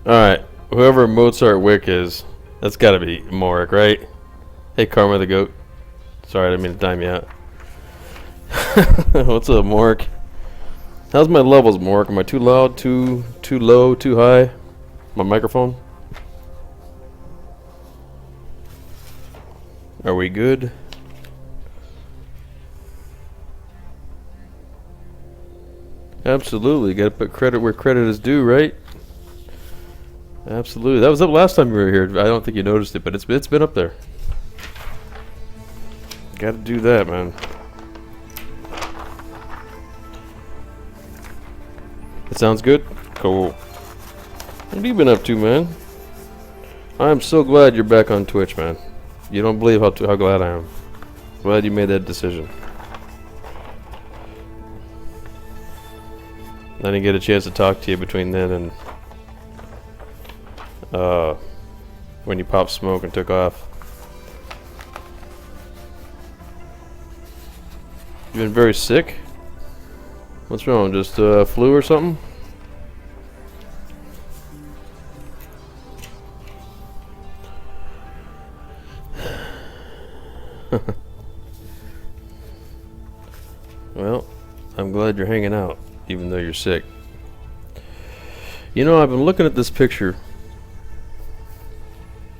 Alright, whoever Mozart Wick is, that's gotta be Morik, right? Hey, Karma the Goat. Sorry, I didn't mean to time you out. What's up, Morik? How's my levels, Morik? Am I too loud, too low, too high? My microphone? Are we good? Absolutely, gotta put credit where credit is due, right? Absolutely. That was up last time you were here. I don't think you noticed it, but it's been up there. Gotta do that, man. It sounds good? Cool. What have you been up to, man? I'm so glad you're back on Twitch, man. You don't believe how glad I am. Glad you made that decision. I didn't get a chance to talk to you between then and when you popped smoke and took off. You been very sick? What's wrong? Just flu or something? Well, I'm glad you're hanging out, even though you're sick. You know, I've been looking at this picture.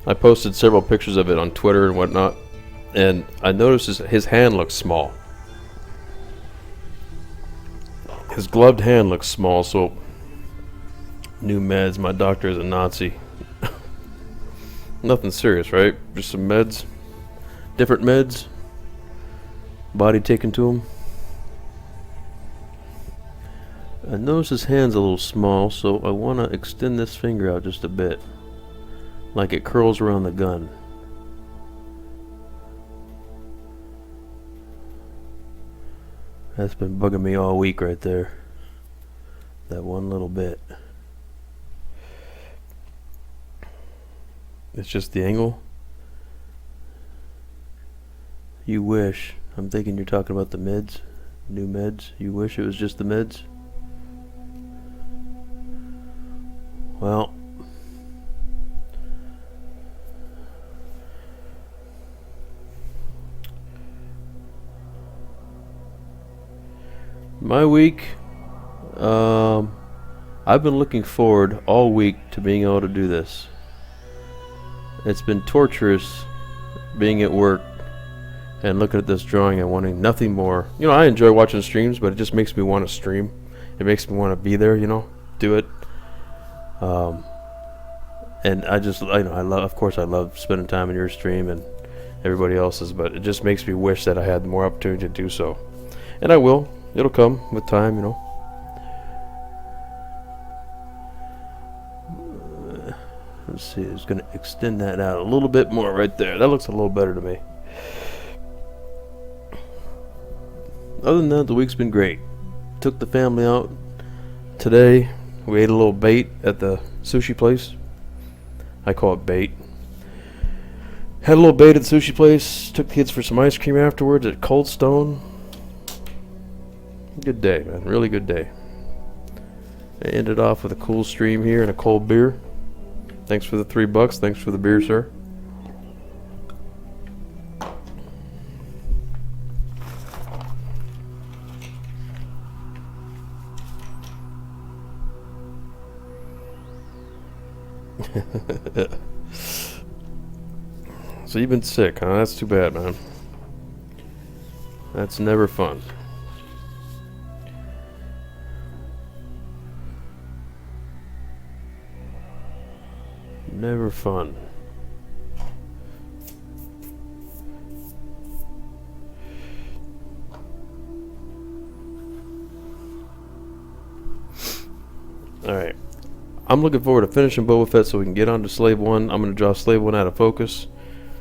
I posted several pictures of it on Twitter and whatnot, and I noticed his hand looks small. His gloved hand looks small, so new meds, my doctor is a Nazi. Nothing serious, right? Just some meds. Different meds. Body taken to him. I notice his hand's a little small, so I want to extend this finger out just a bit. Like it curls around the gun. That's been bugging me all week right there. That one little bit. It's just the angle. You wish. I'm thinking you're talking about the meds. New meds. You wish it was just the meds? Well, my week, I've been looking forward all week to being able to do this. It's been torturous being at work and looking at this drawing and wanting nothing more. You know, I enjoy watching streams, but it just makes me want to stream. It makes me want to be there, you know, do it. And I love, of course I love spending time in your stream and everybody else's, but it just makes me wish that I had more opportunity to do so. And I will. It'll come with time, you know. Let's see, it's going to extend that out a little bit more right there. That looks a little better to me. Other than that, the week's been great. Took the family out today. We ate a little bait at the sushi place. I call it bait. Had a little bait at the sushi place. Took the kids for some ice cream afterwards at Cold Stone. Good day, man. Really good day. I ended off with a cool stream here and a cold beer. Thanks for the $3. Thanks for the beer, sir. So you've been sick, huh? That's too bad, man. That's never fun. Never fun. Alright. I'm looking forward to finishing Boba Fett so we can get on to Slave 1. I'm going to draw Slave 1 out of focus.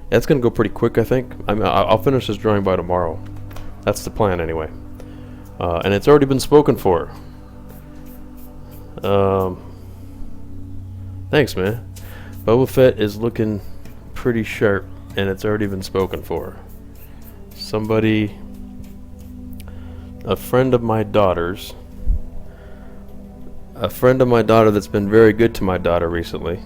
That's going to go pretty quick, I think. I'll finish this drawing by tomorrow. That's the plan, anyway. And it's already been spoken for. Thanks, man. Boba Fett is looking pretty sharp, and it's already been spoken for. Somebody, a friend of my daughter's, a friend of my daughter that's been very good to my daughter recently,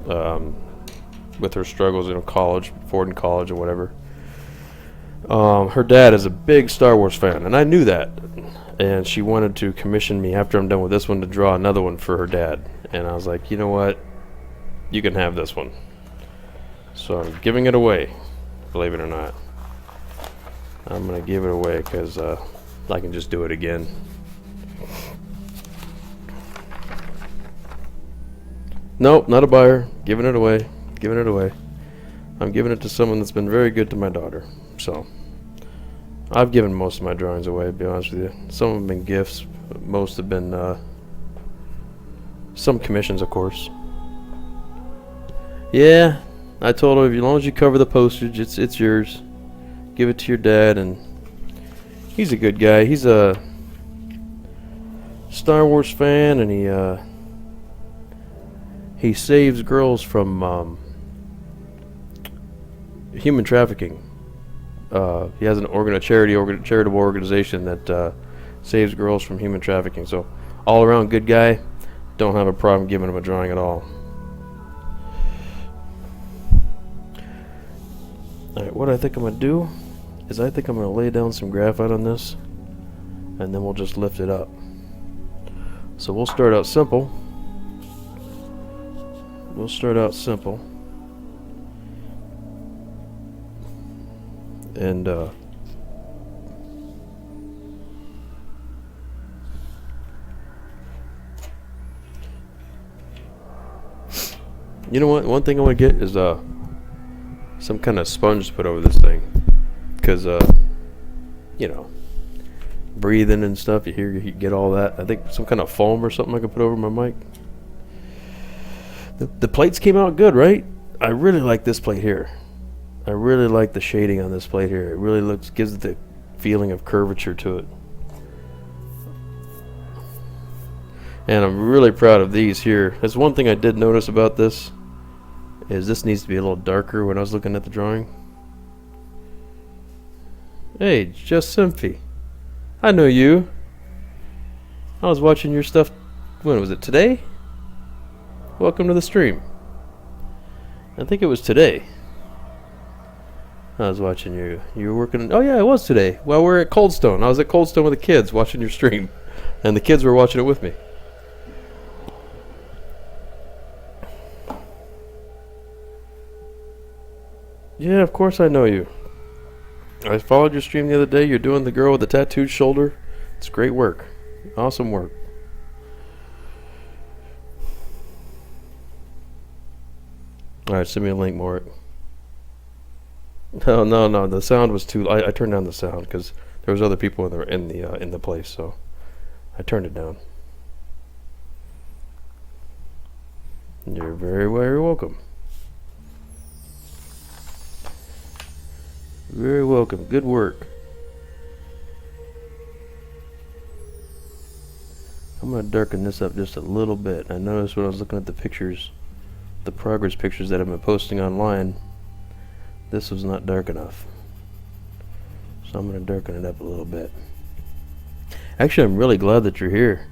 with her struggles in college, Ford in college or whatever. Her dad is a big Star Wars fan, and I knew that. And she wanted to commission me after I'm done with this one to draw another one for her dad. And I was like, you know what? You can have this one. So I'm giving it away, believe it or not. I'm going to give it away because I can just do it again. Nope, not a buyer. Giving it away. Giving it away. I'm giving it to someone that's been very good to my daughter. So I've given most of my drawings away, to be honest with you. Some have been gifts. But most have been some commissions, of course. Yeah, I told her, as long as you cover the postage, it's yours. Give it to your dad, and he's a good guy. He's a Star Wars fan, and he saves girls from human trafficking. He has a charitable organization that saves girls from human trafficking. So, all around good guy. Don't have a problem giving him a drawing at all. Alright, what I think I'm going to do is I think I'm going to lay down some graphite on this, and then we'll just lift it up. So we'll start out simple. And you know what? One thing I want to get is some kind of sponge to put over this thing, because you know, breathing and stuff. You get all that. I think some kind of foam or something I could put over my mic. The plates came out good, right? I really like this plate here. I really like the shading on this plate here. It really gives it the feeling of curvature to it. And I'm really proud of these here. There's one thing I did notice about this, is this needs to be a little darker when I was looking at the drawing. Hey, Just Symphy. I know you. I was watching your stuff, when was it, today? Welcome to the stream. I think it was today. I was watching you. You were working. Oh yeah, it was today. Well, we're at Coldstone. I was at Coldstone with the kids watching your stream, and the kids were watching it with me. Yeah, of course I know you. I followed your stream the other day. You're doing the girl with the tattooed shoulder. It's great work. Awesome work. Alright, send me a link, Morik. No. The sound was too. I turned down the sound because there was other people in the place, so I turned it down. You're very, very welcome. Very welcome. Good work. I'm going to darken this up just a little bit. I noticed when I was looking at the pictures, the progress pictures that I've been posting online, this was not dark enough. So I'm going to darken it up a little bit. Actually, I'm really glad that you're here.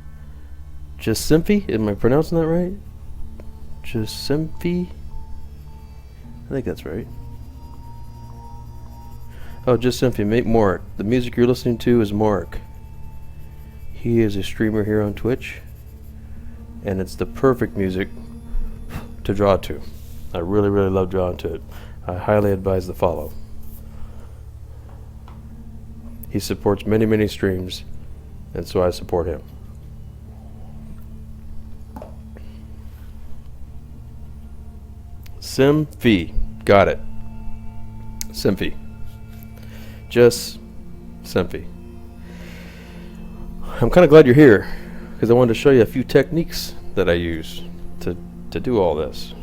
Just Symphy? Am I pronouncing that right? Just Symphy? I think that's right. Oh, Just Symphy, mate, Morik. The music you're listening to is Morik. He is a streamer here on Twitch, and it's the perfect music to draw to. I really, really love drawing to it. I highly advise the follow. He supports many, many streams, and so I support him. Symphy. Got it. Symphy. Just Symphy. I'm kind of glad you're here, because I wanted to show you a few techniques that I use to do all this.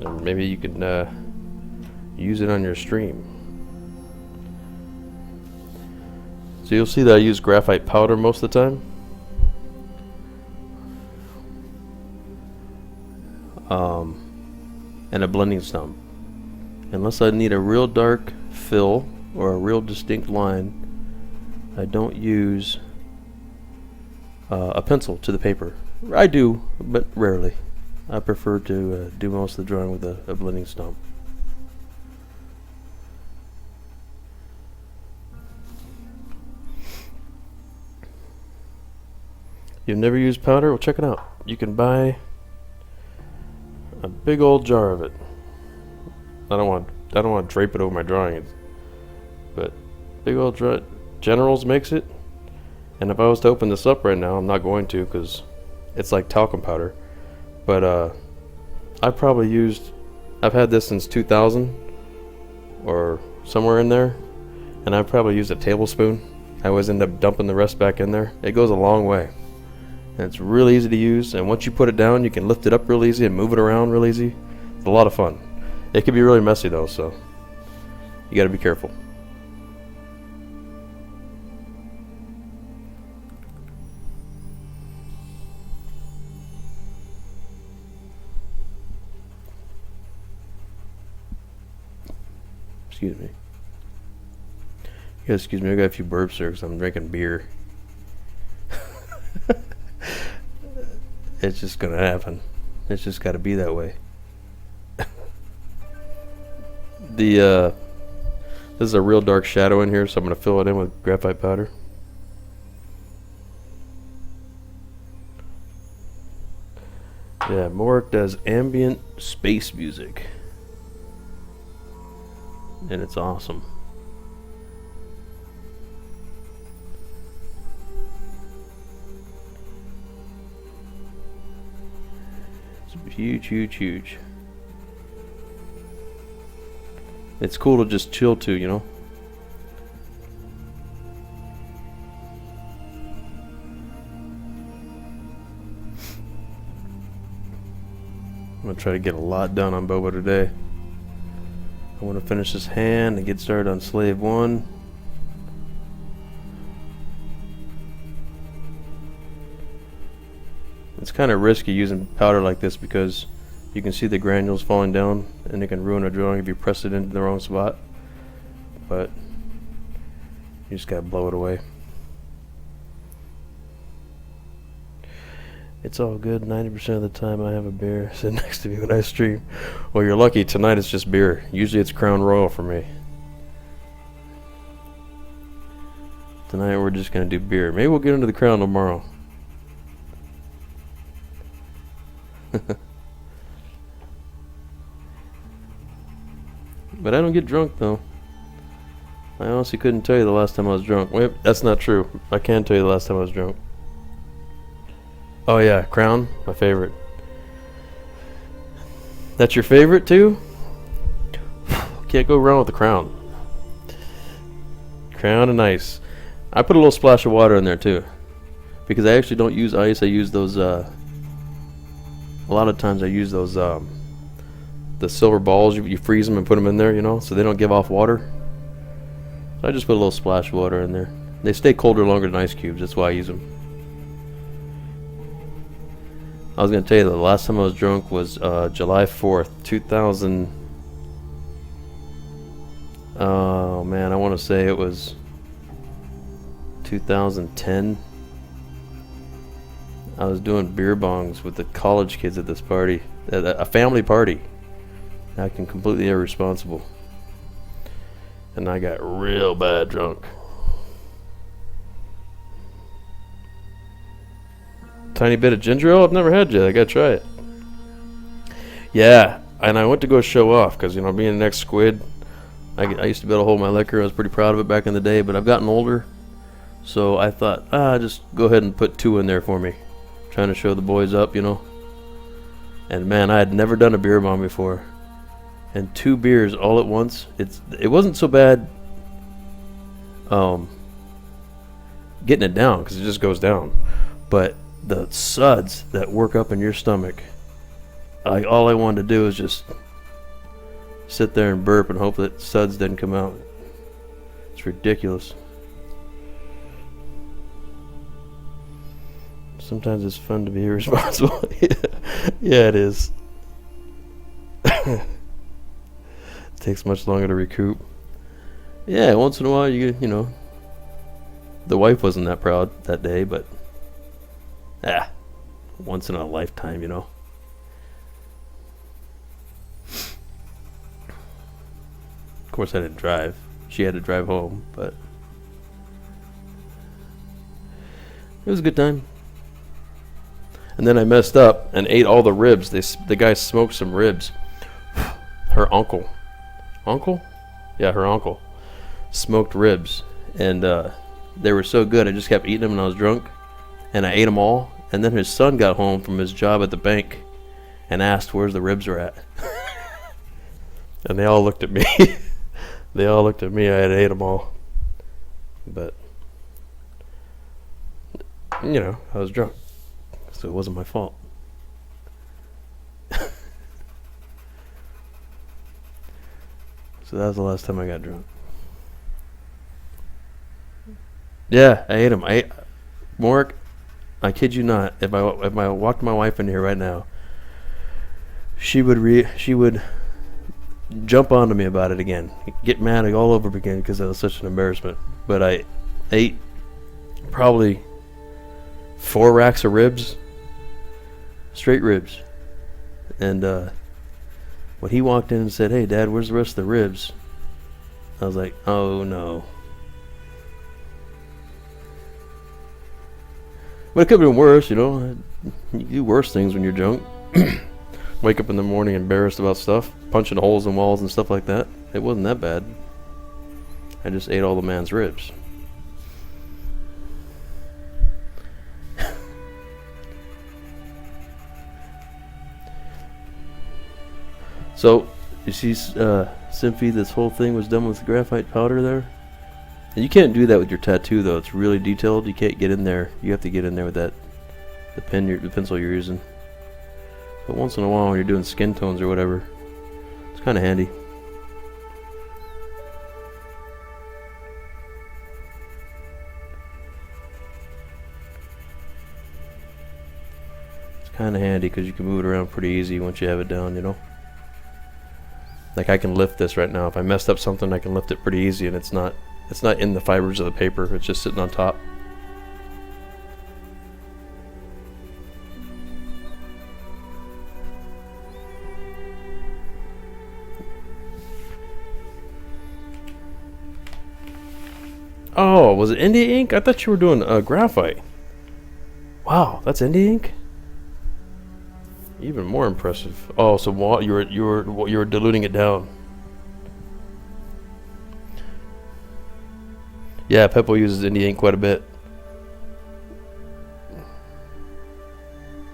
And maybe you can use it on your stream. So you'll see that I use graphite powder most of the time. And a blending stump. Unless I need a real dark fill or a real distinct line, I don't use a pencil to the paper. I do, but rarely. I prefer to do most of the drawing with a blending stump. You've never used powder? Well, check it out. You can buy a big old jar of it. I don't want to drape it over my drawing, but big old jar. Generals makes it, and if I was to open this up right now, I'm not going to because it's like talcum powder. But I've had this since 2000 or somewhere in there, and I've probably used a tablespoon. I always end up dumping the rest back in there. It goes a long way. And it's really easy to use, and once you put it down, you can lift it up real easy and move it around real easy. It's a lot of fun. It can be really messy though, so you got to be careful. Excuse me. You guys, excuse me, I got a few burps here because I'm drinking beer. It's just gonna happen. It's just gotta be that way. This is a real dark shadow in here, so I'm gonna fill it in with graphite powder. Yeah, Morik does ambient space music, and it's awesome. Huge, huge, huge. It's cool to just chill to, you know. I'm gonna try to get a lot done on Boba today. I want to finish this hand and get started on Slave 1. It's kind of risky using powder like this because you can see the granules falling down and it can ruin a drawing if you press it into the wrong spot. But you just gotta blow it away. It's all good. 90% of the time I have a beer sitting next to me when I stream. Well, you're lucky. Tonight it's just beer. Usually it's Crown Royal for me. Tonight we're just gonna do beer. Maybe we'll get into the Crown tomorrow. But I don't get drunk though. I honestly couldn't tell you the last time I was drunk. Wait, that's not true. I can tell you the last time I was drunk. Oh yeah, Crown, my favorite. That's your favorite too? Can't go wrong with the Crown. Crown and ice. I put a little splash of water in there too, because I actually don't use ice. I use those a lot of times I use those the silver balls. You freeze them and put them in there, you know, so they don't give off water. So I just put a little splash of water in there. They stay colder longer than ice cubes. That's why I use them. I was going to tell you the last time I was drunk was July 4th, 2000. Oh man, I want to say it was 2010. I was doing beer bongs with the college kids at this party, a family party. Acting completely irresponsible. And I got real bad drunk. Tiny bit of ginger ale? I've never had yet. I gotta try it. Yeah, and I went to go show off because, you know, being the next squid, I used to be able to hold my liquor. I was pretty proud of it back in the day, but I've gotten older. So I thought, just go ahead and put 2 in there for me. Trying to show the boys up, you know. And man, I had never done a beer bomb before. And 2 beers all at once. It wasn't so bad getting it down because it just goes down. But the suds that work up in your stomach, all I wanted to do is just sit there and burp and hope that suds didn't come out. It's ridiculous. Sometimes it's fun to be irresponsible. Yeah, it is. It takes much longer to recoup. Yeah, once in a while you know. The wife wasn't that proud that day, but Ah, once in a lifetime, you know. Of course, I didn't drive. She had to drive home, but it was a good time. And then I messed up and ate all the ribs. The guy smoked some ribs. Her uncle. Uncle? Yeah, her uncle. Smoked ribs. And they were so good, I just kept eating them when I was drunk. And I ate them all. And then his son got home from his job at the bank and asked where the ribs were at. And they all looked at me. They all looked at me. I had ate them all. But, you know, I was drunk. So it wasn't my fault. So that was the last time I got drunk. Yeah, I ate them. Mark, I kid you not. If I walked my wife in here right now, she would jump onto me about it again, get mad all over again because that was such an embarrassment. But I ate probably 4 racks of ribs, straight ribs, and when he walked in and said, "Hey, Dad, where's the rest of the ribs?" I was like, "Oh no." But it could have been worse, you know. You do worse things when you're drunk. Wake up in the morning embarrassed about stuff, punching holes in walls and stuff like that. It wasn't that bad. I just ate all the man's ribs. So, you see, Symphy, this whole thing was done with graphite powder there. And you can't do that with your tattoo, though. It's really detailed. You can't get in there. You have to get in there with the pencil you're using. But once in a while, when you're doing skin tones or whatever, it's kind of handy. It's kind of handy because you can move it around pretty easy once you have it down, you know. Like I can lift this right now. If I messed up something, I can lift it pretty easy, and it's not in the fibers of the paper. It's just sitting on top. Oh, was it India ink? I thought you were doing graphite. Wow, that's India ink? Even more impressive. Oh, so you were diluting it down. Yeah, Peppo uses India ink quite a bit.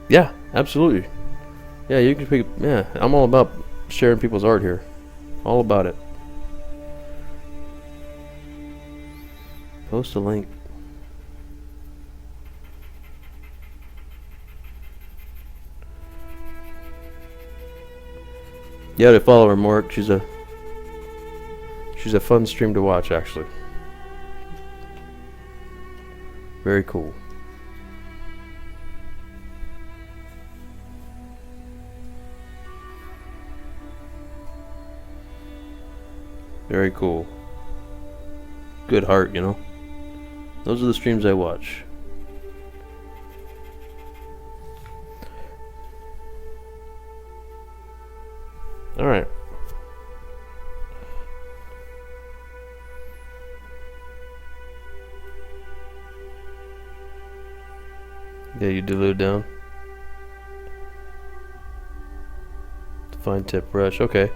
Yeah, absolutely. Yeah, you can pick. Yeah, I'm all about sharing people's art here. All about it. Post a link. Yeah, to follow her, Mark. She's a fun stream to watch, actually. Very cool. Very cool. Good heart, you know. Those are the streams I watch. All right. Yeah, you dilute down. Fine tip brush, okay.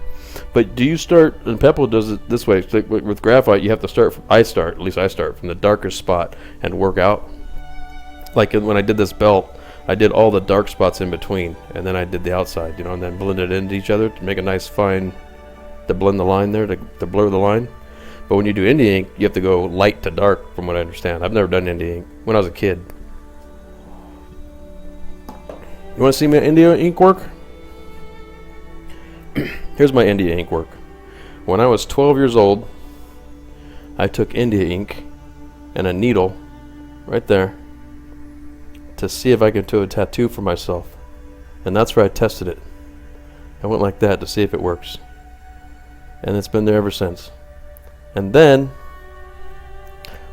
But do you start, and Peppo does it this way, like with graphite, you have to start from, at least I start from the darkest spot and work out. Like when I did this belt, I did all the dark spots in between, and then I did the outside, you know, and then blended it into each other to make a nice fine, to blend the line there, to blur the line. But when you do India ink, you have to go light to dark, from what I understand. I've never done India ink. When I was a kid. You want to see my India ink work? Here's my India ink work. When I was 12 years old, I took India ink and a needle right there to see if I could do a tattoo for myself. And that's where I tested it. I went like that to see if it works. And it's been there ever since. And then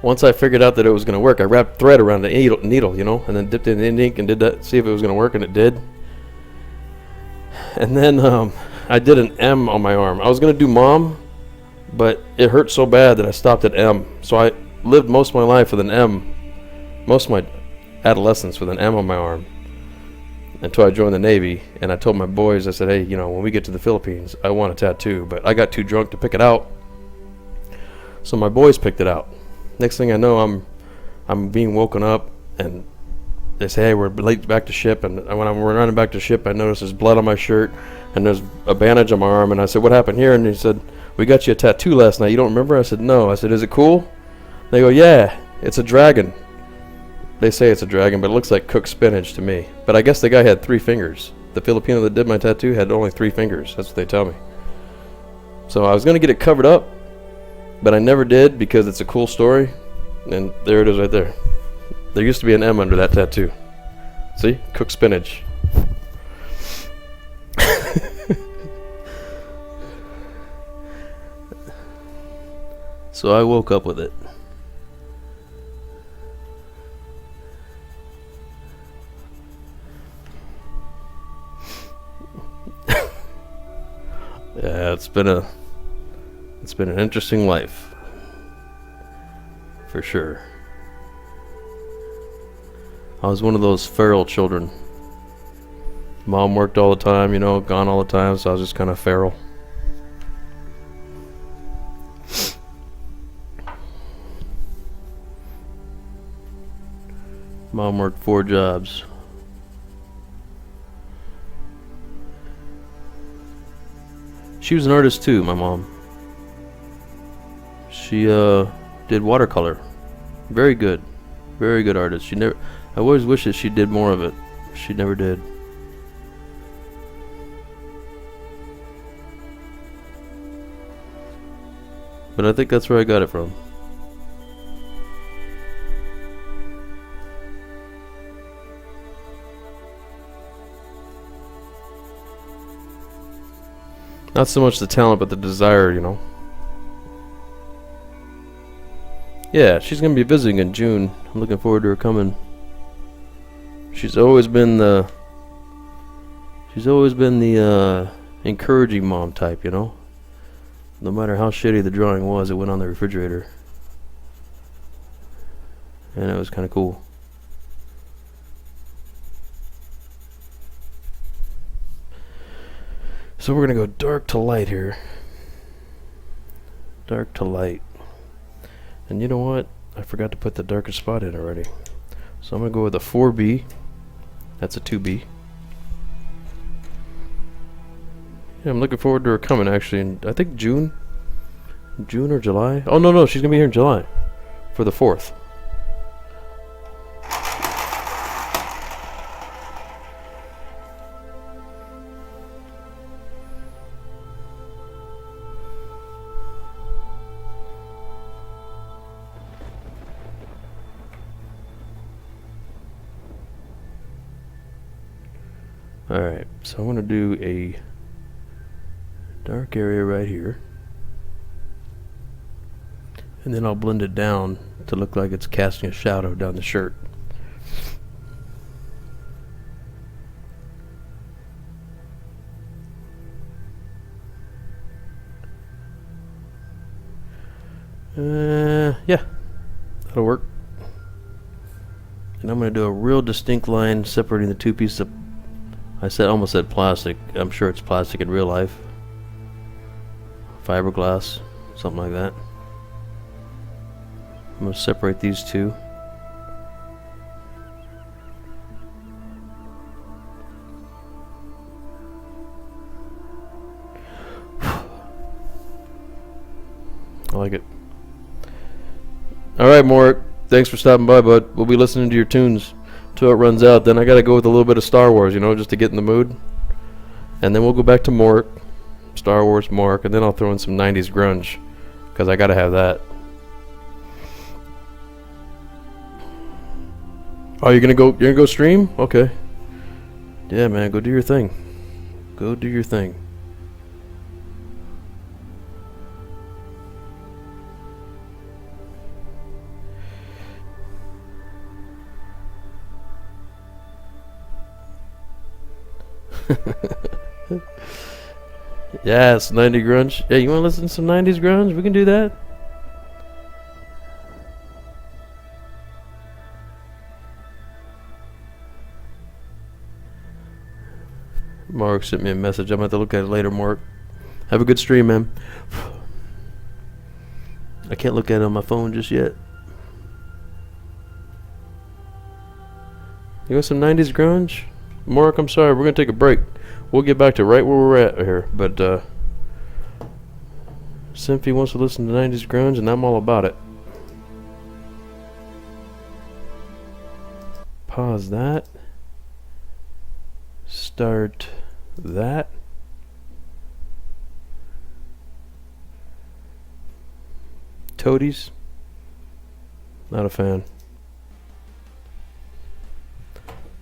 once I figured out that it was going to work, I wrapped thread around the needle, you know, and then dipped it in ink and did that, see if it was going to work, and it did. And then I did an M on my arm. I was going to do mom, but it hurt so bad that I stopped at M. So I lived most of my life with an M, most of my adolescence with an M on my arm, until I joined the Navy. And I told my boys, I said, hey, you know, when we get to the Philippines, I want a tattoo. But I got too drunk to pick it out, so my boys picked it out. Next thing I know, I'm being woken up, and they say, hey, we're late back to ship. And when I'm running back to ship, I notice there's blood on my shirt, and there's a bandage on my arm. And I said, what happened here? And he said, we got you a tattoo last night. You don't remember? I said, no. I said, is it cool? They go, yeah, it's a dragon. They say it's a dragon, but it looks like cooked spinach to me. But I guess the guy had 3 fingers. The Filipino that did my tattoo had only 3 fingers. That's what they tell me. So I was going to get it covered up, but I never did because it's a cool story. And there it is right there. There used to be an M under that tattoo. See? Cooked spinach. So I woke up with it. Yeah, it's been an interesting life, for sure. I was one of those feral children. Mom worked all the time, you know, gone all the time, so I was just kind of feral. Mom worked 4 jobs. She was an artist too, my mom. She did watercolor. Very good artist. I always wish that she did more of it. She never did. But I think that's where I got it from. Not so much the talent, but the desire, you know. Yeah, she's gonna be visiting in June. I'm looking forward to her coming. She's always been the encouraging mom type, you know. No matter how shitty the drawing was, it went on the refrigerator, and it was kind of cool. So we're gonna go dark to light here. Dark to light. And you know what? I forgot to put the darkest spot in already. So I'm gonna go with a 4B. That's a 2B. Yeah, I'm looking forward to her coming actually in, I think June or July. Oh no, she's gonna be here in July for the 4th. Alright, so I'm going to do a dark area right here. And then I'll blend it down to look like it's casting a shadow down the shirt. Yeah, that'll work. And I'm going to do a real distinct line separating the 2 pieces of, almost said plastic. I'm sure it's plastic in real life. Fiberglass, something like that. I'm going to separate these 2. I like it. Alright, Morik. Thanks for stopping by, bud. We'll be listening to your tunes till it runs out. Then I gotta go with a little bit of Star Wars, you know, just to get in the mood. And then we'll go back to Morik, Star Wars Morik, and then I'll throw in some 90s grunge, because I gotta have that. Oh, you're gonna go stream? Okay. Yeah, man, go do your thing. Go do your thing. Yes, 90 grunge. Yeah, you want to listen to some 90s grunge? We can do that. Mark sent me a message. I'm going to have to look at it later, Mark. Have a good stream, man. I can't look at it on my phone just yet. You want some 90s grunge? Mark, I'm sorry. We're going to take a break. We'll get back to right where we're at here. But, Symphy wants to listen to 90s grunge, and I'm all about it. Pause that. Start that. Toadies. Not a fan.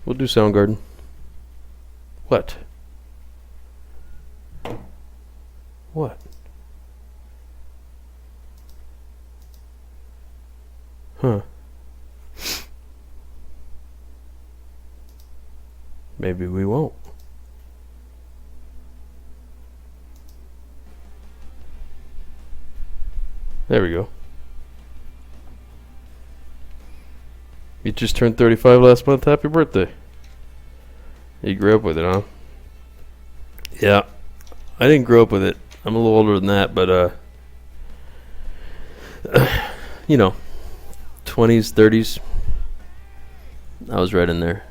We'll do Soundgarden. What? What? Huh. Maybe we won't. There we go. You just turned 35 last month. Happy birthday. You grew up with it, huh? Yeah. I didn't grow up with it. I'm a little older than that, but, you know, 20s, 30s. I was right in there.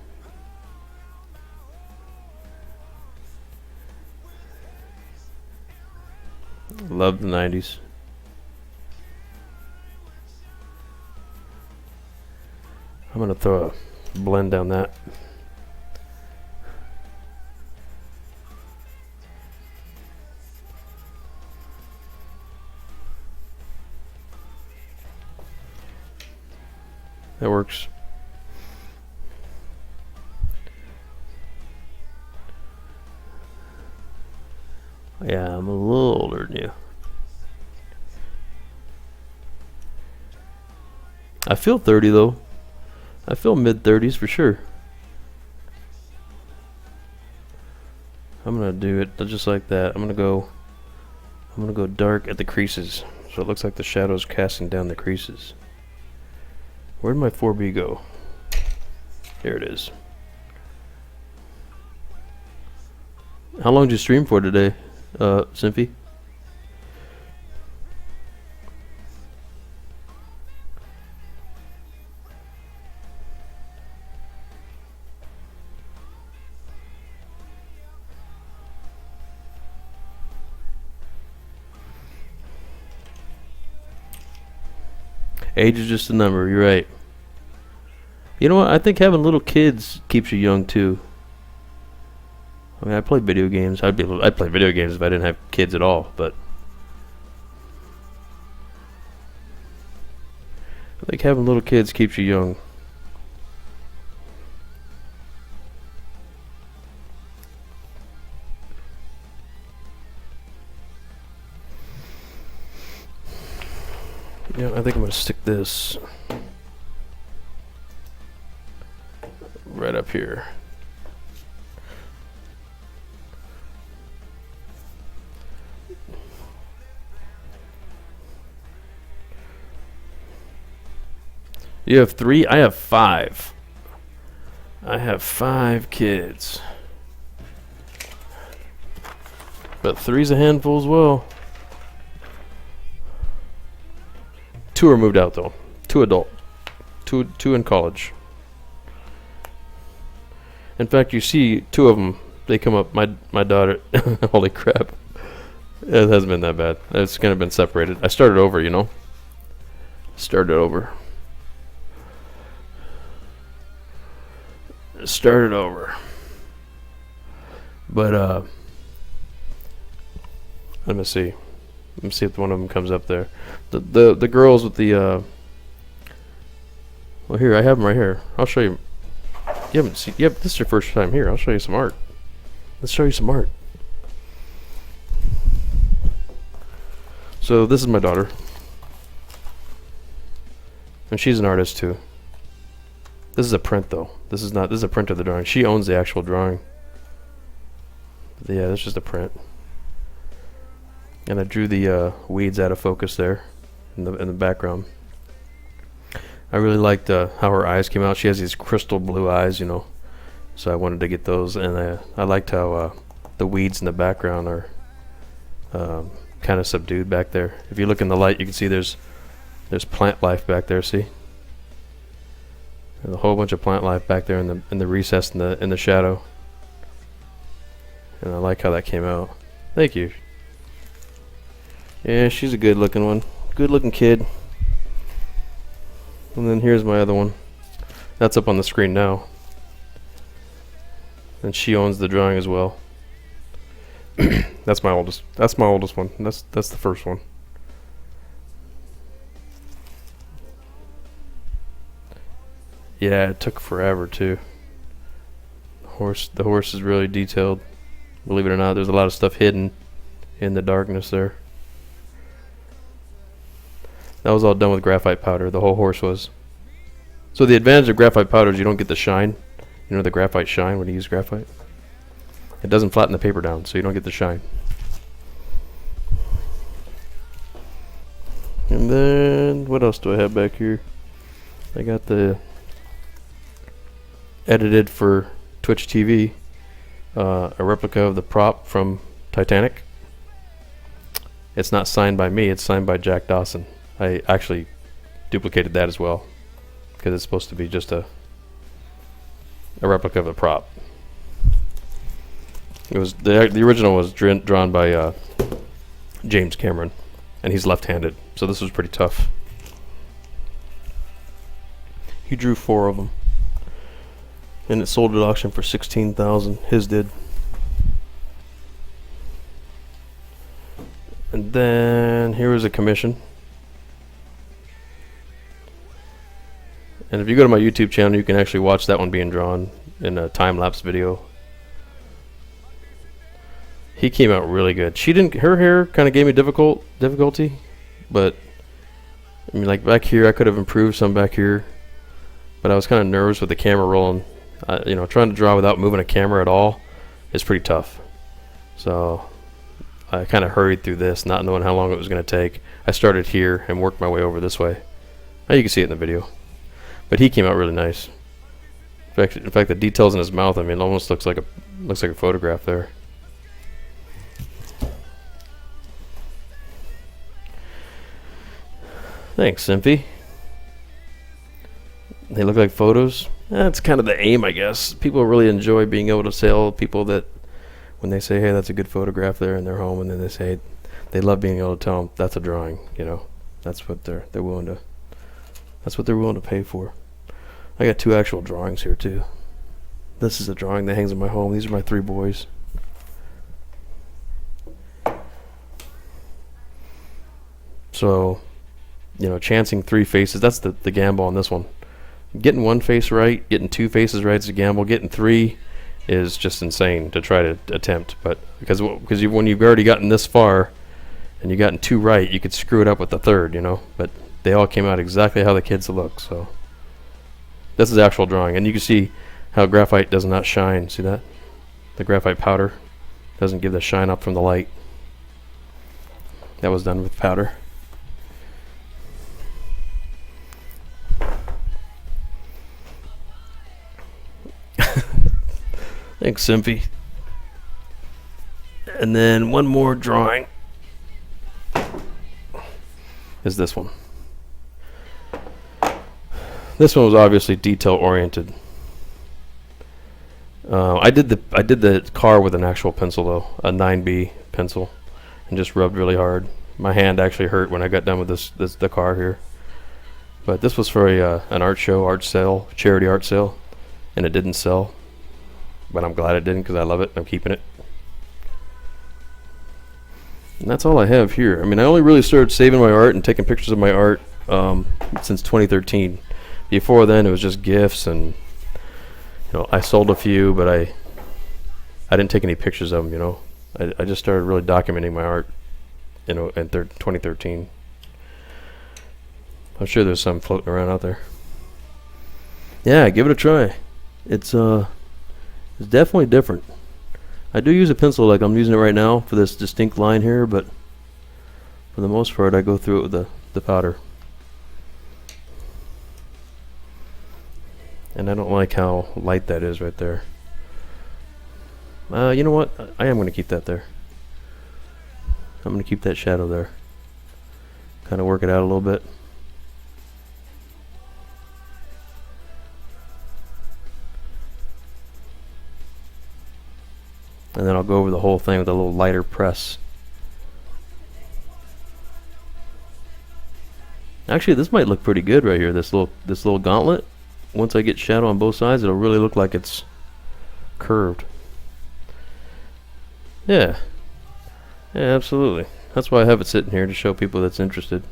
Loved the 90s. I'm going to throw a blend down that. That works. Yeah, I'm a little older than you. I feel 30 though. I feel mid-30s for sure. I'm gonna do it just like that. I'm gonna go dark at the creases, so it looks like the shadow's casting down the creases. Where'd my 4B go? There it is. How long did you stream for today, Symphy? Age is just a number, you're right. You know what? I think having little kids keeps you young too. I mean, I play video games. I'd play video games if I didn't have kids at all, but I think having little kids keeps you young. Yeah, I think I'm gonna stick this right up here. You have 3? I have 5. I have 5 kids. But 3's a handful as well. 2 are moved out though. 2 adult. 2 in college. In fact, you see 2 of them. They come up. My daughter. Holy crap! It hasn't been that bad. It's kind of been separated. I started over, you know. Started over. But let me see. Let me see if one of them comes up there. The girls with the well, here I have them right here. I'll show you. You haven't seen. Yep, this is your first time here. I'll show you some art. Let's show you some art. So this is my daughter, and she's an artist too. This is a print though. This is a print of the drawing. She owns the actual drawing. Yeah, that's just a print. And I drew the weeds out of focus there in the background. I really liked how her eyes came out. She has these crystal blue eyes, you know. So I wanted to get those, and I liked how the weeds in the background are kind of subdued back there. If you look in the light, you can see there's plant life back there. See, there's a whole bunch of plant life back there in the recess in the shadow. And I like how that came out. Thank you. Yeah, she's a good looking one. Good looking kid. And then here's my other one. That's up on the screen now. And she owns the drawing as well. That's my oldest one. That's the first one. Yeah, it took forever too. The horse is really detailed. Believe it or not, there's a lot of stuff hidden in the darkness there. That was all done with graphite powder. The whole horse was. So the advantage of graphite powder is you don't get the shine. You know the graphite shine when you use graphite? It doesn't flatten the paper down, so you don't get the shine. And then, what else do I have back here? I got the edited for Twitch TV, a replica of the prop from Titanic. It's not signed by me, it's signed by Jack Dawson. I actually duplicated that as well, because it's supposed to be just a replica of the prop. It was the original was drawn by James Cameron, and he's left-handed, so this was pretty tough. He drew 4 of them, and it sold at auction for $16,000. His did. And then here was a commission. And if you go to my YouTube channel, you can actually watch that one being drawn in a time-lapse video. He came out really good. Her hair kind of gave me difficulty, but I mean, like back here, I could have improved some back here, but I was kind of nervous with the camera rolling. You know, trying to draw without moving a camera at all is pretty tough. So I kind of hurried through this, not knowing how long it was going to take. I started here and worked my way over this way. Now you can see it in the video. But he came out really nice. In fact, the details in his mouth, I mean, it almost looks like a photograph there. Thanks, Simpy. They look like photos. That's kind of the aim, I guess. People really enjoy being able to tell people that when they say, hey, that's a good photograph there in their home, and then they say they love being able to tell them that's a drawing, you know. That's what they're willing to pay for. I got 2 actual drawings here too. This is a drawing that hangs in my home. These are my 3 boys. So, you know, chancing 3 faces, that's the gamble on this one. Getting 1 face right, getting 2 faces right is a gamble. Getting 3 is just insane to try to attempt. But because when you've already gotten this far and you've gotten 2 right, you could screw it up with the 3rd, you know. But they all came out exactly how the kids look. So this is actual drawing, and you can see how graphite does not shine. See that? The graphite powder doesn't give the shine up from the light. That was done with powder. Thanks, Simpy. And then one more drawing is this one. This one was obviously detail oriented. I did the car with an actual pencil though, a 9B pencil, and just rubbed really hard. My hand actually hurt when I got done with the car here. But this was for an art show, charity art sale, and it didn't sell. But I'm glad it didn't because I love it. I'm keeping it. And that's all I have here. I mean, I only really started saving my art and taking pictures of my art since 2013. Before then, it was just gifts, and you know, I sold a few, but I didn't take any pictures of them. You know, I just started really documenting my art, you know, in 2013. I'm sure there's some floating around out there. Yeah, give it a try. It's definitely different. I do use a pencil like I'm using it right now for this distinct line here, but for the most part I go through it with the powder. And I don't like how light that is right there. You know what? I am going to keep that there. I'm going to keep that shadow there. Kind of work it out a little bit. And then I'll go over the whole thing with a little lighter press. Actually, this might look pretty good right here. This little gauntlet. Once I get shadow on both sides, it'll really look like it's curved. Yeah. Yeah, absolutely. That's why I have it sitting here, to show people that's interested.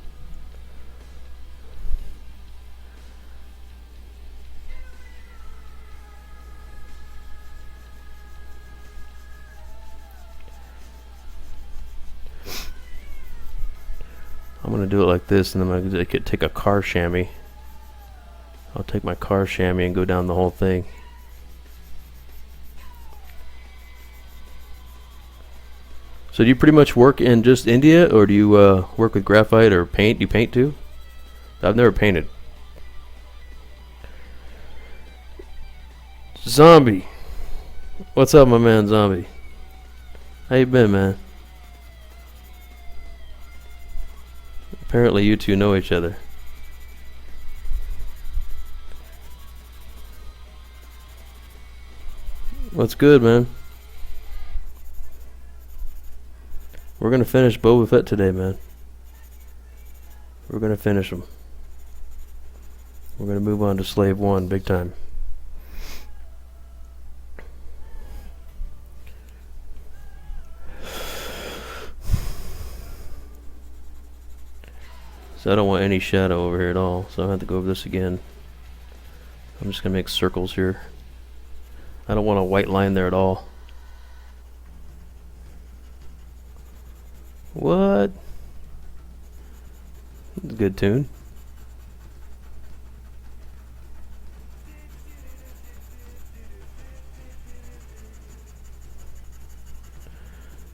I'm going to do it like this, and then I'm going to take a car chamois. I'll take my car chamois and go down the whole thing. So do you pretty much work in just India, or do you work with graphite or paint? You paint too? I've never painted. Zombie. What's up, my man Zombie? How you been, man? Apparently you two know each other. What's good, man? We're gonna finish Boba Fett today, man. We're gonna finish him. We're gonna move on to Slave 1 big time. So I don't want any shadow over here at all, so I have to go over this again. I'm just gonna make circles here. I don't want a white line there at all. What? That's a good tune.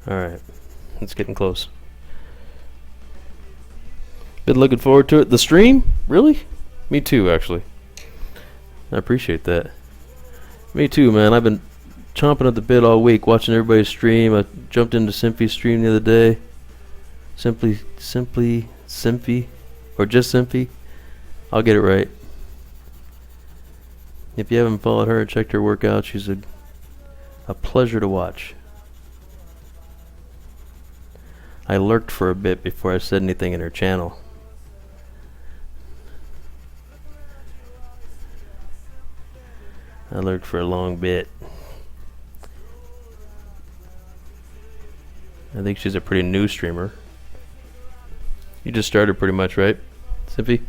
Alright, it's getting close. Been looking forward to it. The stream? Really? Me too, actually. I appreciate that. Me too, man. I've been chomping at the bit all week, watching everybody stream. I jumped into Simpy's stream the other day. Simpy, or just Simpy. I'll get it right. If you haven't followed her, checked her workout, she's a pleasure to watch. I lurked for a bit before I said anything in her channel. I lurked for a long bit. I think she's a pretty new streamer. You just started pretty much, right, Simpy?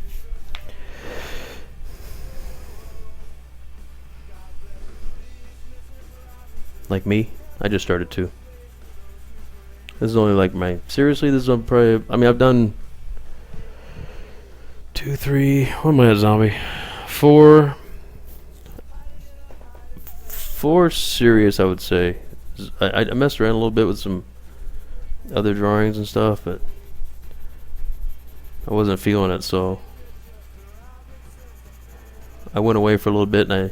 Like me? I just started too. This is only like seriously, this is probably, I mean, I've done 2, 3, what am I at, Zombie? 4 serious, I would say. I messed around a little bit with some other drawings and stuff, but I wasn't feeling it, so I went away for a little bit and I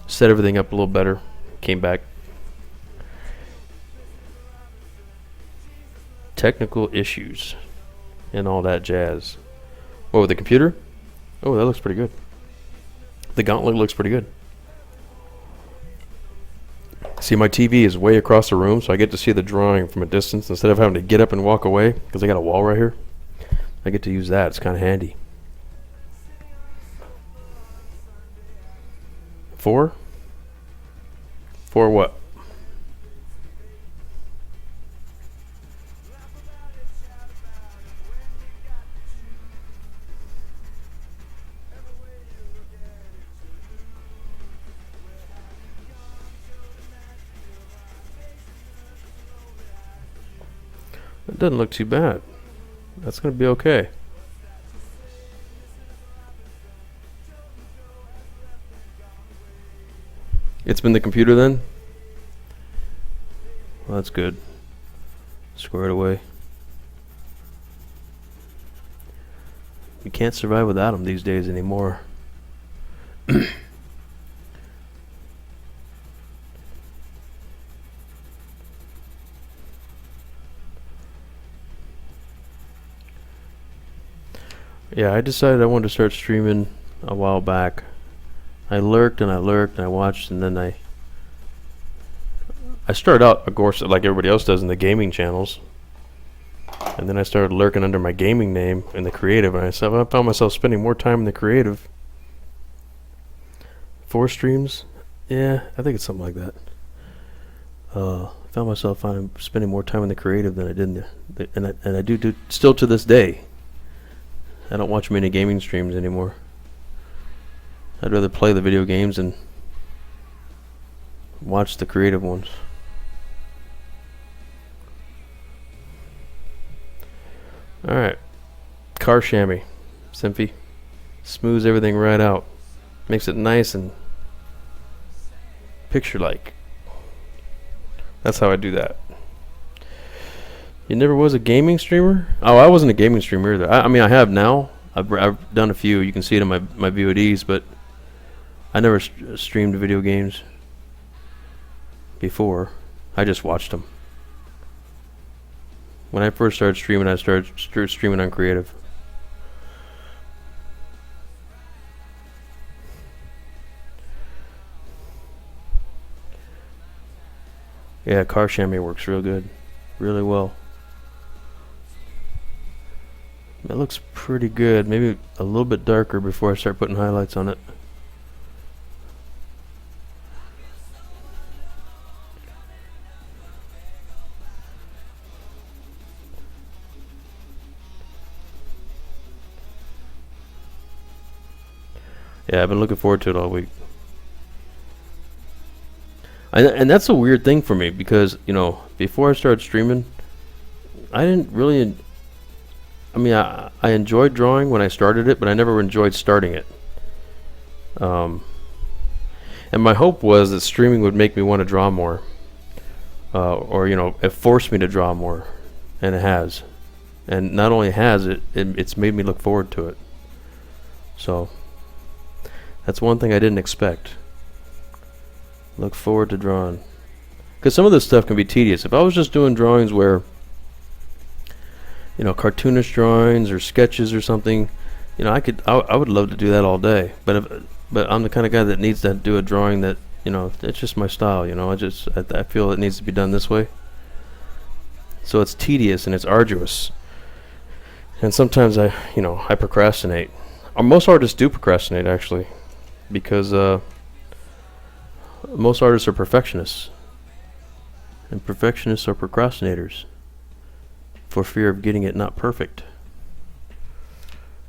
set everything up a little better. Came back. Technical issues and all that jazz. What, with the computer? Oh, that looks pretty good. The gauntlet looks pretty good. See, my TV is way across the room, so I get to see the drawing from a distance instead of having to get up and walk away, because I got a wall right here. I get to use that. It's kind of handy. 4? 4 what? It doesn't look too bad. That's going to be okay. It's been the computer then? Well, that's good. Squared away. You can't survive without them these days anymore. Yeah, I decided I wanted to start streaming a while back. I lurked and I lurked and I watched, and then I started out, of course, like everybody else does in the gaming channels. And then I started lurking under my gaming name in the creative, and I found myself spending more time in the creative. 4 streams? Yeah, I think it's something like that. I found myself spending more time in the creative than I did in and I do still to this day. I don't watch many gaming streams anymore. I'd rather play the video games and watch the creative ones. Alright. Car chamois. Simpy. Smooths everything right out. Makes it nice and picture-like. That's how I do that. You never was a gaming streamer? Oh, I wasn't a gaming streamer either. I mean, I have now. I've done a few. You can see it in my VODs, but I never streamed video games before. I just watched them. When I first started streaming, I started streaming on creative. Yeah, car chamois works real good. Really well. That looks pretty good. Maybe a little bit darker before I start putting highlights on it. Yeah, I've been looking forward to it all week. And that's a weird thing for me because, you know, before I started streaming, I didn't really... I mean, I enjoyed drawing when I started it, but I never enjoyed starting it. And my hope was that streaming would make me want to draw more. Or, you know, it forced me to draw more. And it has. And not only has it, it's made me look forward to it. So, that's one thing I didn't expect. Look forward to drawing. Because some of this stuff can be tedious. If I was just doing drawings where, you know, cartoonish drawings or sketches or something, you know, I would love to do that all day. But I'm the kind of guy that needs to do a drawing that, you know, it's just my style. You know, I feel it needs to be done this way. So it's tedious and it's arduous. And sometimes I procrastinate. Or most artists do procrastinate actually, because most artists are perfectionists, and perfectionists are procrastinators for fear of getting it not perfect.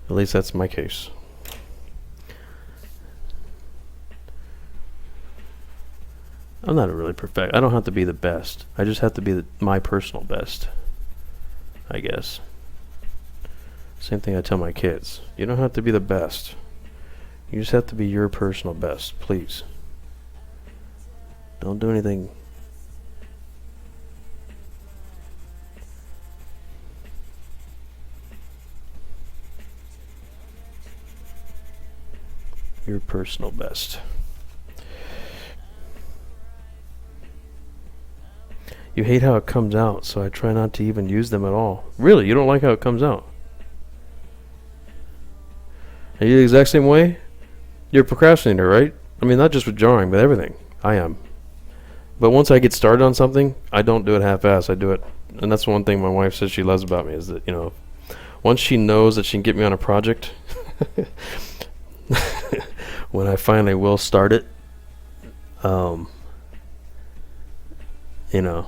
At least that's my case. I'm not really perfect. I don't have to be the best. I just have to be my personal best, I guess. Same thing I tell my kids. You don't have to be the best. You just have to be your personal best, please. Don't do anything. Your personal best. You hate how it comes out, so I try not to even use them at all. Really? You don't like how it comes out? Are you the exact same way? You're a procrastinator, right? I mean, not just with drawing, but everything. I am. But once I get started on something, I don't do it half-ass. I do it. And that's one thing my wife says she loves about me, is that, you know, once she knows that she can get me on a project, when I finally will start it, you know,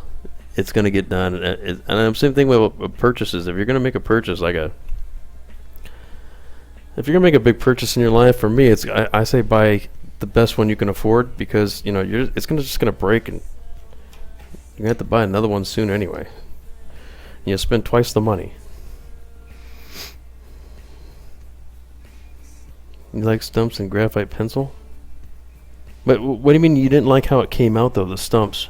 it's going to get done. And I'm same thing with purchases. If you're going to make a purchase, if you're going to make a big purchase in your life, for me, I say buy the best one you can afford, because, you know, it's just going to break, and you're going to have to buy another one soon anyway. You spend twice the money. You like stumps and graphite pencil? But what do you mean you didn't like how it came out, though, the stumps?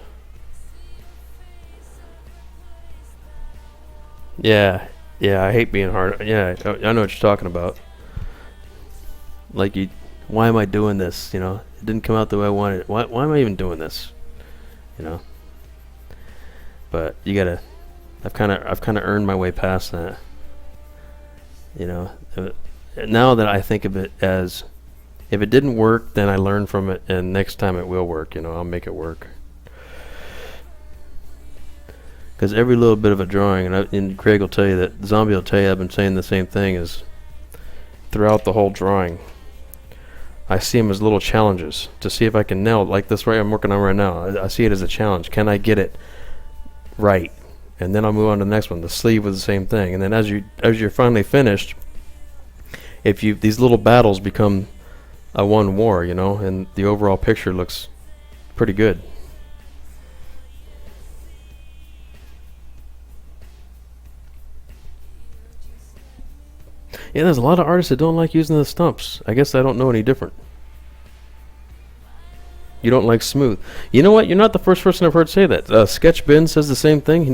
Yeah, yeah, I hate being hard. Yeah, I know what you're talking about. Like you, why am I doing this? You know, it didn't come out the way I wanted it. Why am I even doing this? You know. But you gotta. I've kind of earned my way past that. You know. Now that I think of it as, if it didn't work, then I learn from it, and next time it will work. You know, I'll make it work. Because every little bit of a drawing, and Craig will tell you that, Zombie will tell you, I've been saying the same thing, is throughout the whole drawing, I see them as little challenges to see if I can nail it. Like this right I'm working on right now. I see it as a challenge. Can I get it right? And then I'll move on to the next one. The sleeve was the same thing. And then as you're finally finished, these little battles become a one war, you know, and the overall picture looks pretty good. Yeah, there's a lot of artists that don't like using the stumps. I guess I don't know any different. You don't like smooth. You know what? You're not the first person I've heard say that. Sketch Ben says the same thing. He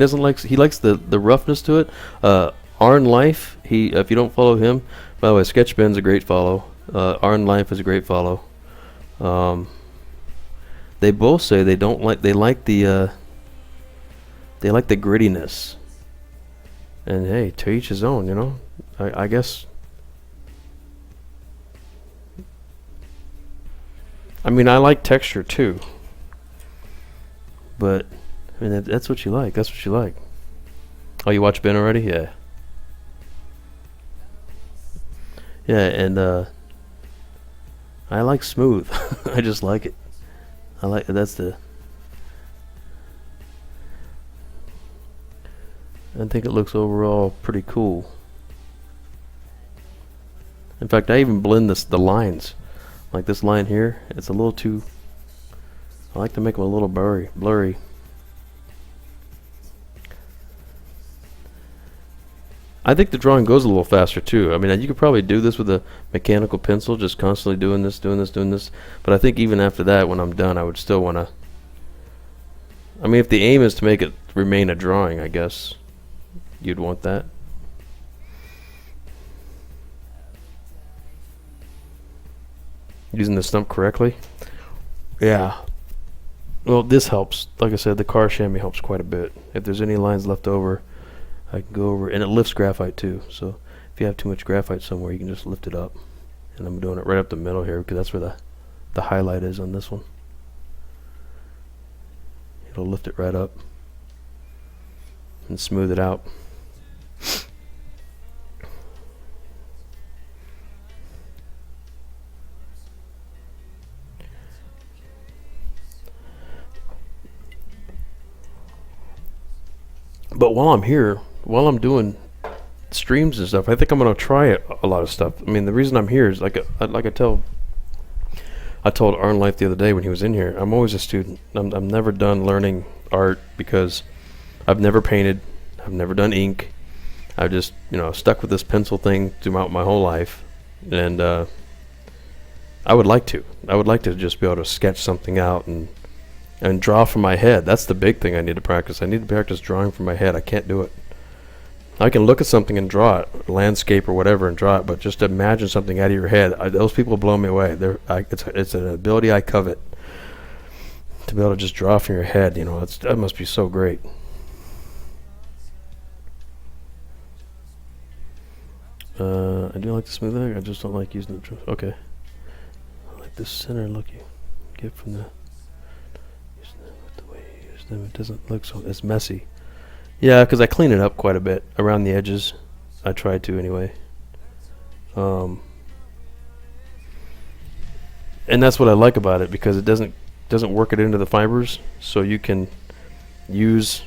likes the roughness to it. Arn Life, if you don't follow him, by the way, Sketch Ben's a great follow. Arn Life is a great follow. They both say they like the grittiness. And hey, to each his own, you know. I guess. I mean, I like texture too. But I mean, that's what you like. That's what you like. Oh, you watched Ben already? Yeah. Yeah, and I like smooth. I just like it. I think it looks overall pretty cool. In fact, I even blend the lines. Like this line here, it's a little too. I like to make them a little blurry. I think the drawing goes a little faster too. I mean, you could probably do this with a mechanical pencil, just constantly doing this. But I think even after that, when I'm done, I would still want to. I mean, if the aim is to make it remain a drawing, I guess you'd want that. Using the stump correctly? Yeah. Well, this helps. Like I said, the car chamois helps quite a bit. If there's any lines left over, I can go over, and it lifts graphite too. So if you have too much graphite somewhere, you can just lift it up. And I'm doing it right up the middle here because that's where the highlight is on this one. It'll lift it right up and smooth it out. But while I'm here, while I'm doing streams and stuff, I think I'm gonna try a lot of stuff. I mean, the reason I'm here is I told Arn Life the other day when he was in here, I'm always a student. I'm never done learning art because I've never painted, I've never done ink. I've just stuck with this pencil thing throughout my whole life, and I would like to just be able to sketch something out and draw from my head. That's the big thing I need to practice. I need to practice drawing from my head. I can't do it. I can look at something and draw it, landscape or whatever, and draw it, but just imagine something out of your head. Those people blow me away. It's an ability I covet, to be able to just draw from your head. That must be so great. I do like the smooth edge. I just don't like using the. Okay. I like the center look you get from the. It doesn't look so. It's messy. Yeah, because I clean it up quite a bit around the edges. I try to anyway. And that's what I like about it, because it doesn't work it into the fibers. So you can use,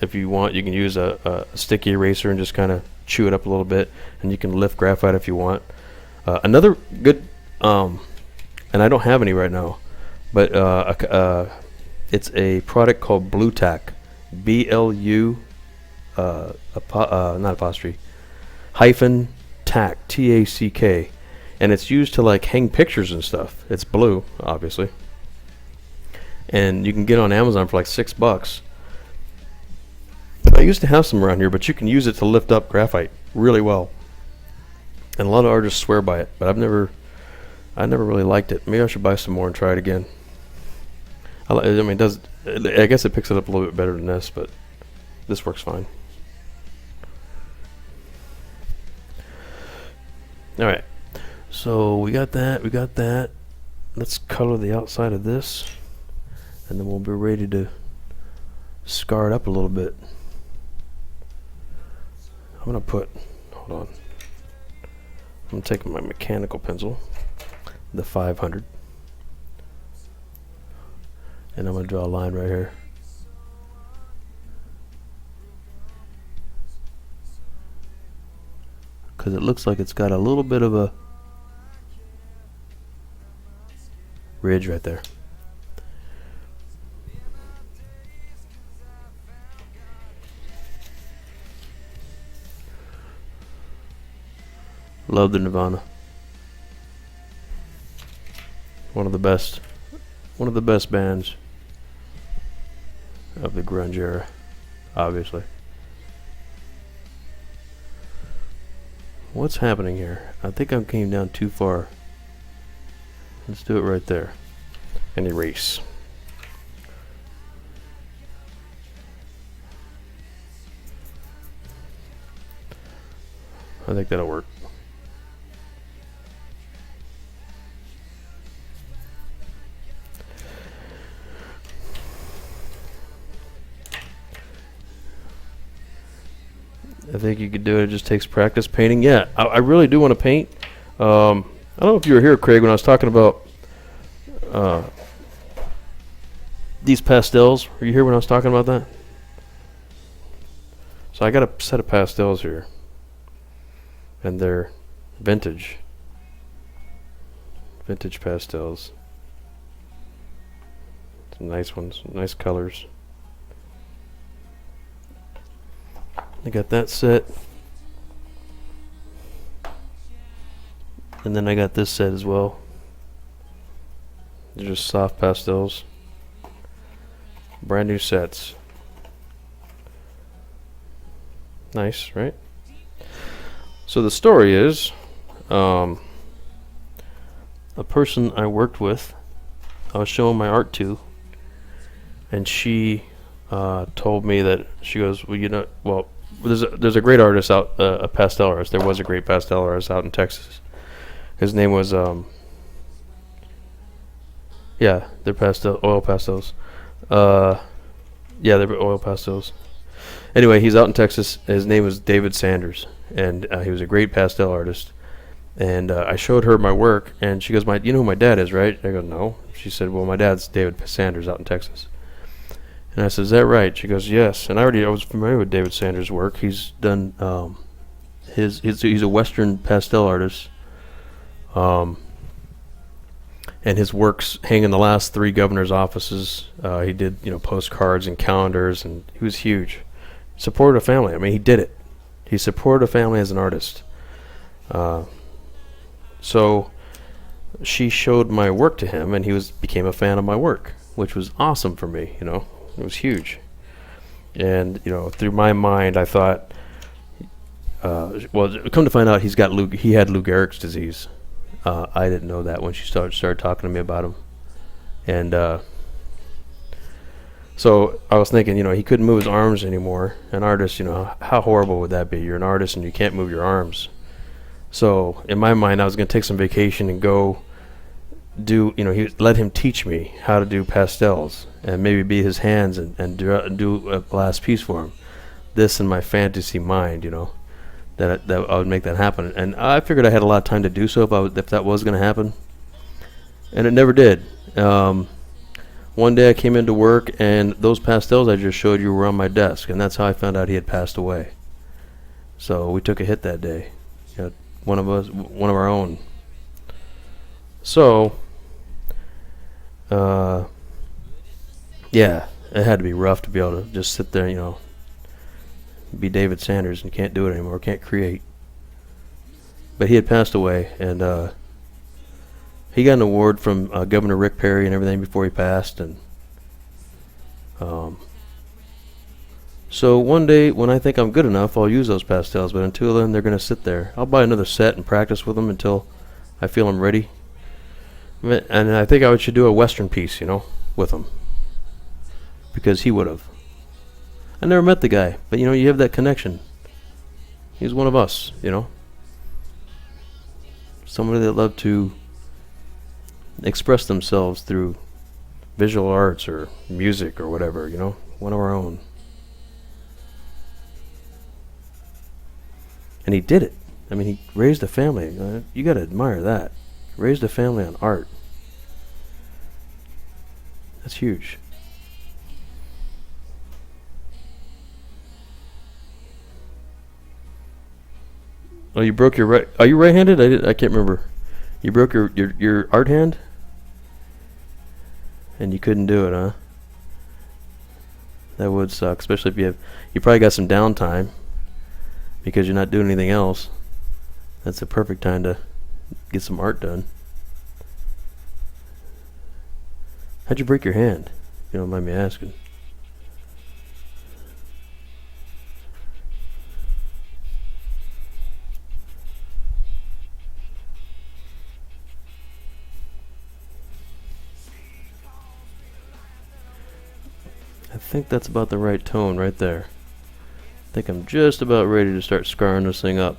if you want, you can use a sticky eraser and just kind of chew it up a little bit, and you can lift graphite if you want. Another good, and I don't have any right now, but it's a product called Blue Tack, BLU, not apostrophe, hyphen tack, TACK, and it's used to like hang pictures and stuff. It's blue, obviously, and you can get it on Amazon for like $6. I used to have some around here, but you can use it to lift up graphite really well. And a lot of artists swear by it, but I never really liked it. Maybe I should buy some more and try it again. I mean, I guess it picks it up a little bit better than this, but this works fine. All right, so we got that. Let's color the outside of this, and then we'll be ready to scar it up a little bit. I'm gonna put, hold on. I'm taking my mechanical pencil, the 500, and I'm gonna draw a line right here. Because it looks like it's got a little bit of a ridge right there. Love the Nirvana. One of the best bands of the grunge era, obviously. What's happening here? I think I came down too far. Let's do it right there. And erase. I think that'll work. I think you could do it. It just takes practice painting. Yeah, I really do want to paint. I don't know if you were here, Craig, when I was talking about these pastels. Were you here when I was talking about that? So I got a set of pastels here, and they're vintage pastels. Some nice ones, nice colors. I got that set, and then I got this set as well. They're just soft pastels, brand new sets. Nice, right? So the story is, a person I worked with, I was showing my art to, and she told me that, she goes, well, there's a great artist out, a pastel artist. There was a great pastel artist out in Texas. His name was yeah, they're oil pastels. Yeah, they're oil pastels. Anyway, he's out in Texas. His name was David Sanders, and he was a great pastel artist. And I showed her my work, and she goes, you know who my dad is, right? I go, no. She said, well, my dad's David Sanders out in Texas. And I said, is that right? She goes, yes. And I was familiar with David Sanders' work. He's done he's a Western pastel artist. And his works hang in the last 3 governors' offices. He did, postcards and calendars, and he was huge. Supported a family. I mean, he did it. He supported a family as an artist. So she showed my work to him, and he became a fan of my work, which was awesome for me. It was huge. And through my mind, I thought, well, come to find out, he had Lou Gehrig's disease. I didn't know that when she started talking to me about him. And so I was thinking, he couldn't move his arms anymore. An artist, how horrible would that be? You're an artist and you can't move your arms. So in my mind, I was going to take some vacation and go do, let him teach me how to do pastels, and maybe be his hands and do a last piece for him. This in my fantasy mind, that I would make that happen. And I figured I had a lot of time to do so if that was going to happen. And it never did. One day I came into work, and those pastels I just showed you were on my desk, and that's how I found out he had passed away. So we took a hit that day. One of our own. So, yeah, it had to be rough to be able to just sit there, be David Sanders and can't do it anymore, can't create. But he had passed away, and he got an award from Governor Rick Perry and everything before he passed, and So one day when I think I'm good enough, I'll use those pastels. But until then, they're gonna sit there. I'll buy another set and practice with them until I feel I'm ready. And I think I should do a Western piece, with him, because he would have. I never met the guy, but you have that connection. He's one of us, somebody that loved to express themselves through visual arts or music or whatever, one of our own. And he did it. I mean, he raised a family. You got to admire that. Raised a family on art. That's huge. Oh, you broke your right. Are you right-handed? I can't remember. You broke your art hand, and you couldn't do it, huh? That would suck, especially if you probably got some downtime because you're not doing anything else. That's the perfect time to get some art done. How'd you break your hand? You don't mind me asking. I think that's about the right tone right there. I think I'm just about ready to start scarring this thing up.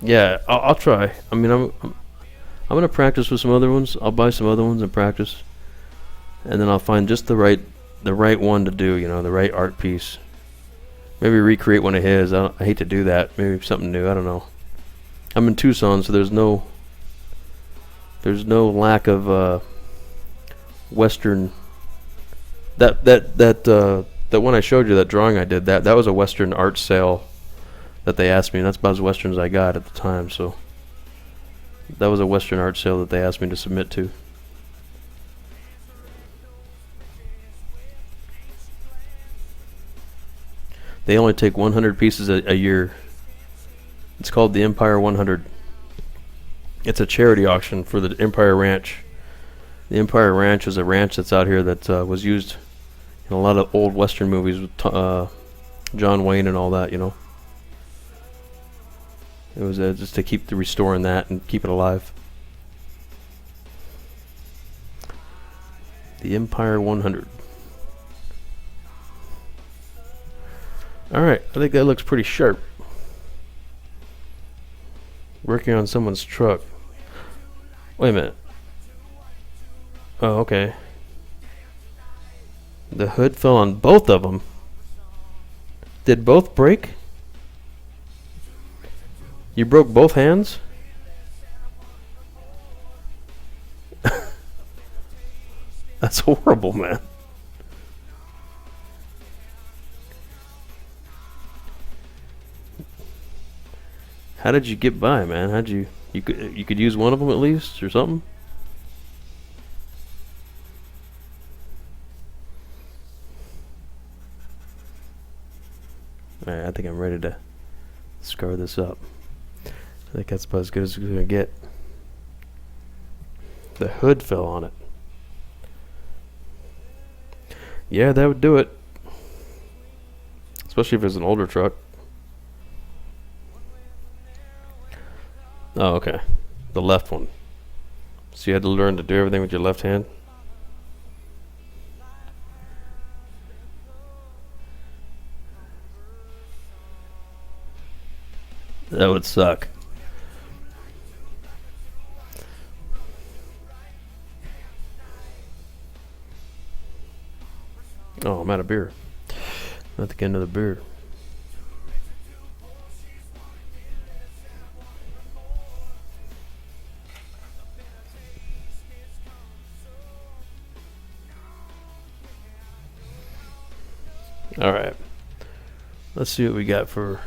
Yeah, I'll try. I mean, I'm gonna practice with some other ones. I'll buy some other ones and practice, and then I'll find just the right one to do. The right art piece. Maybe recreate one of his. I hate to do that. Maybe something new. I don't know. I'm in Tucson, so there's no lack of Western. That one I showed you, that drawing I did, that was a Western art sale that they asked me, and that's about as Western as I got at the time. So that was a Western art sale that they asked me to submit to. They only take 100 pieces a year. It's called the Empire 100. It's a charity auction for the Empire Ranch. The Empire Ranch is a ranch that's out here that was used in a lot of old Western movies with John Wayne and all that, It was just to keep restoring that and keep it alive. The Empire 100. Alright, I think that looks pretty sharp. Working on someone's truck. Wait a minute. Oh, okay. The hood fell on both of them. Did both break? You broke both hands? That's horrible, man. How did you get by, man? How'd you could use one of them at least or something? Alright, I think I'm ready to scar this up. I think that's about as good as it's gonna get. The hood fell on it. Yeah, that would do it. Especially if it's an older truck. Oh, okay. The left one. So you had to learn to do everything with your left hand? That would suck. Oh, I'm out of beer. Not to get another beer. Alright. Let's see what we got for...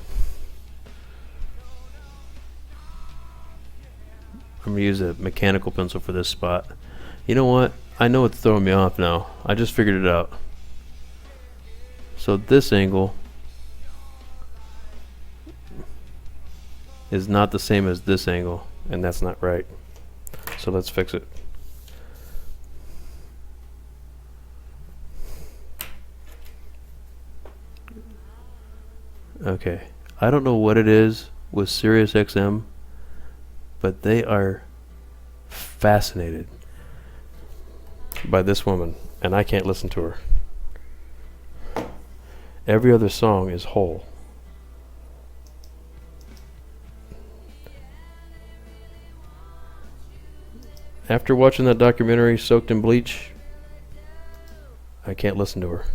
I'm going to use a mechanical pencil for this spot. You know what? I know it's throwing me off now. I just figured it out. So this angle is not the same as this angle, and that's not right. So let's fix it. Okay. I don't know what it is with SiriusXM, but they are fascinated by this woman, and I can't listen to her. Every other song is whole. After watching that documentary, Soaked in Bleach, I can't listen to her.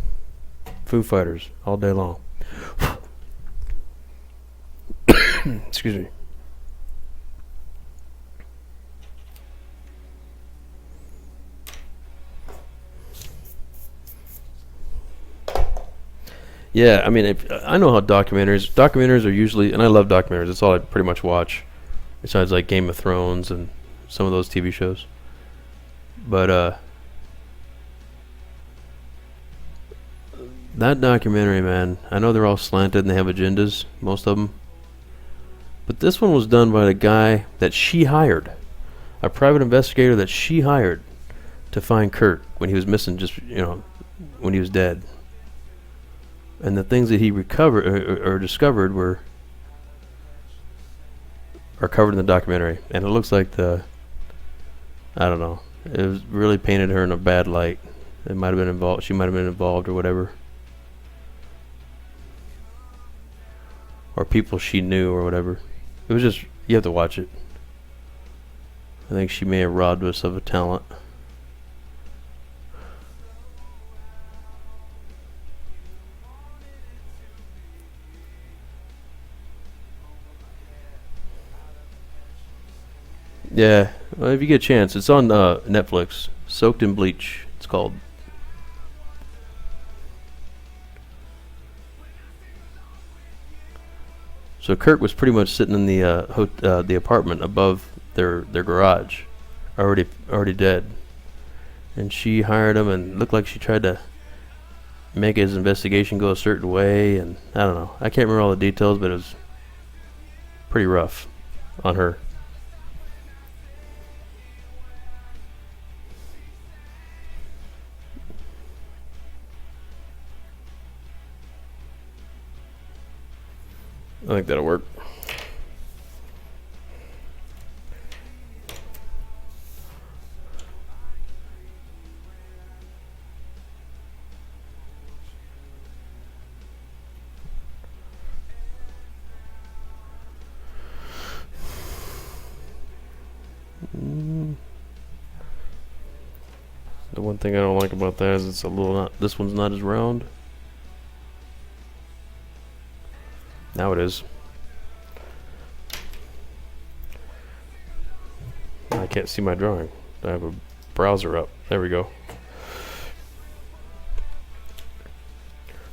Foo Fighters, all day long. Excuse me. Yeah, I mean, I know how documentaries are usually, and I love documentaries. That's all I pretty much watch, besides like Game of Thrones and some of those TV shows. But that documentary, man, I know they're all slanted and they have agendas, most of them. But this one was done by the guy that she hired, a private investigator that she hired to find Kurt when he was missing, just, when he was dead. And the things that he recovered or discovered are covered in the documentary. And it looks like I don't know, it was really painted her in a bad light. It might have been involved. She might have been involved or whatever. Or people she knew or whatever. It was just, you have to watch it. I think she may have robbed us of a talent. Yeah, well, if you get a chance, it's on Netflix. Soaked in Bleach, it's called. So Kurt was pretty much sitting in the apartment above their garage, already dead, and she hired him, and looked like she tried to make his investigation go a certain way, and I don't know. I can't remember all the details, but it was pretty rough on her. I think that'll work. The one thing I don't like about that is it's a little not. This one's not as round. Now it is. I can't see my drawing. I have a browser up. There we go.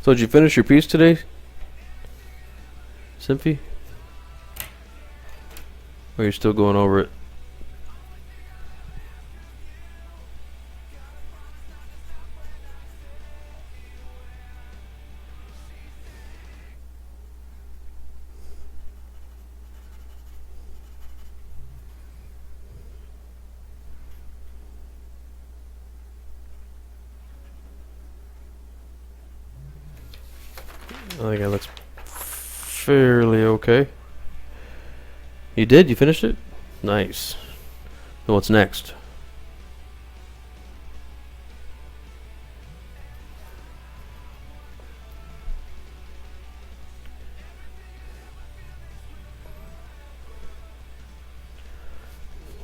So did you finish your piece today, Symphy? Or are you still going over it? I think it looks fairly okay. You did? You finished it? Nice. So what's next?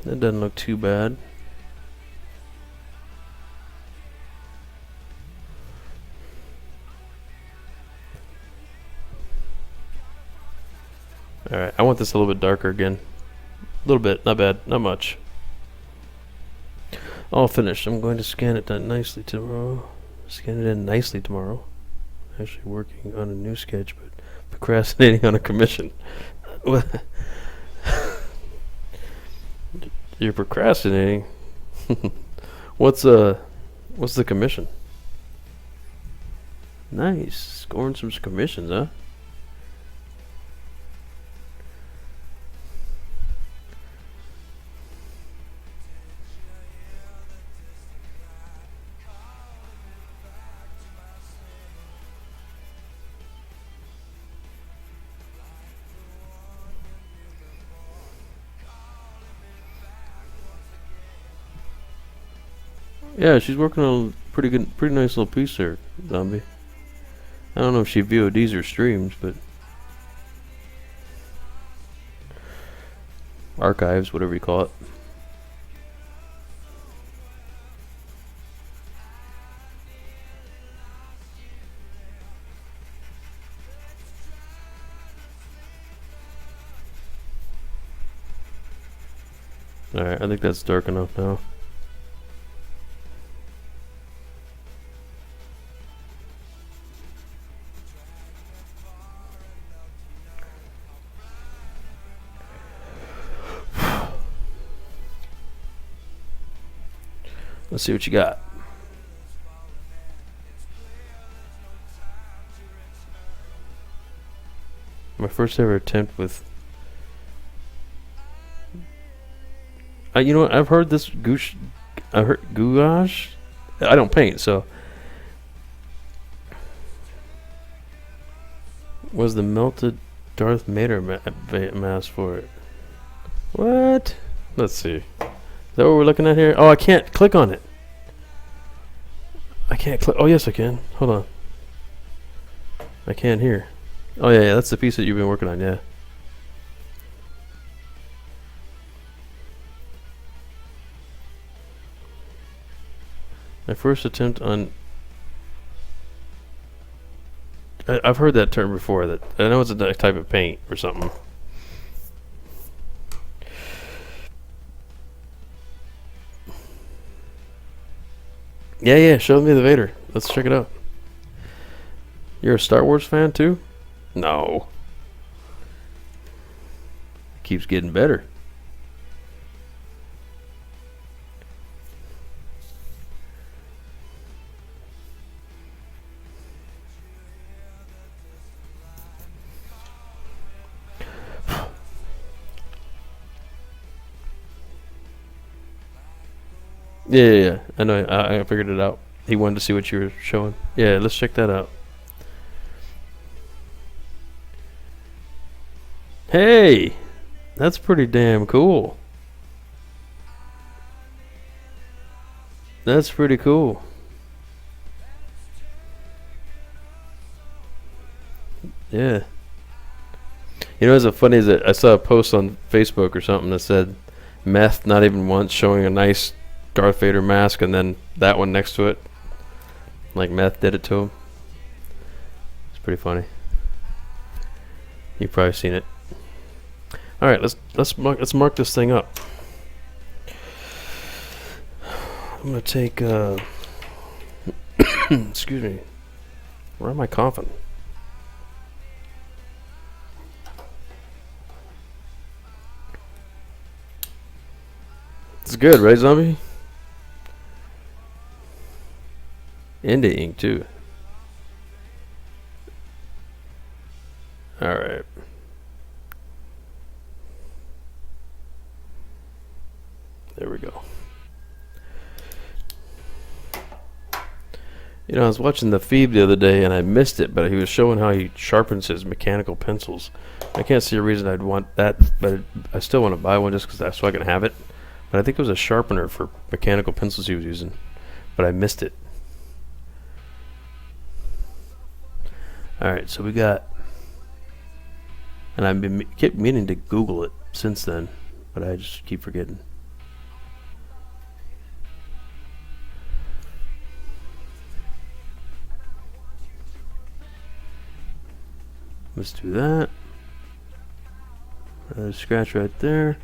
That doesn't look too bad. Alright, I want this a little bit darker again. A little bit, not bad, not much. All finished. I'm going to scan it done nicely tomorrow. Scan it in nicely tomorrow. Actually working on a new sketch, but procrastinating on a commission. You're procrastinating? What's the commission? Nice. Scoring some commissions, huh? Yeah, she's working on a pretty nice little piece there, Zombie. I don't know if she VODs or streams, but archives, whatever you call it. Alright, I think that's dark enough now. Let's see what you got. My first ever attempt with... you know what? I've heard this gouache. I heard gouache. I don't paint, so... Was the melted Darth Vader mask for it? What? Let's see. Is that what we're looking at here? Oh, I can't click on it. I can't click. Oh, yes, I can. Hold on. I can here. Oh, yeah, that's the piece that you've been working on, yeah. My first attempt on... I've heard that term before. That I know it's a type of paint or something. Yeah, show me the Vader. Let's check it out. You're a Star Wars fan too? No. It keeps getting better. Yeah. I know. I figured it out. He wanted to see what you were showing. Yeah, let's check that out. Hey, that's pretty damn cool. That's pretty cool. Yeah. You know, what's funny is that I saw a post on Facebook or something that said meth not even once showing a nice Darth Vader mask, and then that one next to it, like meth did it to him. It's pretty funny. You've probably seen it. All right, let's mark this thing up. I'm gonna take. Excuse me. Where am I coughing? It's good, right, Zombie? Into ink too. All right. There we go. You know, I was watching the Phoebe the other day and I missed it, but he was showing how he sharpens his mechanical pencils. I can't see a reason I'd want that, but I still want to buy one just because so I can have it. But I think it was a sharpener for mechanical pencils he was using, but I missed it. Alright, so we got, and I've kept meaning to Google it since then, but I just keep forgetting. Let's do that. Another scratch right there.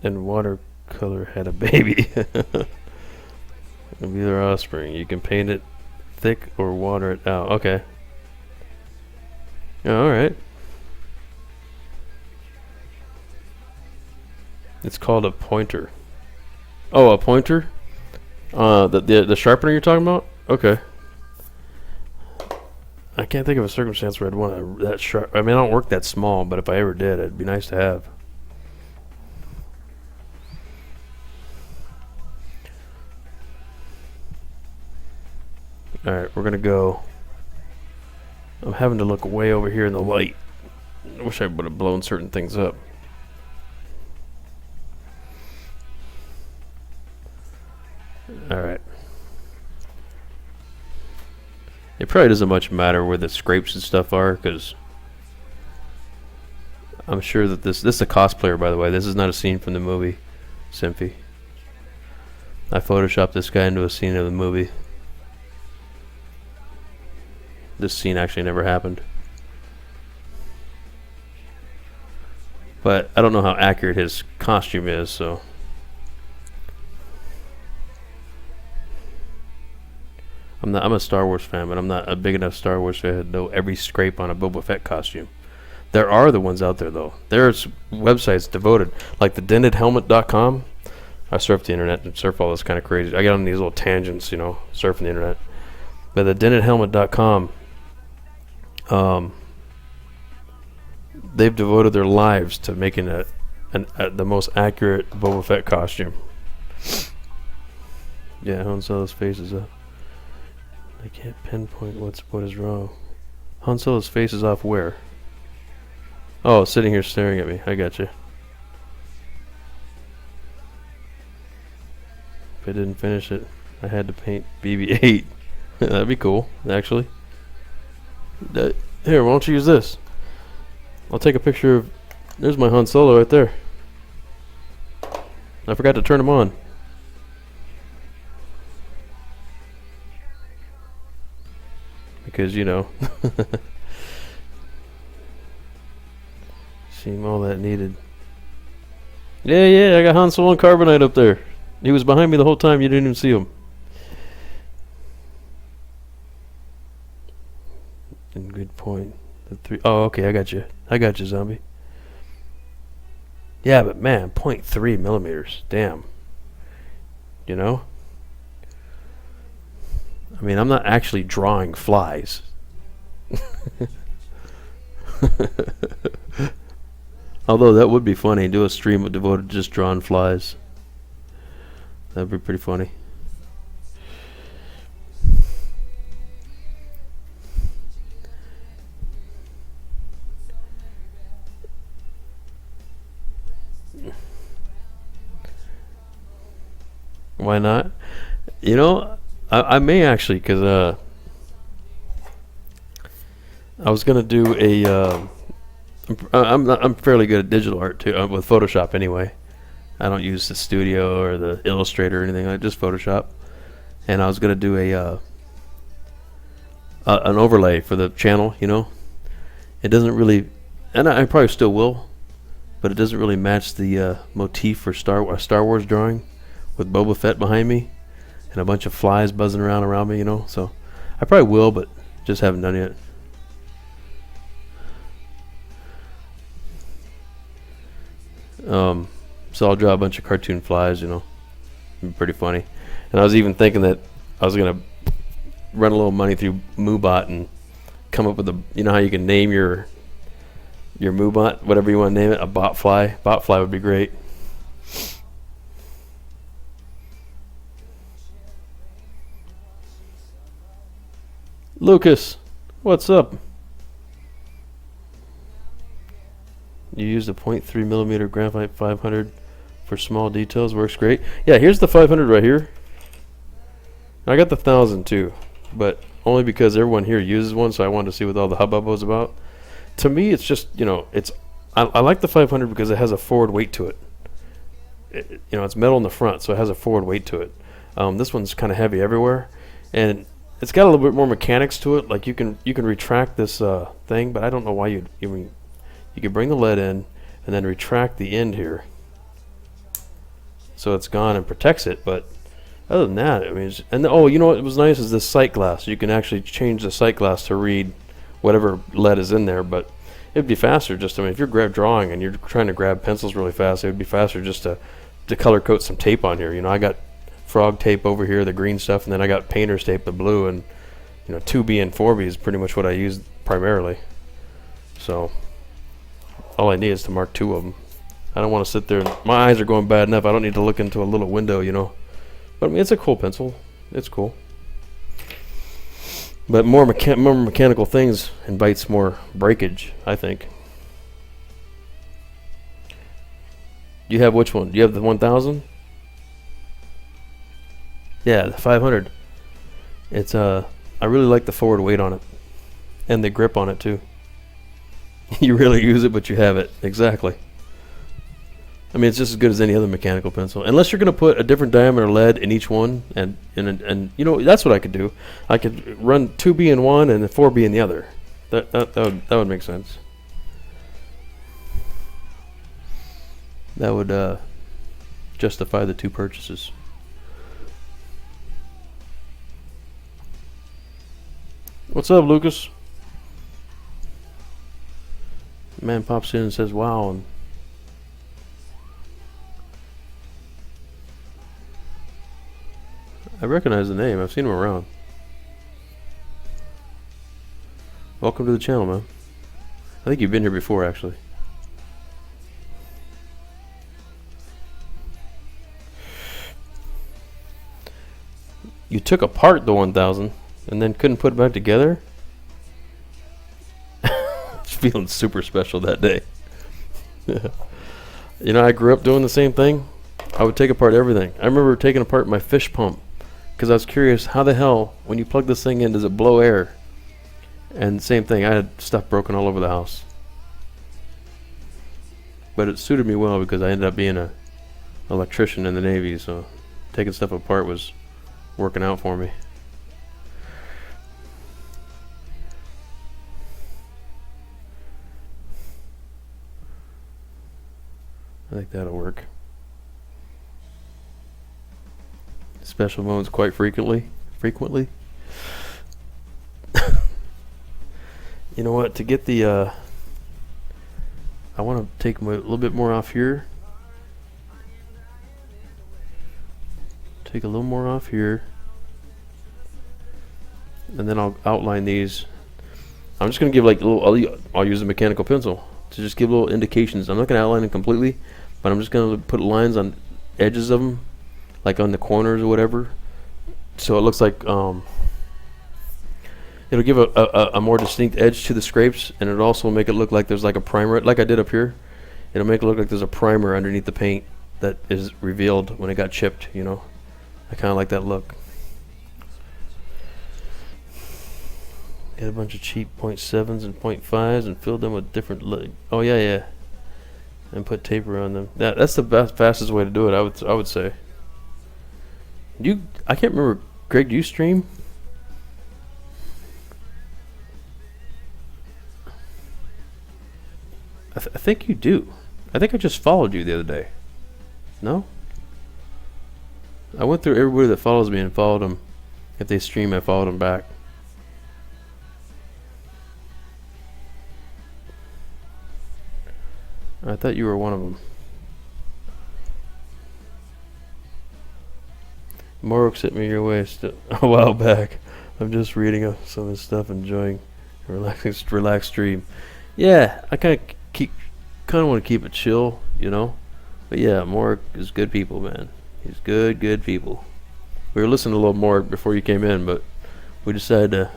And watercolor had a baby. It'll be their offspring. You can paint it thick or water it out. Okay. Yeah, alright. It's called a pointer. Oh, a pointer? The sharpener you're talking about? Okay. I can't think of a circumstance where I'd want that sharp. I mean, I don't work that small, but if I ever did, it'd be nice to have. Alright, we're gonna go I'm having to look way over here in the light. I wish I would have blown certain things up. Alright. It probably doesn't much matter where the scrapes and stuff are, because I'm sure that this is a cosplayer, by the way. This is not a scene from the movie Symphy. I photoshopped this guy into a scene of the movie. This scene actually never happened. But I don't know how accurate his costume is, so. I'm a Star Wars fan, but I'm not a big enough Star Wars fan to know every scrape on a Boba Fett costume. There are the ones out there, though. There's websites devoted, like the dentedhelmet.com. I surf the internet and surf all this kind of crazy. I get on these little tangents, you know, surfing the internet. But the dentedhelmet.com, they've devoted their lives to making the most accurate Boba Fett costume. Yeah, Han Solo's face is up. I can't pinpoint what is wrong. Han Solo's face is off where? Oh, sitting here staring at me. I got you. If I didn't finish it, I had to paint BB-8. That'd be cool, actually. Here, why don't you use this? I'll take a picture of... There's my Han Solo right there. I forgot to turn him on. Because, you know... Seem all that needed. Yeah, I got Han Solo and Carbonite up there. He was behind me the whole time, you didn't even see him. And good point. Oh, okay, I got you, zombie. Yeah, but man, 0.3 millimeters. Damn. You know? I mean, I'm not actually drawing flies. Although that would be funny. Do a stream devoted to just drawing flies. That'd be pretty funny. Why not? You know, I may actually, because I was gonna do a. I'm fairly good at digital art too, with Photoshop anyway. I don't use the Studio or the Illustrator or anything. I just Photoshop. And I was gonna do an overlay for the channel. You know, it doesn't really, and I probably still will, but it doesn't really match the motif for Star Wars drawing, with Boba Fett behind me and a bunch of flies buzzing around me. You know, so I probably will, but just haven't done it yet. So I'll draw a bunch of cartoon flies, you know. It'd be pretty funny. And I was even thinking that I was gonna run a little money through MooBot and come up with you know how you can name your MooBot, whatever you want to name it, a botfly. Botfly would be great. Lucas, what's up? You used a 0.3 millimeter Graphite 500 for small details. Works great. Yeah, here's the 500 right here. I got the 1000 too, but only because everyone here uses one, so I wanted to see what all the hubbub was about. To me, it's just, you know, I like the 500 because it has a forward weight to it. You know, it's metal in the front, so it has a forward weight to it. This one's kind of heavy everywhere, and it's got a little bit more mechanics to it. Like you can retract this thing, but I don't know why you can bring the lead in and then retract the end here, so it's gone and protects it. But other than that, I mean, oh, you know what was nice is this sight glass. You can actually change the sight glass to read whatever lead is in there. But it'd be faster just, I mean, if you're drawing and you're trying to grab pencils really fast, it would be faster just to color coat some tape on here. You know, I got frog tape over here, the green stuff, and then I got painter's tape, the blue, and you know, 2B and 4B is pretty much what I use primarily. So all I need is to mark two of them. I don't want to sit there. My eyes are going bad enough. I don't need to look into a little window, you know. But I mean, it's a cool pencil. It's cool. But more mechanical things invites more breakage, I think. You have which one? Do you have the 1000? Yeah, the 500. It's I really like the forward weight on it, and the grip on it too. You really use it, but you have it. Exactly. I mean, it's just as good as any other mechanical pencil, unless you're going to put a different diameter lead in each one, and you know, that's what I could do. I could run 2B in one and 4B in the other. That would make sense. That would justify the two purchases. What's up, Lucas? Man pops in and says, "Wow." And I recognize the name. I've seen him around. Welcome to the channel, man. I think you've been here before, actually. You took apart the 1000 and then couldn't put it back together? Feeling super special that day. You know, I grew up doing the same thing. I would take apart everything. I remember taking apart my fish pump because I was curious, how the hell, when you plug this thing in, does it blow air? And same thing, I had stuff broken all over the house. But it suited me well because I ended up being an electrician in the Navy, so taking stuff apart was working out for me. I think that'll work. Special modes quite frequently. You know what? To get the, I want to take a little bit more off here. Take a little more off here, and then I'll outline these. I'm just gonna give like little. I'll use a mechanical pencil to just give little indications. I'm not gonna outline them completely, but I'm just gonna put lines on edges of them, like on the corners or whatever, so it looks like it'll give a more distinct edge to the scrapes, and it'll also make it look like there's like a primer, like I did up here. It'll make it look like there's a primer underneath the paint that is revealed when it got chipped, you know. I kind of like that look. Get a bunch of cheap 0.7s and 0.5s and fill them with different oh yeah, and put taper on them. That's the fastest way to do it, I would say. I can't remember, Greg, do you stream? I think you do. I think I just followed you the other day. No? I went through everybody that follows me and followed them. If they stream, I followed them back. I thought you were one of them. Morok sent me your way a while back. I'm just reading some of his stuff, enjoying a relaxed stream. Yeah, I kind of want to keep it chill, you know. But yeah, Morok is good people, man. He's good people. We were listening a little more before you came in, but we decided to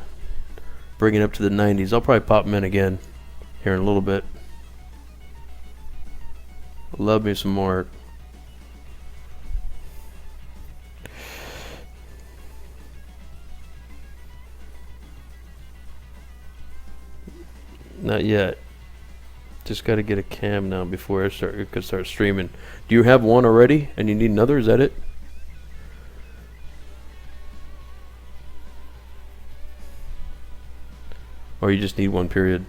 bring it up to the 90s. I'll probably pop him in again here in a little bit. Love me some more. Not yet. Just got to get a cam now before I could start streaming. Do you have one already and you need another? Is that it? Or you just need one, period?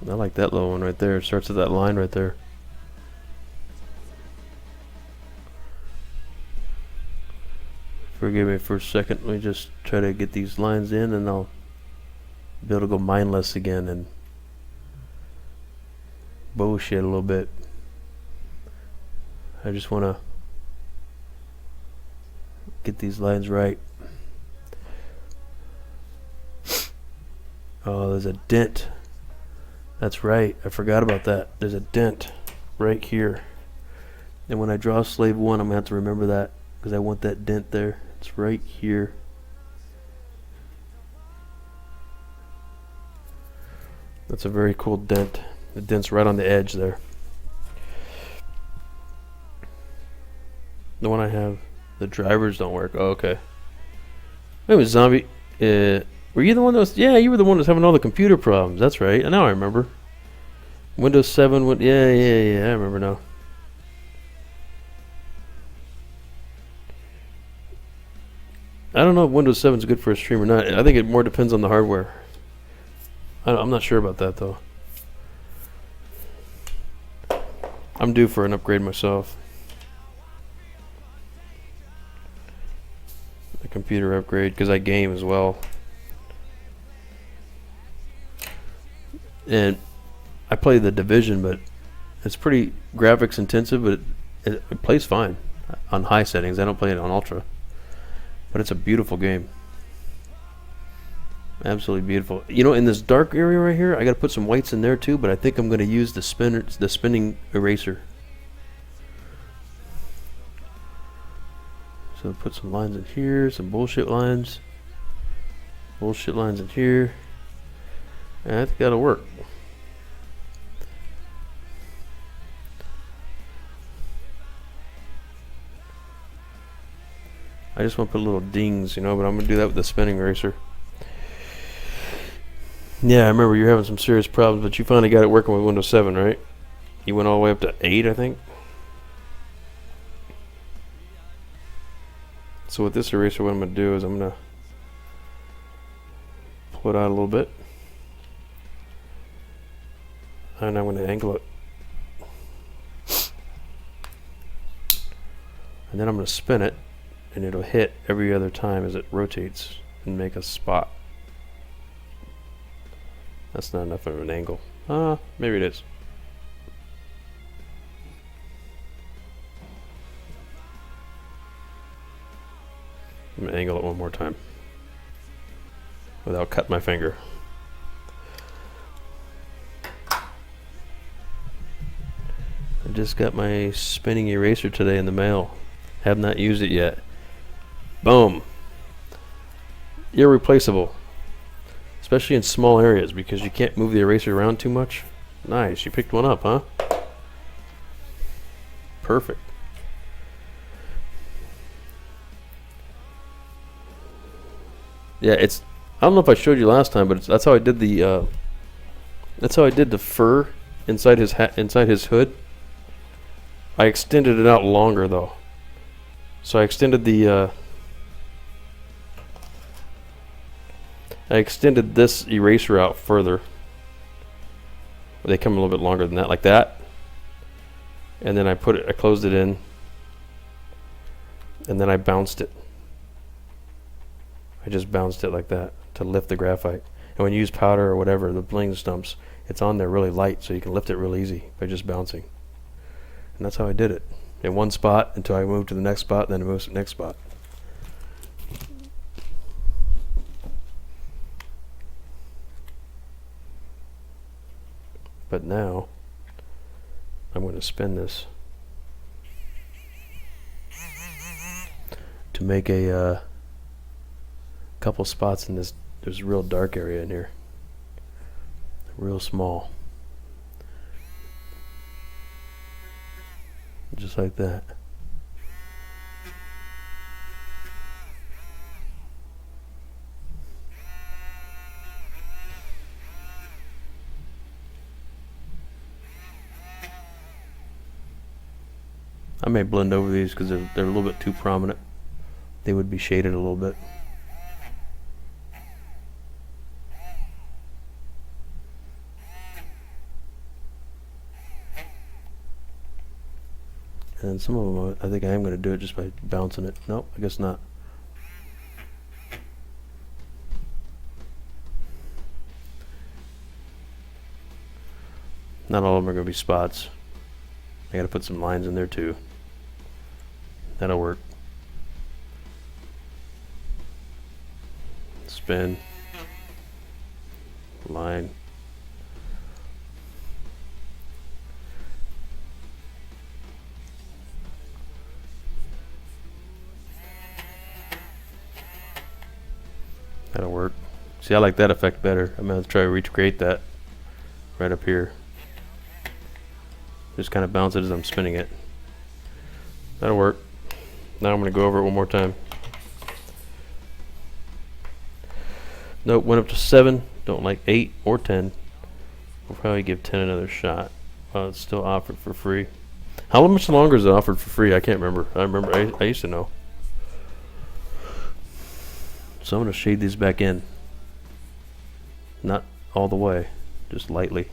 I like that little one right there. It starts with that line right there. Forgive me for a second. Let me just try to get these lines in, and I'll be able to go mindless again and bullshit a little bit. I just want to get these lines right. Oh, there's a dent. That's right. I forgot about that. There's a dent right here. And when I draw slave 1, I'm going to have to remember that because I want that dent there. It's right here. That's a very cool dent. The dent's right on the edge there. The one I have, the drivers don't work. Oh, okay. Wait a minute, Zombie. Were you the one that was... Yeah, you were the one that was having all the computer problems. That's right. Now I remember. Windows 7 went... Yeah, I remember now. I don't know if Windows 7 is good for a stream or not. I think it more depends on the hardware. I'm not sure about that, though. I'm due for an upgrade myself. A computer upgrade, because I game as well. And I play the Division, but it's pretty graphics intensive, but it plays fine on high settings. I don't play it on ultra. But it's a beautiful game. Absolutely beautiful. You know, in this dark area right here, I got to put some whites in there too, but I think I'm going to use the spinning eraser. So put some lines in here, some bullshit lines. Bullshit lines in here. And I think that'll work. I just want to put little dings, you know, but I'm going to do that with the spinning eraser. Yeah, I remember you were having some serious problems, but you finally got it working with Windows 7, right? You went all the way up to 8, I think. So with this eraser, what I'm going to do is I'm going to pull it out a little bit. And I'm going to angle it. And then I'm going to spin it, and it'll hit every other time as it rotates and make a spot. That's not enough of an angle. Maybe it is. I'm going to angle it one more time without cutting my finger. I just got my spinning eraser today in the mail. Have not used it yet. Boom. Irreplaceable. Especially in small areas because you can't move the eraser around too much. Nice. You picked one up, huh? Perfect. Yeah, it's... I don't know if I showed you last time, but that's how I did the... that's how I did the fur inside his inside his hood. I extended it out longer though. So I extended the I extended this eraser out further. They come a little bit longer than that, like that. And then I closed it in. And then I bounced it. I just bounced it like that to lift the graphite. And when you use powder or whatever, the bling stumps, it's on there really light, so you can lift it real easy by just bouncing. And that's how I did it. In one spot until I moved to the next spot, and then I moved to the next spot. But now, I'm going to spin this to make a couple spots in this. There's a real dark area in here. Real small. Just like that. I may blend over these because they're a little bit too prominent. They would be shaded a little bit. And some of them, I think I am going to do it just by bouncing it. Nope, I guess not. Not all of them are going to be spots. I got to put some lines in there too. That'll work. Spin. Line. That'll work. See, I like that effect better. I'm going to try to recreate that right up here. Just kind of bounce it as I'm spinning it. That'll work. Now I'm going to go over it one more time. Nope, went up to 7. Don't like 8 or 10. We'll probably give 10 another shot. It's still offered for free. How much longer is it offered for free? I can't remember. I used to know. So I'm going to shade these back in. Not all the way, just lightly.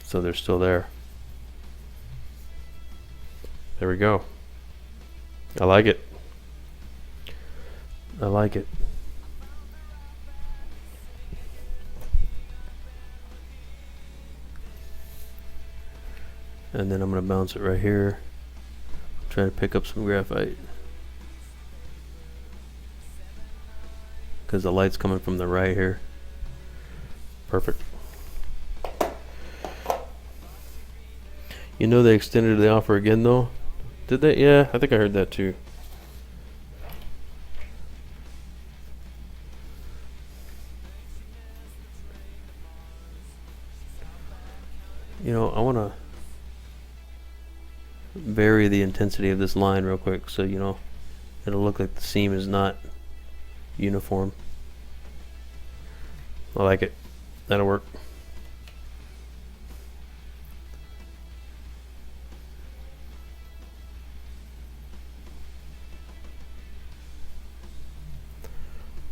So they're still there. There we go. I like it. I like it. And then I'm going to bounce it right here. Try to pick up some graphite. Because the light's coming from the right here. Perfect. You know they extended the offer again though? Did they? Yeah, I think I heard that too. You know, I want to vary the intensity of this line real quick so you know it'll look like the seam is not uniform. I like it. That'll work.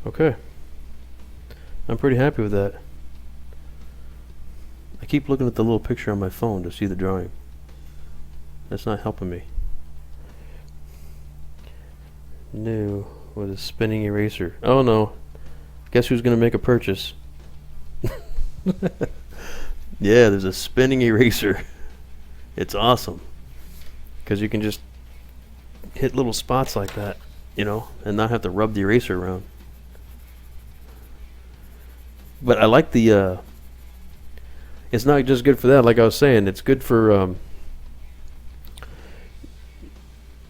Okay. I'm pretty happy with that. I keep looking at the little picture on my phone to see the drawing. That's not helping me. New with a spinning eraser. Oh no. Guess who's going to make a purchase? Yeah, there's a spinning eraser. It's awesome. Because you can just hit little spots like that, you know, and not have to rub the eraser around. But I like the, it's not just good for that, like I was saying, it's good for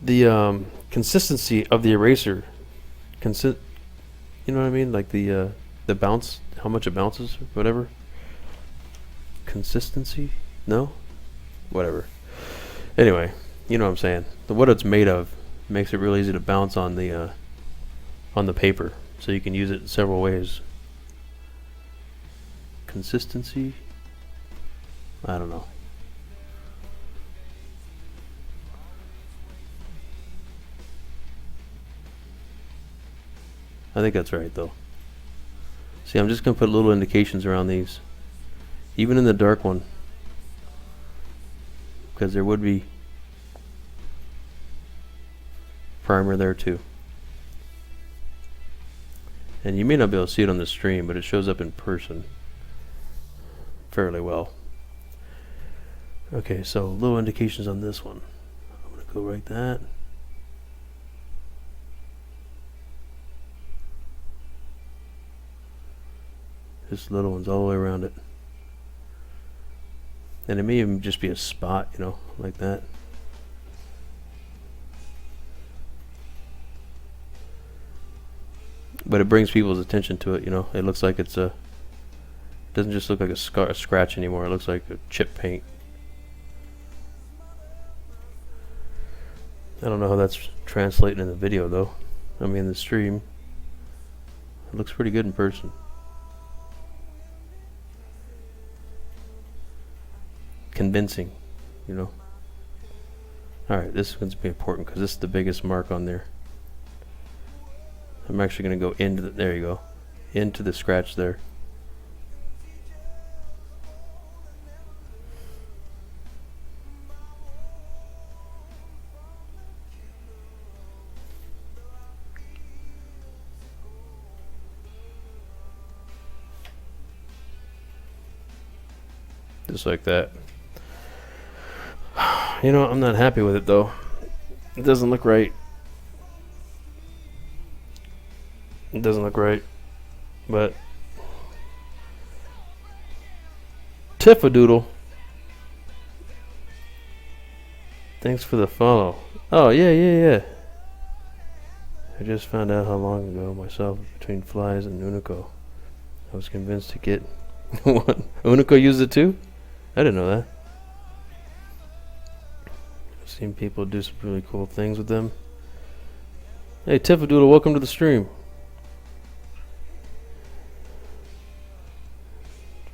the consistency of the eraser. You know what I mean? Like the bounce, how much it bounces, whatever. Consistency? No? Whatever. Anyway, you know what I'm saying. What it's made of makes it real easy to bounce on the paper, so you can use it in several ways. Consistency? I don't know. I think that's right though. See, I'm just going to put little indications around these, even in the dark one, because there would be primer there too. And you may not be able to see it on the stream, but it shows up in person fairly well. Okay, so little indications on this one. I'm going to go right that. Just little ones all the way around it. And it may even just be a spot, you know, like that. But it brings people's attention to it, you know. It looks like it's a, doesn't just look like a scratch anymore. It looks like a chip paint. I don't know how that's translating in the video though. I mean, the stream, it looks pretty good in person. Convincing, you know. Alright, this is going to be important because this is the biggest mark on there. I'm actually going to go into the, there you go, into the scratch there. just like that. You know, I'm not happy with it though. It doesn't look right. It doesn't look right. But Tiffadoodle, thanks for the follow. Oh yeah. I just found out how long ago myself between flies and Unico. I was convinced to get one. Unico used it too? I didn't know that. I've seen people do some really cool things with them. Hey Tiffadoodle, welcome to the stream.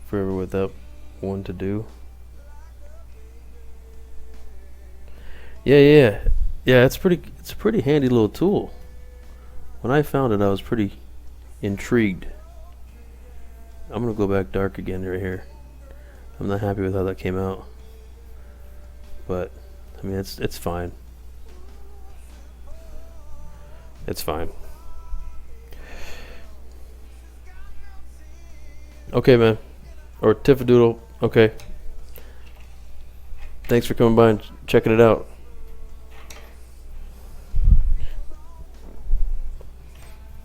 Forever without one to do. Yeah. It's a pretty handy little tool. When I found it, I was pretty intrigued. I'm gonna go back dark again right here. I'm not happy with how that came out, but I mean it's fine. It's fine. Okay, man. Or Tiffadoodle. Okay. Thanks for coming by and checking it out.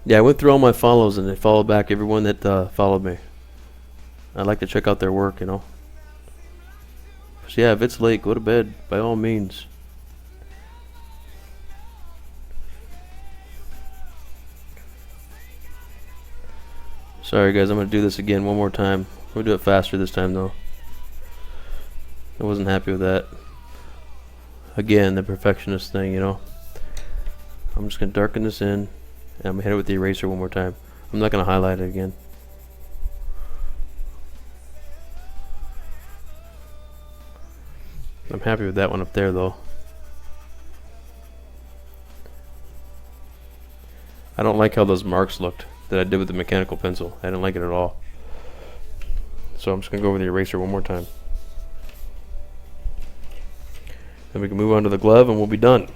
Yeah, I went through all my follows and I followed back everyone that followed me. I'd like to check out their work, you know. So yeah, if it's late, go to bed by all means. Sorry guys, I'm going to do this again one more time. We'll do it faster this time though. I wasn't happy with that. Again, the perfectionist thing, you know. I'm just going to darken this in. And I'm going to hit it with the eraser one more time. I'm not going to highlight it again. I'm happy with that one up there though. I don't like how those marks looked that I did with the mechanical pencil. I didn't like it at all. So I'm just going to go over the eraser one more time. Then we can move on to the glove and we'll be done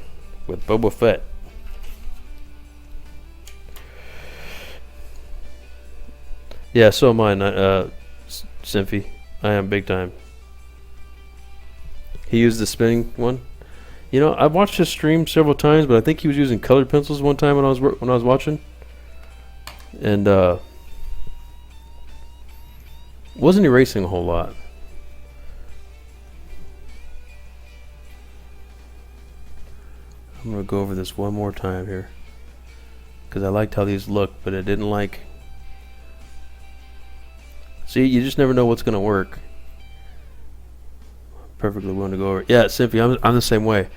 with Boba Fett. Yeah, so am I, Symphy. I am big time. He used the spinning one. You know, I've watched his stream several times, but I think he was using colored pencils one time when I was watching, and wasn't erasing a whole lot. I'm gonna go over this one more time here because I liked how these looked, but I didn't like. See, you just never know what's gonna work. Perfectly willing to go over. Yeah, Symphy, I'm the same way.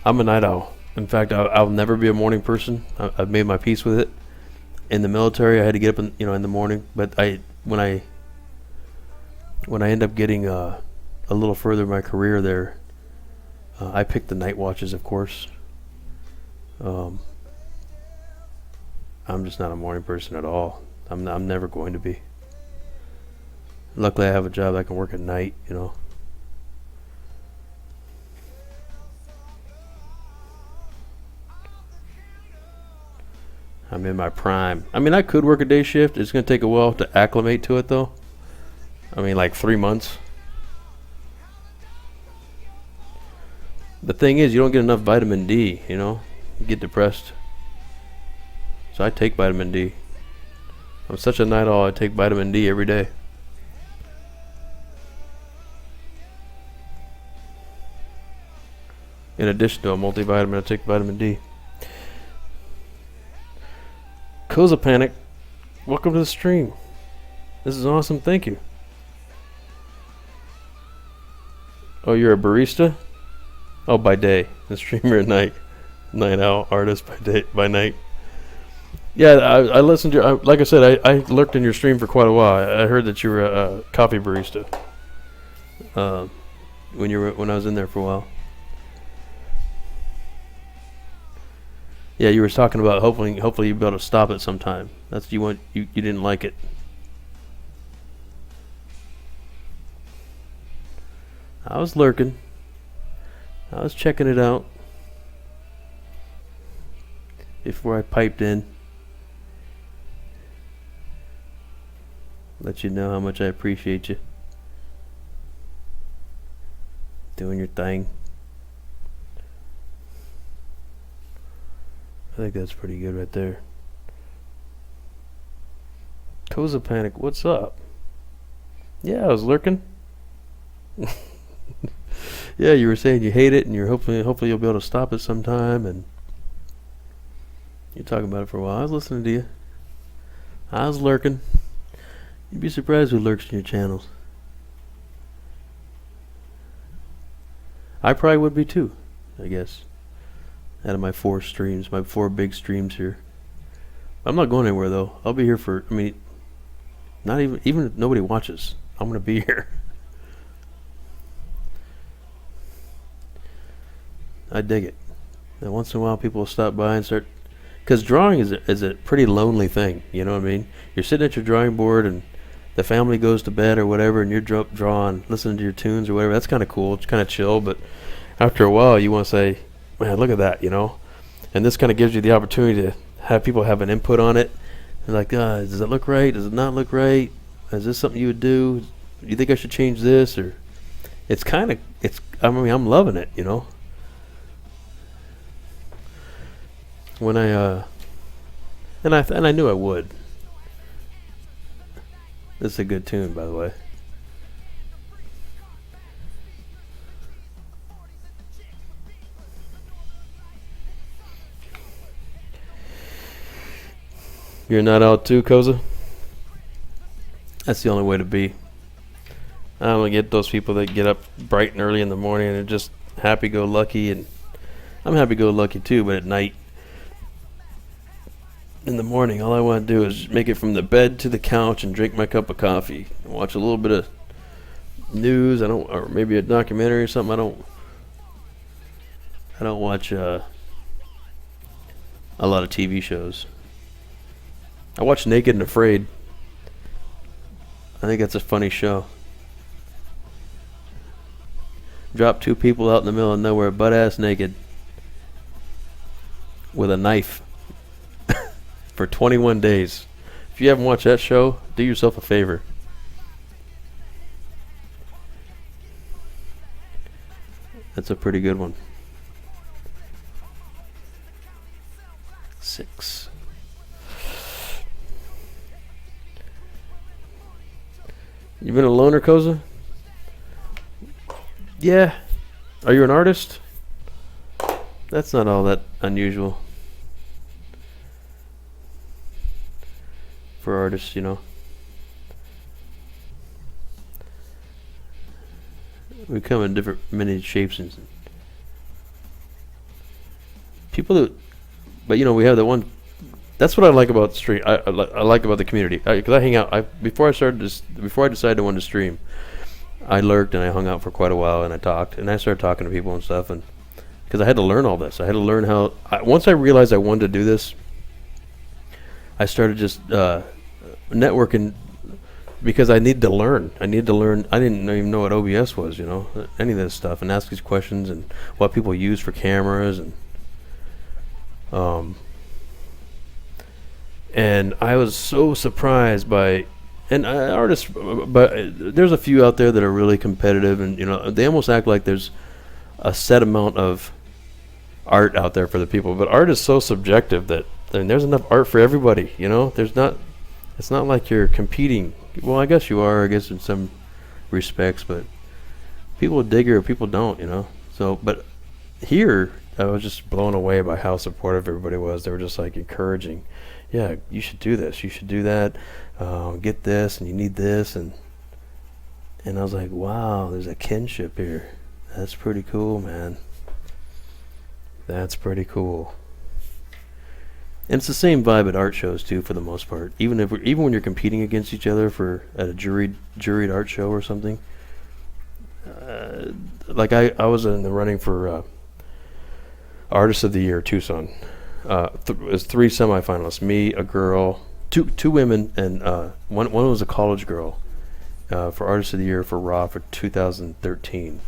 I'm a night owl. In fact, I'll never be a morning person. I've made my peace with it. In the military, I had to get up in the morning. But when I end up getting a little further in my career there, I picked the night watches, of course. I'm just not a morning person at all. I'm never going to be. Luckily, I have a job that I can work at night, you know. I'm in my prime. I mean, I could work a day shift. It's going to take a while to acclimate to it, though. I mean, like 3 months. The thing is, you don't get enough vitamin D, you know. You get depressed. So I take vitamin D. I'm such a night owl, I take vitamin D every day. In addition to a multivitamin, I take vitamin D. Koza Panic, welcome to the stream. This is awesome, thank you. Oh, you're a barista? Oh, by day. The streamer at night. Night owl, artist by night. Yeah, I listened to like I said, I lurked in your stream for quite a while. I heard that you were a coffee barista. When I was in there for a while. Yeah, you were talking about hopefully you'll be able to stop it sometime. That's you didn't like it. I was lurking. I was checking it out before I piped in. Let you know how much I appreciate you. doing your thing. I think that's pretty good right there. Koza Panic, what's up? Yeah, I was lurking. Yeah, you were saying you hate it, and you're hopefully you'll be able to stop it sometime, and you're talking about it for a while. I was listening to you. I was lurking. You'd be surprised who lurks in your channels. I probably would be too, I guess. Out of my 4 streams, my 4 big streams here. I'm not going anywhere though. I'll be here for, I mean, not even if nobody watches, I'm going to be here. I dig it. And once in a while people will stop by and start, because drawing is a pretty lonely thing, you know what I mean? You're sitting at your drawing board and the family goes to bed or whatever, and you're drawing, listening to your tunes or whatever. That's kind of cool. It's kind of chill, but after a while you want to say, man, look at that, you know? And this kind of gives you the opportunity to have people have an input on it. And like, does it look right? Does it not look right? Is this something you would do? Do you think I should change this? Or it's kind of, I mean, I'm loving it, you know? When I knew I would. This is a good tune, by the way. You're not out too, Koza? That's the only way to be. I don't get those people that get up bright and early in the morning and are just happy-go-lucky, and I'm happy-go-lucky too, but at night, in the morning, all I want to do is make it from the bed to the couch and drink my cup of coffee and watch a little bit of news. Or maybe a documentary or something. I don't watch a lot of TV shows. I watch Naked and Afraid. I think that's a funny show. Drop 2 people out in the middle of nowhere, butt ass naked, with a knife. For 21 days. If you haven't watched that show, do yourself a favor. That's a pretty good one. 6. You been a loner, Koza? Yeah. Are you an artist? That's not all that unusual. For artists, you know. We come in different, many shapes and people that, but you know, we have the one. That's what I like about stream. I like about the community, because I hang out. Before I decided to want to stream, I lurked and I hung out for quite a while and I talked and I started talking to people and stuff, and because I had to learn all this. I had to learn how. Once I realized I wanted to do this, I started just networking, because I need to learn. I didn't even know what OBS was, you know, any of this stuff, and ask these questions and what people use for cameras, and I was so surprised by, and artists, but there's a few out there that are really competitive, and you know, they almost act like there's a set amount of art out there for the people, but art is so subjective that, I mean, there's enough art for everybody, you know. It's not like you're competing. Well, I guess you are, I guess, in some respects, but people dig it or people don't, you know. So, but here, I was just blown away by how supportive everybody was. They were just like encouraging. Yeah, you should do this. You should do that. Get this, and you need this, and I was like, wow, there's a kinship here. That's pretty cool, man. That's pretty cool. And it's the same vibe at art shows too, for the most part. Even when you're competing against each other at a juried art show or something. Like I was in the running for Artist of the Year, Tucson. It was 3 semifinalists: me, a girl, two women, and one was a college girl for Artist of the Year for Raw for 2013.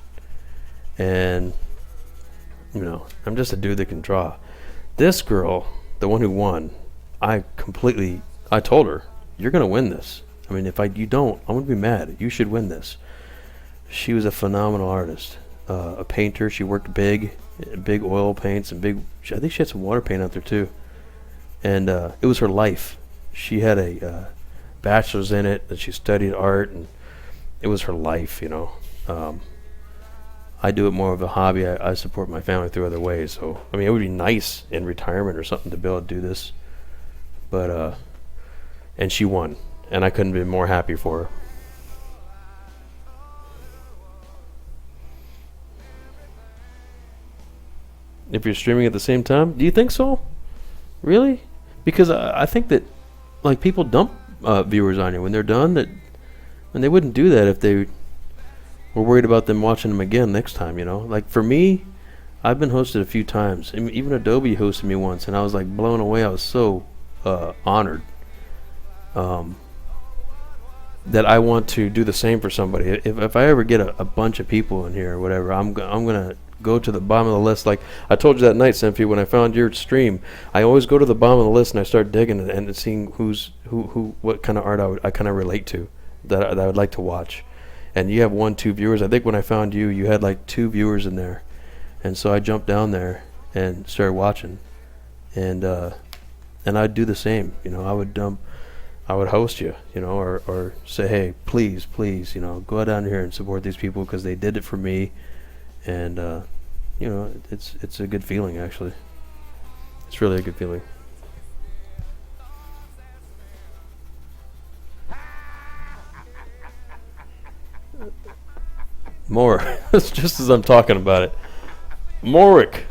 And you know, I'm just a dude that can draw. This girl, the one who won, I told her, you're gonna win this. I mean, if you don't, I'm gonna be mad. You should win this. She was a phenomenal artist. a painter. She worked big oil paints and I think she had some water paint out there too. And it was her life. She had a bachelor's in it, and she studied art, and it was her life, you know. I do it more of a hobby. I support my family through other ways. So, I mean, it would be nice in retirement or something to be able to do this. But, and she won. And I couldn't be more happy for her. If you're streaming at the same time? Do you think so? Really? Because I think that, like, people dump viewers on you when they're done. And they wouldn't do that if they we're worried about them watching them again next time, you know. Like for me, I've been hosted a few times. I mean, even Adobe hosted me once, and I was like blown away. I was so honored that I want to do the same for somebody. If I ever get a bunch of people in here or whatever, I'm gonna go to the bottom of the list. Like I told you that night, Cynthia, when I found your stream, I always go to the bottom of the list and I start digging and seeing who what kind of art I kind of relate to that I would like to watch. And you have 1-2 viewers. I think when I found you, you had like 2 viewers in there, and so I jumped down there and started watching, and I'd do the same. You know, I would host you, you know, or say, hey, please, you know, go down here and support these people because they did it for me, and you know, it's a good feeling actually. It's really a good feeling. More. It's just as I'm talking about it. Morick.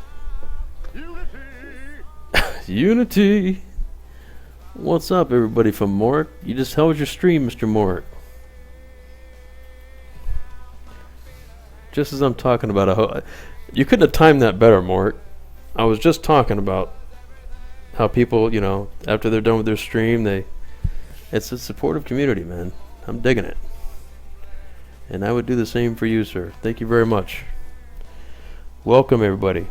Unity. What's up, everybody from Morick? How was your stream, Mr. Morick? Just as I'm talking about you couldn't have timed that better, Morick. I was just talking about how people, you know, after they're done with their stream, it's a supportive community, man. I'm digging it. And I would do the same for you, sir. Thank you very much. Welcome, everybody.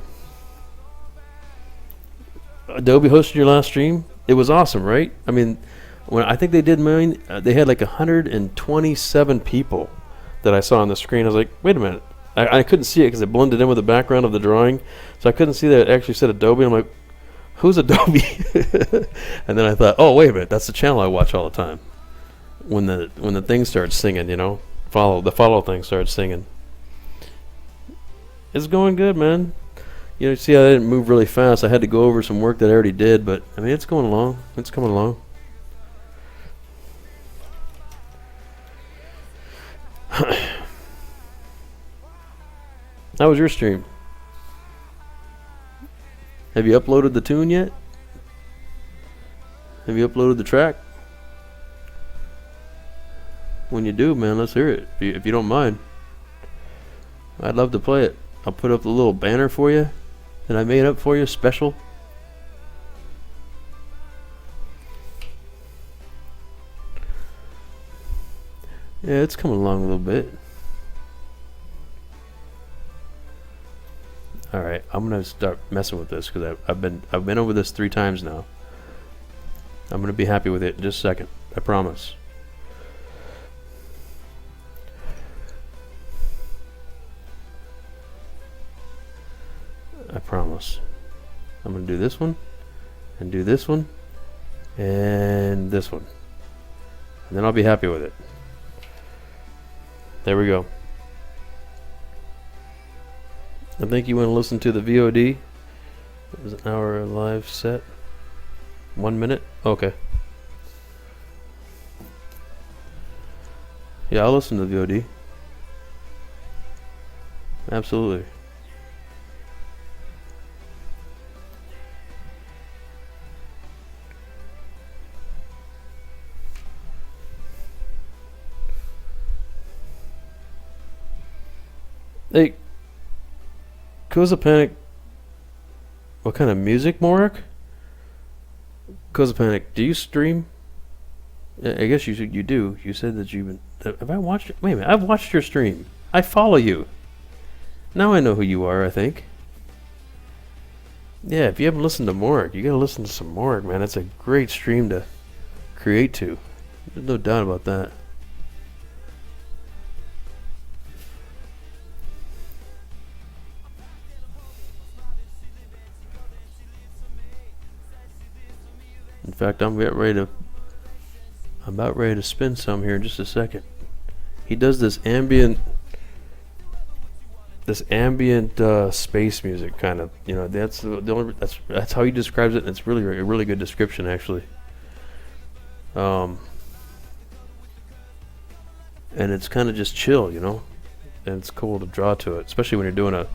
Adobe hosted your last stream. It was awesome, right? I mean, when I think they did mine, they had like 127 people that I saw on the screen. I was like, wait a minute. I couldn't see it because it blended in with the background of the drawing. So I couldn't see that it actually said Adobe. I'm like, who's Adobe? And then I thought, oh, wait a minute. That's the channel I watch all the time. When the thing starts singing, you know. The follow thing started singing. It's going good, man. You know, see, I didn't move really fast. I had to go over some work that I already did, but I mean, it's going along. It's coming along. How was your stream? Have you uploaded the tune yet? Have you uploaded the track? When you do, man, let's hear it. If you don't mind. I'd love to play it. I'll put up the little banner for you that I made up for you, special. Yeah, it's coming along a little bit. Alright, I'm gonna start messing with this because I've been over this 3 times now. I'm gonna be happy with it in just a second. I promise. I promise. I'm going to do this one, and do this one, and this one. And then I'll be happy with it. There we go. I think you want to listen to the VOD. It was an hour live set. 1 minute? Okay. Yeah, I'll listen to the VOD. Absolutely. Hey, Koza Panic, what kind of music, Morik? Koza Panic, do you stream? I guess you do. You said that you've been... Have I watched it? Wait a minute, I've watched your stream. I follow you. Now I know who you are, I think. Yeah, if you haven't listened to Morik, you gotta listen to some Morik, man. It's a great stream to create to. There's no doubt about that. In fact, I'm about ready to spin some here in just a second. He does this ambient space music kind of. You know, that's how he describes it. And it's really a really good description actually. And it's kind of just chill, you know, and it's cool to draw to it, especially when you're doing a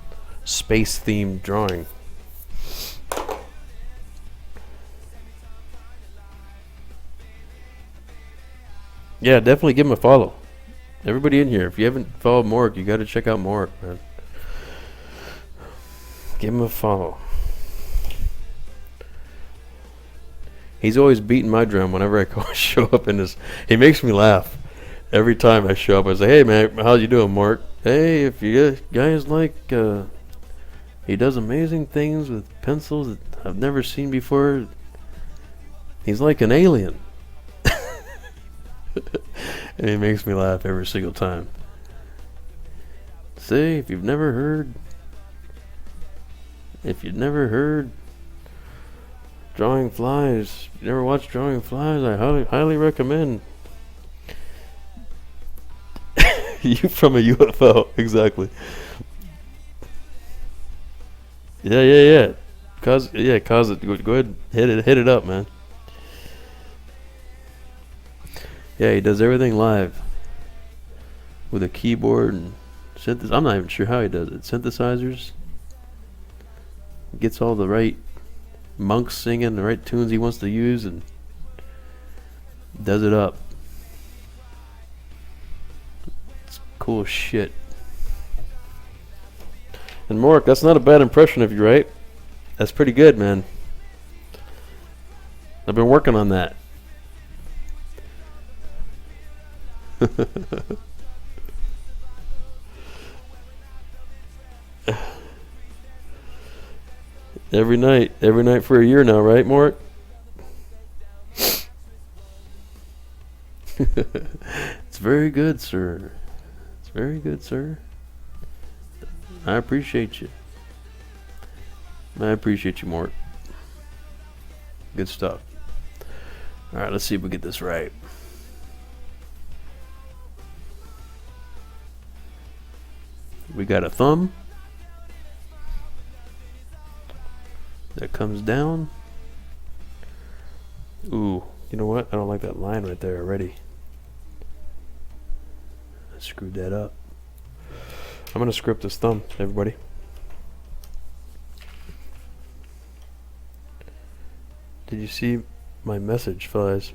space themed drawing. Yeah, definitely give him a follow. Everybody in here, if you haven't followed Mork, you got to check out Mork, man. Give him a follow. He's always beating my drum whenever I show up in this. He makes me laugh every time I show up. I say, "Hey man, how you doing, Mork? Hey, if you guys like, he does amazing things with pencils that I've never seen before. He's like an alien." And he makes me laugh every single time. Say, if you've never heard Drawing Flies, if you never watched Drawing Flies, I highly recommend. You from a UFO, exactly. Yeah. Cause it. Go ahead, hit it up, man. Yeah, he does everything live with a keyboard and synthesizer. I'm not even sure how he does it. Synthesizers. Gets all the right monks singing the right tunes he wants to use and does it up. It's cool shit. And Mork, that's not a bad impression of you, right? That's pretty good, man. I've been working on that. Every night for a year now, right, Mork? It's very good, sir. It's very good, sir. I appreciate you. Mork. Good stuff. All right, let's see if we get this right. We got a thumb that comes down. Ooh, you know what? I don't like that line right there already. I screwed that up. I'm gonna script this thumb, everybody. Did you see my message, fellas?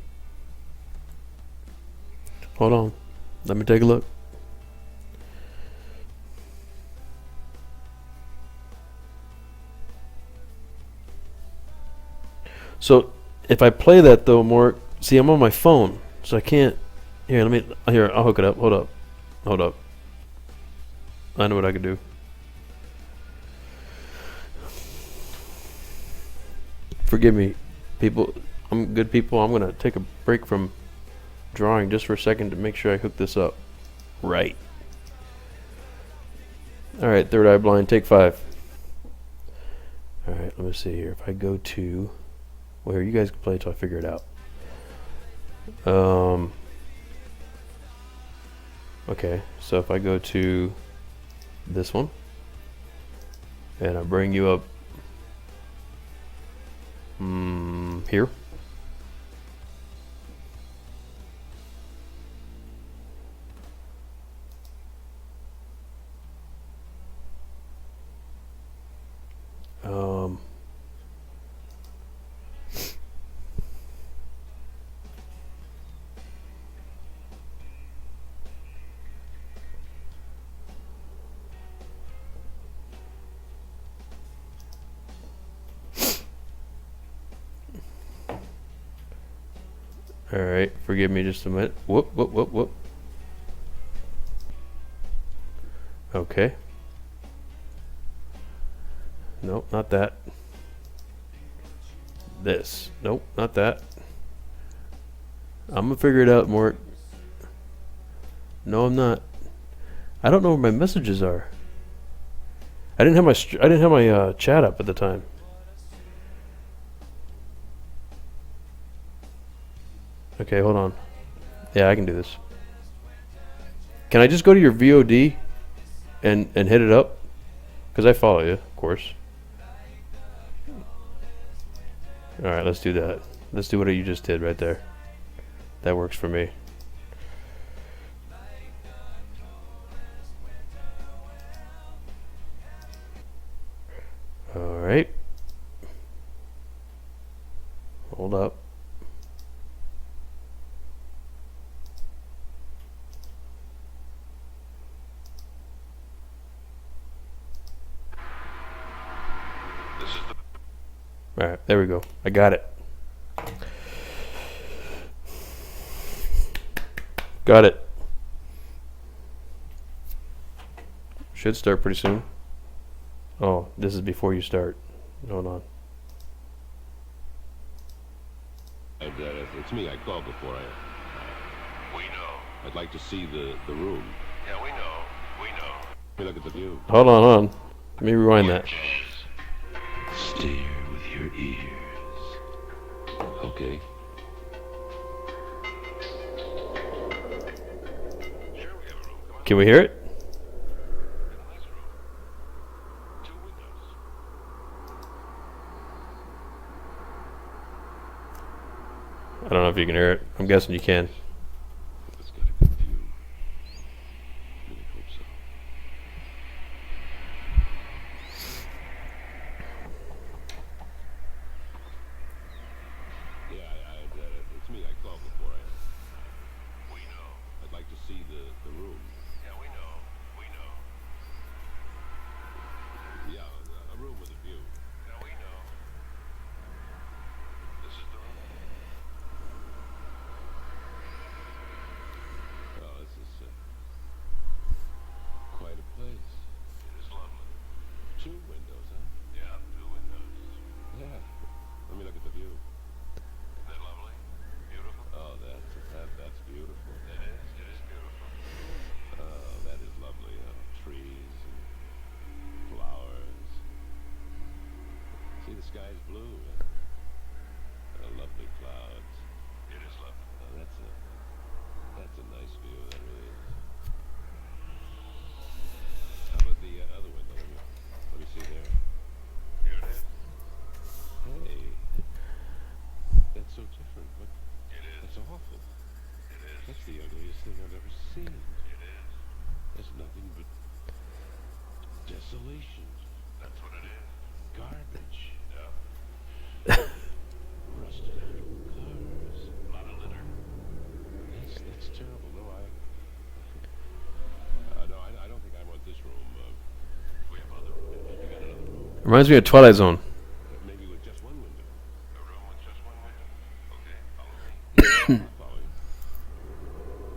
Hold on. Let me take a look. So if I play that though, more, see, I'm on my phone, so I can't. Here, I'll hook it up. Hold up. I know what I can do. Forgive me, people. I'm good people. I'm gonna take a break from drawing just for a second to make sure I hook this up right. All right, third eye blind, take 5. All right, let me see here. If I go to, well, here, you guys can play until I figure it out. Okay, so if I go to this one and I bring you up here. All right, forgive me just a minute. Whoop. Okay. Nope, not that. This. Nope, not that. I'm gonna figure it out more. No, I'm not. I don't know where my messages are. I didn't have my chat up at the time. Okay, hold on. Yeah, I can do this. Can I just go to your VOD and hit it up? Because I follow you, of course. Alright, let's do that. Let's do what you just did right there. That works for me. Alright. Hold up. Alright, there we go. I got it. Got it. Should start pretty soon. Oh, this is before you start. Hold on. It's me. I called before. We know. I'd like to see the room. Yeah, we know. We know. Let me look at the view. Hold on. Let me rewind that. Steer with your ears. Okay. Sure, we have a room. Come on. Can we hear it? A nice room. 2 windows. I don't know if you can hear it. I'm guessing you can. It's got a good view. Really hope so. Yeah, it's me. I called before. We know. I'd like to see the room. Yeah, we know. We know. Yeah, a room with a view. Yeah, we know. This is the room. Oh, this is quite a place. It is lovely. 2 windows, huh? Yeah, 2 windows. Yeah. Let me look at the view. Isn't that lovely? Beautiful? Oh, that's beautiful. It is. It is beautiful. Oh, that is lovely. Trees and flowers. See, the sky's blue. Lovely clouds. It is lovely. Oh, that's a nice view. That really is. How about the other window? Let me see there. Here it is. Hey, that's so different. What? It is. That's awful. It is. That's the ugliest thing I've ever seen. It is. There's nothing but desolation, That's what it is. garbage, Yeah. rusted out cars. A lot of litter. That's terrible. No, I don't think I want this room. We have other rooms. You got another room? Reminds me of Twilight Zone. Maybe with just one window. A room with just one window. Okay, follow me. I'll follow you.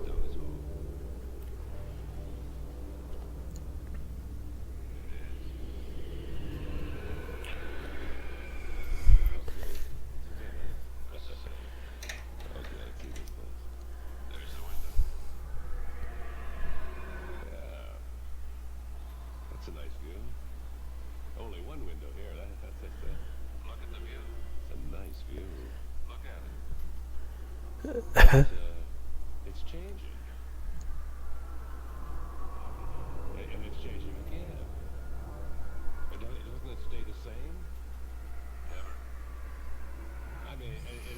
Down this hall. Okay, let's see this place. There's the window. Yeah. That's a nice view. Only one window here. That's Look at the view. a nice view. Look at it. It's changing. And it's changing again. Doesn't it stay the same? Never. I mean,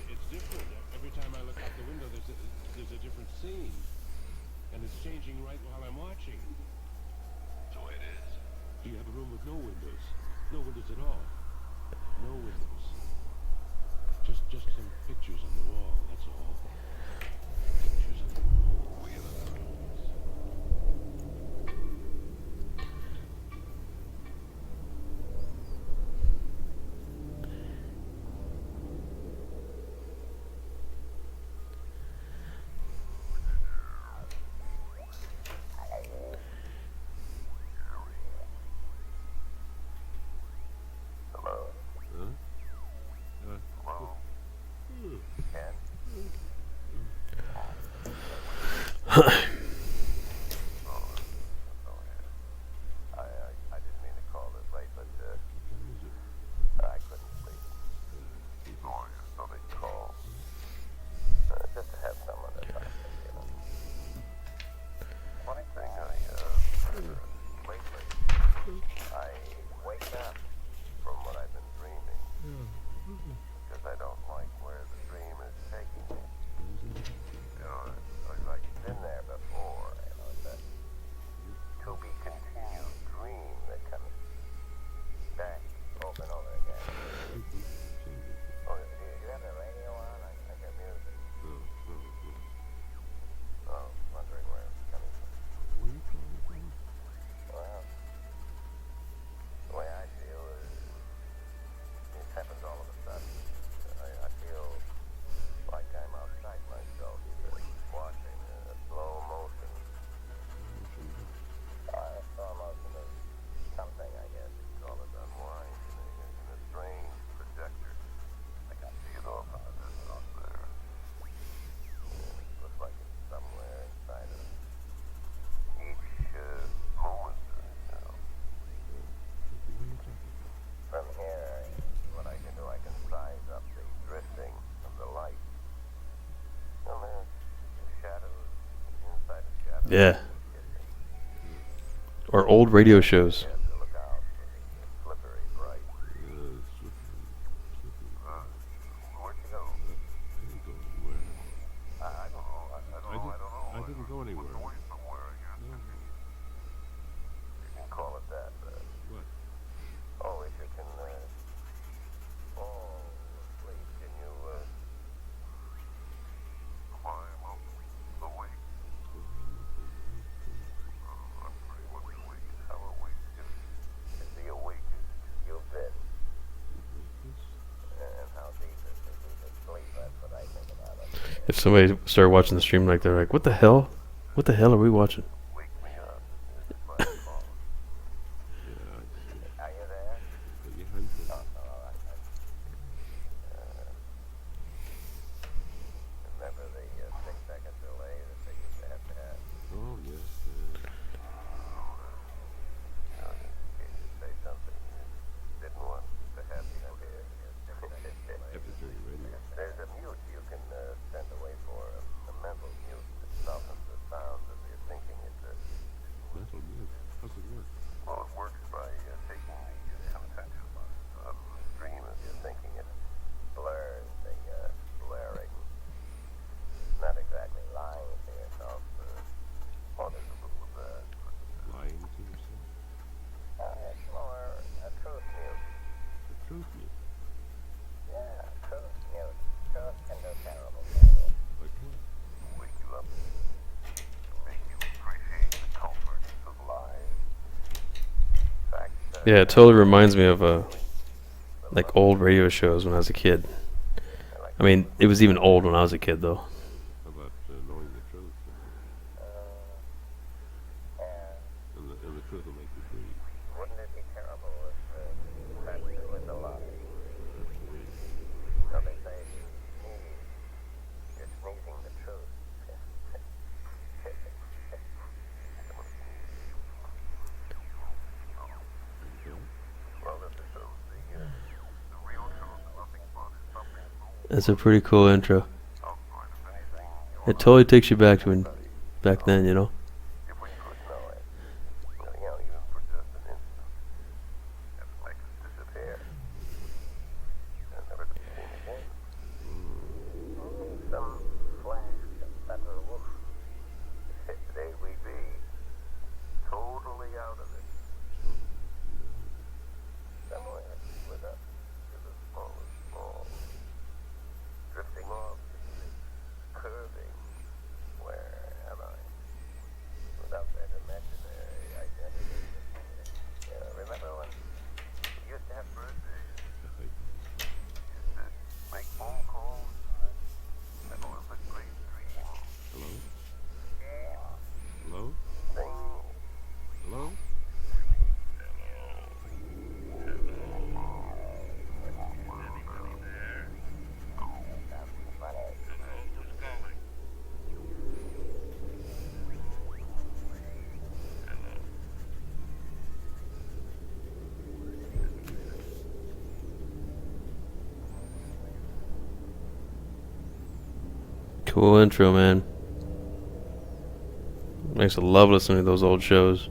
it's different. Every time I look out the window, there's a different scene. And it's changing right while I'm watching. That's the way it is. Do you have a room with no windows? No windows at all? No windows. Just some pictures on the wall, that's all. Pictures on the wall. We have other rooms. I didn't mean to call this late, but I couldn't sleep. Oh, you're so big call. Just Yeah. Or old radio shows. You have to look out for the slippery bright. Where'd you go? I didn't go anywhere. I don't know. I didn't go anywhere. Away somewhere, I guess. No. You can call it that. What? Oh, if you can, fall asleep, can you, climb up the wake? I'm pretty much awake. How awake is the awake is your bed? And how deep is the sleep? That's what I think about it. If somebody started watching the stream like they're like, what the hell? What the hell are we watching? Wake me up. This is my call. Yeah, I see. Are you there? But you hunted. Oh, all right. Remember the 6-second delay that they used to have to have? Oh, yes. Did you say something you didn't want to have me hear? Episode radio. There's a mute you can send away for a mental mute that softens the sound of your thinking. It's a Mental mute. How's it work? well, it works by taking the subconscious out of the stream of your thinking. It blurs the blaring. Not exactly lying to yourself. Well, there's a little of that. Lying to yourself? It's more a truth mute. The truth mute. Yeah, truth mute. Truth can do terrible things. Like what? Wake you up. Make you appreciate the comforts of life. In fact, Yeah, it totally reminds me of like old radio shows when I was a kid. I mean, it was even old when I was a kid, though. How about knowing the truth? And the truth will make you free. wouldn't it be terrible if you had to with a lie? So they say, you're sneezing the truth. Okay? Well, this is the real truth. Nothing but something That's a pretty cool intro. outside of anything. It totally takes you back to when, back then, you know. If we could know it, even for just an instant, it would make us disappear. And never to be seen again. Some flash of better wolf. Today we'd be totally out of it. Somewhere with us to the smallest small. Drifting off into the curving. Where am I? Without that imaginary identity. Remember when we used to have birthdays? Used to make phone calls? That was a great dream. Hello? Hello? Thing. Hello? Cool intro, man. I used to love listening to those old shows.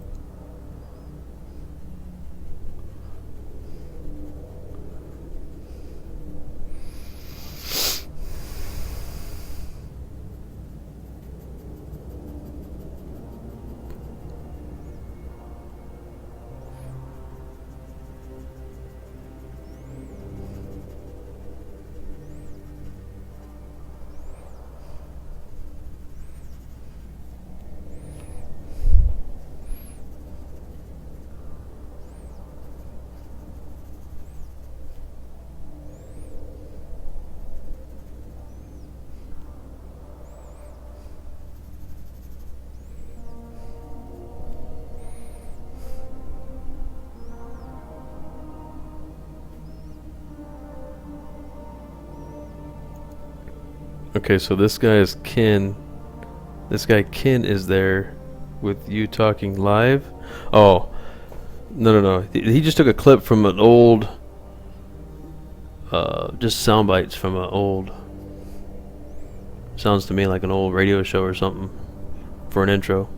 Okay, so this guy is Ken. This guy Ken is there with you talking live. Oh, no. He just took a clip from an old, just sound bites from an old. Sounds to me like an old radio show or something for an intro.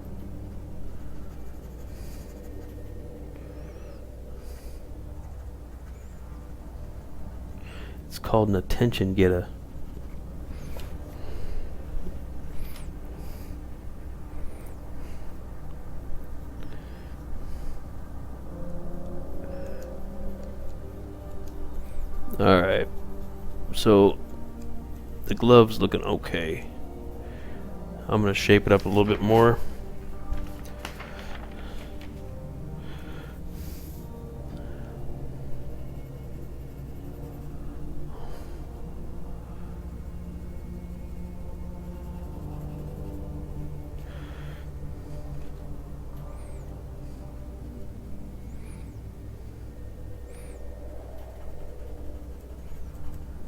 called an attention getter. Alright. So, the glove's looking okay. I'm going to shape it up a little bit more.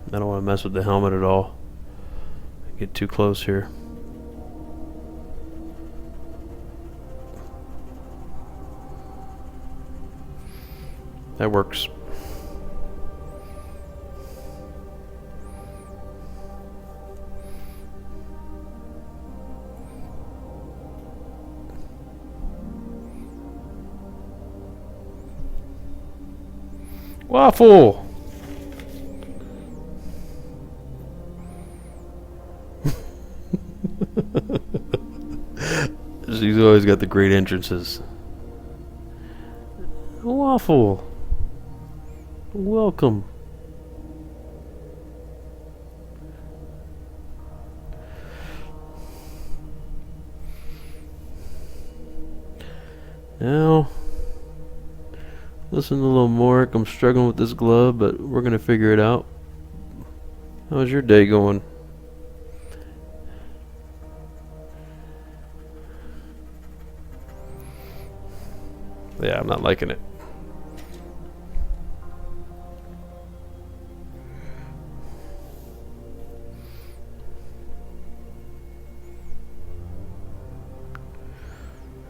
I don't want to mess with the helmet at all. Get too close here. That works. Waffle! She's always got the great entrances. Waffle! Welcome. Now, listen to a little more. I'm struggling with this glove, but we're going to figure it out. How's your day going? Yeah, I'm not liking it.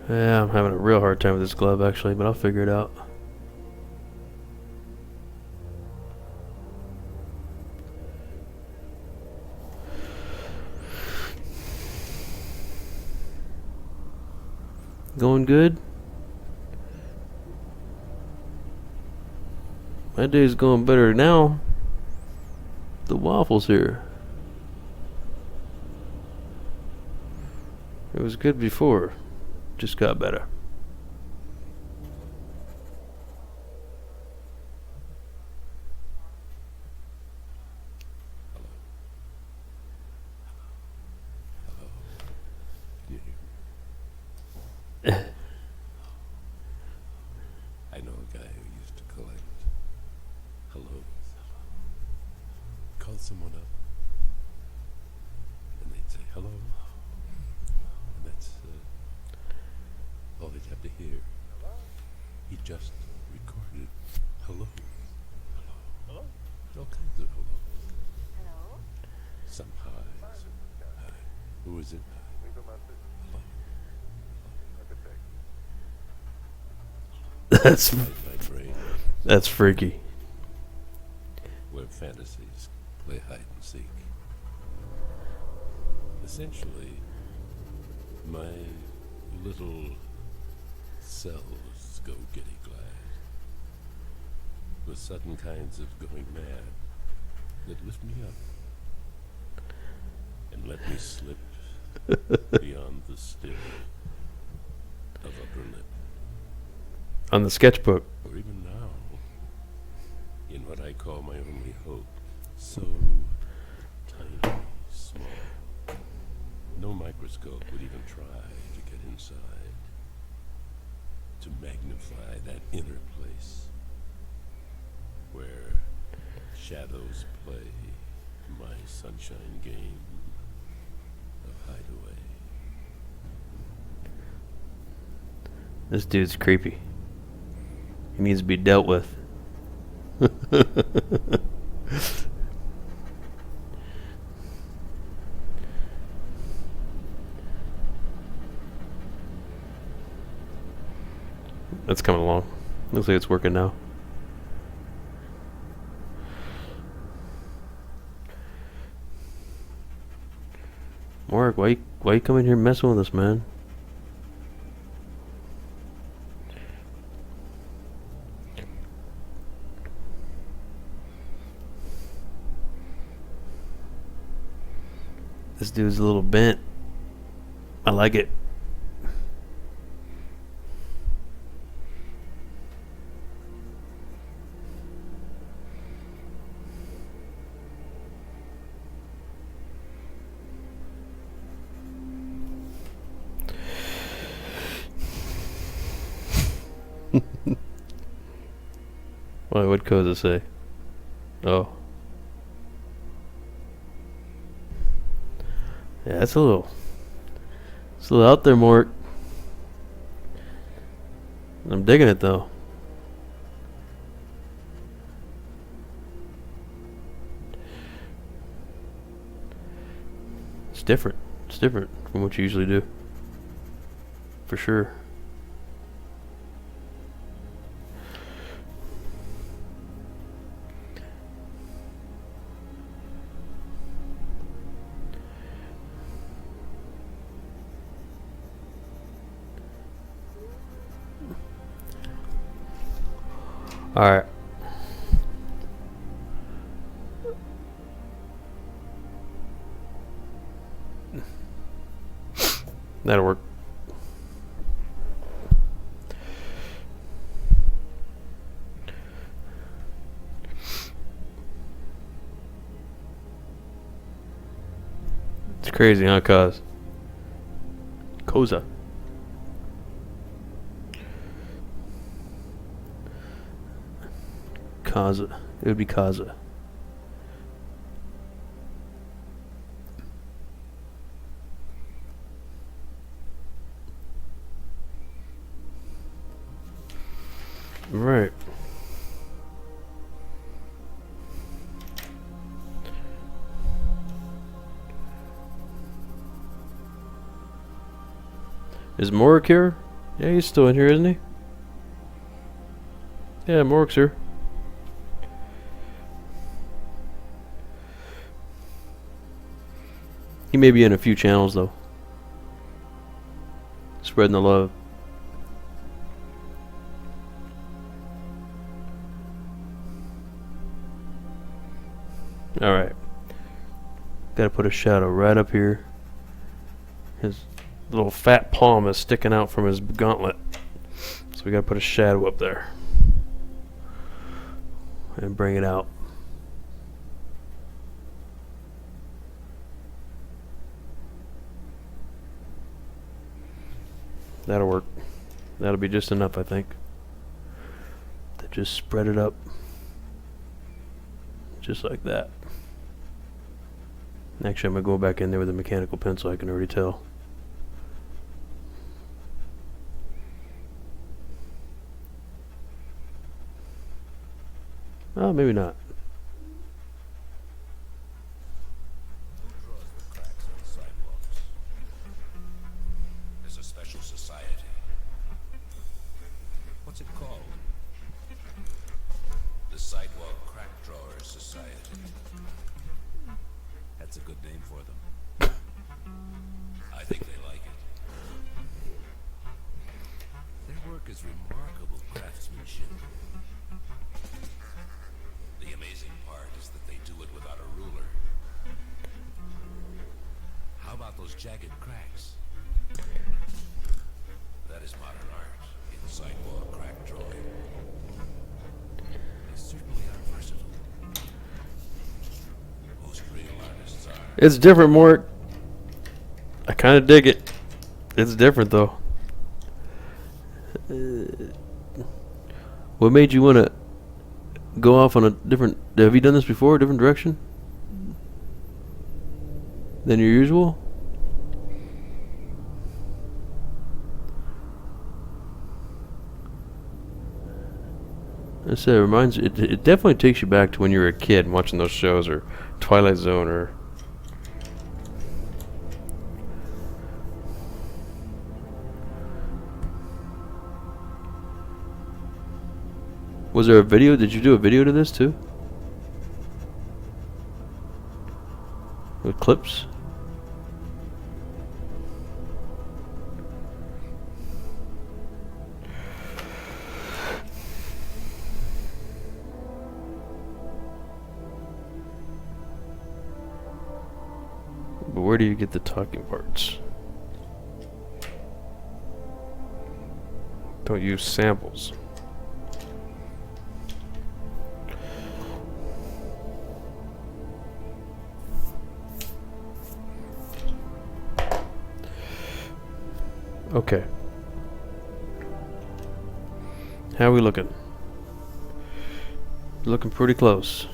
Yeah, I'm having a real hard time with this glove actually, but I'll figure it out. Going good? My day's going better now. The waffle's here. It was good before. Just got better. I know a guy who used to collect hellos. Call someone up, and they'd say hello, and that's all they'd have to hear. He just recorded hello. Hello. All kinds of hellos. Hello? Some highs. Hi. Who is it? Hello. That's My brain, that's freaky. where fantasies play hide and seek. Essentially, my little cells go giddy-glad with sudden kinds of going mad that lift me up and let me slip beyond the still of upper lip. On the sketchbook. Or even now, in what I call my only hope, so tiny, small, no microscope would even try to get inside, to magnify that inner place where shadows play my sunshine game of hideaway. This dude's creepy. He needs to be dealt with. That's coming along. Looks like it's working now. Mark, why you come in here messing with us, man? This dude's a little bent. I like it. Why, what'd Koza say? Oh. Yeah, it's a little out there, Mort. I'm digging it though. It's different. It's different from what you usually do. For sure. Alright. That'll work. It's crazy, huh, Koza. Kaza. It would be Kaza. Right. Is Morik here? Yeah, he's still in here, isn't he? Yeah, Morik's here. He may be in a few channels though. Spreading the love. Alright. Gotta put a shadow right up here. His little fat palm is sticking out from his gauntlet. So we gotta put a shadow up there. And bring it out. That'll work. That'll be just enough, I think. To just spread it up. Just like that. Actually, I'm going to go back in there with a mechanical pencil. I can already tell. Oh, maybe not. What's it called? The Sidewalk Crack Drawers Society. That's a good name for them. I think they like it. Their work is remarkable craftsmanship. The amazing part is that they do it without a ruler. How about those jagged cracks? That is modern art. Sidewalk crack drawing. They certainly are versatile. Most real artists are. It's different, Mort. I kind of dig it. It's different, though. What made you want to go off on a different... Have you done this before? A different direction? Than your usual? I said, it reminds you, it definitely takes you back to when you were a kid watching those shows, or Twilight Zone, or... Was there a video? Did you do a video to this too? With clips? But where do you get the talking parts? Don't use samples. Okay. How are we looking? Looking pretty close.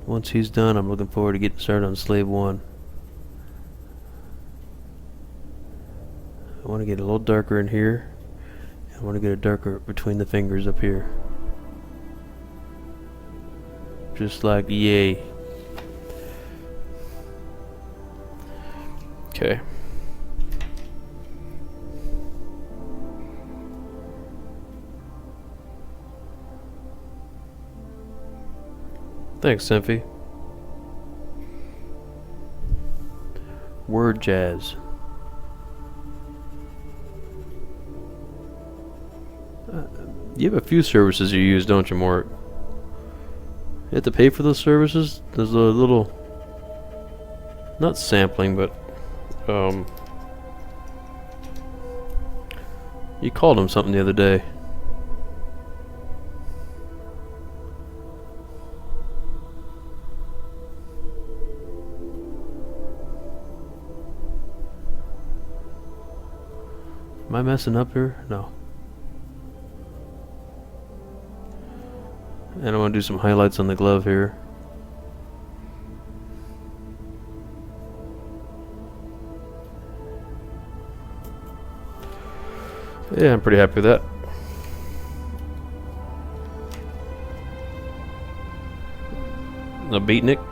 Once he's done, I'm looking forward to getting started on Slave 1. I want to get a little darker in here. I want to get it darker between the fingers up here. Just like yay. Okay. Thanks, Symphy. Word jazz. You have a few services you use, don't you, Mort? You have to pay for those services? There's a little... not sampling, but... you called him something the other day. Am I messing up here? No. And I want to do some highlights on the glove here. Yeah, I'm pretty happy with that. A beatnik.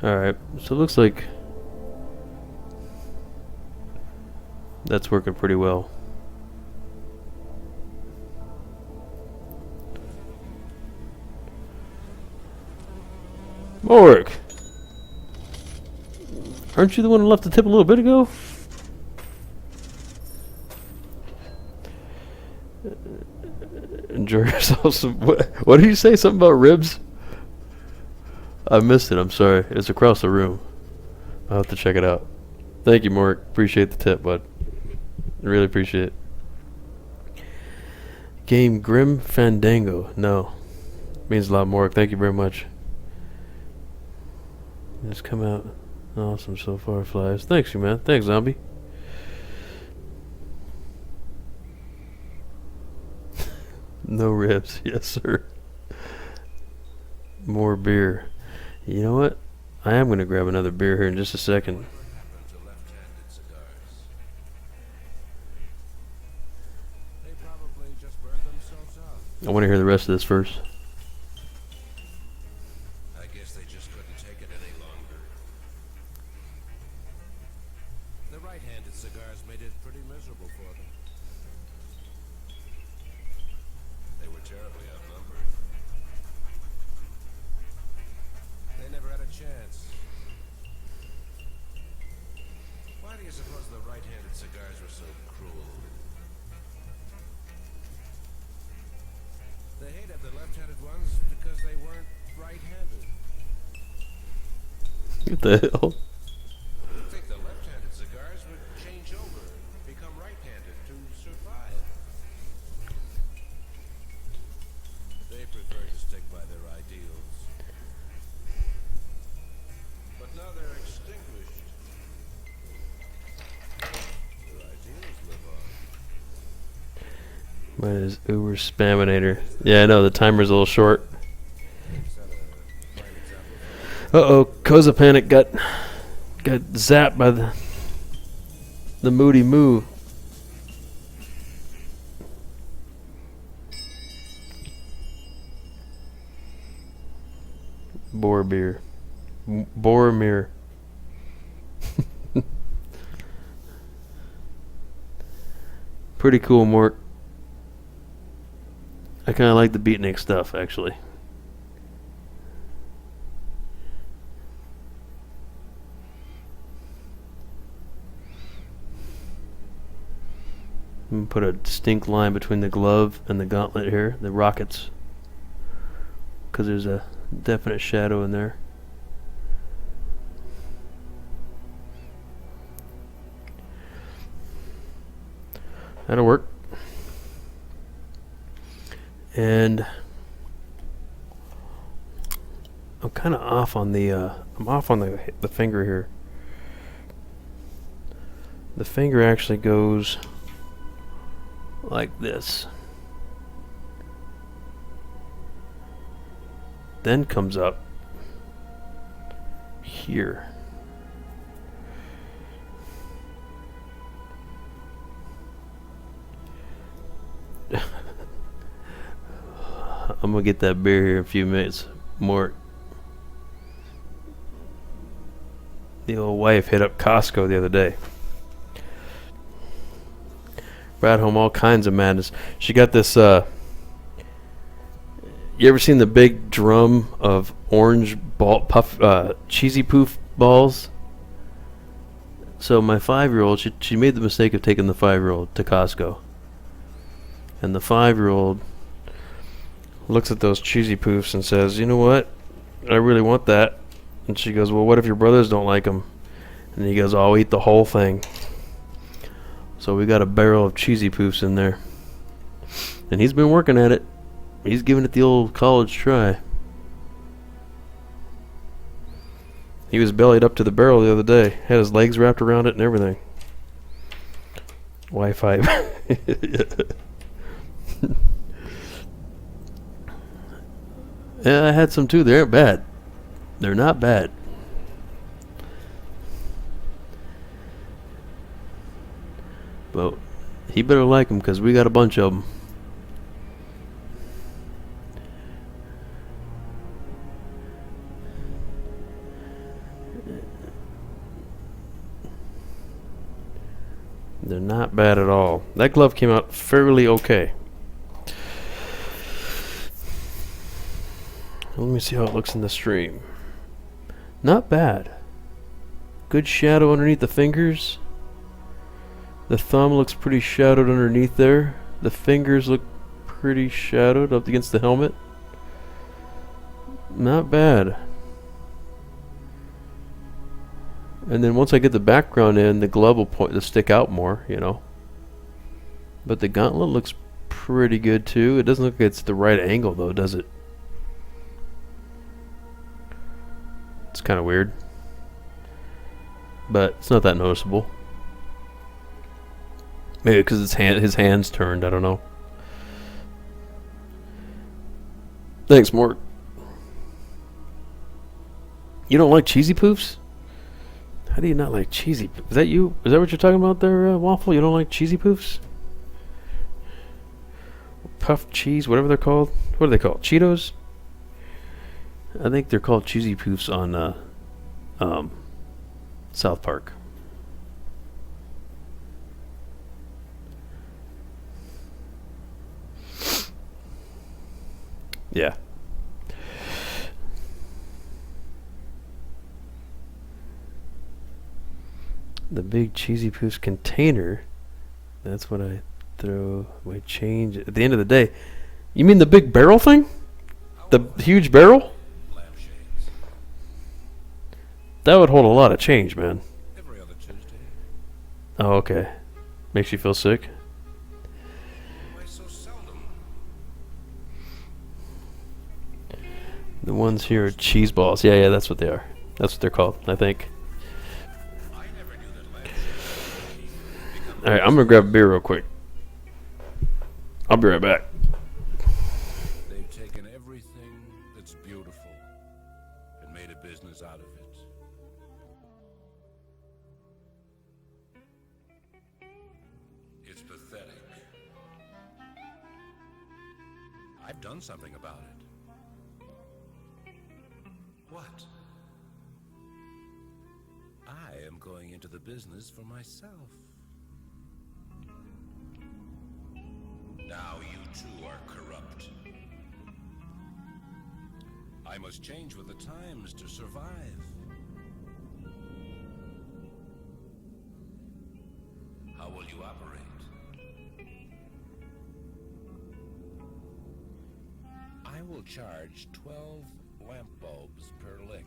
Alright, so it looks like that's working pretty well. Morg! Aren't you the one who left the tip a little bit ago? Enjoy yourself some... What did you say? Something about ribs? I missed it, I'm sorry. It's across the room. I'll have to check it out. Thank you, Mark. Appreciate the tip, bud. Really appreciate it. Game Grim Fandango. No. Means a lot, Mark. Thank you very much. It's come out awesome so far, Flies. Thanks, you man. Thanks, Zombie. No ribs. Yes, sir. More beer. You know what? I am going to grab another beer here in just a second. I want to hear the rest of this first. I guess they just couldn't take it any longer. The right-handed cigars made it pretty miserable for them. They were terribly outnumbered. They never had a chance. Why do you suppose the right-handed cigars were so cruel? They hated the left-handed ones because they weren't right-handed. What the hell? You'd think the left-handed cigars would change over and become right-handed to survive. They prefer to stick by their ideals. But now they're extinguished. Their ideals live on. Mine is Uber Spaminator. Yeah, I know, the timer's a little short. Uh-oh, Koza Panic got zapped by the Moody Moo. Boromir. Boromir. Pretty cool, Mort. I kind of like the beatnik stuff, actually. I'm gonna put a distinct line between the glove and the gauntlet here, the rockets, because there's a definite shadow in there. That'll work. And I'm kind of off on the the finger here. The finger actually goes like this, then comes up here. I'm gonna get that beer here in a few minutes. More. The old wife hit up Costco the other day. Brought home all kinds of madness. She got this. You ever seen the big drum of orange cheesy poof balls? So my 5-year-old, she made the mistake of taking the 5-year-old to Costco, and the 5-year-old looks at those cheesy poofs and says, "You know what? I really want that." And she goes, "Well, what if your brothers don't like them?" And he goes, "I'll eat the whole thing." So we got a barrel of cheesy poofs in there, and he's been working at it. He's giving it the old college try. He was bellied up to the barrel the other day, had his legs wrapped around it and everything. Wi-Fi. Yeah, I had some too. They aren't bad. They're not bad. But he better like them because we got a bunch of them. They're not bad at all. That glove came out fairly okay. Let me see how it looks in the stream. Not bad. Good shadow underneath the fingers. The thumb looks pretty shadowed underneath there. The fingers look pretty shadowed up against the helmet. Not bad. And then once I get the background in, the glove will stick out more, you know. But the gauntlet looks pretty good too. It doesn't look like it's the right angle though, does it? It's kind of weird. But it's not that noticeable. Maybe because his hand's turned, I don't know. Thanks, Mort. You don't like cheesy poofs? How do you not like cheesy? Is that you? Is that what you're talking about there, Waffle? You don't like cheesy poofs? Puffed cheese, whatever they're called. What are they called? Cheetos? I think they're called cheesy poofs on South Park. Yeah. The big cheesy poofs container. That's what I throw away change at the end of the day. You mean the big barrel thing? The huge barrel? That would hold a lot of change, man. Every other Tuesday. Oh, okay. Makes you feel sick? Why so seldom? The ones here are cheese balls. Yeah, that's what they are. That's what they're called, I think. I never knew that lampshades. Alright, I'm gonna grab a beer real quick. I'll be right back. They've taken everything that's beautiful and made a business out of it. It's pathetic. I've done something about it. What? I am going into the business for myself. Now you too are corrupt. I must change with the times to survive. How will you operate? I will charge 12 lamp bulbs per lick.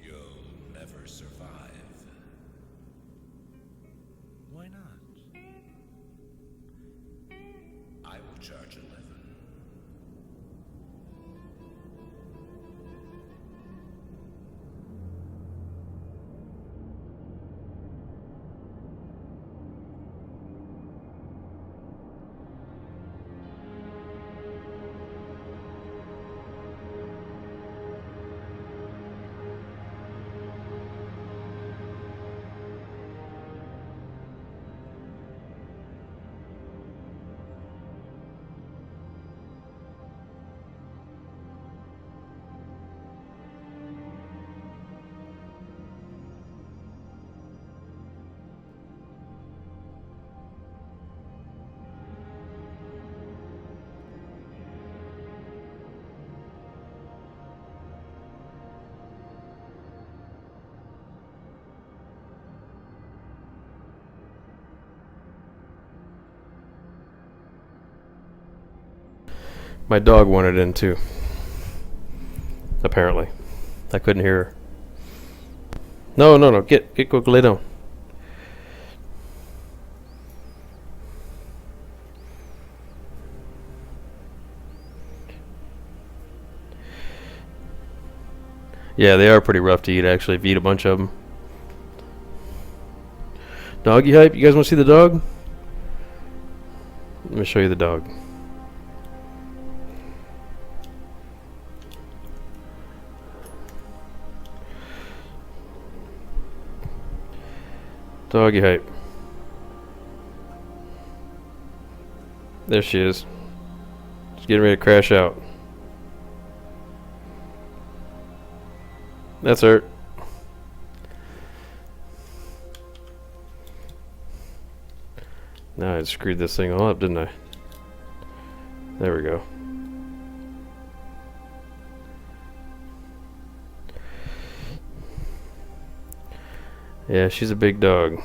You'll never survive. Why not? I will charge 11. My dog wanted in too. Apparently. I couldn't hear her. No. Get quick, lay down. Yeah, they are pretty rough to eat actually, if you eat a bunch of them. Doggy hype, you guys want to see the dog? Let me show you the dog. Doggy hype. There she is. She's getting ready to crash out. That's her. Now I screwed this thing all up, didn't I? There we go. Yeah, she's a big dog.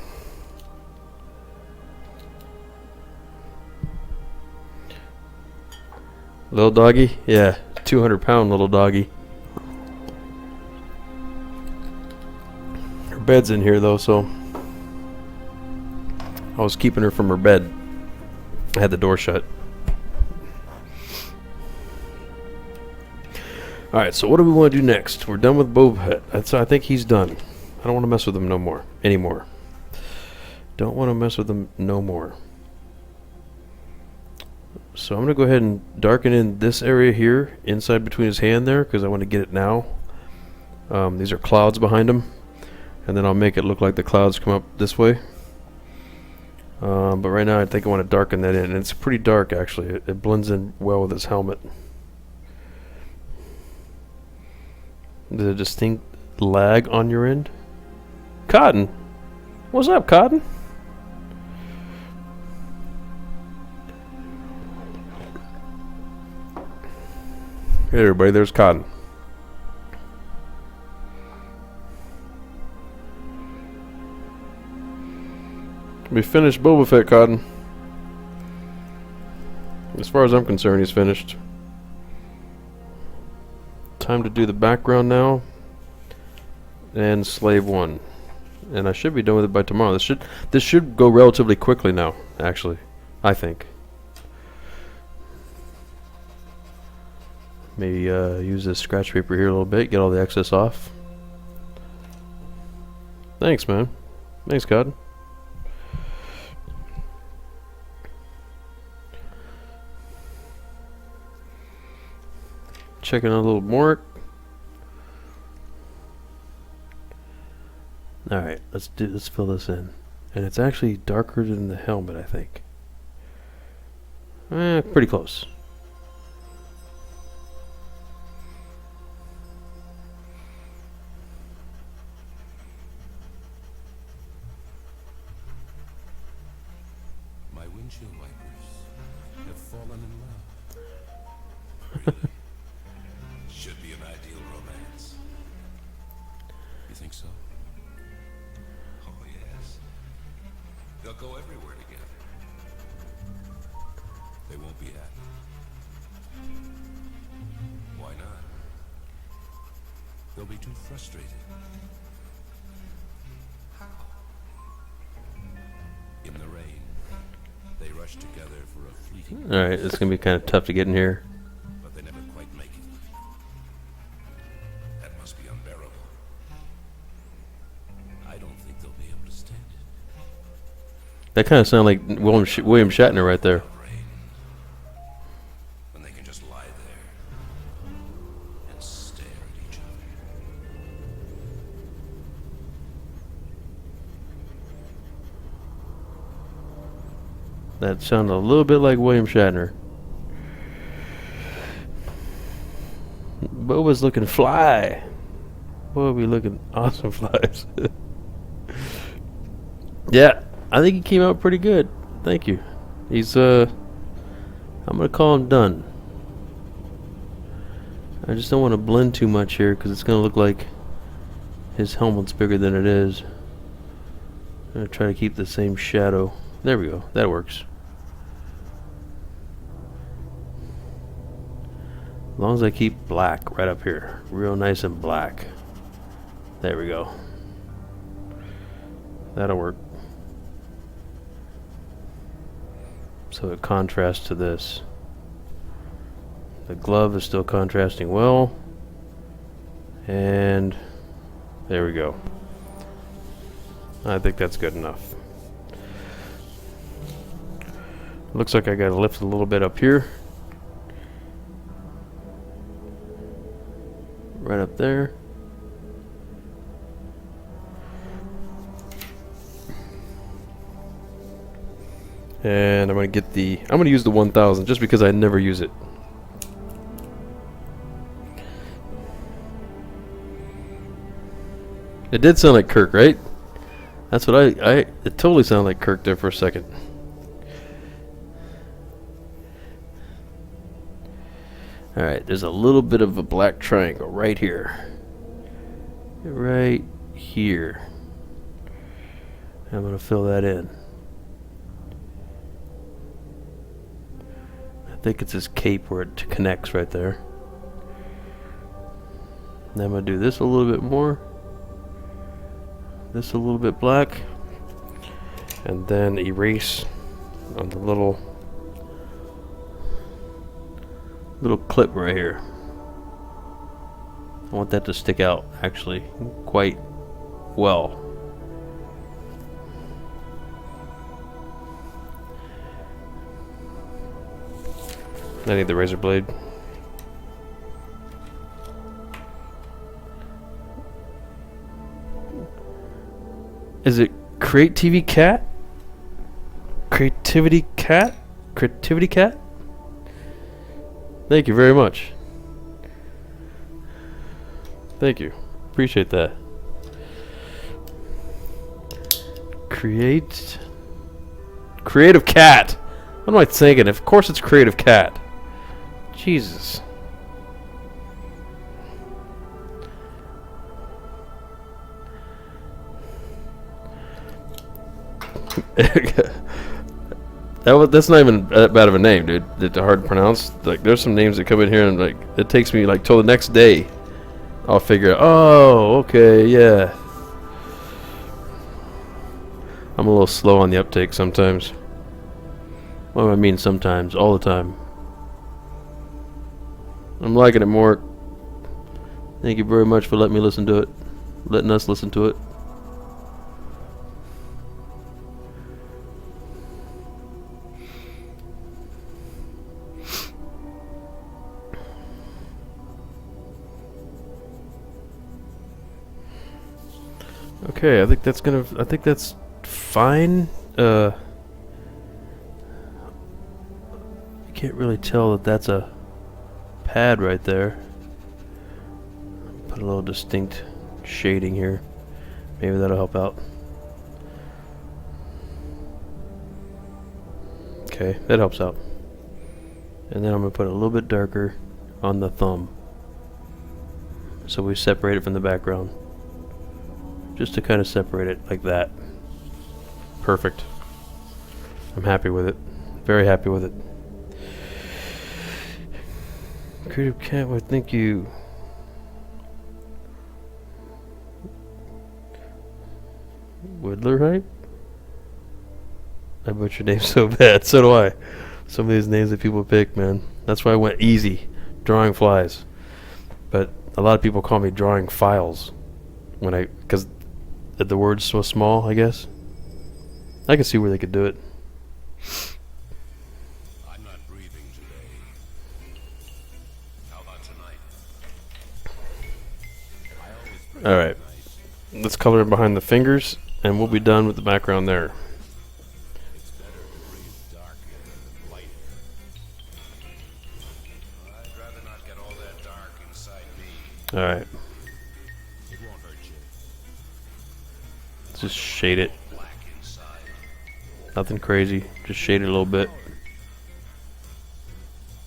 Little doggy? Yeah, 200-pound little doggy. Her bed's in here though, so I was keeping her from her bed. I had the door shut. Alright, so what do we want to do next? We're done with Boba Fett. I think he's done. I don't want to mess with him no more. Anymore. Don't want to mess with him no more. So I'm going to go ahead and darken in this area here, inside between his hand there, because I want to get it now. These are clouds behind him. And then I'll make it look like the clouds come up this way. But right now I think I want to darken that in. And it's pretty dark actually. It blends in well with his helmet. There's a distinct lag on your end. Cotton, what's up, Cotton? Hey everybody, there's Cotton. We finished Boba Fett, Cotton. As far as I'm concerned, he's finished. Time to do the background now. And Slave 1. And I should be done with it by tomorrow. This should go relatively quickly now, actually. I think. Maybe use this scratch paper here a little bit, get all the excess off. Thanks, man. Thanks, Cotton. Checking out a little more. Alright, let's fill this in. And it's actually darker than the helmet, I think. Pretty close. My windshield wipers have fallen in love. Really? Should be an ideal romance. You think so? Oh, yes. They'll go everywhere together. They won't be happy. Why not? They'll be too frustrated. How? In the rain, they rush together for a fleeting. Alright, it's gonna be kind of tough to get in here. But they never quite make it. That must be unbearable. I don't think they'll be able to stand it. That kind of sounded like William Shatner right there. Rain. When they can just lie there and stare at each other. That sounded a little bit like William Shatner. Boba's looking fly. Boba be looking awesome flies. Yeah, I think he came out pretty good. Thank you. He's I'm gonna call him done. I just don't want to blend too much here because it's gonna look like his helmet's bigger than it is. I'm gonna try to keep the same shadow. There we go. That works. As long as I keep black right up here. Real nice and black. There we go. That'll work. So it contrasts to this. The glove is still contrasting well. And there we go. I think that's good enough. Looks like I gotta lift a little bit up here. Right up there. And I'm gonna use the 1000 just because I never use it. It did sound like Kirk, right? That's what it totally sounded like Kirk there for a second. Alright, there's a little bit of a black triangle right here. Right here. I'm going to fill that in. I think it's his cape where it connects right there. Then I'm going to do this a little bit more. This a little bit black. And then erase on the little clip right here. I want that to stick out actually quite well. I need the razor blade. Is it Create TV Cat? Creativity Cat? Creativity Cat? Thank you very much. Thank you. Appreciate that. Creative Cat. What am I thinking? Of course it's Creative Cat. Jesus. That's not even that bad of a name, dude. It's hard to pronounce. Like, there's some names that come in here and like it takes me like till the next day. I'll figure out. Oh, okay, yeah. I'm a little slow on the uptake sometimes. What do I mean sometimes? All the time. I'm liking it more. Thank you very much for letting me listen to it. Letting us listen to it. Okay, I think that's fine. You can't really tell that that's a pad right there. Put a little distinct shading here. Maybe that'll help out. Okay, that helps out. And then I'm going to put a little bit darker on the thumb, so we separate it from the background. Just to kind of separate it like that. Perfect. I'm happy with it. Very happy with it. Creative Cat, well, thank you. Whittler hype? I butcher names so bad. So do I. Some of these names that people pick, man. That's why I went easy. Drawing flies. But a lot of people call me drawing files. Because the word's so small, I guess. I can see where they could do it. I'm not breathing today. How about tonight? Alright. Let's color in behind the fingers, and we'll be done with the background there. It's better to breathe darker than lighter. I'd rather not get all that dark inside me. Alright. It won't hurt you. Let's just shade it. Black inside. Nothing crazy. Just shade it a little bit.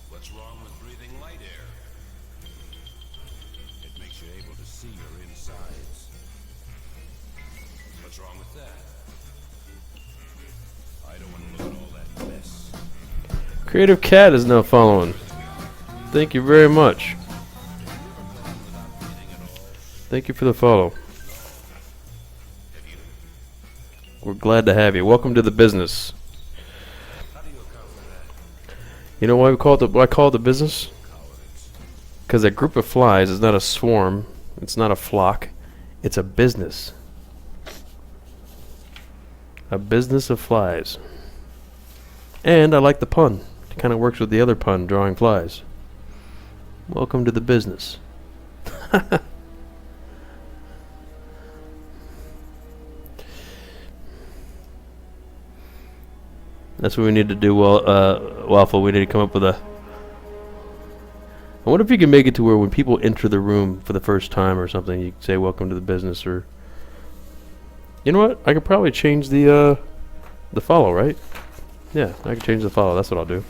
What's wrong with breathing light air? It makes you able to see your insides. What's wrong with that? I don't want to look at all that mess. Creative Cat is now following. Thank you very much. Thank you for the follow. We're glad to have you. Welcome to the business. You know why we call it why I call it the business? Because a group of flies is not a swarm. It's not a flock. It's a business. A business of flies. And I like the pun. It kind of works with the other pun, drawing flies. Welcome to the business. That's what we need to do, Waffle. We need to come up with a... I wonder if you can make it to where when people enter the room for the first time or something, you say welcome to the business, or... You know what? I could probably change the follow, right? Yeah, I can change the follow. That's what I'll do.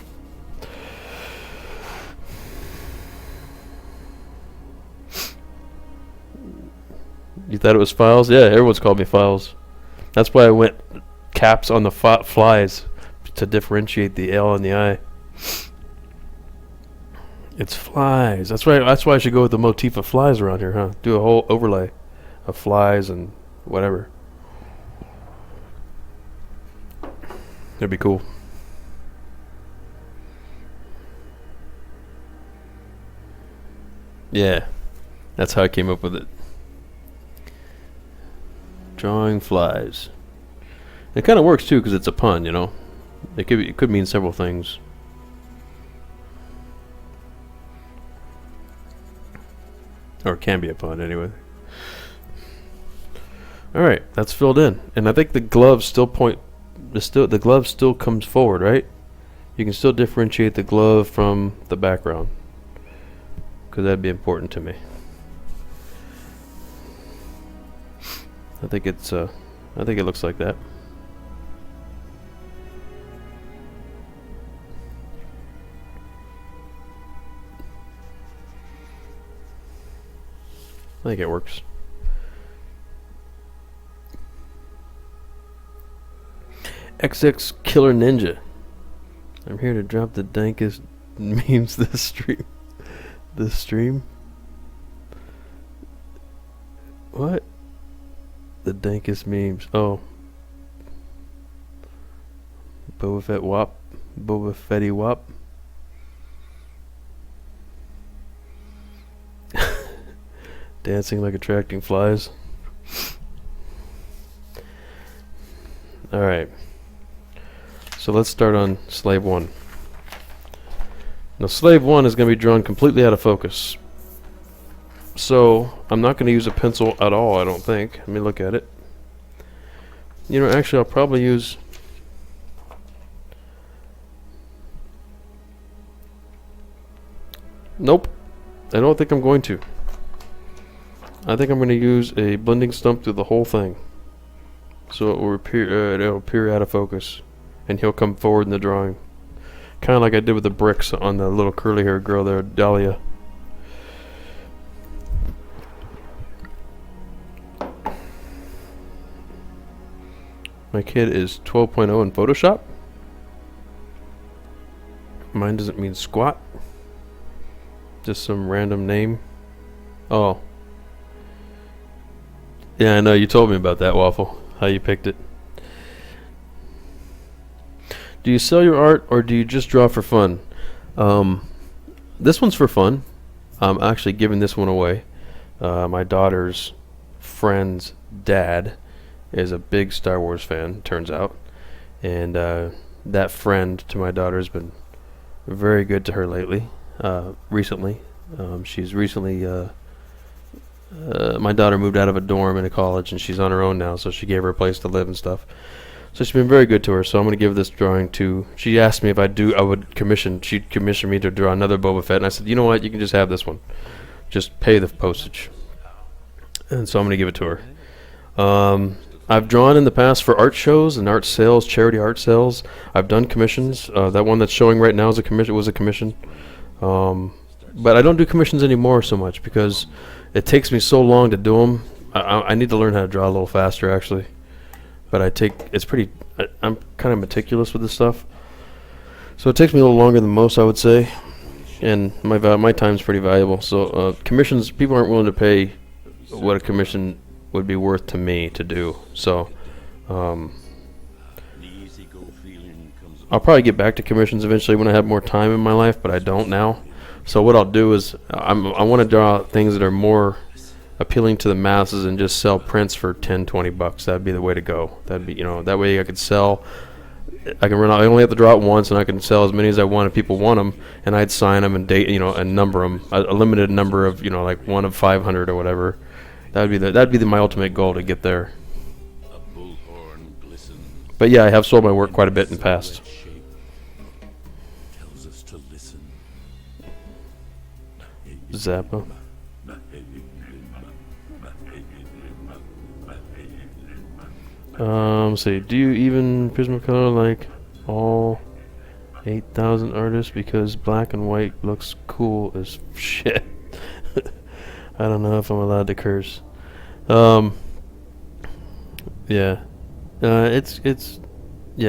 You thought it was files? Yeah, everyone's called me files. That's why I went caps on the flies to differentiate the L and the I. It's flies. That's right. That's why I should go with the motif of flies around here, huh? Do a whole overlay of flies and whatever. That'd be cool. Yeah, that's how I came up with it. Drawing flies. It kind of works too because it's a pun, you know. It could mean several things. Or it can be a pun anyway. All right, that's filled in, and I think the gloves still point. The glove still comes forward, right? You can still differentiate the glove from the background, because that'd be important to me. I think it's. I think it looks like that. I think it works. XX Killer Ninja. I'm here to drop the dankest memes this stream. This stream? What? The dankest memes. Oh. Boba Fett Wop. Boba Fetty Wop. Dancing like attracting flies. Alright. So let's start on Slave 1. Now Slave 1 is going to be drawn completely out of focus. So I'm not going to use a pencil at all, I don't think. Let me look at it. You know, actually I'll probably use... Nope. I don't think I'm going to. I think I'm going to use a blending stump through the whole thing. So it will appear out of focus. And he'll come forward in the drawing. Kind of like I did with the bricks on the little curly haired girl there, Dahlia. My kid is 12.0 in Photoshop. Mine doesn't mean squat. Just some random name. Oh. Yeah, I know. You told me about that, Waffle. How you picked it. Do you sell your art or do you just draw for fun? This one's for fun. I'm actually giving this one away. My daughter's friend's dad is a big Star Wars fan, turns out. And that friend to my daughter has been very good to her lately. Recently. She's recently... my daughter moved out of a dorm into college, and she's on her own now, so she gave her a place to live and stuff. So she's been very good to her. So I'm going to give this drawing to... She asked me if she'd commission me to draw another Boba Fett, and I said, you know what, you can just have this one. Just pay the postage. And so I'm going to give it to her. I've drawn in the past for art shows and art sales, charity art sales. I've done commissions. That one that's showing right now was a commission. But I don't do commissions anymore so much because it takes me so long to do them. I need to learn how to draw a little faster, actually. But I'm kind of meticulous with this stuff. So it takes me a little longer than most, I would say. And my time's pretty valuable. So commissions, people aren't willing to pay what a commission would be worth to me to do. So I'll probably get back to commissions eventually when I have more time in my life, but I don't now. So what I'll do is I want to draw things that are more appealing to the masses and just sell prints for $10-20. That'd be the way to go. That'd be, that way I could sell. I only have to draw it once, and I can sell as many as I want if people want them, and I'd sign them and date, and number them, a limited number of, like one of 500 or whatever. That'd be my ultimate goal to get there. But yeah, I have sold my work quite a bit in the past. Zappa. Let's see. Do you even Prismacolor like all 8,000 artists? Because black and white looks cool as shit. I don't know if I'm allowed to curse. Yeah. Yeah,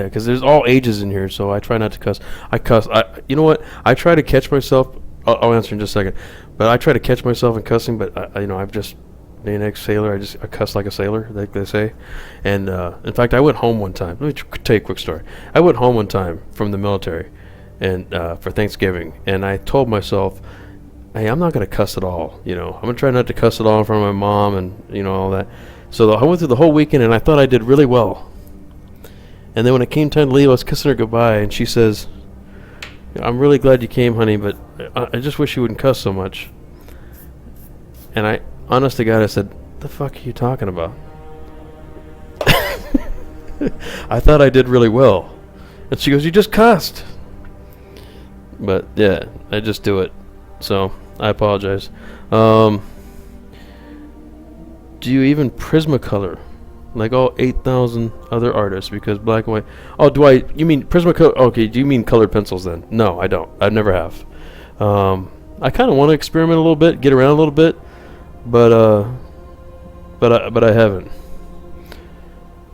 because there's all ages in here, so I try not to cuss. I cuss. You know what? I try to catch myself. I'll answer in just a second. But I try to catch myself in cussing, but I've just being an ex-sailor. I cuss like a sailor, like they say. And in fact, I went home one time. Let me tell you a quick story. I went home one time from the military, and for Thanksgiving, and I told myself, hey, I'm not going to cuss at all. I'm going to try not to cuss at all in front of my mom and all that. So I went through the whole weekend, and I thought I did really well. And then when it came time to leave, I was kissing her goodbye, and she says, I'm really glad you came, honey, but I just wish you wouldn't cuss so much. And I, honest to God, I said, the fuck are you talking about? I thought I did really well. And she goes, you just cussed. But, yeah, I just do it. So, I apologize. Do you even Prismacolor? Like all 8,000 other artists, because black and white. Oh, you mean Prismacolor? Okay, do you mean colored pencils then? No, I don't. I never have. I kind of want to experiment a little bit, get around a little bit, but I haven't.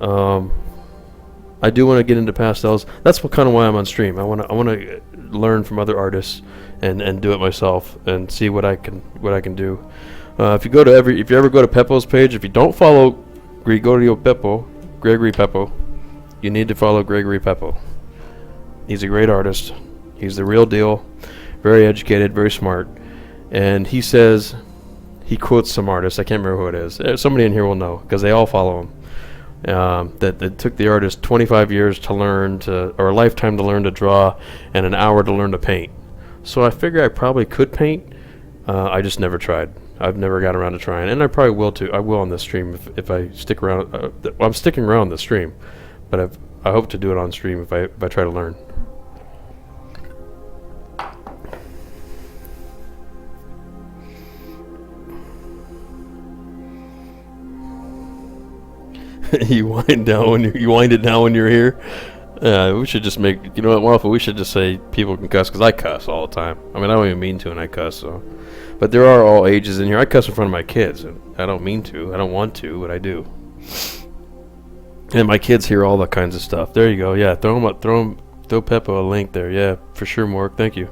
I do want to get into pastels. That's kind of why I'm on stream. I want to learn from other artists and do it myself and see what I can do. If you ever go to Peppo's page, if you don't follow Gregory Peppo, you need to follow Gregory Peppo. He's a great artist. He's the real deal. Very educated, very smart. And he says, he quotes some artist, I can't remember who it is. Somebody in here will know, because they all follow him. That it took the artist 25 years to learn or a lifetime to learn to draw, and an hour to learn to paint. So I figure I probably could paint. I just never tried. I've never got around to trying, and I probably will too. I will on this stream if I stick around. I'm sticking around the stream, but I hope to do it on stream if I try to learn. You wind it down when you're here. Yeah, we should just make, you know what, Waffle, we should just say people can cuss, because I cuss all the time. I mean, I don't even mean to, and I cuss, so. But there are all ages in here. I cuss in front of my kids, and I don't mean to. I don't want to, but I do. And my kids hear all that kinds of stuff. There you go. Yeah, throw them up. Throw Peppa a link there. Yeah, for sure, Mork. Thank you.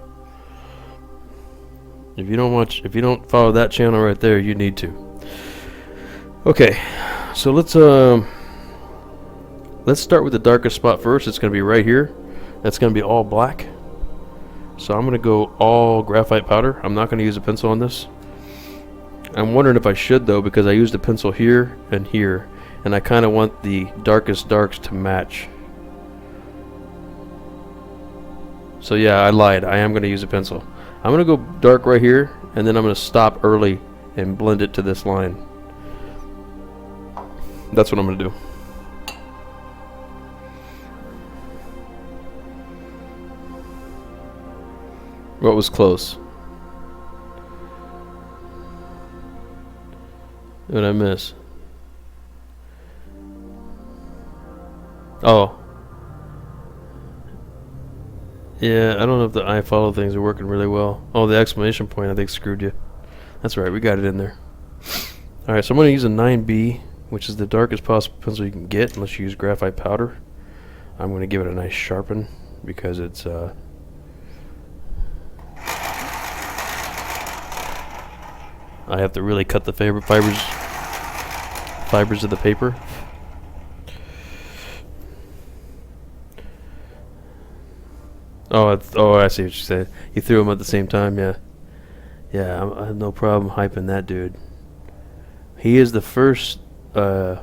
If you don't follow that channel right there, you need to. Okay, so let's start with the darkest spot first. It's going to be right here. That's going to be all black. So I'm going to go all graphite powder. I'm not going to use a pencil on this. I'm wondering if I should, though, because I used a pencil here and here, and I kind of want the darkest darks to match. So yeah, I lied. I am going to use a pencil. I'm going to go dark right here, and then I'm going to stop early and blend it to this line. That's what I'm going to do. What was close? What did I miss? Oh. Yeah, I don't know if the I follow things are working really well. Oh, the exclamation point I think screwed you. That's right, we got it in there. Alright, so I'm going to use a 9B, which is the darkest possible pencil you can get unless you use graphite powder. I'm going to give it a nice sharpen because it's I have to really cut the fibers of the paper. Oh, I see what you said. You threw them at the same time, yeah. Yeah, I have no problem hyping that dude. He is the first, I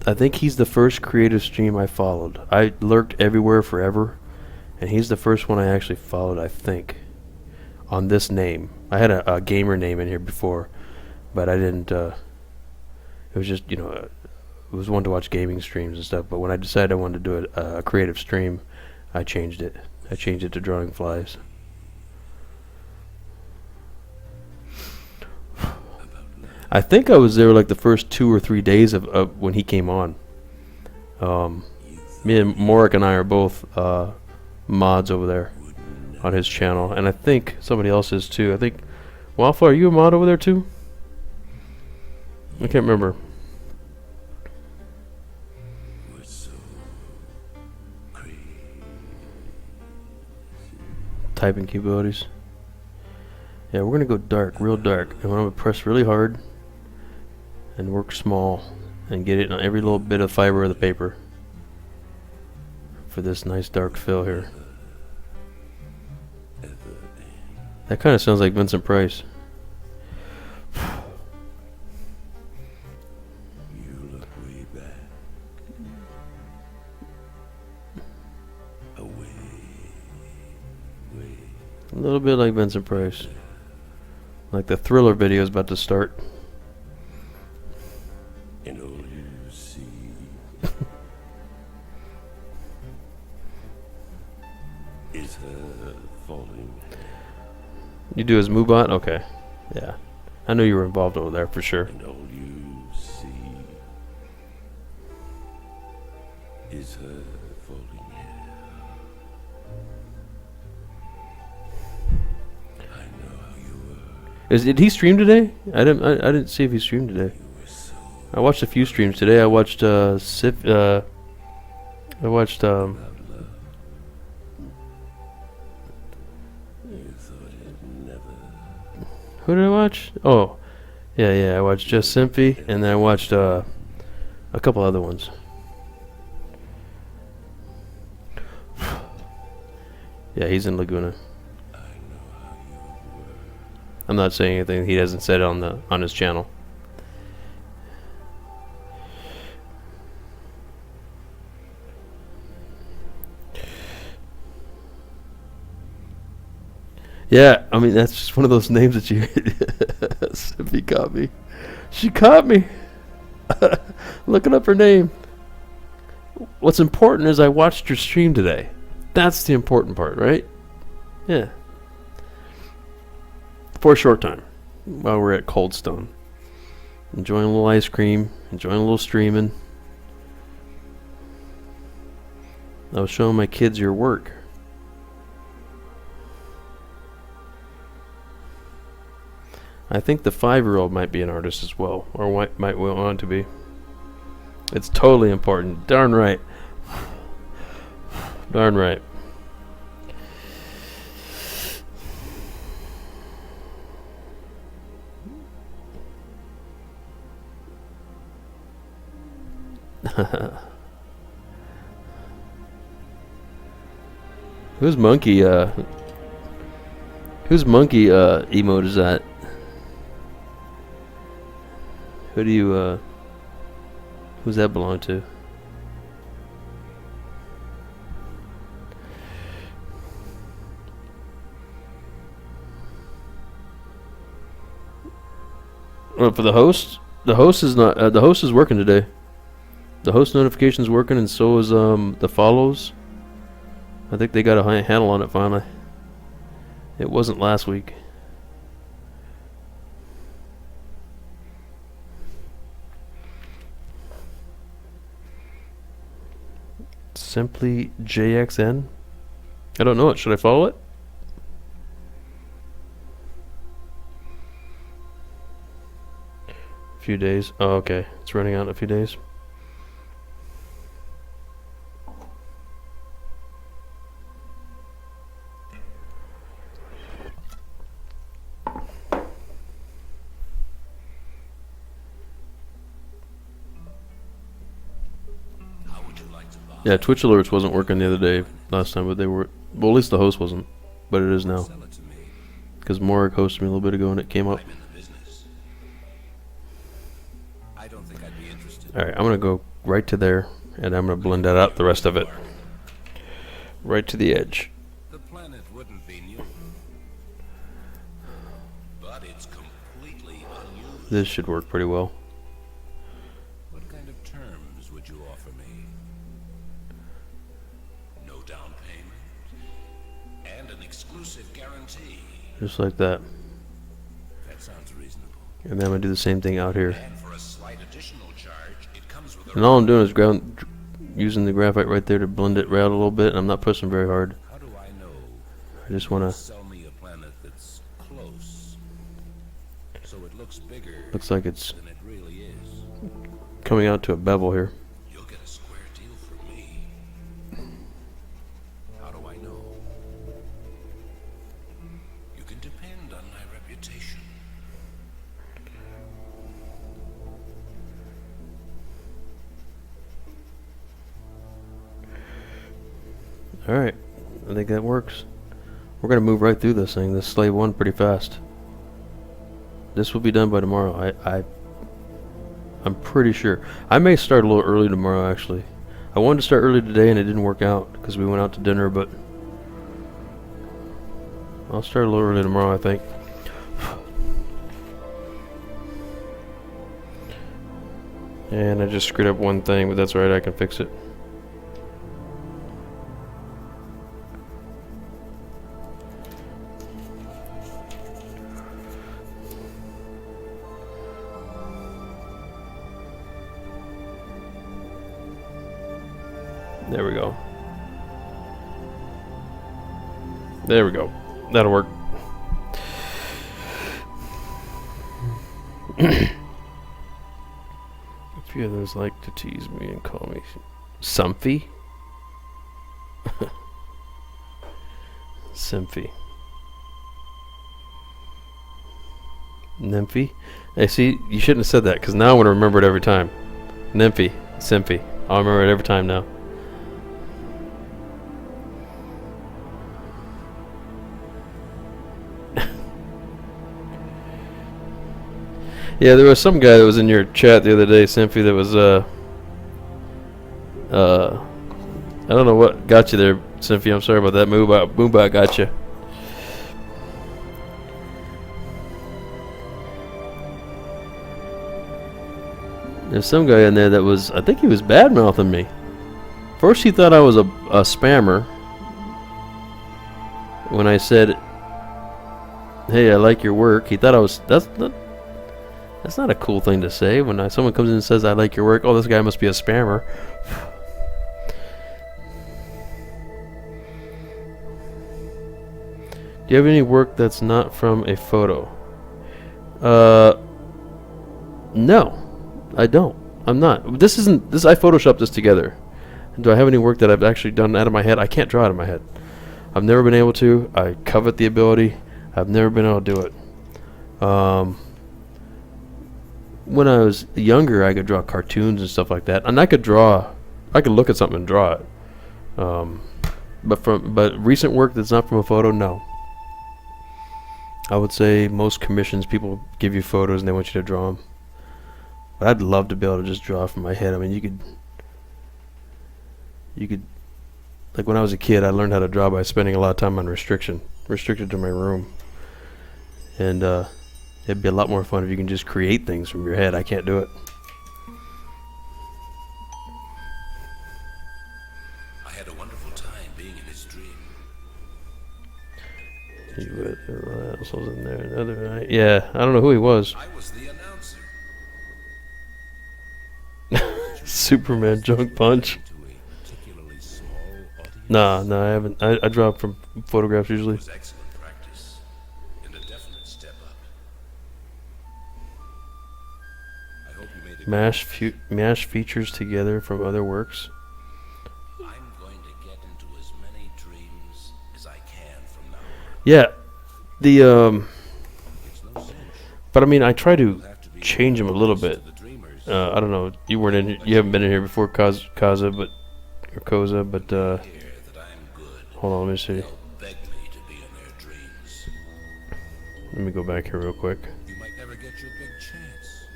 think he's the first creative stream I followed. I lurked everywhere forever, and he's the first one I actually followed, I think, on this name. I had a gamer name in here before, but I didn't, it was just, you know, it was one to watch gaming streams and stuff, but when I decided I wanted to do a creative stream, I changed it. I changed it to drawing flies. I think I was there like the first 2 or 3 days of when he came on. Me and Morik and I are both mods over there on his channel, and I think somebody else is too. I think, Waffle, are you a mod over there too? I can't remember. Typing capabilities. Yeah, we're gonna go dark, real dark, and I'm gonna press really hard and work small and get it on every little bit of fiber of the paper for this nice dark fill here. That kind of sounds like Vincent Price. A little bit like Vincent Price. Like the Thriller video is about to start. And all you see is her falling. You do his Moobot? Okay. Yeah. I knew you were involved over there for sure. And all you see is her falling hair. I know how you were. Did he stream today? I didn't see if he streamed today. You were so I watched a few streams today. I watched Sif. I watched about love. You thought it never. Who did I watch? Oh, yeah. I watched Just Simpy, and then I watched a couple other ones. Yeah, he's in Laguna. I know how you were. I'm not saying anything he hasn't said on his channel. Yeah, I mean, that's just one of those names that you... Simpy caught me. She caught me. Looking up her name. What's important is I watched your stream today. That's the important part, right? Yeah. For a short time. While we're at Cold Stone. Enjoying a little ice cream. Enjoying a little streaming. I was showing my kids your work. I think the 5-year-old might be an artist as well, or might want to be. It's totally important. Darn right. Darn right. Whose monkey emote is that? Who do you who's that belong to? Well, for the host? The host is not the host is working today. The host notification's working, and so is the follows. I think they got a handle on it finally. It wasn't last week. Simply JXN? I don't know it. Should I follow it? A few days. Oh, okay. It's running out in a few days. Yeah, Twitch alerts wasn't working the other day, last time, but they were. Well, at least the host wasn't, but it is now. Because Morik hosted me a little bit ago and it came up. Alright, I'm going to go right to there, and I'm going to blend that out, the rest of it. Right to the edge. The planet wouldn't be new, but it's completely unused. This should work pretty well. What kind of terms would you offer me? No down payment and an exclusive guarantee. Just like that. That sounds reasonable. And then I'm going to do the same thing out here. And for a slight additional charge, it comes with a And all I'm doing is using the graphite right there to blend it right out a little bit, and I'm not pushing very hard. How do I know? I just want to. Sell me a planet that's close, so it looks bigger Looks like it's than it really is. coming out to a bevel here. You'll get a square deal from me. How do I know? You can depend on my reputation. Alright, I think that works. We're going to move right through this thing, this slave one, pretty fast. This will be done by tomorrow. I'm pretty sure. I may start a little early tomorrow, actually. I wanted to start early today and it didn't work out because we went out to dinner, but I'll start a little early tomorrow, I think. And I just screwed up one thing, but that's alright, I can fix it. There we go. There we go. That'll work. A few others like to tease me and call me Sumphy. Symphy. Nymphy. Hey, see, you shouldn't have said that because now I want to remember it every time. Nymphy. Symphy. I'll remember it every time now. Yeah, there was some guy that was in your chat the other day, Symphy, that was, I don't know what got you there, Symphy. I'm sorry about that. Moobot got you. There's some guy in there that was, I think he was bad-mouthing me. First he thought I was a spammer when I said, hey, I like your work. He thought I was, that's not a cool thing to say when someone comes in and says, I like your work. Oh, this guy must be a spammer. Do you have any work that's not from a photo? No, I don't. I'm not. This isn't. This I photoshopped this together. Do I have any work that I've actually done out of my head? I can't draw out of my head. I've never been able to. I covet the ability. I've never been able to do it. When I was younger, I could draw cartoons and stuff like that, and I could look at something and draw it. But recent work that's not from a photo, no. I would say most commissions, people give you photos and they want you to draw them. But I'd love to be able to just draw from my head. I mean, you could, like when I was a kid, I learned how to draw by spending a lot of time on restricted to my room. And it'd be a lot more fun if you can just create things from your head. I can't do it. I had a wonderful time being in his dream. Was in there another night. Yeah, I don't know who he was. I was the announcer. Superman junk punch. To a particularly small audience. Nah, I haven't. I draw from photographs It usually. was excellent practice and a definite step up. I hope you made it. Mash features together from other works. I'm going to get into as many dreams as I can from now on. Yeah, It's no cinch. but I mean, I try to You'll have to be change them a little bit. the dreamers. I don't know. You weren't in. You haven't been in here before, Koza, but Hear that I'm good. hold on. Let me see. They'll beg me to be in their dreams. Let me go back here real quick. You might never get your big chance.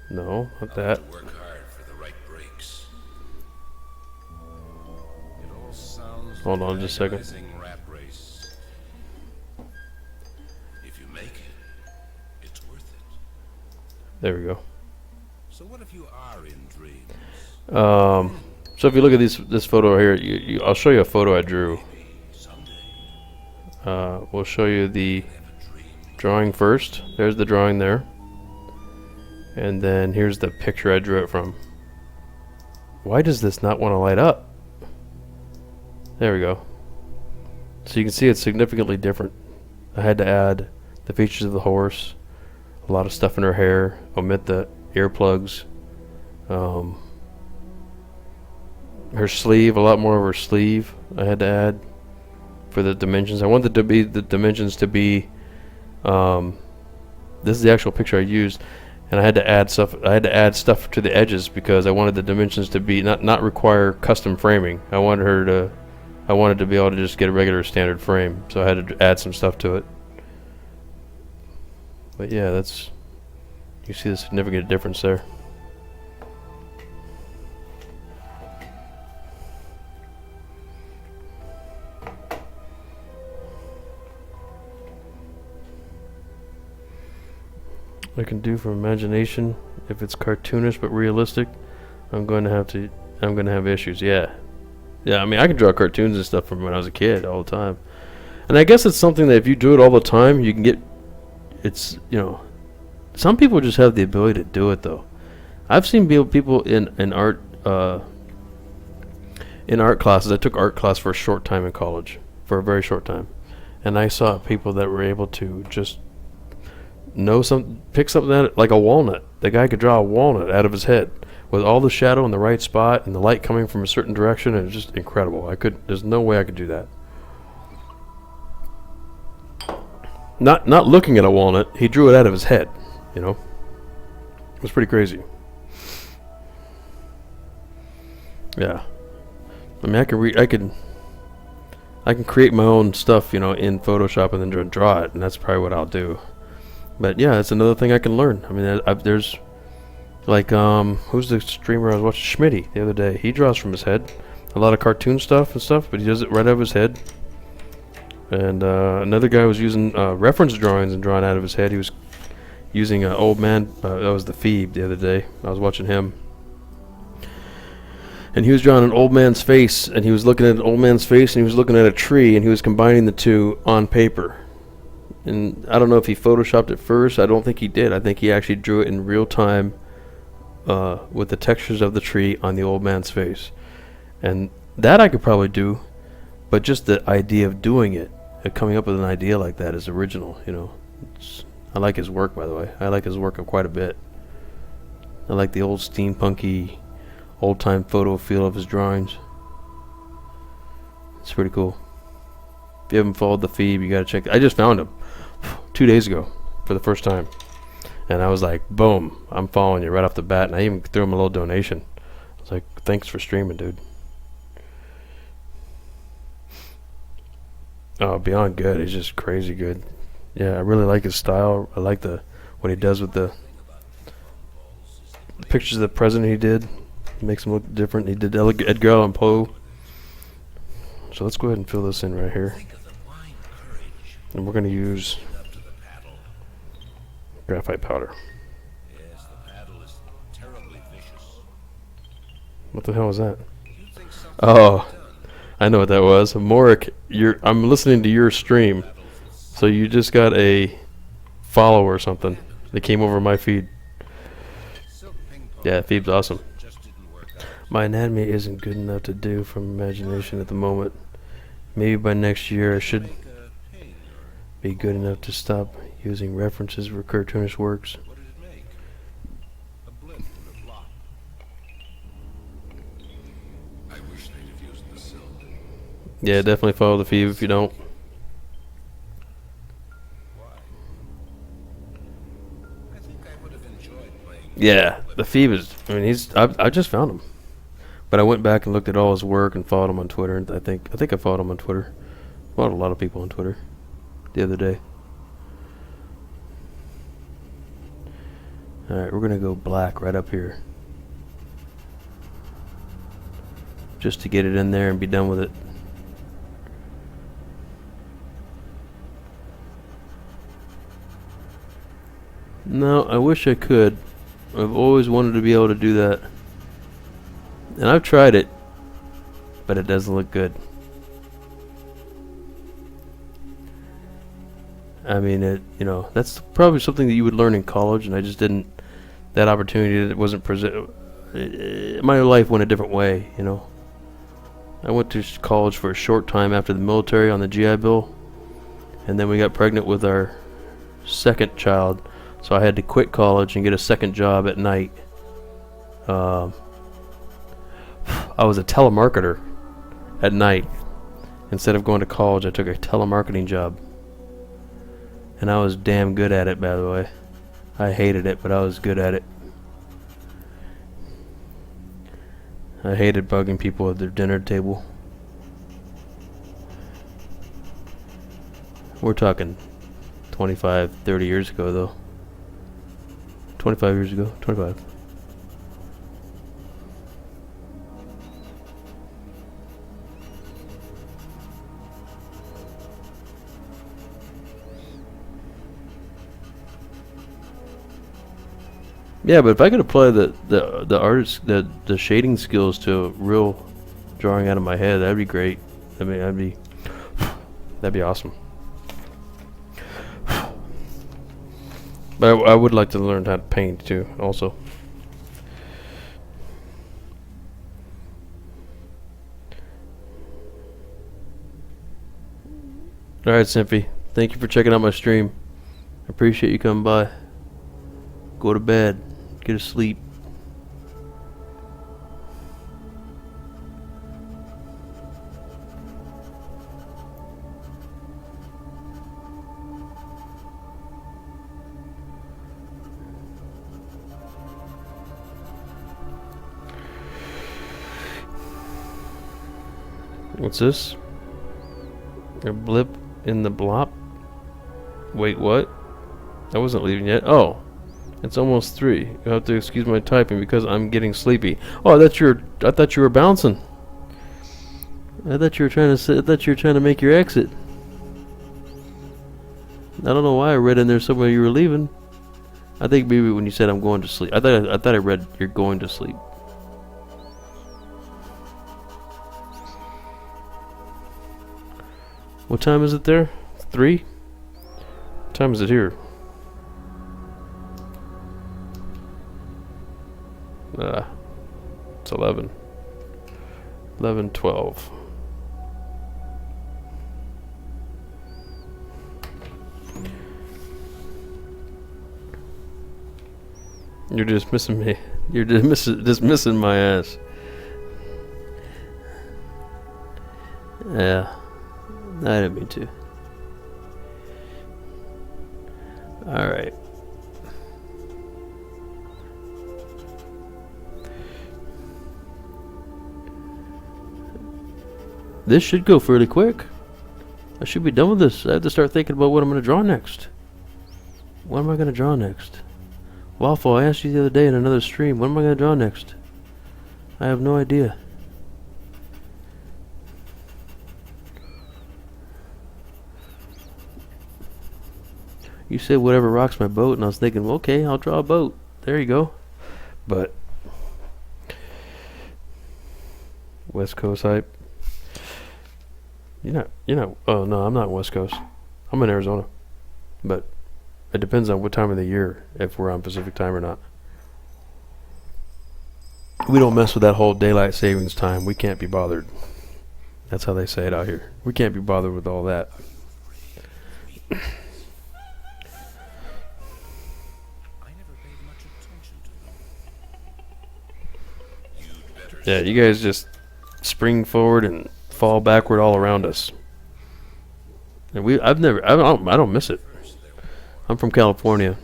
No, not I'll that. have to work hard for the right breaks. It all sounds Hold like on an just a second. agonizing rat race. If you make it, it's worth it. There we go. So what if you are in dreams? So if you look at this photo here, I'll show you a photo I drew. Maybe someday We'll show you the I have a dream. drawing first. There's the drawing there. And then here's the picture I drew it from. Why does this not want to light up? There we go. So you can see it's significantly different. I had to add the features of the horse, a lot of stuff in her hair, omit the earplugs, her sleeve, a lot more of her sleeve I had to add for the dimensions. I wanted the dimensions to be this is the actual picture I used, and I had to add stuff to the edges because I wanted the dimensions to be not require custom framing. I wanted to be able to just get a regular standard frame, so I had to add some stuff to it. But yeah, you see the significant difference there. I can do from imagination. If it's cartoonish but realistic, I'm going to have issues. Yeah. I mean, I can draw cartoons and stuff from when I was a kid all the time, and I guess it's something that if you do it all the time, you can get. It's some people just have the ability to do it though. I've seen people in art classes. I took art class for a short time in college, for a very short time, and I saw people that were able to just pick something out like a walnut. The guy could draw a walnut out of his head with all the shadow in the right spot and the light coming from a certain direction. It was just incredible. There's no way I could do that. Not looking at a walnut, he drew it out of his head. It was pretty crazy. Yeah, I mean, I can create my own stuff, in Photoshop and then draw it, and that's probably what I'll do. But yeah, that's another thing I can learn. I mean, there's like who's the streamer I was watching? Schmitty the other day. He draws from his head, a lot of cartoon stuff and stuff, but he does it right out of his head. And another guy was using reference drawings and drawing out of his head. He was using an old man. That was the Phoebe the other day. I was watching him, and he was drawing an old man's face, and he was looking at an old man's face, and he was looking at a tree, and he was combining the two on paper. And I don't know if he photoshopped it first. I don't think he did. I think he actually drew it in real time with the textures of the tree on the old man's face. And that I could probably do, But just the idea of doing it, coming up with an idea like that is original, you know. I like his work, by the way. I like his work quite a bit. I like the old steampunky, old-time photo feel of his drawings. It's pretty cool. If you haven't followed the feed, you gotta check. I just found him 2 days ago for the first time, and I was like, boom, I'm following you right off the bat. And I even threw him a little donation. I was like, thanks for streaming, dude. Oh, beyond good. He's just crazy good. Yeah, I really like his style. I like what he does with the pictures of the president he did. Makes him look different. He did Edgar Allan Poe. So let's go ahead and fill this in right here. And we're going to use graphite powder. Yes, the paddle is terribly vicious. What the hell is that? Oh, I know what that was. Morik, I'm listening to your stream. So you just got a follow or something that came over my feed. Yeah, feed's awesome. My anatomy isn't good enough to do from imagination at the moment. Maybe by next year I should be good enough to stop using references for cartoonish works. What did it make? A blip and a blot. I wish they'd have used the silk. Yeah, definitely follow the feed if you don't. Why? I think I would have enjoyed playing. Yeah, the feed is. I mean, I just found him, but I went back and looked at all his work and followed him on Twitter. And I think I followed him on Twitter. Followed a lot of people on Twitter the other day. All right, we're gonna go black right up here, just to get it in there and be done with it. No, I wish I could. I've always wanted to be able to do that. And I've tried it, but it doesn't look good. I mean, that's probably something that you would learn in college, and I just didn't. That opportunity that wasn't present. My life went a different way, you know. I went to college for a short time after the military on the GI Bill, and then we got pregnant with our second child, so I had to quit college and get a second job at night. I was a telemarketer at night. Instead of going to college, I took a telemarketing job. And I was damn good at it, by the way. I hated it, but I was good at it. I hated bugging people at their dinner table. We're talking 25, 30 years ago, though. 25 years ago. 25. Yeah, but if I could apply the artist the shading skills to a real drawing out of my head, that'd be great. I mean, that'd be awesome. But I would like to learn how to paint too, also. All right, Simpy. Thank you for checking out my stream. I appreciate you coming by. Go to bed. Get to sleep. What's this? A blip in the blop? Wait, what? I wasn't leaving yet. Oh. It's almost 3. You'll have to excuse my typing because I'm getting sleepy. Oh, I thought you were bouncing. I thought you were trying to make your exit. I don't know why I read in there somewhere you were leaving. I think maybe when you said I'm going to sleep. I thought I read you're going to sleep. What time is it there? 3? What time is it here? It's 11. 11, 12. You're just missing me. You're just missing my ass. Yeah. I didn't mean to. Alright. This should go fairly quick. I should be done with this. I have to start thinking about what I'm going to draw next. What am I going to draw next? Waffle, I asked you the other day in another stream, what am I going to draw next? I have no idea. You said whatever rocks my boat, and I was thinking, well, okay, I'll draw a boat. There you go. But West Coast hype. You're not. Oh no, I'm not West Coast. I'm in Arizona. But it depends on what time of the year, if we're on Pacific time or not. We don't mess with that whole daylight savings time. We can't be bothered. That's how they say it out here. We can't be bothered with all that. Yeah, you guys just spring forward and fall backward all around us. And I don't miss it. I'm from California.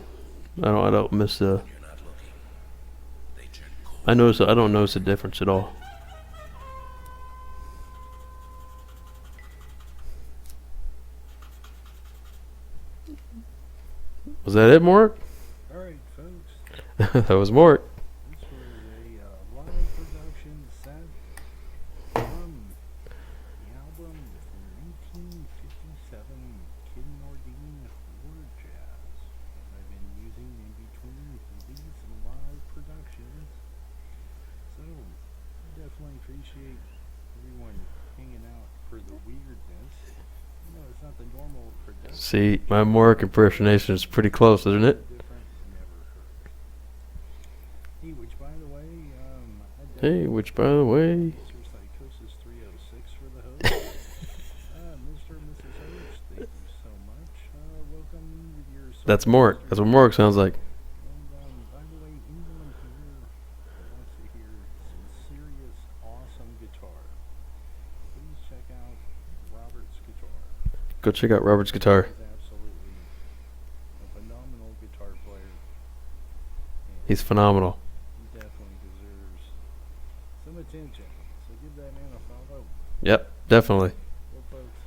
I don't miss the. I don't notice the difference at all. Was that it, Mort? All right, folks. That was Mort. This was a live production set from the album from 1957, Kid Nordine War Jazz, that I've been using in between these live productions. So, I definitely appreciate everyone hanging out for the weirdness. You know, it's not the normal production. See, my Mort impersonation is pretty close, isn't it? Hey, which by the way, Mr. Psychosis 306 for the host. Mr. and Mrs. Host, thank you so much. Welcome with your. That's Mort. That's what Mort sounds like. And by the way, anyone here that wants to hear some serious, awesome guitar, please check out Robert's guitar. Go check out Robert's guitar. He's absolutely a phenomenal guitar player. He's phenomenal. He definitely deserves some attention. So give that man a follow. Yep, definitely. Well, folks,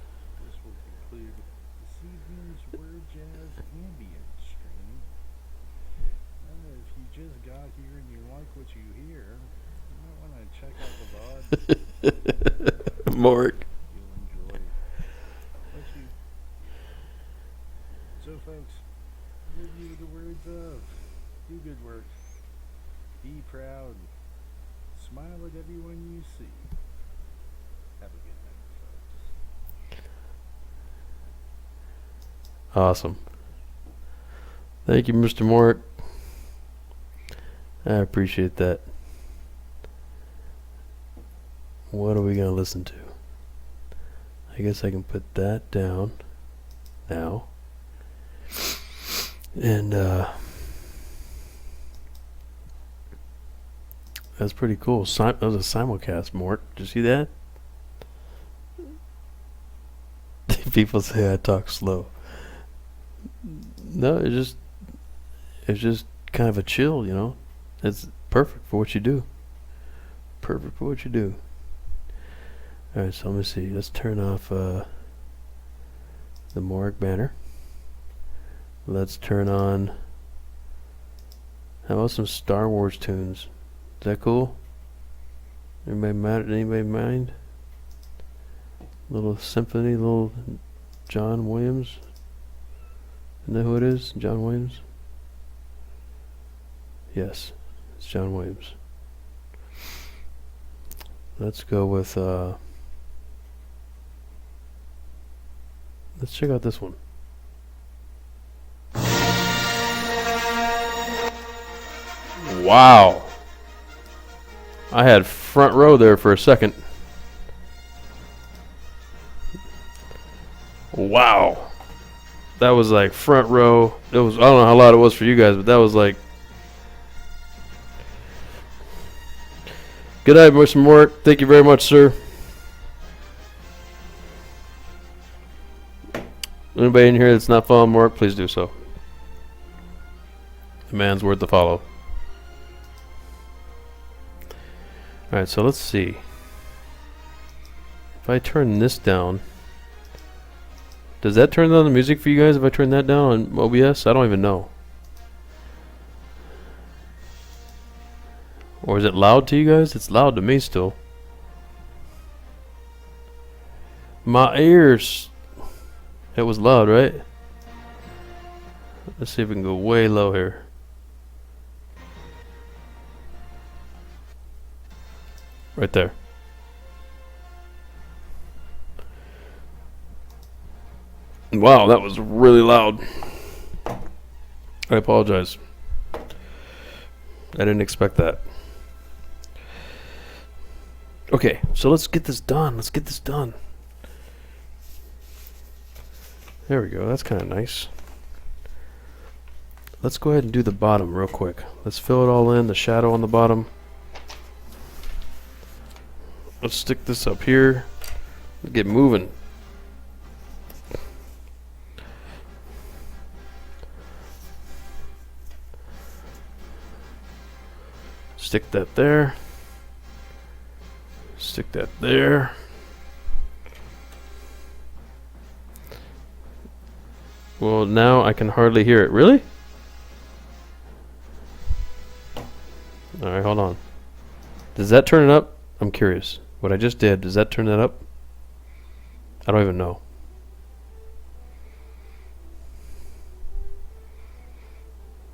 this will conclude this evening's Word Jazz Ambient stream. If you just got here and you like what you hear, you might want to check out the VOD. Mort. You'll enjoy it. Bless you. So, folks, I leave you with the words of do good work, be proud, smile at everyone you see. Have a good night, folks. Awesome. Thank you, Mr. Mort. I appreciate that. What are we going to listen to? I guess I can put that down now. And, that's pretty cool. That was a simulcast, Mort. Did you see that? People say I talk slow. No, it's just kind of a chill, you know. It's perfect for what you do. Perfect for what you do. All right, so let me see. Let's turn off the Morgue banner. Let's turn on. How about some Star Wars tunes? Is that cool? Anybody mind? Little symphony, little John Williams. Isn't that who it is? John Williams? Yes, it's John Williams. Let's go with, let's check out this one. Wow. I had front row there for a second. Wow. That was like front row. It was, I don't know how loud it was for you guys, but that was like Good night, Mr. Mort. Thank you very much, sir. Anybody in here that's not following Mark, please do so. The man's worth the follow. Alright, so let's see. If I turn this down, does that turn down the music for you guys if I turn that down on OBS? I don't even know. Or is it loud to you guys? It's loud to me still. My ears. It was loud, right? Let's see if we can go way low here. Right there. Wow, that was really loud. I apologize. I didn't expect that. Okay, so let's get this done. Let's get this done. There we go. That's kind of nice. Let's go ahead and do the bottom real quick. Let's fill it all in, the shadow on the bottom. Let's stick this up here. Get moving. Stick that there. Stick that there. Well, now I can hardly hear it. Really? Alright, hold on. Does that turn it up? I'm curious. What I just did, does that turn that up? I don't even know.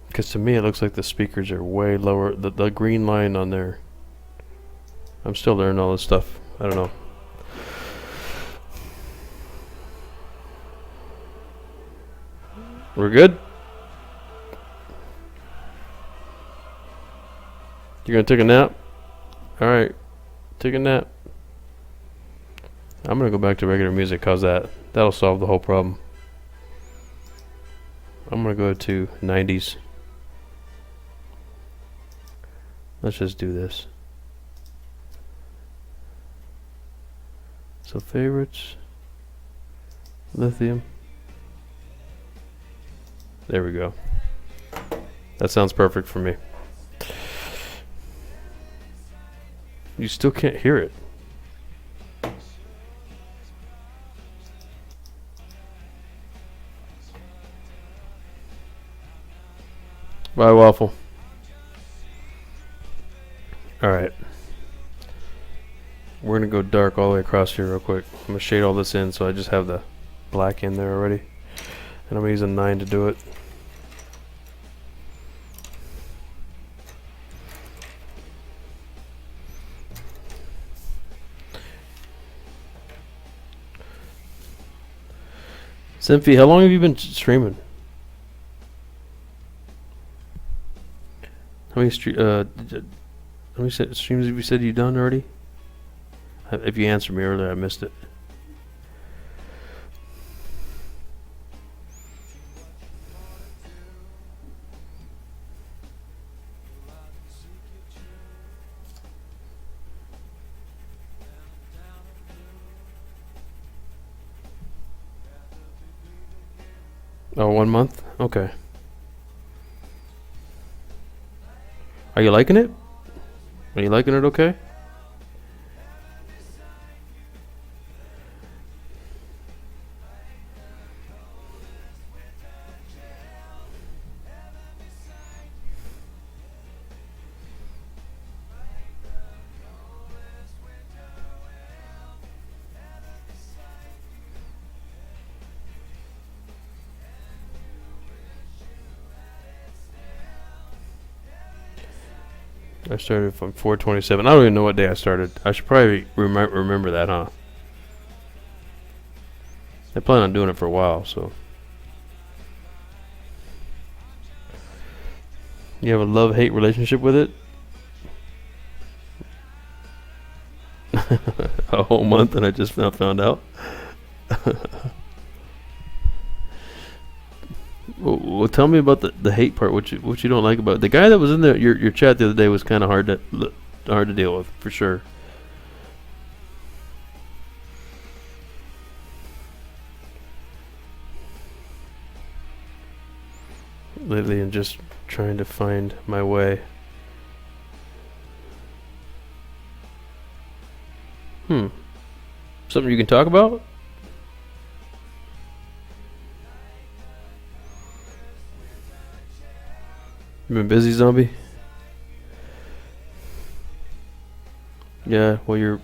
Because to me it looks like the speakers are way lower. The green line on there. I'm still learning all this stuff. I don't know. We're good? You're gonna take a nap? Alright. Take a nap. I'm gonna go back to regular music. How's that? That'll solve the whole problem. I'm gonna go to 90s. Let's just do this. So favorites. Lithium. There we go. That sounds perfect for me. You still can't hear it. Bye, Waffle. Alright. We're going to go dark all the way across here real quick. I'm going to shade all this in so I just have the black in there already. And I'm going to use a 9 to do it. Simpy, how long have you been streaming? How many streams have you said you've done already? If you answered me earlier, I missed it. Oh, 1 month? Okay. Are you liking it? Are you liking it okay? I started from 4/27. I don't even know what day I started. I should probably remember that, huh? I plan on doing it for a while, so. You have a love-hate relationship with it? A whole month and I just now found out? Well, tell me about the hate part. What you don't like about it. The guy that was in your chat the other day was kind of hard to hard to deal with, for sure. Lately, I'm just trying to find my way. Something you can talk about? You been busy, zombie? Yeah, well, your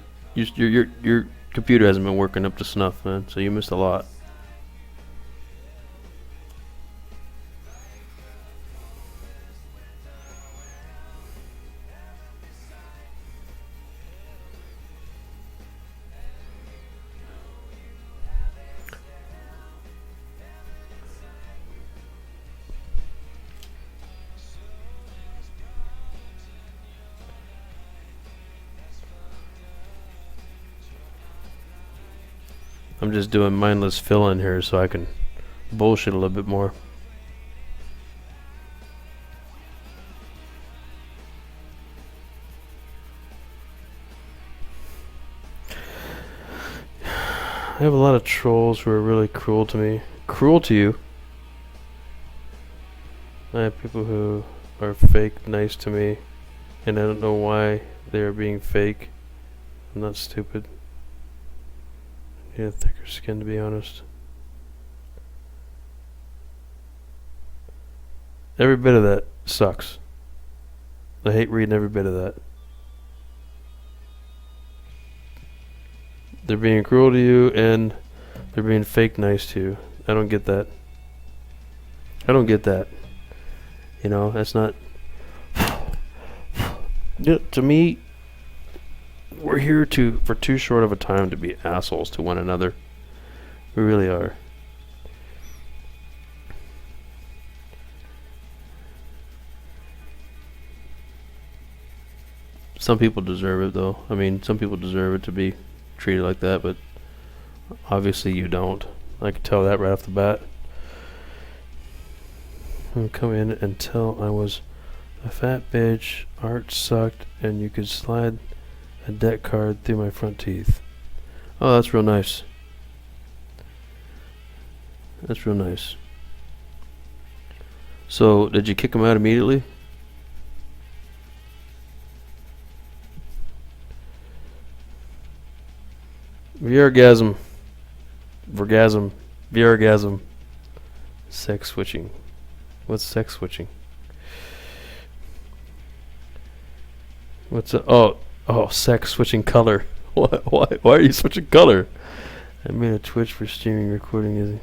computer hasn't been working up to snuff, man. So you missed a lot. I'm just doing mindless fill-in here so I can bullshit a little bit more. I have a lot of trolls who are really cruel to me. Cruel to you. I have people who are fake nice to me, and I don't know why they are being fake. I'm not stupid. Yeah, thicker skin, to be honest. Every bit of that sucks. I hate reading every bit of that. They're being cruel to you and they're being fake nice to you. I don't get that. I don't get that. You know, that's not... To me, we're here for too short of a time to be assholes to one another. We really are. Some people deserve it, though. I mean, some people deserve it to be treated like that, but obviously you don't. I can tell that right off the bat. I'll come in and tell I was a fat bitch, art sucked, and you could slide a deck card through my front teeth. Oh, that's real nice. That's real nice. So, did you kick him out immediately? Virgasm. Vergasm. Virgasm. Sex switching. What's sex switching? What's a... Oh, sex switching color. Why are you switching color? I made a Twitch for streaming recording. Is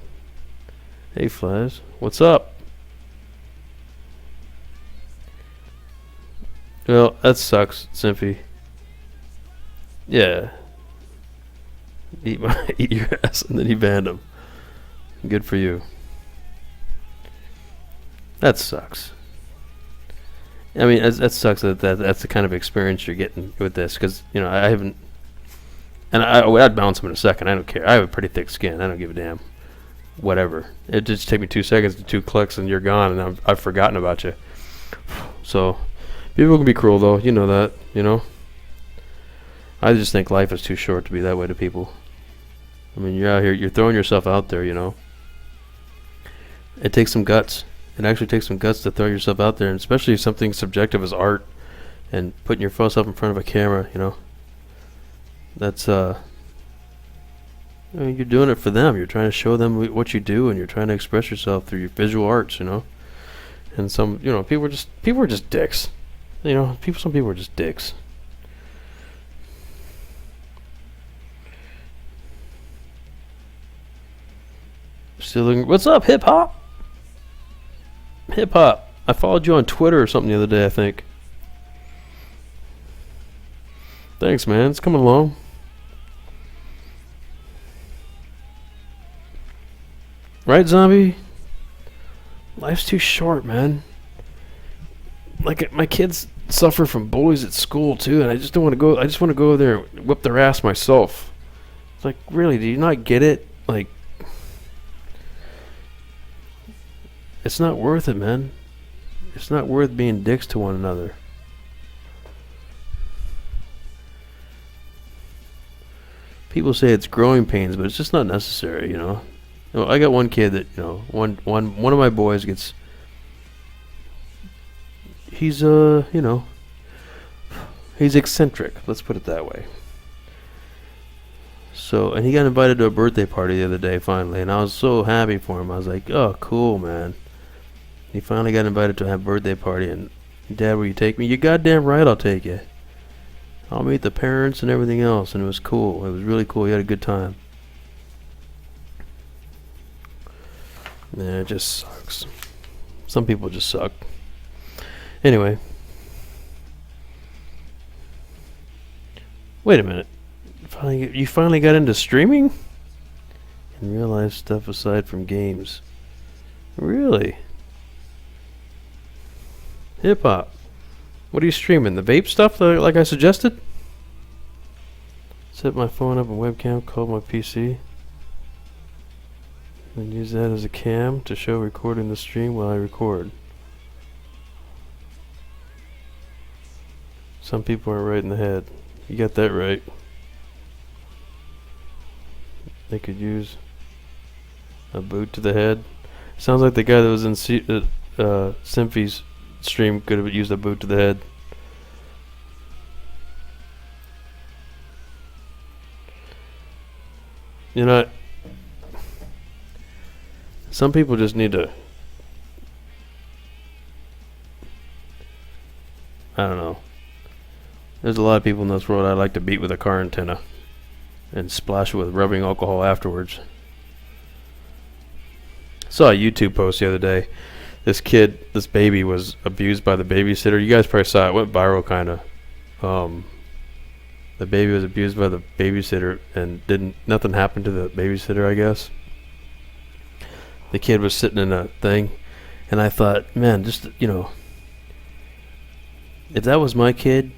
Hey Flies, what's up? Well, that sucks, Simpy. Yeah. Eat your ass, and then he banned him. Good for you. That sucks. I mean, that sucks that's the kind of experience you're getting with this, because, you know, I haven't... And I'd bounce him in a second. I don't care. I have a pretty thick skin. I don't give a damn. Whatever. It just take me 2 seconds to 2 clicks, and you're gone, and I've forgotten about you. So, people can be cruel, though. You know that, you know? I just think life is too short to be that way to people. I mean, you're out here, you're throwing yourself out there, you know? It takes some guts. It actually takes some guts to throw yourself out there, and especially something subjective as art and putting yourself in front of a camera, you know. That's I mean, you're doing it for them. You're trying to show them what you do, and you're trying to express yourself through your visual arts, you know. And some, you know, people are just dicks. You know, some people are just dicks. Still looking. What's up, hip hop? Hip hop. I followed you on Twitter or something the other day, I think. Thanks, man. It's coming along. Right, zombie? Life's too short, man. Like, my kids suffer from bullies at school too, and I just don't want to go. I just want to go there and whip their ass myself. It's like, really? Do you not get it? Like, it's not worth it, man. It's not worth being dicks to one another. people say it's growing pains, but it's just not necessary, you know. I got one kid that, you know, one of my boys gets, he's you know, he's eccentric, let's put it that way. So, and he got invited to a birthday party the other day finally, and I was so happy for him. I was like, oh, cool, man. He finally got invited to a birthday party, and Dad, will you take me? You goddamn right I'll take you. I'll meet the parents and everything else, and it was cool. It was really cool. He had a good time. Yeah, it just sucks. Some people just suck. Anyway. Wait a minute. You finally got into streaming? And real life stuff aside from games. Really? Hip hop. What are you streaming? The vape stuff like I suggested? Set my phone up and webcam, call my PC. And use that as a cam to show recording the stream while I record. Some people aren't right in the head. You got that right. They could use a boot to the head. Sounds like the guy that was in Symphy's stream could have used a boot to the head. You know, some people just need to, I don't know. There's a lot of people in this world I'd like to beat with a car antenna and splash it with rubbing alcohol afterwards. Saw a YouTube post the other day. This baby was abused by the babysitter. You guys probably saw it. It went viral, kind of. The baby was abused by the babysitter, and nothing happened to the babysitter, I guess. The kid was sitting in a thing, and I thought, man, just, you know, if that was my kid,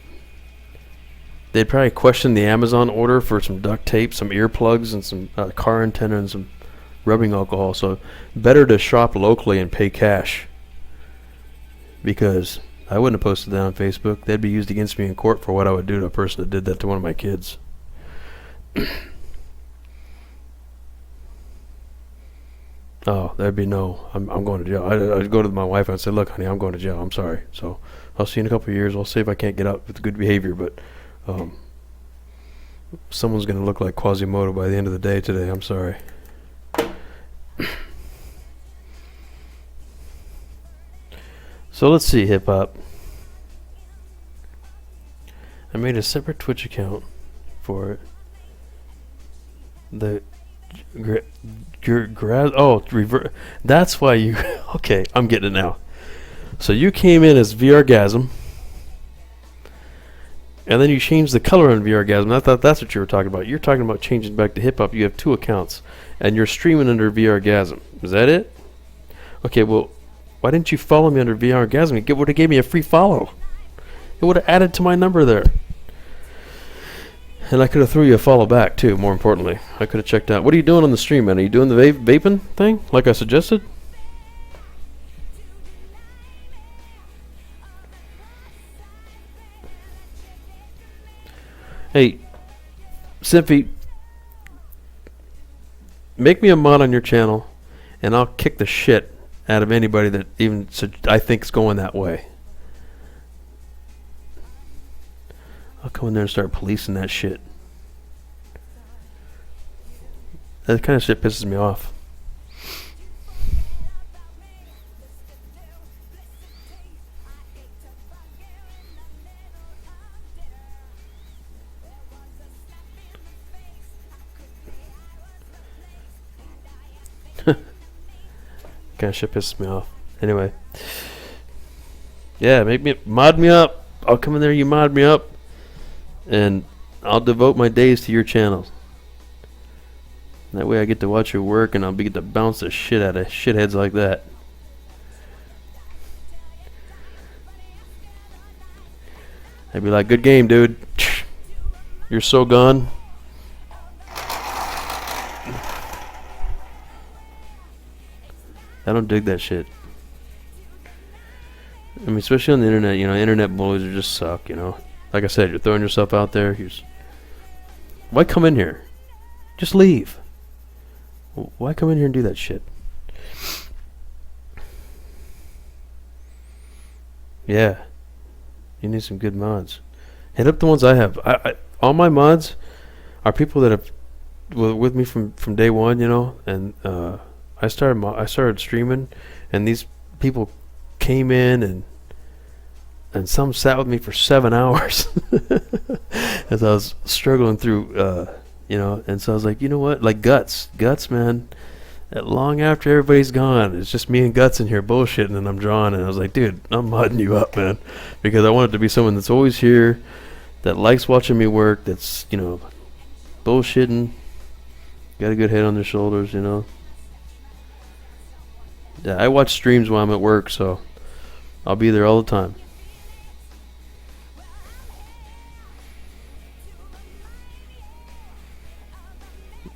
they'd probably question the Amazon order for some duct tape, some earplugs, and some car antenna, and some rubbing alcohol. So better to shop locally and pay cash, because I wouldn't have posted that on Facebook. They'd be used against me in court for what I would do to a person that did that to one of my kids. Oh, there'd be no, I'm going to jail. I'd go to my wife and I'd say, look, honey, I'm going to jail. I'm sorry. So I'll see you in a couple of years. I'll see if I can't get out with good behavior, but someone's going to look like Quasimodo by the end of the day today. I'm sorry. So let's see, hip hop. I made a separate Twitch account for it. That's why you. Okay, I'm getting it now. So you came in as VRgasm, and then you changed the color on VRgasm. I thought that's what you were talking about. You're talking about changing back to hip hop. You have two accounts, and you're streaming under VRgasm. Is that it? Okay, well, why didn't you follow me under VRgasm? It would have gave me a free follow. It would have added to my number there. And I could have threw you a follow back, too, more importantly. I could have checked out. What are you doing on the stream, man? Are you doing the vaping thing, like I suggested? Hey, Simpy, make me a mod on your channel, and I'll kick the shit out of anybody that even I think's going that way. I'll come in there and start policing that shit. That kind of shit pisses me off. Kind of shit pisses me off. Anyway. Yeah, mod me up. I'll come in there, you mod me up, and I'll devote my days to your channel. That way I get to watch your work, and I'll get to bounce the shit out of shitheads like that. I'd be like, good game, dude. You're so gone. I don't dig that shit. I mean, especially on the internet, you know, internet bullies just suck, you know. Like I said, you're throwing yourself out there. Why come in here? Just leave. Why come in here and do that shit? Yeah. You need some good mods. Hit up the ones I have. All my mods are people that have with me from day one, you know, and I started streaming, and these people came in and some sat with me for 7 hours as I was struggling through, you know, and so I was like, you know what, like Guts, man, long after everybody's gone, it's just me and Guts in here bullshitting, and I'm drawing, and I was like, dude, I'm modding you up, man, because I want it to be someone that's always here, that likes watching me work, that's, you know, bullshitting, got a good head on their shoulders, you know. Yeah, I watch streams while I'm at work, so I'll be there all the time.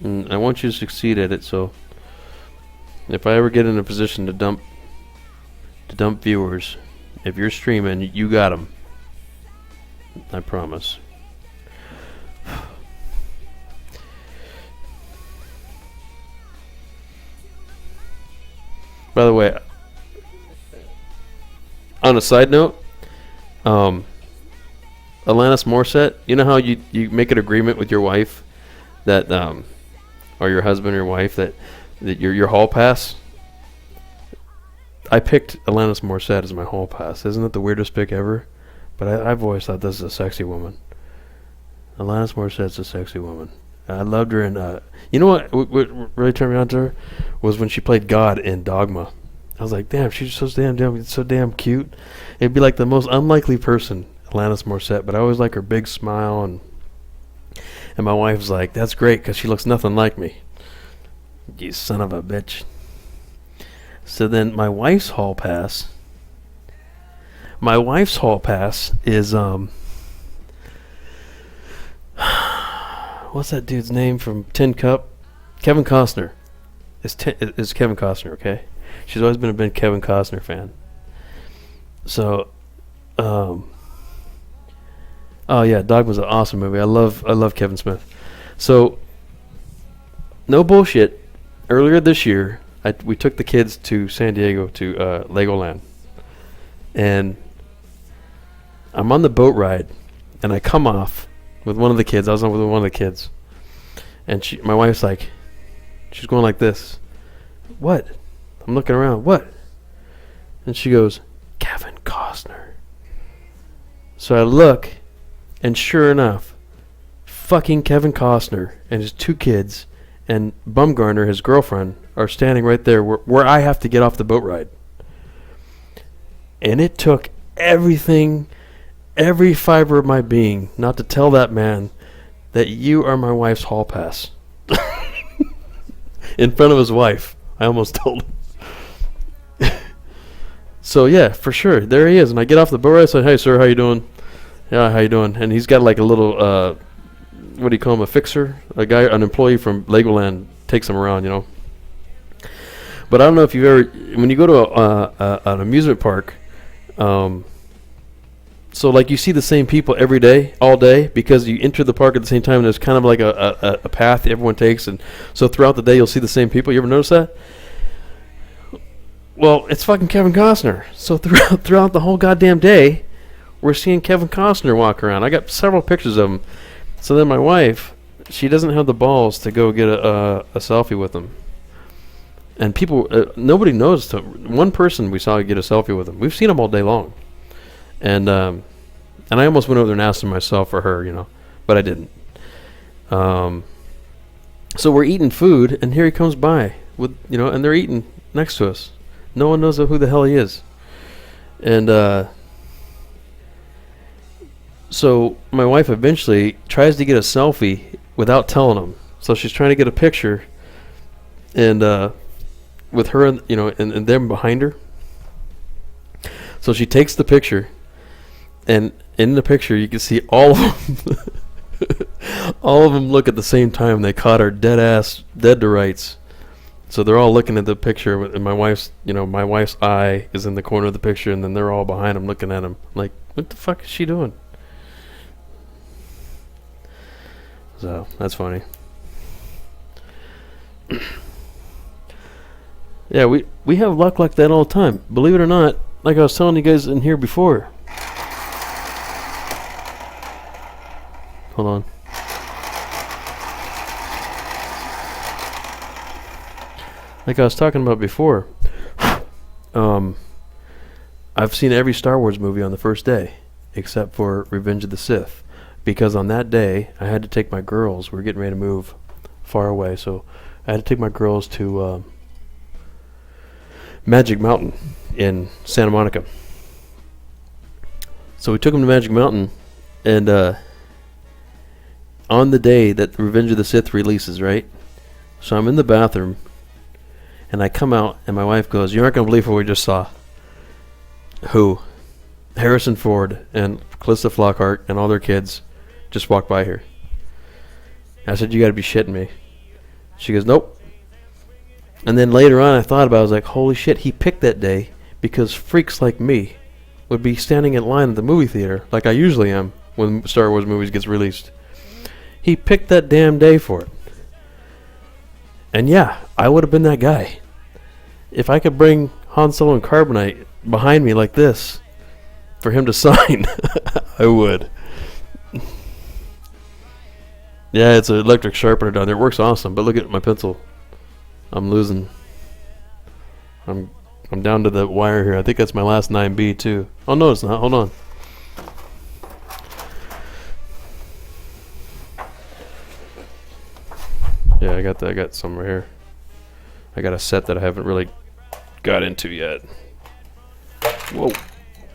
And I want you to succeed at it, so if I ever get in a position to dump viewers, if you're streaming, you got them. I promise. By the way, on a side note, Alanis Morissette, you know how you make an agreement with your wife that, or your husband or your wife, that your hall pass? I picked Alanis Morissette as my hall pass. Isn't it the weirdest pick ever? But I've always thought this is a sexy woman. Alanis Morissette's a sexy woman. I loved her, and you know what really turned me on to her was when she played God in Dogma. I was like, damn, she's so damn cute. It'd be like the most unlikely person, Alanis Morissette, but I always like her big smile, and my wife's like, that's great because she looks nothing like me. You son of a bitch. So then my wife's hall pass is what's that dude's name from Tin Cup? Kevin Costner. Is Kevin Costner, okay? She's always been a big Kevin Costner fan. So, oh yeah, Dogma's an awesome movie. I love Kevin Smith. So, no bullshit. Earlier this year, we took the kids to San Diego to Legoland, and I'm on the boat ride, and I come off with one of the kids. I was on with one of the kids, and my wife's like, she's going like this. What? I'm looking around. What? And she goes, Kevin Costner. So I look, and sure enough, fucking Kevin Costner and his two kids and Bumgarner, his girlfriend, are standing right there where I have to get off the boat ride. And it took everything, every fiber of my being, not to tell that man that you are my wife's hall pass. In front of his wife. I almost told him. So yeah, for sure, there he is. And I get off the boat ride, I said, hey sir, how you doing? Yeah, how you doing? And he's got like a little, what do you call him, a fixer? An employee from Legoland takes him around, you know. But I don't know if you've ever, when you go to an amusement park, so like you see the same people every day, all day, because you enter the park at the same time, and there's kind of like a path everyone takes, and so throughout the day you'll see the same people. You ever notice that? Well, it's fucking Kevin Costner. So throughout the whole goddamn day, we're seeing Kevin Costner walk around. I got several pictures of him. So then my wife, she doesn't have the balls to go get a selfie with him. And people, nobody knows. One person we saw get a selfie with him. We've seen him all day long. And I almost went over there and asked him myself for her, you know, but I didn't. So we're eating food, and here he comes by with, you know, and they're eating next to us. No one knows who the hell he is. And so my wife eventually tries to get a selfie without telling him. So she's trying to get a picture, and with her, and, you know, and them behind her. So she takes the picture, and in the picture you can see all of them. All of them look at the same time. They caught her dead to rights. So they're all looking at the picture, and my wife's eye is in the corner of the picture, and then they're all behind him looking at him like, what the fuck is she doing? So that's funny. Yeah, we have luck like that all the time. Believe it or not, like I was telling you guys in here before. Hold on. Like I was talking about before, I've seen every Star Wars movie on the first day, except for Revenge of the Sith, because on that day I had to take my girls. We were getting ready to move far away, so I had to take my girls to Magic Mountain in Santa Monica. So we took them to Magic Mountain, and on the day that Revenge of the Sith releases, right? So I'm in the bathroom, and I come out, and my wife goes, "You aren't going to believe what we just saw." Who? Harrison Ford and Calista Flockhart and all their kids just walked by here. I said, "You got to be shitting me." She goes, "Nope." And then later on, I thought about it. I was like, holy shit, he picked that day because freaks like me would be standing in line at the movie theater like I usually am when Star Wars movies gets released. He picked that damn day for it. And yeah, I would have been that guy. If I could bring Han Solo and Carbonite behind me like this for him to sign, I would. Yeah, it's an electric sharpener down there. It works awesome, but look at my pencil. I'm losing. I'm down to the wire here. I think that's my last 9B too. Oh no, it's not. Hold on. Yeah, I got some right here. I got a set that I haven't really got into yet. Whoa.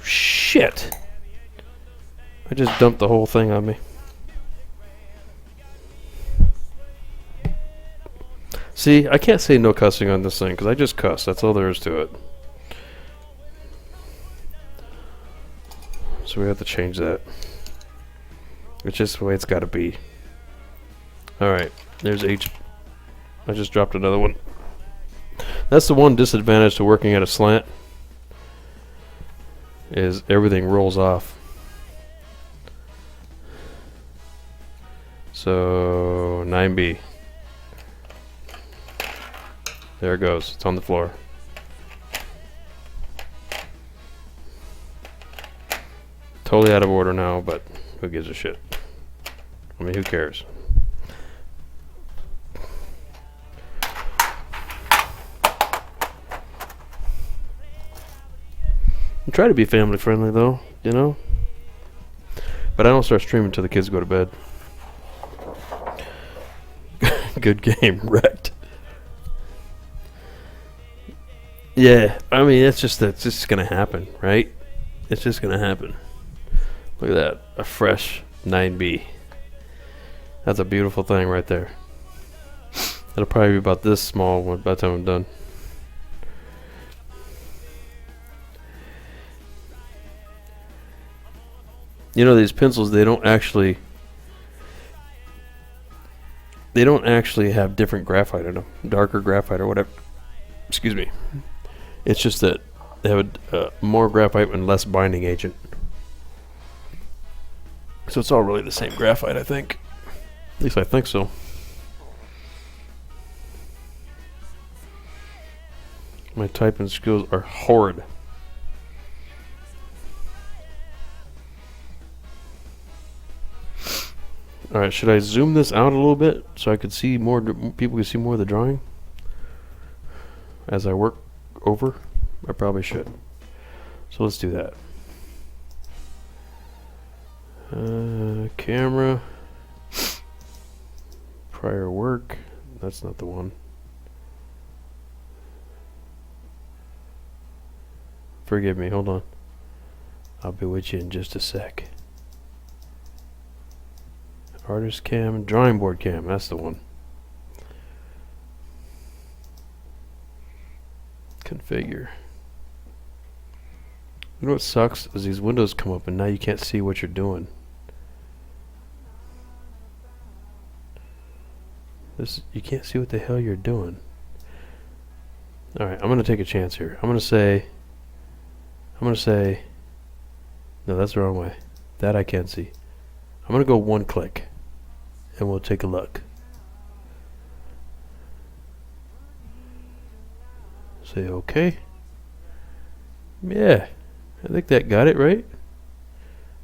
Shit. I just dumped the whole thing on me. See, I can't say no cussing on this thing because I just cuss. That's all there is to it. So we have to change that. It's just the way it's got to be. Alright, there's H. I just dropped another one. That's the one disadvantage to working at a slant, is everything rolls off. So 9B. There it goes. It's on the floor. Totally out of order now, but who gives a shit? I mean, who cares? I try to be family friendly though, you know? But I don't start streaming until the kids go to bed. Good game, wrecked. Yeah, I mean, it's just gonna happen, right? It's just gonna happen. Look at that, a fresh 9B. That's a beautiful thing right there. It'll probably be about this small by the time I'm done. You know, these pencils, they don't actually have different graphite in them, darker graphite or whatever. Excuse me. It's just that they have more graphite and less binding agent. So it's all really the same graphite, I think. At least I think so. My typing skills are horrid. Alright, should I zoom this out a little bit so I could see more, people can see more of the drawing as I work over? I probably should. So let's do that. Camera. Prior work. That's not the one. Forgive me, hold on. I'll be with you in just a sec. Artist cam, drawing board cam, that's the one. Configure. You know what sucks is these windows come up and now you can't see what you're doing. You can't see what the hell you're doing. Alright, I'm gonna take a chance here. I'm gonna say no, that's the wrong way. That I can't see. I'm gonna go one click and we'll take a look. Say okay. Yeah, I think that got it right.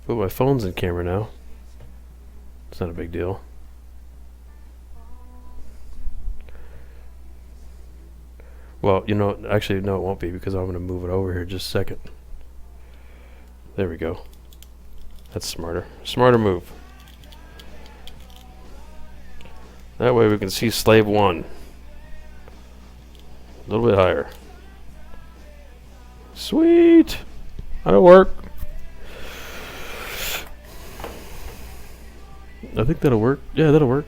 But my phone's in camera now. It's not a big deal. Well, you know, actually, no, it won't be because I'm going to move it over here just a second. There we go. That's smarter. Smarter move. That way we can see slave 1. A little bit higher. Sweet! That'll work. I think that'll work. Yeah, that'll work.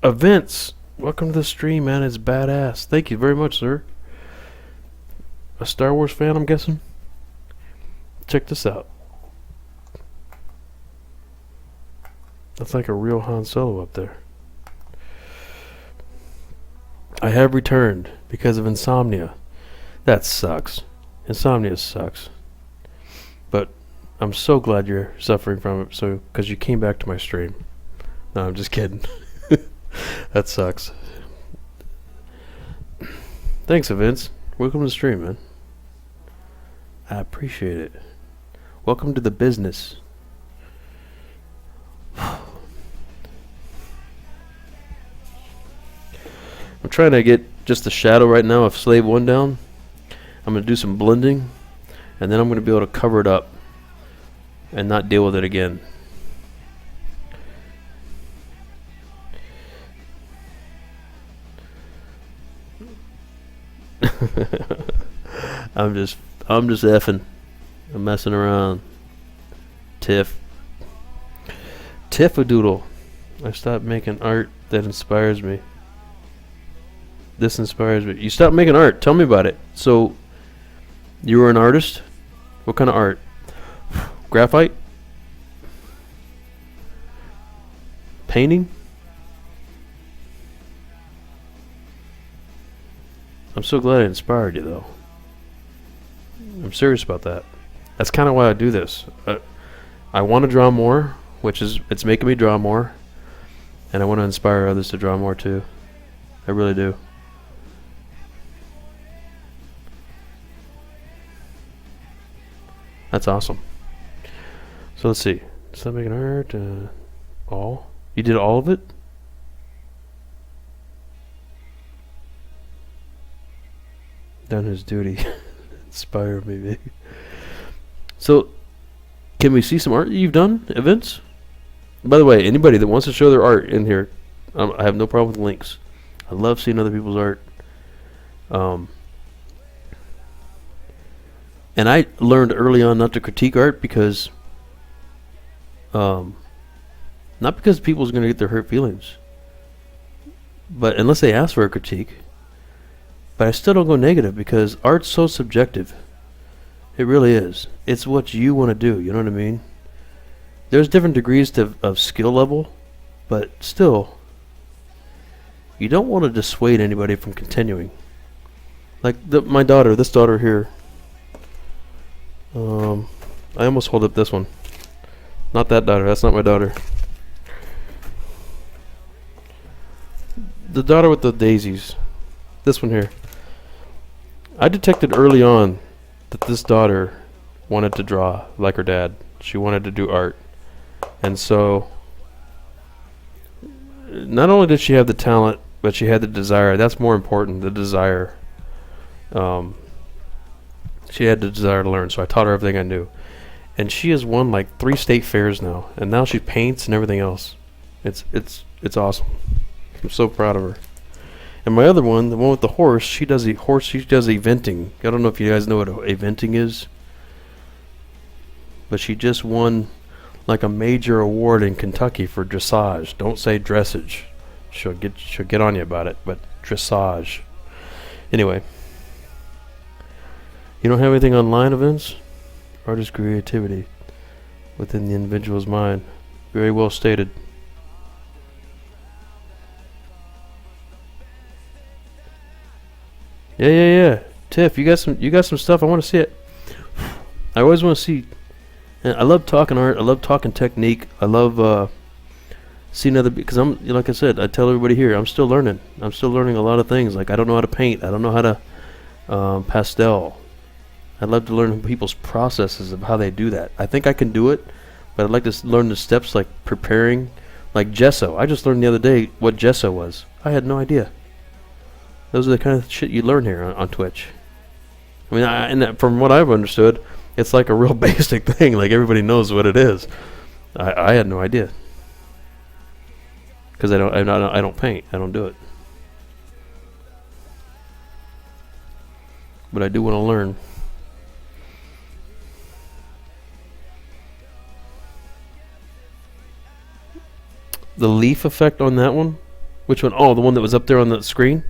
Events. Welcome to the stream, man. It's badass. Thank you very much, sir. A Star Wars fan, I'm guessing? Check this out. That's like a real Han Solo up there. I have returned because of insomnia. That sucks. Insomnia sucks. But I'm so glad you're suffering from it, so because you came back to my stream. No, I'm just kidding. That sucks. Thanks, Vince. Welcome to the stream, man. I appreciate it. Welcome to the business. I'm trying to get just the shadow right now of Slave 1 down. I'm going to do some blending, and then I'm going to be able to cover it up and not deal with it again. I'm just effing. I'm messing around. Tiff-a-doodle. I stopped making art that inspires me. This inspires me. You stopped making art. Tell me about it. So, you were an artist? What kind of art? Graphite? Painting? I'm so glad I inspired you, though. I'm serious about that. That's kind of why I do this. I want to draw more, it's making me draw more, and I want to inspire others to draw more too. I really do. That's awesome. So let's see. Stop making art. All? You did all of it? Done his duty. Inspire me, baby. So, can we see some art you've done? Events? By the way, anybody that wants to show their art in here, I have no problem with links. I love seeing other people's art. And I learned early on not to critique art because, not because people's going to get their hurt feelings, but unless they ask for a critique. But I still don't go negative because art's so subjective. It really is. It's what you want to do, you know what I mean? There's different degrees of skill level, but still, you don't want to dissuade anybody from continuing. Like my daughter, this daughter here, I almost hold up this one. Not that daughter, that's not my daughter. The daughter with the daisies. This one here. I detected early on that this daughter wanted to draw like her dad. She wanted to do art. And so, not only did she have the talent, but she had the desire. That's more important, the desire. She had the desire to learn, so I taught her everything I knew. And she has won like 3 state fairs now. And now she paints and everything else. It's awesome. I'm so proud of her. And my other one, the one with the horse, she does eventing. I don't know if you guys know what eventing is, but she just won like a major award in Kentucky for dressage. Don't say dressage. She'll get on you about it, but dressage. Anyway, you don't have anything online, Events? Art is creativity within the individual's mind. Very well stated. Yeah. Tiff, you got some stuff. I want to see it. I always want to see. And I love talking art. I love talking technique. I love Seeing other, because I'm, like I said, I tell everybody here, I'm still learning. I'm still learning a lot of things. Like I don't know how to paint. I don't know how to pastel. I'd love to learn people's processes of how they do that. I think I can do it, but I'd like to learn the steps, like preparing, like gesso. I just learned the other day what gesso was. I had no idea. Those are the kind of shit you learn here on Twitch. I mean, from what I've understood, it's like a real basic thing. Like everybody knows what it is. I had no idea because I don't paint. I don't do it. But I do want to learn. The leaf effect on that one? Which one? Oh, the one that was up there on the screen?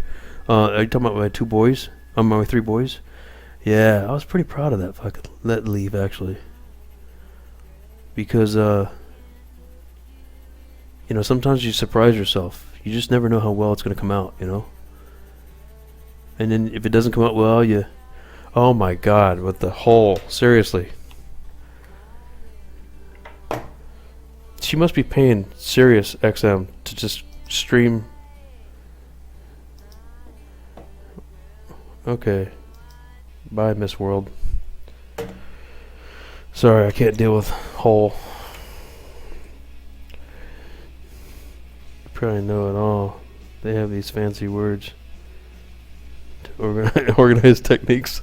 Are you talking about my 2 boys? My 3 boys? Yeah, I was pretty proud of that leaf actually. Because sometimes you surprise yourself. You just never know how well it's going to come out, And then if it doesn't come out well, oh my god, with the hole, seriously. She must be paying Sirius XM to just stream. Okay. Bye, Miss World. Sorry, I can't deal with hole. You probably know it all. They have these fancy words to organize techniques.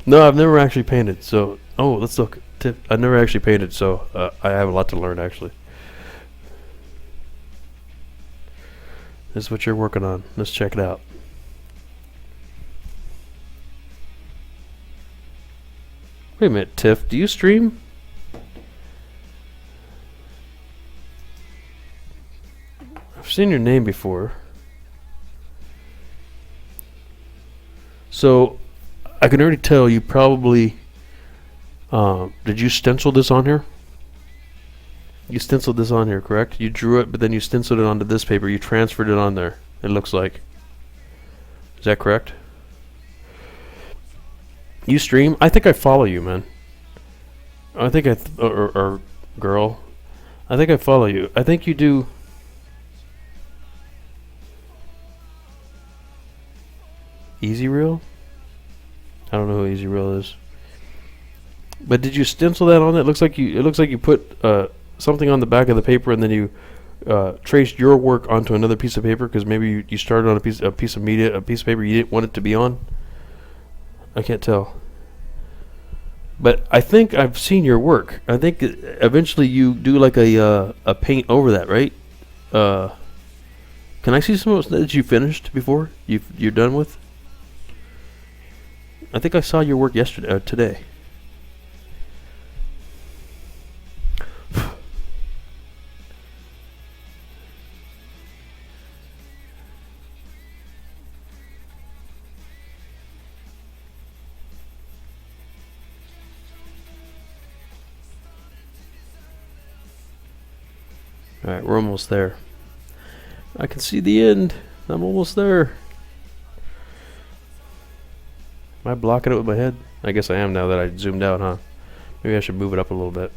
No, I've never actually painted, so... Oh, let's look. I've never actually painted, so I have a lot to learn, actually. This is what you're working on. Let's check it out. Wait a minute, Tiff. Do you stream? I've seen your name before. So, I can already tell you probably... did you stencil this on here? You stenciled this on here, correct? You drew it, but then you stenciled it onto this paper. You transferred it on there, it looks like. Is that correct? You stream? I think I follow you, man. I think or girl. I think I follow you. I think you do... Easy Reel? I don't know who Easy Reel is. But did you stencil that on it? It looks like you put something on the back of the paper and then you traced your work onto another piece of paper because maybe you started on a piece of media, a piece of paper you didn't want it to be on. I can't tell. But I think I've seen your work. I think eventually you do like a paint over that, right? Can I see some of that you finished before? You're done with? I think I saw your work yesterday, today. Alright, we're almost there. I can see the end. I'm almost there. Am I blocking it with my head? I guess I am now that I zoomed out, huh? Maybe I should move it up a little bit.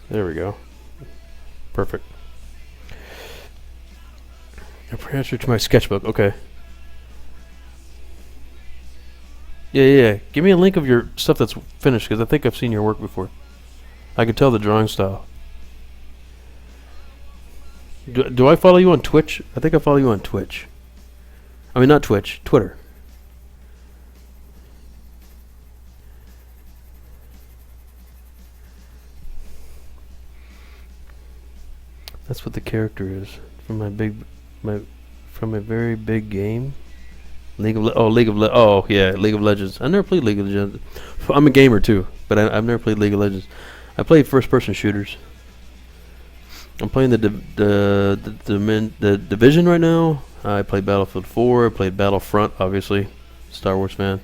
There we go. Perfect. Answer to my sketchbook. Okay. Yeah. Give me a link of your stuff that's finished, because I think I've seen your work before. I can tell the drawing style. Do I follow you on Twitch? I think I follow you on Twitch. I mean, not Twitch. Twitter. That's what the character is from from a very big game. League of Legends. I never played League of Legends. I'm a gamer too, but I've never played League of Legends. I play first-person shooters. I'm playing the Division right now. I played Battlefield 4. I played Battlefront, obviously. Star Wars fan.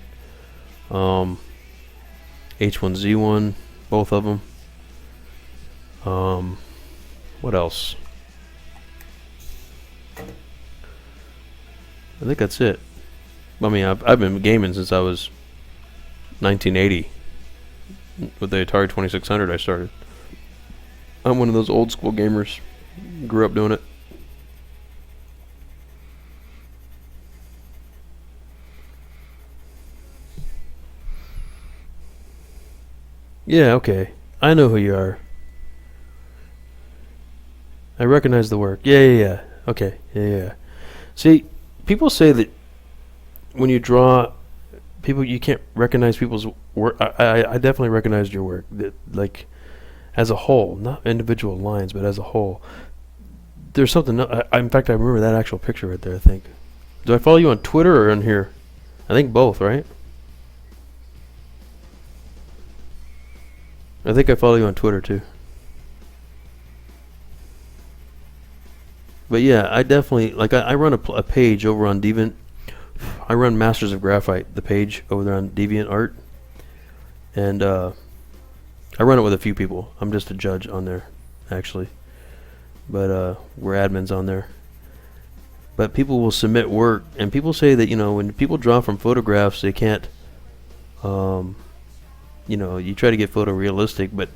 H1Z1, both of them. What else? I think that's it. I mean, I've been gaming since I was 1980. With the Atari 2600 I started. I'm one of those old school gamers. Grew up doing it. Yeah, okay. I know who you are. I recognize the work. Yeah. Okay, yeah. See, people say that when you draw, you can't recognize people's work. I definitely recognized your work. That, like, as a whole, not individual lines, but as a whole. There's something. In fact, I remember that actual picture right there. I think. Do I follow you on Twitter or on here? I think both, right? I think I follow you on Twitter too. But yeah, I definitely like. I run a page over on Deviant. I run Masters of Graphite, the page over there on Deviant Art, and I run it with a few people. I'm just a judge on there, actually. But we're admins on there. But people will submit work, and people say that when people draw from photographs, they can't. You try to get photorealistic, but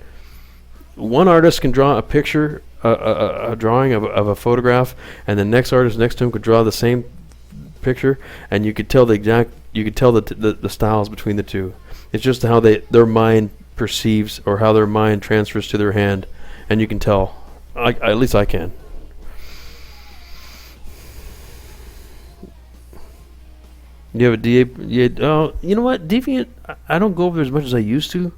one artist can draw a picture, a drawing of a photograph, and the next artist next to him could draw the same picture, and you could tell the styles between the two. It's just how their mind perceives or how their mind transfers to their hand, and you can tell. At least I can. You have a DA? Yeah. You know what? Deviant. I don't go over there as much as I used to.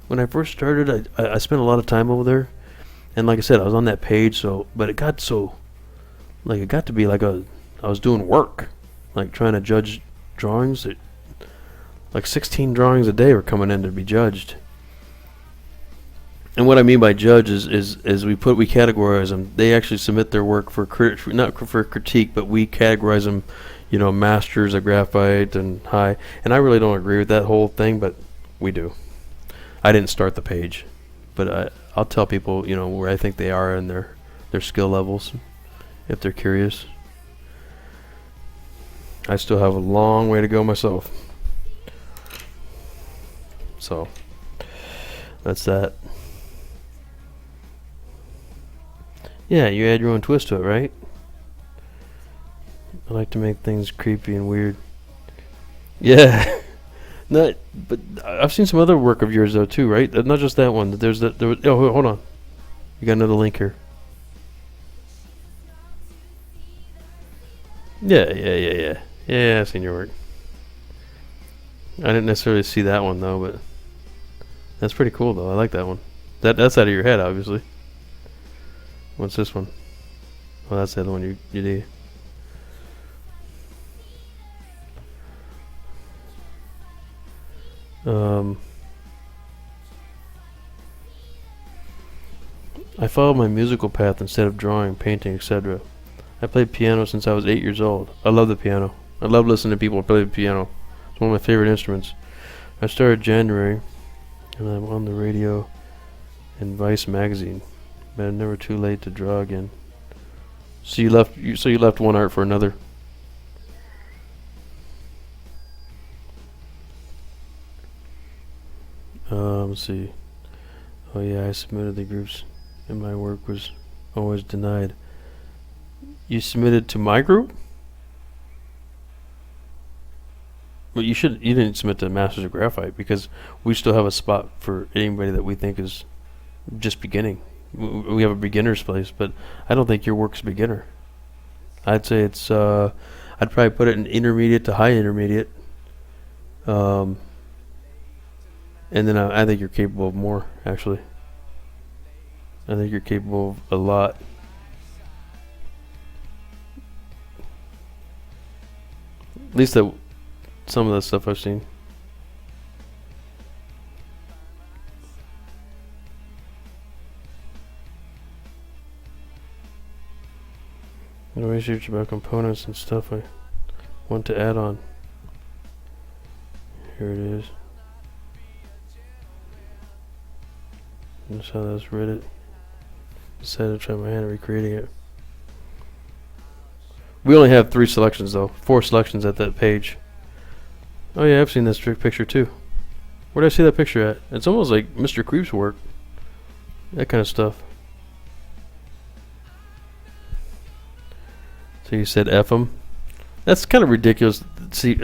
When I first started, I spent a lot of time over there, and like I said, I was on that page. But it got to be like I was doing work, like trying to judge drawings. Like 16 drawings a day were coming in to be judged. And what I mean by judge is we categorize them. They actually submit their work not for critique, but we categorize them. Masters of Graphite and high. And I really don't agree with that whole thing, but we do. I didn't start the page, but I'll tell people, where I think they are in their skill levels, if they're curious. I still have a long way to go myself. So, that's that. Yeah, you add your own twist to it, right? I like to make things creepy and weird. Yeah. But I've seen some other work of yours though too, right? Not just that one. Hold on. You got another link here. Yeah. Yeah, I've seen your work. I didn't necessarily see that one though, but that's pretty cool though. I like that one. That's out of your head, obviously. What's this one? Well, that's the other one you did. I followed my musical path instead of drawing, painting, etc. I played piano since I was 8 years old. I love the piano. I love listening to people play the piano. It's one of my favorite instruments. I started January, and I'm on the radio and Vice magazine, but I'm never too late to draw again. So you left one art for another. Let's see. Oh yeah, I submitted the groups, and my work was always denied. You submitted to my group? Well, you didn't submit to Masters of Graphite because we still have a spot for anybody that we think is just beginning. We have a beginner's place, but I don't think your work's beginner. I'd say it's I'd probably put it in intermediate to high intermediate. And then I think you're capable of more, actually. I think you're capable of a lot. At least some of the stuff I've seen. Research about components and stuff I want to add on. Here it is. That's how that's read it. Decided to try my hand at recreating it. We only have 3 selections though. 4 selections at that page. Oh yeah, I've seen this picture too. Where did I see that picture at? It's almost like Mr. Creep's work. That kind of stuff. So you said F him? That's kind of ridiculous. See,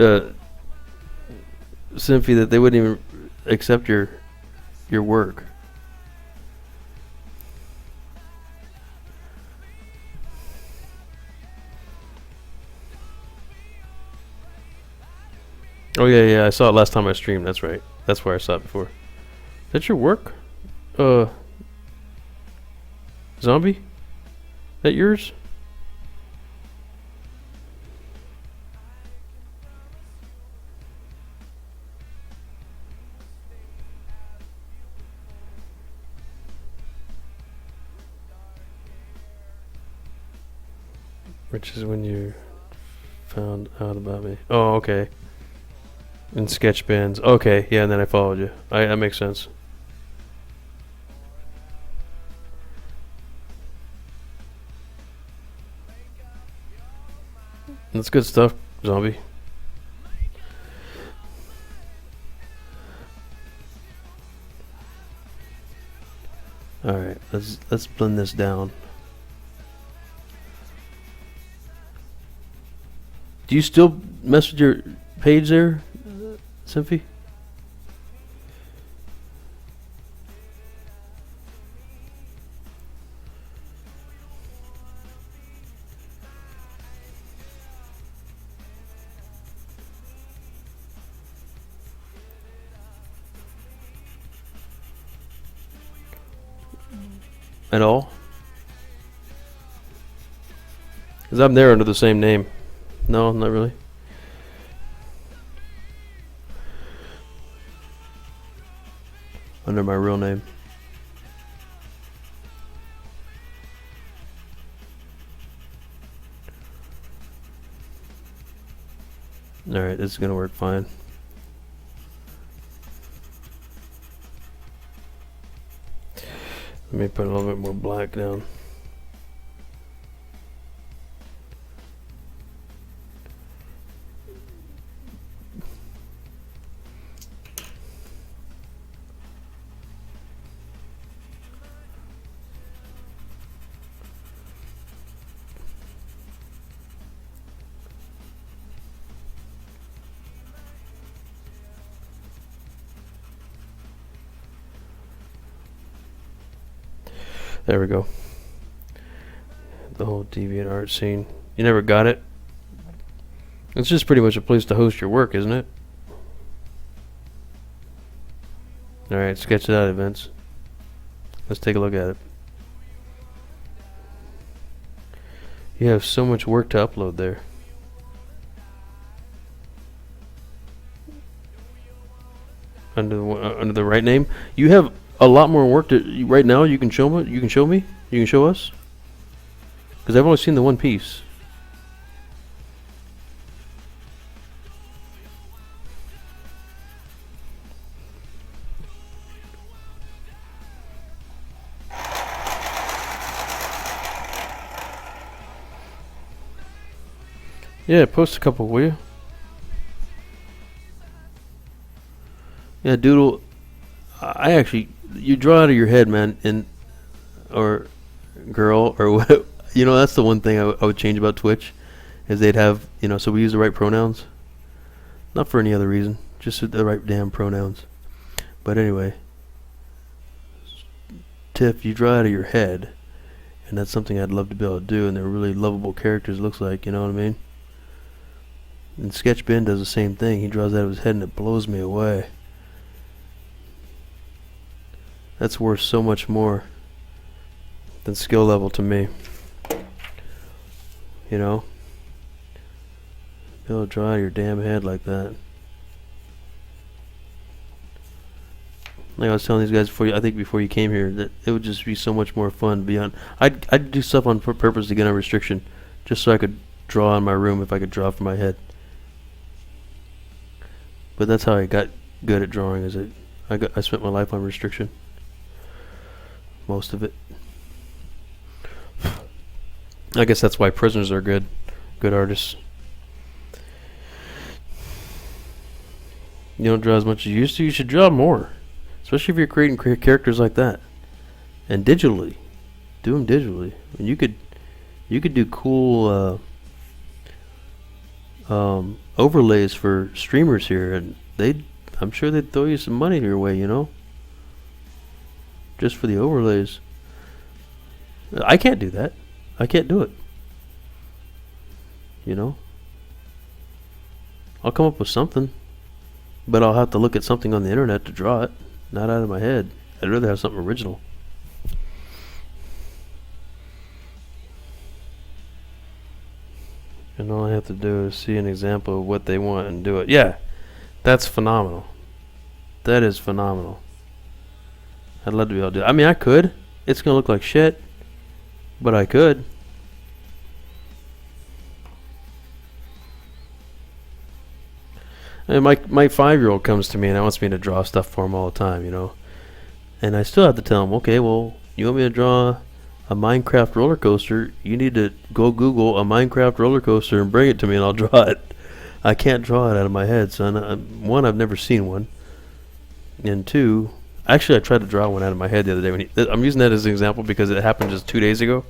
Symphy, that they wouldn't even accept your work. Oh yeah, I saw it last time I streamed. That's right. That's where I saw it before. Is that your work? Zombie? That yours? Which is when you found out about me. Oh, okay. In sketch bands. Okay, yeah, and then I followed you. That makes sense. That's good stuff, Zombie. Alright, let's blend this down. Do you still mess with your page there, Symphy? At all? Because I'm there under the same name. No, not really. Under my real name. Alright, this is gonna work fine. Let me put a little bit more black down. There we go. The whole deviant art scene. You never got it? It's just pretty much a place to host your work, isn't it? Alright, sketch it out, events. Let's take a look at it. You have so much work to upload there. Under the right name, you have a lot more work to right now. You can show me. You can show me. You can show us. Because I've only seen the one piece. Yeah, post a couple, will you? Yeah, Doodle. I actually, you draw out of your head, man, or girl, or what? You know, that's the one thing I would change about Twitch, is they'd have, so we use the right pronouns. Not for any other reason, just the right damn pronouns. But anyway, Tiff, you draw out of your head, and that's something I'd love to be able to do, and they're really lovable characters, looks like, you know what I mean? And Sketch Ben does the same thing. He draws out of his head, and it blows me away. That's worth so much more than skill level to me. You know? Be able to draw out of your damn head like that. Like I was telling these guys before you came here, that it would just be so much more fun beyond. I'd do stuff on purpose to get on restriction, just so I could draw in my room if I could draw from my head. But that's how I got good at drawing. I spent my life on restriction. Most of it. I guess that's why prisoners are good artists. You don't draw as much as you used to. You should draw more, especially if you're creating characters like that. And digitally, do them digitally. And you could do cool overlays for streamers here, and I'm sure they'd throw you some money your way, you know, just for the overlays. I can't do that. I can't do it. You know, I'll come up with something, but I'll have to look at something on the internet to draw it, not out of my head. I'd rather have something original. And all I have to do is see an example of what they want and do it. Yeah, that's phenomenal. That is phenomenal. I'd love to be able to do it. I mean, I could. It's going to look like shit, but I could. And my 5-year-old comes to me and wants me to draw stuff for him all the time, you know. And I still have to tell him, okay, well, you want me to draw a Minecraft roller coaster? You need to go Google a Minecraft roller coaster and bring it to me, and I'll draw it. I can't draw it out of my head, son. One, I've never seen one. And two, actually, I tried to draw one out of my head the other day. I'm using that as an example because it happened just 2 days ago.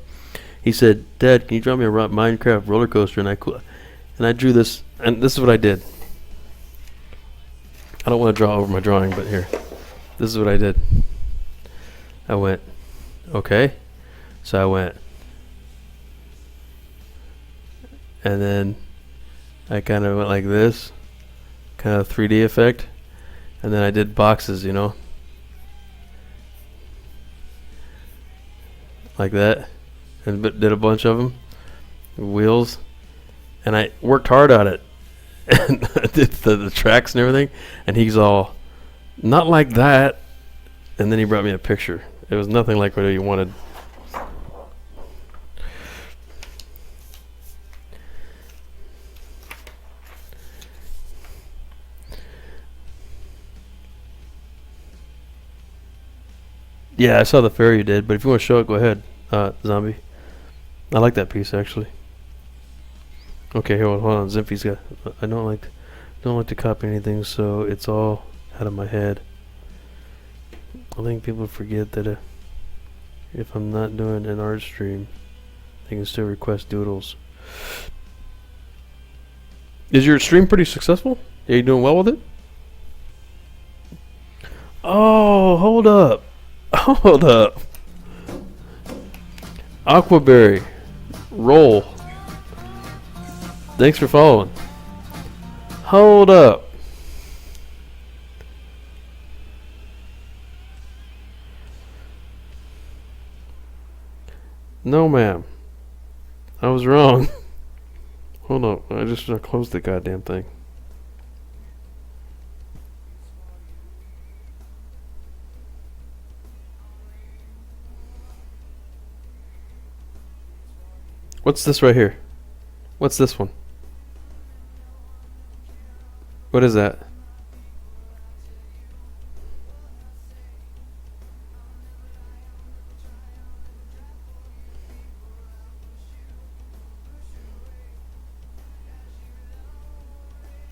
He said, "Dad, can you draw me a Minecraft roller coaster?" And I drew this, and this is what I did. I don't want to draw over my drawing, but here. This is what I did. I went, okay. So I went. And then I kind of went like this. Kind of 3D effect. And then I did boxes, you know. Like that. And did a bunch of them. Wheels. And I worked hard on it. And I did the tracks and everything, and he's all, not like that. And then he brought me a picture. It was nothing like what he wanted. Yeah, I saw the fair you did, but if you want to show it, go ahead, Zombie. I like that piece, actually. Okay, hold on. Zimpy's got. I don't like to copy anything, so it's all out of my head. I think people forget that if I'm not doing an art stream, they can still request doodles. Is your stream pretty successful? Are you doing well with it? Oh, hold up. Hold up. Aquaberry. Roll. Thanks for following. Hold up. No, ma'am. I was wrong. Hold up. I just closed the goddamn thing. What's this right here? What's this one? What is that?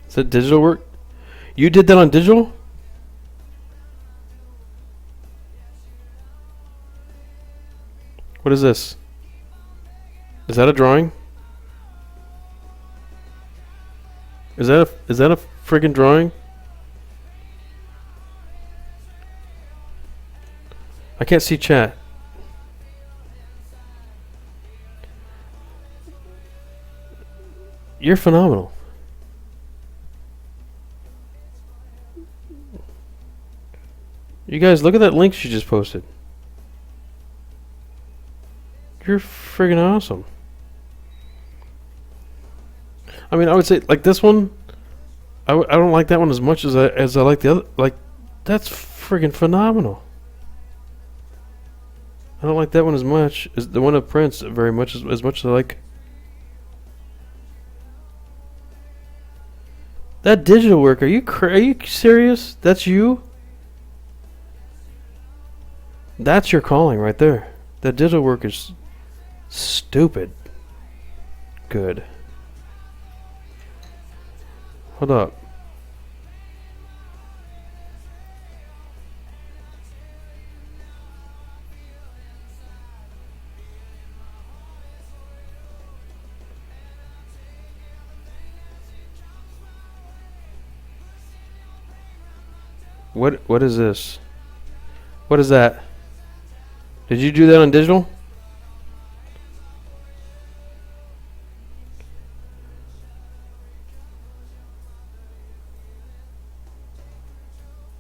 Is that digital work? You did that on digital? What is this? Is that a drawing? Is that a friggin' drawing? I can't see chat. You're phenomenal. You guys, look at that link she just posted. You're friggin' awesome. I mean, I would say, like, this one, I don't like that one as much as I like the other. Like, that's friggin' phenomenal. I don't like that one as much as the one of Prince very much as much as I like. That digital work, are you serious? That's you? That's your calling right there. That digital work is stupid good. Hold up. What is this? What is that? Did you do that on digital?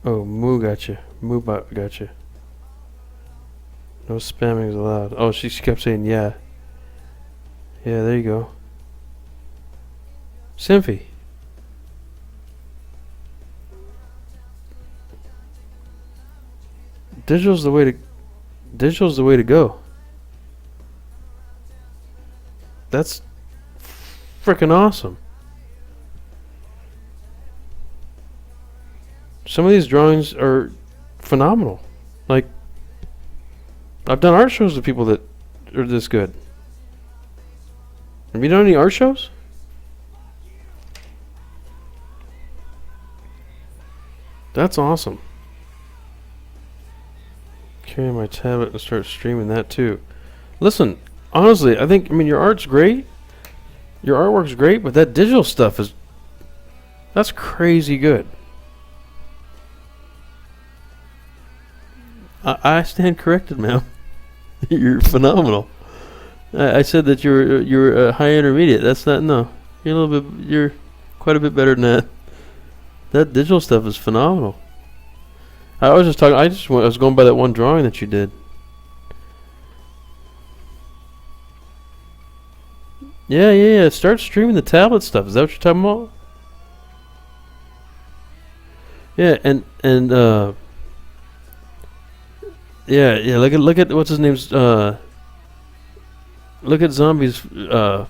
Oh, Moo gotcha. Moobot gotcha. No spamming is allowed. Oh, she kept saying yeah. Yeah, there you go. Symphy. Digital's the way to go. That's freaking awesome. Some of these drawings are phenomenal. Like, I've done art shows with people that are this good. Have you done any art shows? That's awesome. Carry my tablet and start streaming that too. Listen, honestly, I mean, your art's great. Your artwork's great, but that digital stuff that's crazy good. I stand corrected, ma'am. You're phenomenal. I said that you're a high intermediate. That's not, no. You're quite a bit better than that. That digital stuff is phenomenal. I was just talking. I was going by that one drawing that you did. Yeah. Start streaming the tablet stuff. Is that what you're talking about? Yeah, and yeah. Look at what's his name's. Look at Zombie's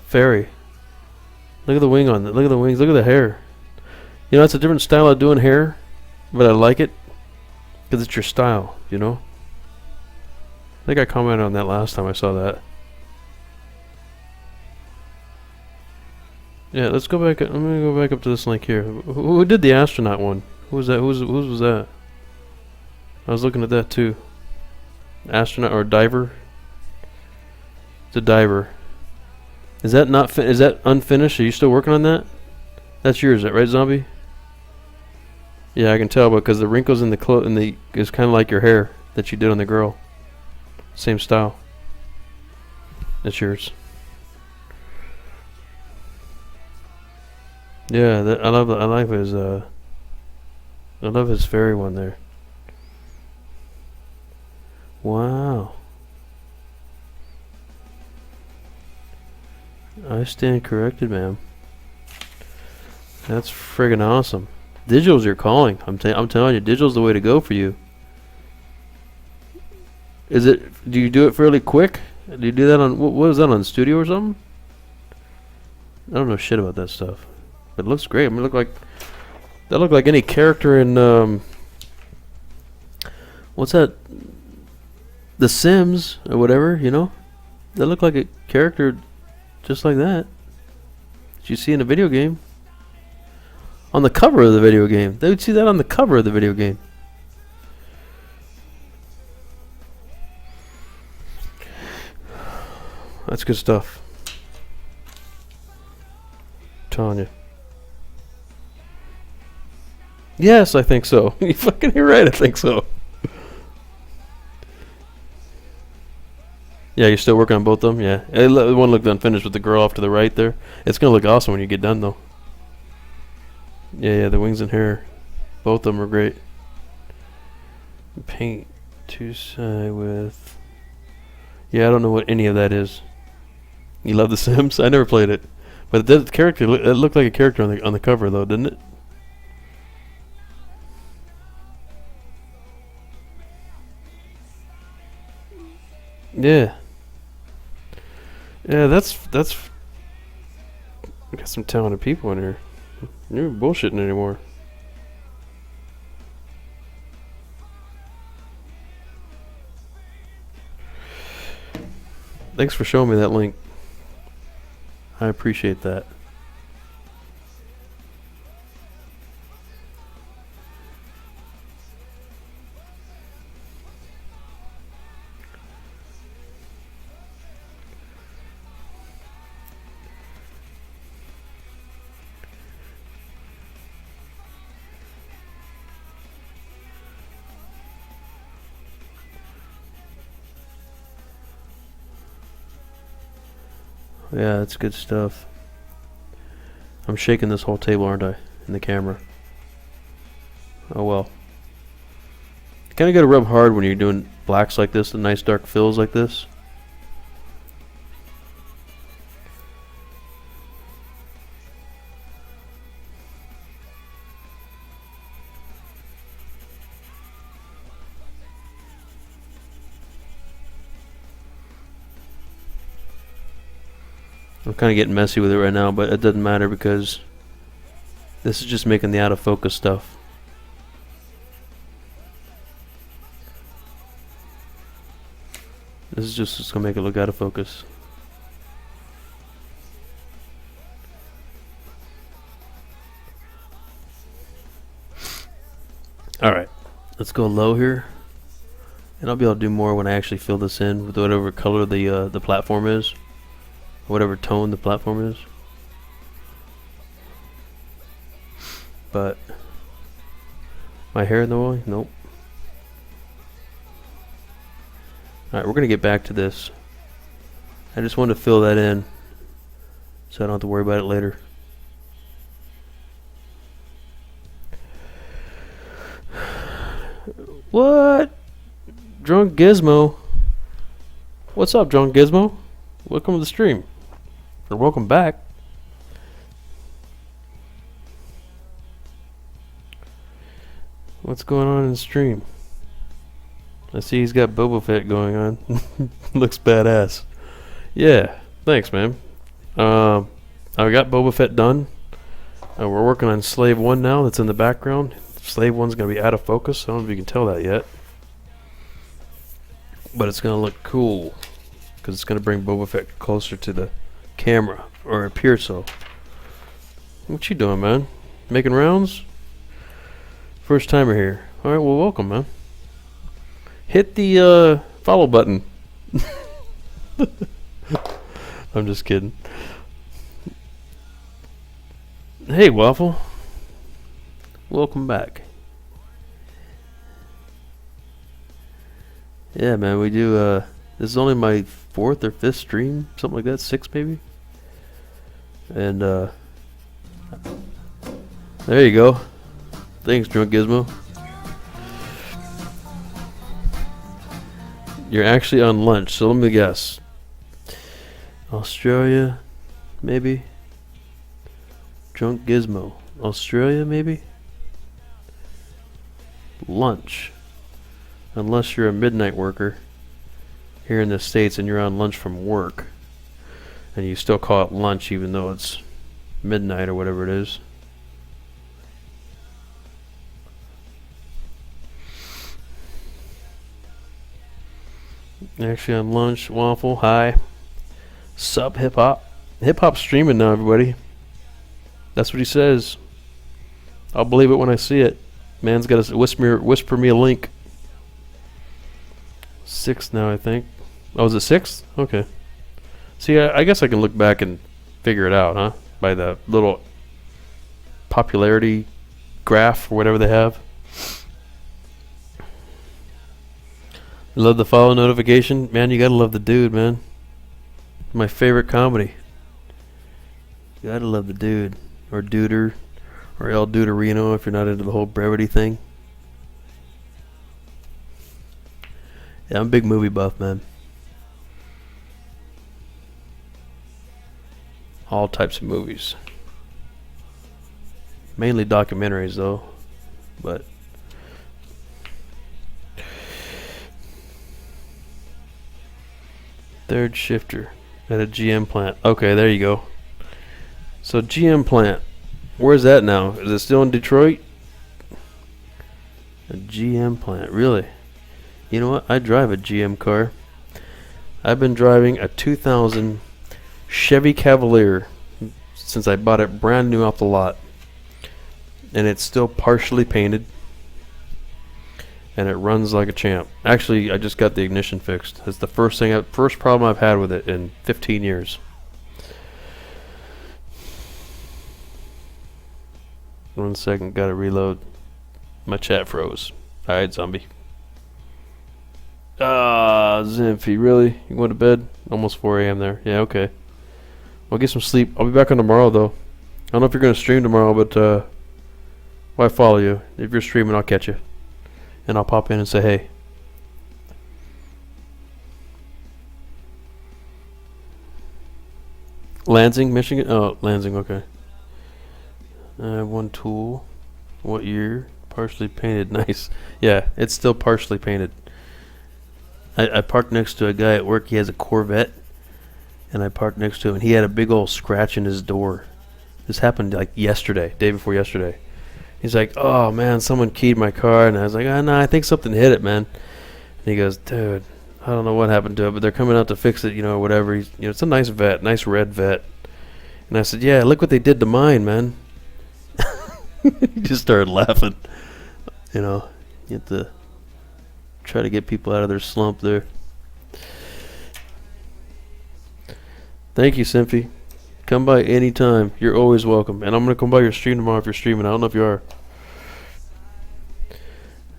fairy. Look at the wing on it. Look at the wings. Look at the hair. You know, it's a different style of doing hair, but I like it because it's your style. You know. I think I commented on that last time I saw that. Yeah, let's go back. I'm gonna go back up to this link here. Who did the astronaut one? Who was that? Whose was that? I was looking at that too. Astronaut or diver? It's a diver. Is that not? Is that unfinished? Are you still working on that? That's yours, is that right, Zombie? Yeah, I can tell because the wrinkles in the is kind of like your hair that you did on the girl. Same style. That's yours. Yeah, I like his fairy one there. Wow. I stand corrected, ma'am. That's friggin' awesome. Digital's your calling. I'm telling you, digital's the way to go for you. Do you do it fairly quick? Do you do that on what was that on Studio or something? I don't know shit about that stuff. But it looks great. I mean, that looked like any character in what's that? The Sims or whatever, you know? That looked like a character just like that you see in a video game. On the cover of the video game. They would see that on the cover of the video game. That's good stuff. I'm telling you. Yes, I think so. You're right, I think so. Yeah, you're still working on both of them? Yeah. The one looked unfinished with the girl off to the right there. It's going to look awesome when you get done, though. Yeah, the wings and hair. Both of them are great. Paint to side with... Yeah, I don't know what any of that is. You love The Sims? I never played it. But it looked like a character on the cover, though, didn't it? Yeah. Yeah, that's we got some talented people in here. You're bullshitting anymore. Thanks for showing me that link. I appreciate that. Yeah, that's good stuff. I'm shaking this whole table, aren't I? In the camera. Oh well. Kind of got to rub hard when you're doing blacks like this, the nice dark fills like this. I'm kind of getting messy with it right now, but it doesn't matter because this is just making the out of focus stuff. This is just going to make it look out of focus. Alright, let's go low here. And I'll be able to do more when I actually fill this in with whatever color the platform is. Whatever tone the platform is. But my hair in the way? Nope. Alright, we're gonna get back to this. I just wanted to fill that in so I don't have to worry about it later. What? Drunk Gizmo. What's up, Drunk Gizmo? Welcome to the stream. Or welcome back. What's going on in the stream? I see he's got Boba Fett going on. Looks badass. Yeah, thanks, man. I got Boba Fett done. We're working on Slave 1 now. That's in the background. Slave 1's going to be out of focus. I don't know if you can tell that yet. But it's going to look cool. Because it's going to bring Boba Fett closer to the camera. Or appear so. What you doing, man? Making rounds? First timer here. Alright, well, welcome, man. Hit the follow button. I'm just kidding. Hey, Waffle. Welcome back. Yeah, man, we do, this is only my 4th or 5th stream, something like that, 6 maybe. And, there you go. Thanks, Drunk Gizmo. You're actually on lunch, so let me guess. Australia, maybe? Drunk Gizmo. Australia, maybe? Lunch. Unless you're a midnight worker here in the States and you're on lunch from work. And you still call it lunch even though it's midnight or whatever it is. Actually on lunch, Waffle, hi. Sup, hip hop. Hip hop streaming now, everybody. That's what he says. I'll believe it when I see it. Man's got to whisper me a link. 6th now, I think. Oh, is it 6th? Okay. See, I guess I can look back and figure it out, huh? By the little popularity graph or whatever they have. Love the follow notification. Man, you gotta love the dude, man. My favorite comedy. You gotta love the dude. Or Duder. Or El Duderino if you're not into the whole brevity thing. Yeah, I'm a big movie buff, man. All types of movies. Mainly documentaries, though. But third shifter at a GM plant. Okay, there you go. So GM plant. Where's that now? Is it still in Detroit? A GM plant, really? You know what? I drive a GM car. I've been driving a 2000 Chevy Cavalier since I bought it brand new off the lot. And it's still partially painted. And it runs like a champ. Actually, I just got the ignition fixed. It's the first problem I've had with it in 15 years. One second, gotta reload. My chat froze. Alright, zombie. Zimphy, really? You went to bed? Almost 4 a.m. there. Yeah, okay. I'll get some sleep. I'll be back on tomorrow, though. I don't know if you're going to stream tomorrow, but I follow you. If you're streaming, I'll catch you. And I'll pop in and say hey. Lansing, Michigan? Oh, Lansing, okay. One tool. What year? Partially painted. Nice. Yeah, it's still partially painted. I parked next to a guy at work. He has a Corvette. And I parked next to him, and he had a big old scratch in his door. This happened like yesterday, day before yesterday. He's like, oh, man, someone keyed my car. And I was like, no, I think something hit it, man. And he goes, dude, I don't know what happened to it, but they're coming out to fix it, whatever. It's a nice vet, nice red vet. And I said, yeah, look what they did to mine, man. He just started laughing. You have to try to get people out of their slump there. Thank you, Simpy. Come by anytime. You're always welcome. And I'm going to come by your stream tomorrow if you're streaming. I don't know if you are.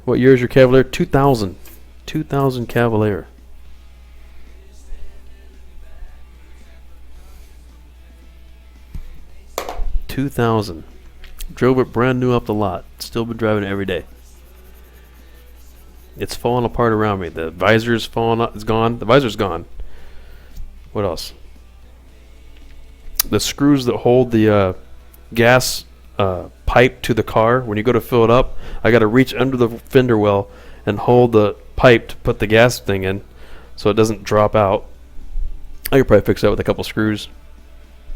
What year is your Cavalier? 2000. 2000 Cavalier. $2,000. Drove it brand new off the lot. Still been driving it every day. It's falling apart around me. The visor's falling up. It's gone. The visor's gone. What else? The screws that hold the gas pipe to the car, when you go to fill it up, I got to reach under the fender well and hold the pipe to put the gas thing in so it doesn't drop out. I could probably fix that with a couple screws.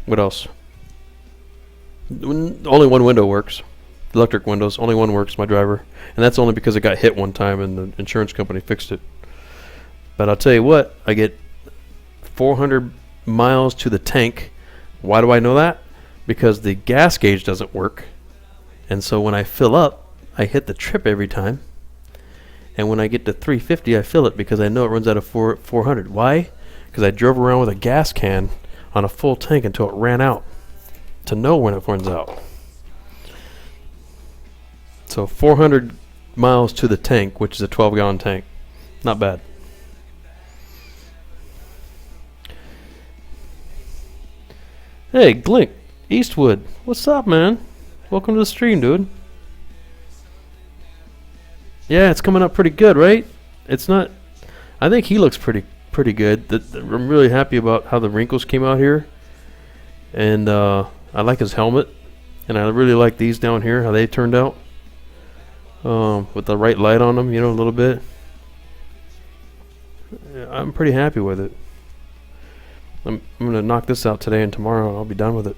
What else? Only one window works. Electric windows. Only one works, my driver. And that's only because it got hit one time and the insurance company fixed it. But I'll tell you what, I get 400 miles to the tank. Why do I know that? Because the gas gauge doesn't work. And so when I fill up, I hit the trip every time. And when I get to 350, I fill it because I know it runs out of 400. Why? Because I drove around with a gas can on a full tank until it ran out to know when it runs out. So 400 miles to the tank, which is a 12-gallon tank. Not bad. Hey, Glink, Eastwood, what's up, man? Welcome to the stream, dude. Yeah, it's coming up pretty good, right? It's not. I think he looks pretty good. I'm really happy about how the wrinkles came out here, and I like his helmet, and I really like these down here, how they turned out, with the right light on them, a little bit. Yeah, I'm pretty happy with it. I'm gonna knock this out today and tomorrow, and I'll be done with it.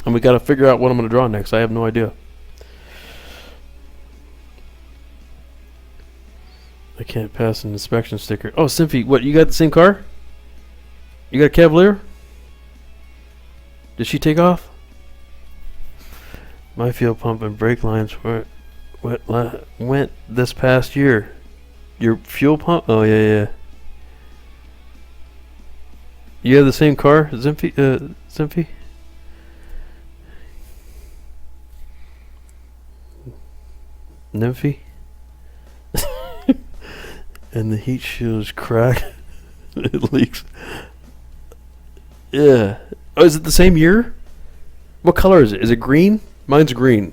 And we got to figure out what I'm gonna draw next. I have no idea. I can't pass an inspection sticker. Oh, Simpy, what? You got the same car? You got a Cavalier? Did she take off? My fuel pump and brake lines went this past year. Your fuel pump? Oh yeah. You have the same car, Simpy? Nymphy? And the heat shield is cracked. It leaks. Yeah. Oh, is it the same year? What color is it? Is it green? Mine's green.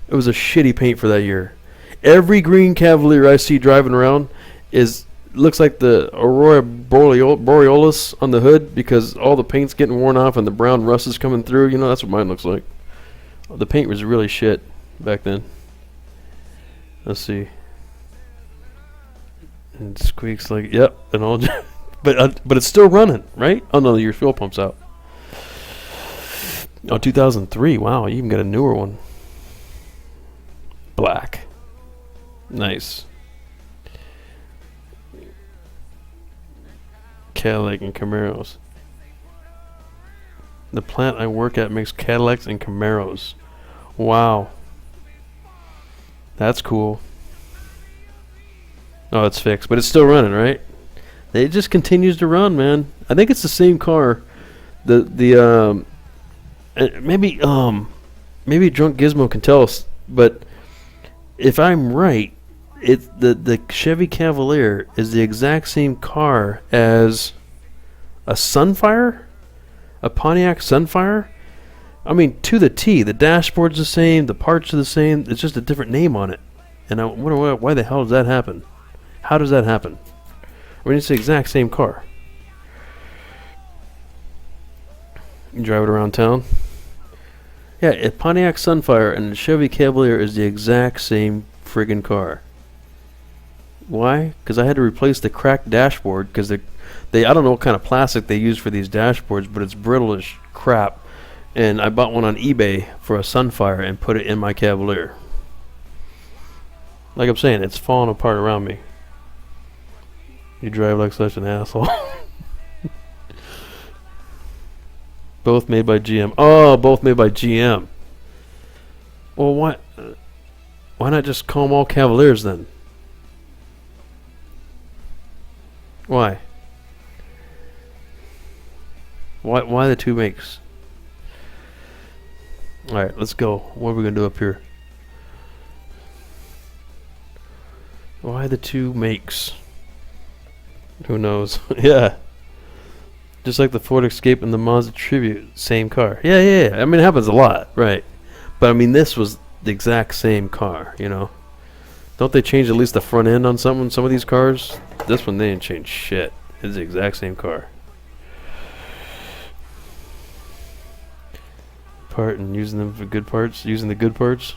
It was a shitty paint for that year. Every green Cavalier I see driving around looks like the Aurora Borealis on the hood because all the paint's getting worn off and the brown rust is coming through. That's what mine looks like. The paint was really shit back then. Let's see. And it squeaks like, yep, and all. but it's still running, right? Oh no, your fuel pump's out. Oh, 2003. Wow, you even got a newer one. Black. Nice. Cadillac and Camaros. The plant I work at makes Cadillacs and Camaros. Wow. That's cool. Oh, it's fixed, but it's still running, right? It just continues to run, man. I think it's the same car. Maybe Drunk Gizmo can tell us, but if I'm right, the Chevy Cavalier is the exact same car as a Sunfire. A Pontiac Sunfire? I mean, to the T. The dashboard's the same. The parts are the same. It's just a different name on it. And I wonder why the hell does that happen? How does that happen? I mean, it's the exact same car. You drive it around town. Yeah, a Pontiac Sunfire and the Chevy Cavalier is the exact same friggin' car. Why? Because I had to replace the cracked dashboard because they I don't know what kind of plastic they use for these dashboards, but it's brittle as crap. And I bought one on eBay for a Sunfire and put it in my Cavalier. Like I'm saying, it's falling apart around me. You drive like such an asshole. Both made by GM. Oh, both made by GM. Well, why not just call them all Cavaliers then? Why? Why the two makes? Alright, let's go. What are we going to do up here? Why the two makes? Who knows? Yeah. Just like the Ford Escape and the Mazda Tribute. Same car. Yeah. I mean, it happens a lot, right? But I mean, this was the exact same car, you know? Don't they change at least the front end on some of these cars? This one, they didn't change shit. It's the exact same car. Part and using them for good parts. Using the good parts.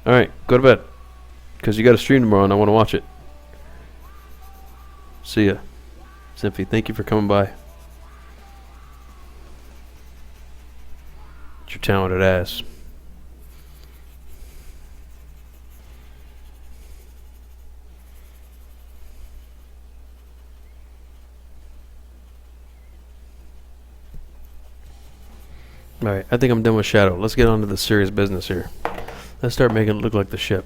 Alright, go to bed. Because you got a stream tomorrow and I want to watch it. See ya. Simpy, thank you for coming by. It's your talented ass. Alright, I think I'm done with Shadow. Let's get on to the serious business here. Let's start making it look like the ship.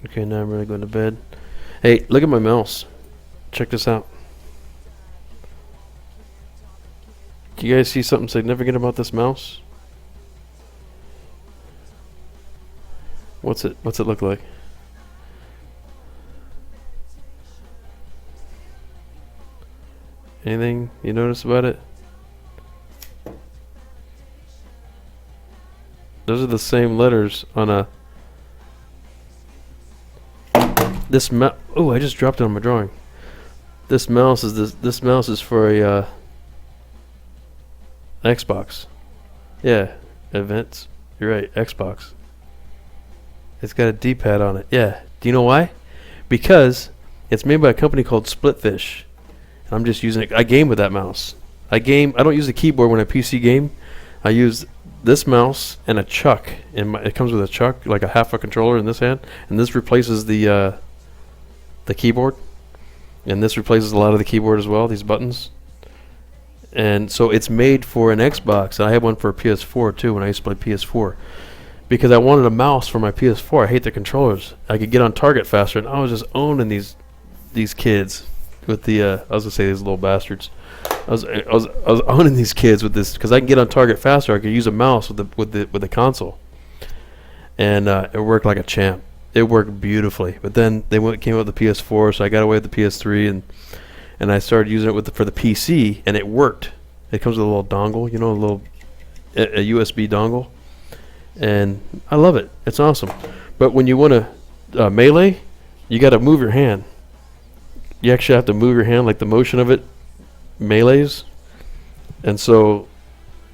Okay, now I'm really going to bed. Hey, look at my mouse. Check this out. Do you guys see something significant about this mouse? What's it look like? Anything you notice about it? Those are the same letters on a oh, I just dropped it on my drawing. This mouse is for a Xbox. Yeah, events. You're right, Xbox. It's got a D-pad on it. Yeah. Do you know why? Because it's made by a company called Splitfish. I'm just using it. I game with that mouse. I don't use the keyboard when I PC game. I use this mouse and a chuck. It comes with a chuck, like a half a controller in this hand, and this replaces the keyboard. And this replaces a lot of the keyboard as well. These buttons. And so it's made for an Xbox. And I had one for a PS4 too when I used to play PS4, because I wanted a mouse for my PS4. I hate the controllers. I could get on target faster, and I was just owning these kids. With the I was gonna say these little bastards. I was owning these kids with this because I can get on target faster. I could use a mouse with the console, and it worked like a champ. It worked beautifully. But then they came out with the PS4, so I got away with the PS3, and I started using it for the PC, and it worked. It comes with a little dongle, you know, a USB dongle, and I love it. It's awesome. But when you want to melee, you got to move your hand. You actually have to move your hand, like the motion of it melees. And so,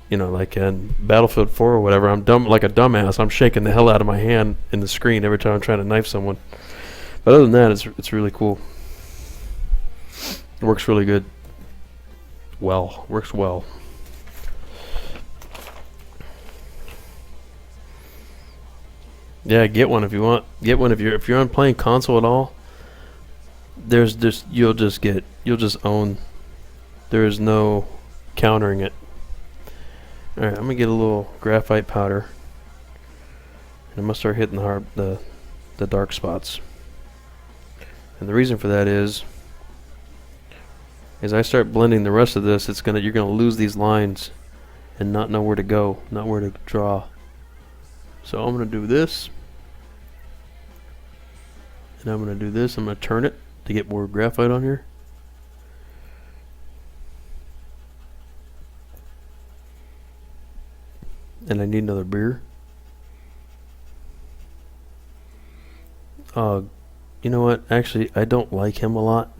you know, like in Battlefield 4 or whatever, I'm dumb like a dumbass. I'm shaking the hell out of my hand in the screen every time I'm trying to knife someone. But other than that, it's really cool. It works really good. Works well. Yeah, get one if you want. Get one if you're on playing console at all. There's just you'll just own. There is no countering it. All right, I'm gonna get a little graphite powder, and I'm gonna start hitting the dark spots. And the reason for that is, as I start blending the rest of this, you're gonna lose these lines, and not know where to go, not where to draw. So I'm gonna do this. Now I'm going to do this. I'm going to turn it to get more graphite on here. And I need another beer. You know what? Actually, I don't like him a lot,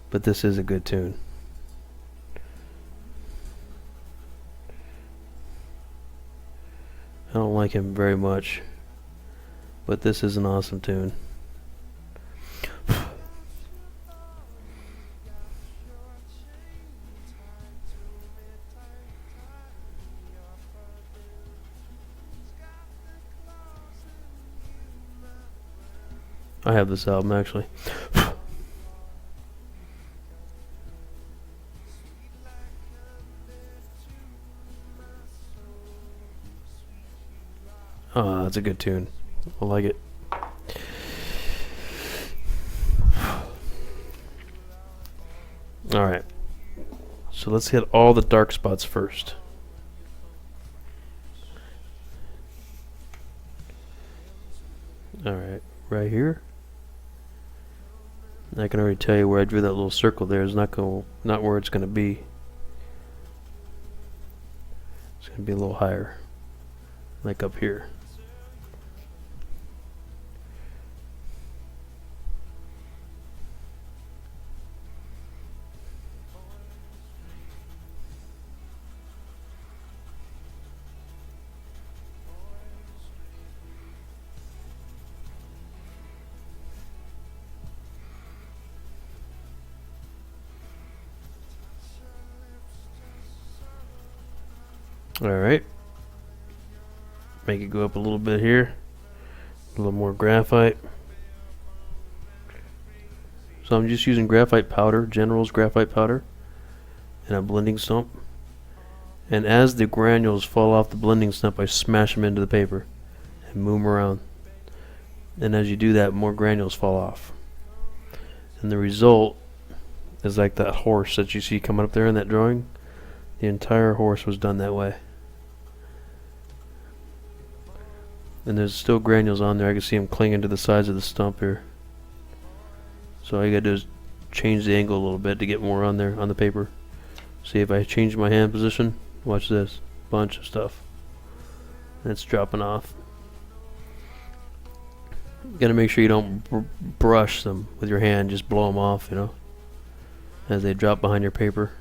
but this is a good tune. I don't like him very much, but this is an awesome tune. I have this album actually. Oh, that's a good tune. I like it. Alright. So let's hit all the dark spots first. Alright, right here. I can already tell you where I drew that little circle there is not where it's going to be. It's going to be a little higher, like up here. Alright. Make it go up a little bit here. A little more graphite. So I'm just using graphite powder, General's graphite powder, and a blending stump. And as the granules fall off the blending stump, I smash them into the paper and move them around. And as you do that, more granules fall off. And the result is like that horse that you see coming up there in that drawing. The entire horse was done that way. And there's still granules on there. I can see them clinging to the sides of the stump here. So all you gotta do is change the angle a little bit to get more on there on the paper. See, if I change my hand position, watch this. Bunch of stuff. And it's dropping off. You gotta make sure you don't brush them with your hand. Just blow them off, you know, as they drop behind your paper.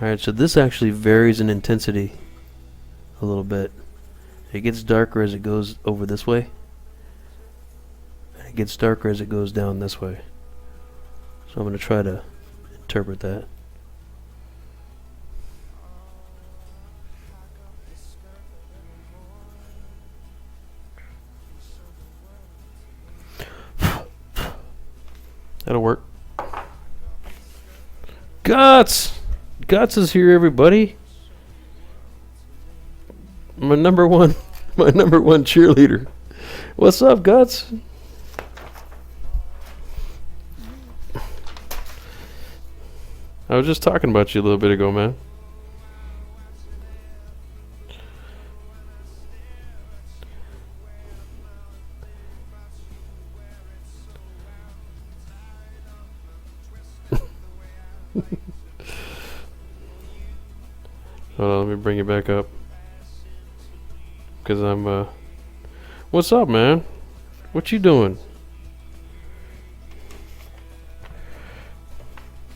Alright, so this actually varies in intensity a little bit. It gets darker as it goes over this way, and it gets darker as it goes down this way. So I'm going to try to interpret that. That'll work. Guts! Guts is here, everybody. My number one cheerleader. What's up, Guts? I was just talking about you a little bit ago, man. Hold on, let me bring you back up. Cause I'm what's up, man? What you doing?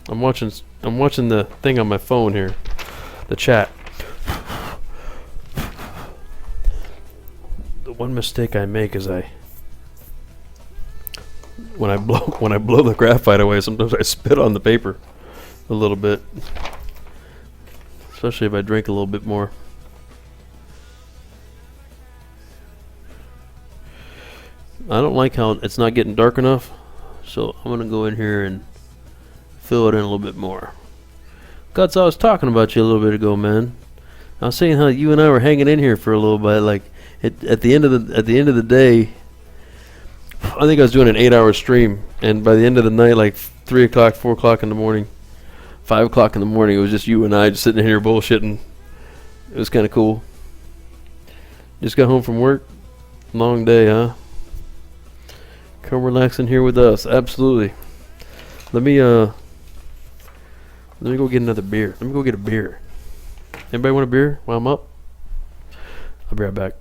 I'm watching the thing on my phone here. The chat. The one mistake I make is when I blow the graphite away, sometimes I spit on the paper a little bit. Especially if I drink a little bit more. I don't like how it's not getting dark enough, so I'm gonna go in here and fill it in a little bit more. Guts, I was talking about you a little bit ago, man. I was saying how you and I were hanging in here for a little bit. Like at the end of the day, I think I was doing an 8-hour stream, and by the end of the night, like 3 o'clock, 4 o'clock in the morning, 5 o'clock in the morning. It was just you and I just sitting here bullshitting. It was kind of cool. Just got home from work. Long day, huh? Come relax in here with us. Absolutely. Let me go get another beer. Let me go get a beer. Anybody want a beer while I'm up? I'll be right back.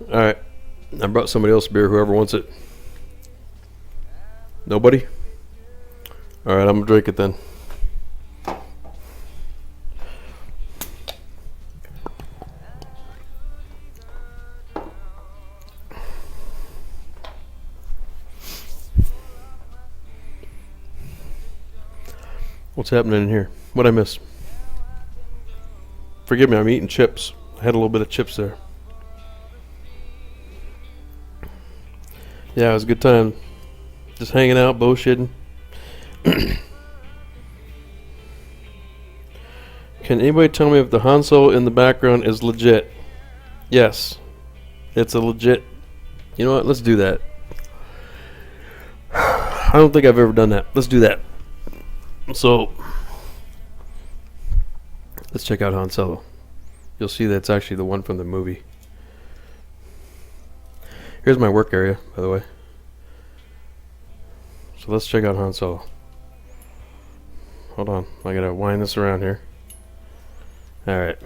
Alright. I brought somebody else beer, whoever wants it. Nobody? Alright, I'm gonna drink it then. What's happening in here? What'd I miss? Forgive me, I'm eating chips. I had a little bit of chips there. Yeah, it was a good time. Just hanging out, bullshitting. Can anybody tell me if the Han Solo in the background is legit? Yes. It's a legit... You know what? Let's do that. I don't think I've ever done that. Let's do that. So, let's check out Han Solo. You'll see that's actually the one from the movie. Here's my work area, by the way. So let's check out Han Solo. Hold on, I gotta wind this around here. Alright.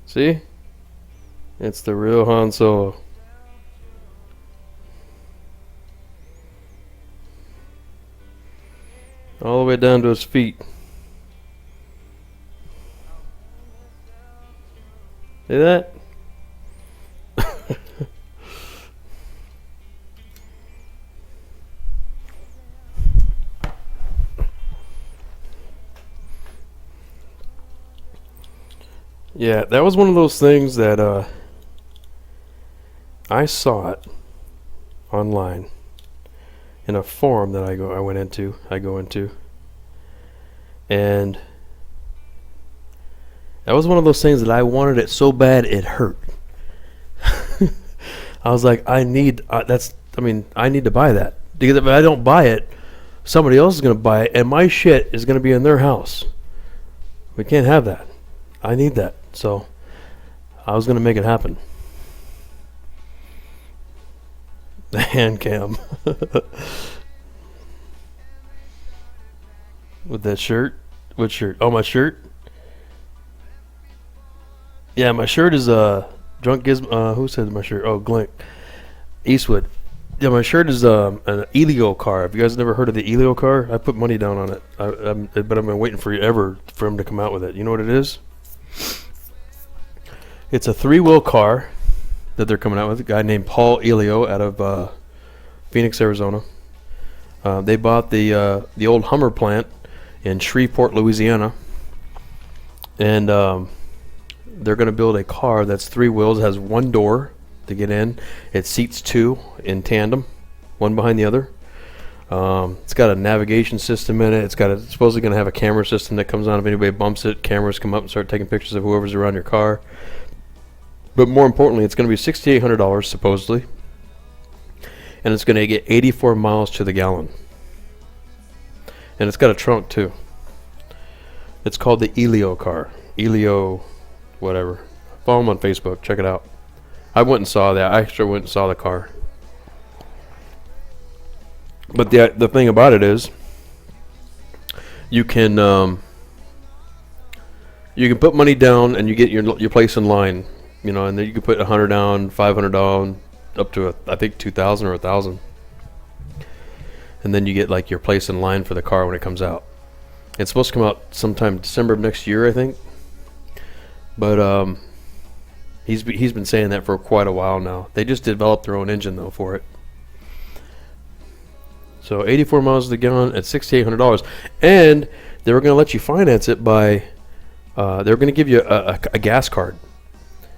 See? It's the real Han Solo. All the way down to his feet. See that? Yeah, that was one of those things that I saw it online in a forum that I go into, and that was one of those things that I wanted it so bad it hurt. I was like, I need to buy that, because if I don't buy it, somebody else is going to buy it, and my shit is going to be in their house. We can't have that. I need that. So I was going to make it happen. The hand cam. With that shirt. What shirt? Oh, my shirt? Yeah, my shirt is Drunk Gizmo. Who said my shirt? Oh, Glink. Eastwood. Yeah, my shirt is an Elio car. Have you guys never heard of the Elio car? I put money down on it. But I've been waiting forever for him to come out with it. You know what it is? It's a 3-wheel car that they're coming out with. A guy named Paul Elio out of Phoenix, Arizona. They bought the old Hummer plant in Shreveport, Louisiana, and they're going to build a car that's 3 wheels, has 1 door to get in. It seats 2 in tandem, one behind the other. It's got a navigation system in it. It's supposedly going to have a camera system that comes on if anybody bumps it. Cameras come up and start taking pictures of whoever's around your car. But more importantly, it's going to be $6,800 supposedly, and it's going to get 84 miles to the gallon. And it's got a trunk too. It's called the Elio car. Elio, whatever. Follow them on Facebook. Check it out. I went and saw that. I actually went and saw the car. But the thing about it is, you can put money down and you get your place in line. You know, and then you can put 100 down, 500 down, up to I think 2,000 or 1,000, and then you get like your place in line for the car when it comes out. It's supposed to come out sometime December of next year, I think. But he's been saying that for quite a while now. They just developed their own engine though for it. So 84 miles to the gallon at $6,800, and they were going to let you finance it by they were going to give you a gas card.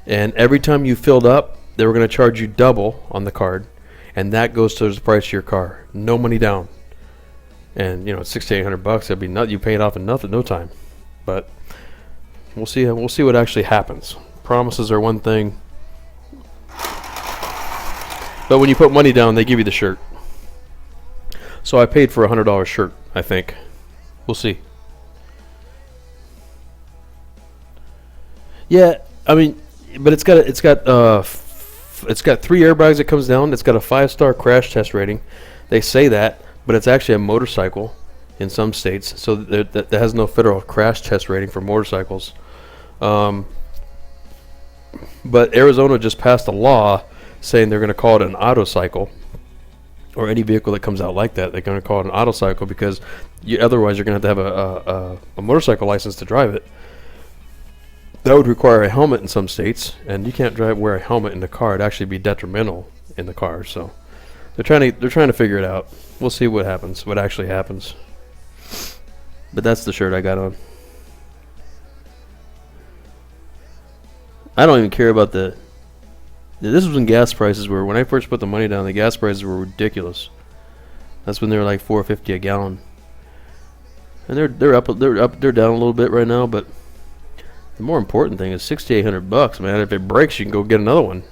And every time you filled up, they were going to charge you double on the card, and that goes towards the price of your car. No money down, and you know, it's $6,800. That'd be you pay it off in no time. But we'll see. We'll see what actually happens. Promises are one thing, but when you put money down, they give you the shirt. So I paid for a $100 shirt. I think. We'll see. Yeah, I mean. But it's got 3 airbags that comes down. It's got a 5-star crash test rating. They say that, but it's actually a motorcycle in some states, so that has no federal crash test rating for motorcycles. But Arizona just passed a law saying they're going to call it an autocycle, or any vehicle that comes out like that. They're going to call it an autocycle because otherwise you're going to have a motorcycle license to drive it. That would require a helmet in some states, and you can't wear a helmet in the car. It'd actually be detrimental in the car. So they're trying to figure it out. We'll see what happens, what actually happens. But that's the shirt I got on. I don't even care about this was when gas prices were, when I first put the money down, the gas prices were ridiculous. That's when they were like $4.50 a gallon. And they're down a little bit right now, but the more important thing is $6,800, man. If it breaks, you can go get another one.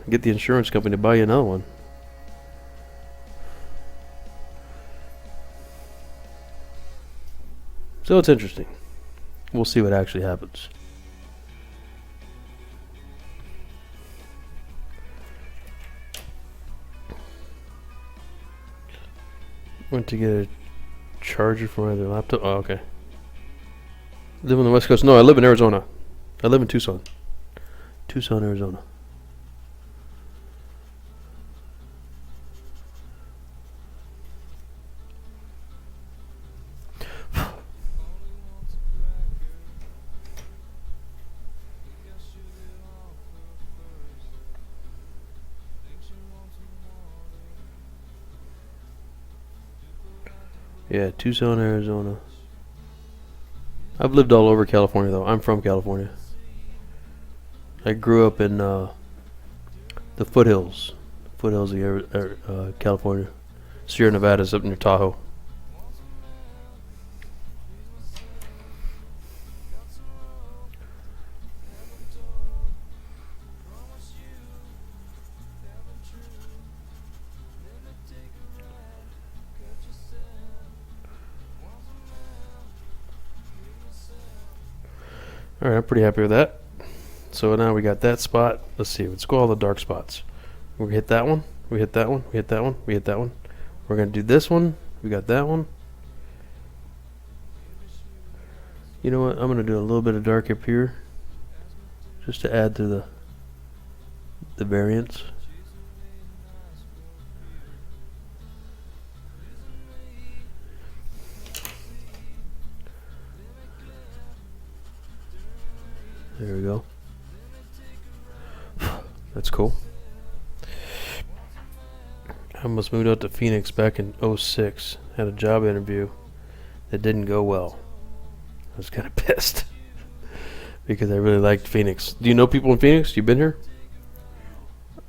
Get the insurance company to buy you another one. So it's interesting. We'll see what actually happens. Went to get a charger for my laptop. Oh, okay. Live on the West Coast. No, I live in Arizona. I live in Tucson. Tucson, Arizona. Yeah, Tucson, Arizona. I've lived all over California, though. I'm from California. I grew up in the foothills. Foothills of California. Sierra Nevada's up near Tahoe. Alright, I'm pretty happy with that. So now we got that spot. Let's see, let's go all the dark spots. We hit that one, we hit that one, we hit that one, we hit that one. We're going to do this one. We got that one. You know what? I'm going to do a little bit of dark up here. Just to add to the variance. There we go. That's cool. I almost moved out to Phoenix back in '06. Had a job interview that didn't go well. I was kind of pissed because I really liked Phoenix. Do you know people in Phoenix? You been here?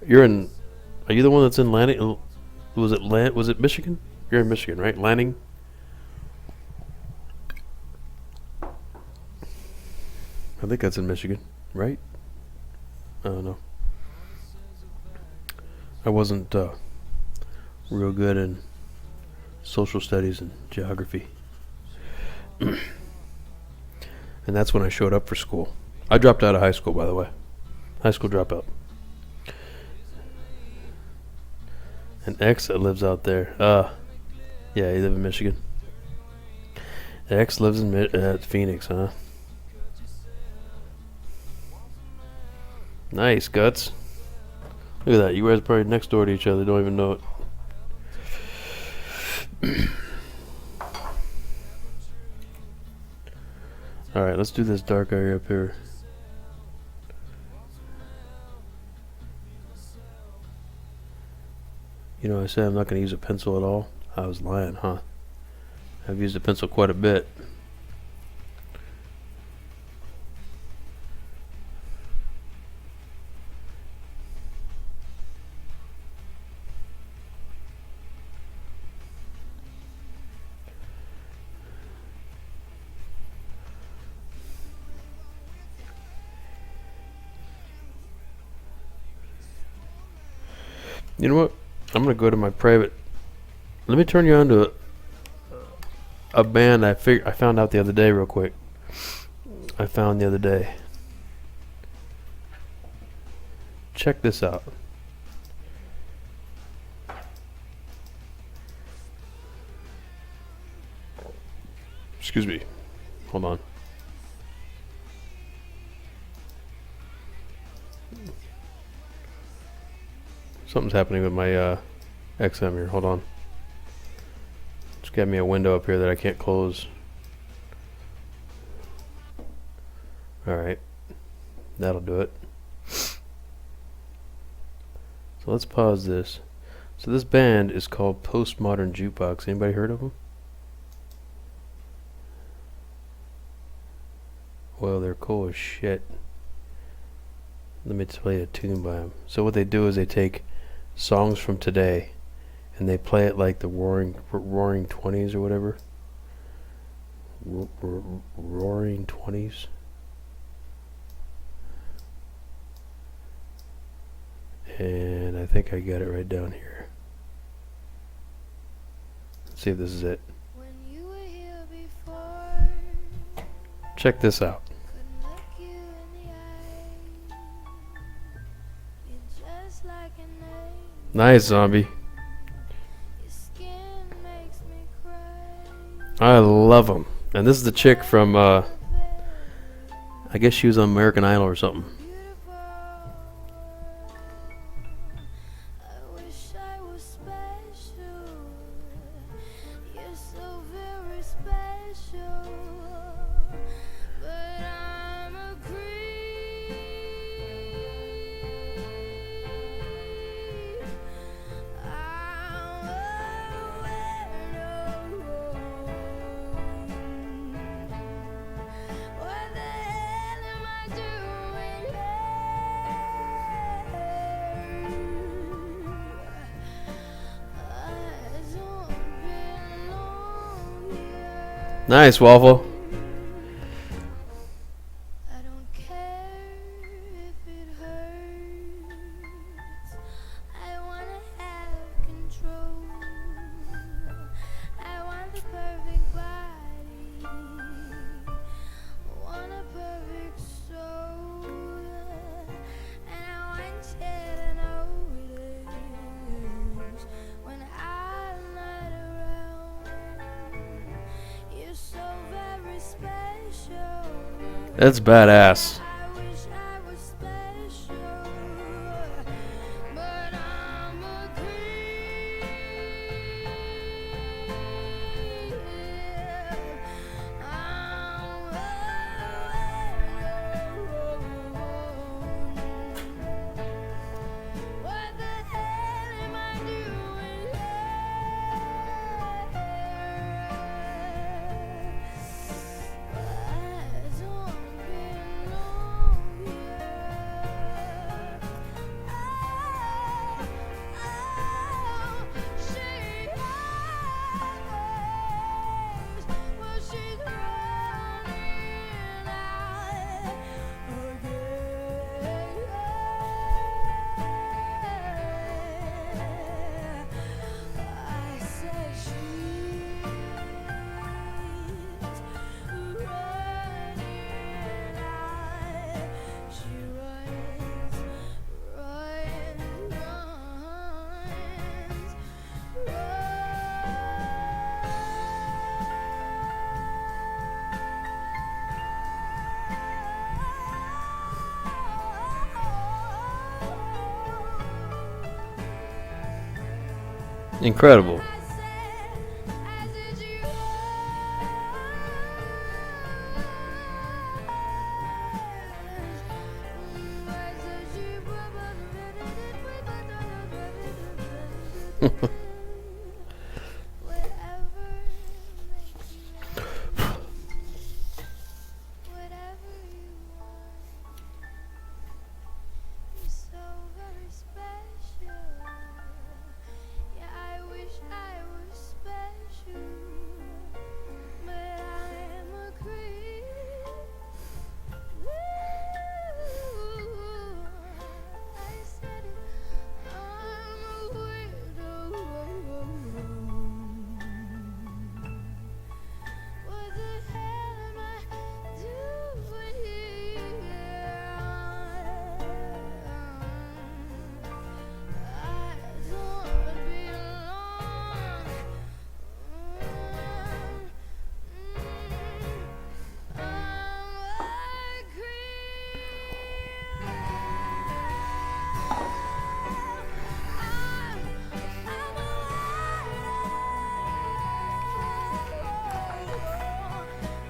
You're in. Are you the one that's in Lanning? Was it Michigan? You're in Michigan, right? Lanning. I think that's in Michigan, right? I don't know. I wasn't real good in social studies and geography. And that's when I showed up for school. I dropped out of high school, by the way. High school dropout. An ex that lives out there. Yeah, you live in Michigan. The ex lives in Phoenix, huh? Nice, Guts. Look at that. You guys are probably next door to each other. Don't even know it. Alright, let's do this dark area up here. You know, I said I'm not going to use a pencil at all. I was lying, huh? I've used a pencil quite a bit. You know what? I'm gonna go to my private. Let me turn you on to a band I found out the other day, real quick. I found the other day. Check this out. Excuse me. Hold on. Something's happening with my XM here. Hold on. Just got me a window up here that I can't close. Alright. That'll do it. So let's pause this. So this band is called Postmodern Jukebox. Anybody heard of them? Well, they're cool as shit. Let me play a tune by them. So what they do is they take songs from today and they play it like the roaring 20s or whatever. Roaring 20s. And I think I got it right down here. Let's see if this is it. Check this out. Nice, zombie. I love them. And this is the chick from, I guess she was on American Idol or something. Nice, Waffle. I don't care if it hurts. I wanna have control. I want the perfect body. Want a perfect soul. And I want you to notice when I'm not around. You're so very special. That's badass. I wish I was special, but I'm a creep. What the hell am I doing here? I don't belong here. She has, well, she's running out again. I said she's running out. She runs, Incredible. I said you whatever makes you happy, whatever you want. You're so very special. Yeah, I wish I was special, but I'm a creep. I said it, I'm a weirdo. What the hell am I doing here? I don't belong. I'm a creep.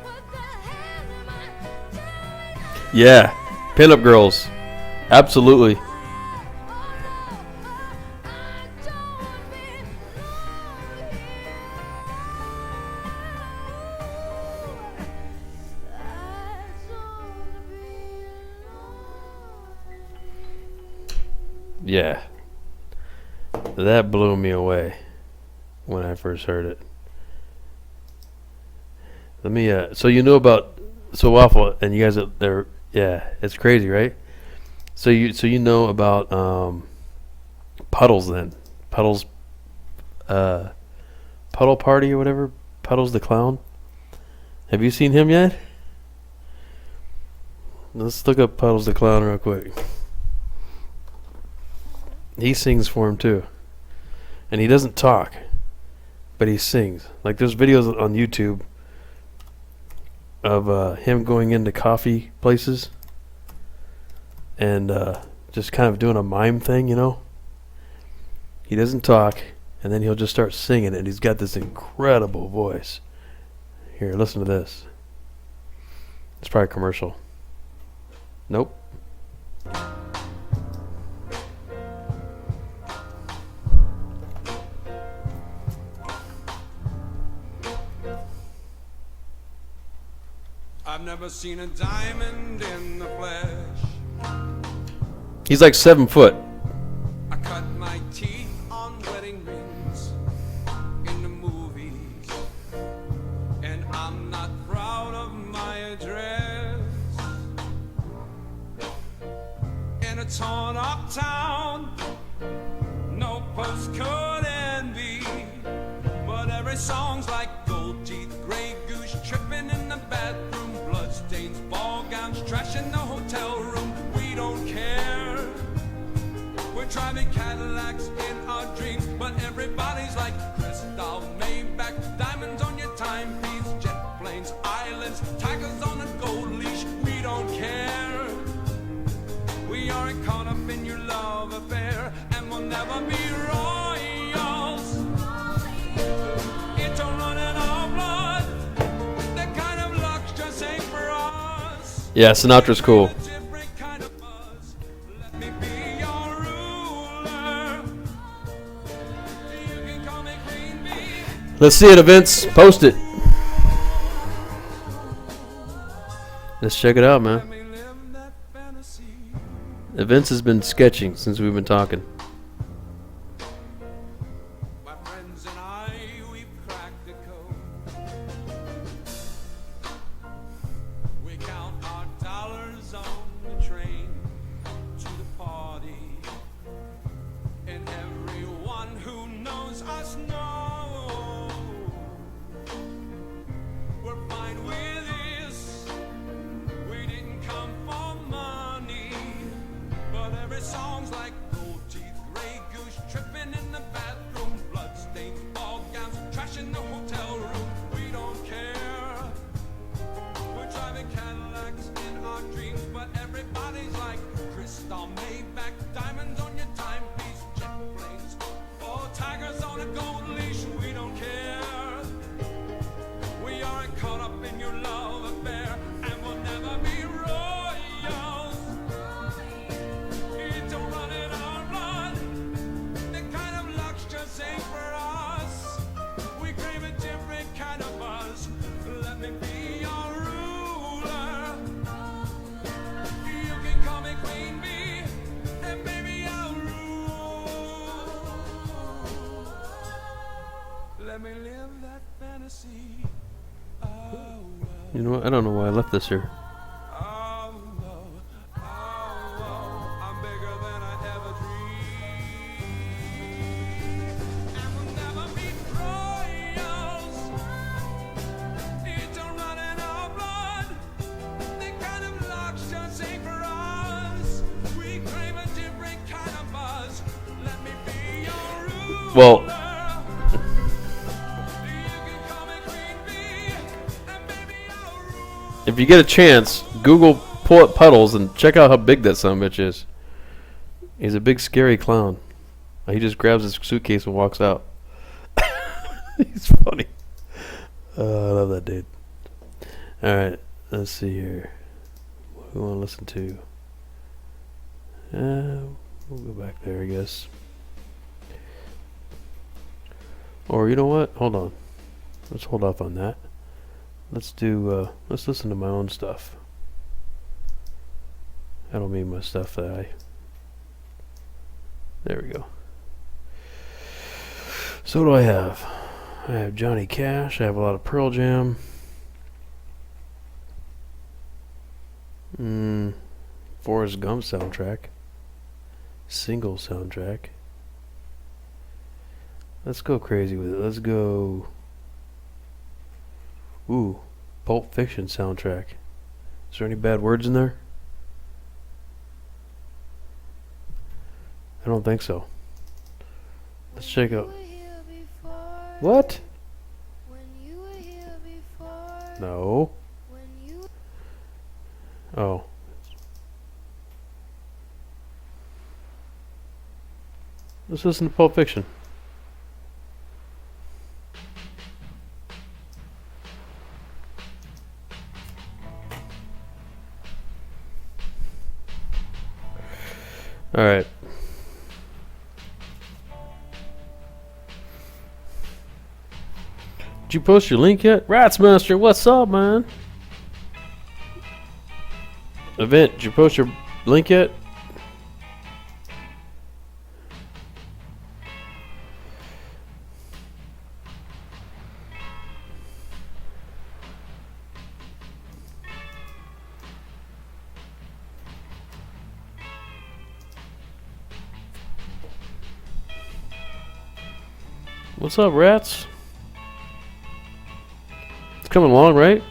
What the hell am I doing? Yeah. Pinup girls. Absolutely. Yeah. That blew me away when I first heard it. Let me so you know about Waffle and you guys are there. Yeah, it's crazy, right? So you know about Puddles then. Puddles Puddle Party or whatever? Puddles the Clown? Have you seen him yet? Let's look up Puddles the Clown real quick. He sings for him too. And he doesn't talk, but he sings. Like there's videos on YouTube of him going into coffee places and just kind of doing a mime thing, you know? He doesn't talk, and then he'll just start singing, and he's got this incredible voice. Here, listen to this. It's probably a commercial. Nope. I've never seen a diamond in the flesh. He's like 7 foot. I cut my teeth on wedding rings in the movies, and I'm driving Cadillacs in our dreams, but everybody's like crystal, Maybach, diamonds on your timepiece, jet planes, islands, tigers on a gold leash. We don't care. We aren't caught up in your love affair, and we'll never be royals. It don't run in our blood. That kind of luck just ain't for us. Yeah, Sinatra's cool. Different kind of buzz. Let me be your ruler. You can call me Queen Bee. Let's see it, events. Post it. Let's check it out, man. Let me live that fantasy. Events has been sketching since we've been talking. My friends and I, we've cracked the code. We count our dollars on the train to the party. And everyone who knows us knows we're fine with this. We didn't come for money, but every song's like gold teeth, gray goose, tripping in the bathroom, bloodstains, ball gowns, trash in the hotel room. We don't care. We're driving Cadillacs in our dreams, but everybody's like crystal, Maybach, diamonds on your timepiece, jet planes, oh, tigers on a gold leash. We don't care. We aren't caught up in your love affair, and we'll never be royals. It don't run in our blood. That kind of luck's just ain't for us. We crave a different kind of buzz. Let me be your ruler. You can call me Queen Bee, and baby I'll rule. Let me live that fantasy. Oh, oh, You know what? I don't know why I left this here. oh, oh, oh, I'm bigger than I ever dreamed. And we'll never be royals. It don't run in our blood. That kind of luck's just ain't for us. We crave a different kind of buzz. Let me be your ruler. Well, if you get a chance, Google pull up Puddles and check out how big that son of a bitch is. He's a big scary clown. He just grabs his suitcase and walks out. He's funny. I love that dude. Alright, let's see here. What do we want to listen to? We'll go back there, I guess. Or you know what? Hold on. Let's hold off on that. Let's listen to my own stuff. I don't mean my stuff that there we go. So what do I have? I have Johnny Cash. I have a lot of Pearl Jam. Forrest Gump soundtrack. Single soundtrack. Let's go crazy with it. Let's go. Ooh, Pulp Fiction soundtrack. Is there any bad words in there? I don't think so. Let's check out. What? No. Oh. Let's listen to Pulp Fiction. All right. Did you post your link yet? Ratsmaster, what's up, man? Event, did you post your link yet? What's up, rats? It's coming along, right?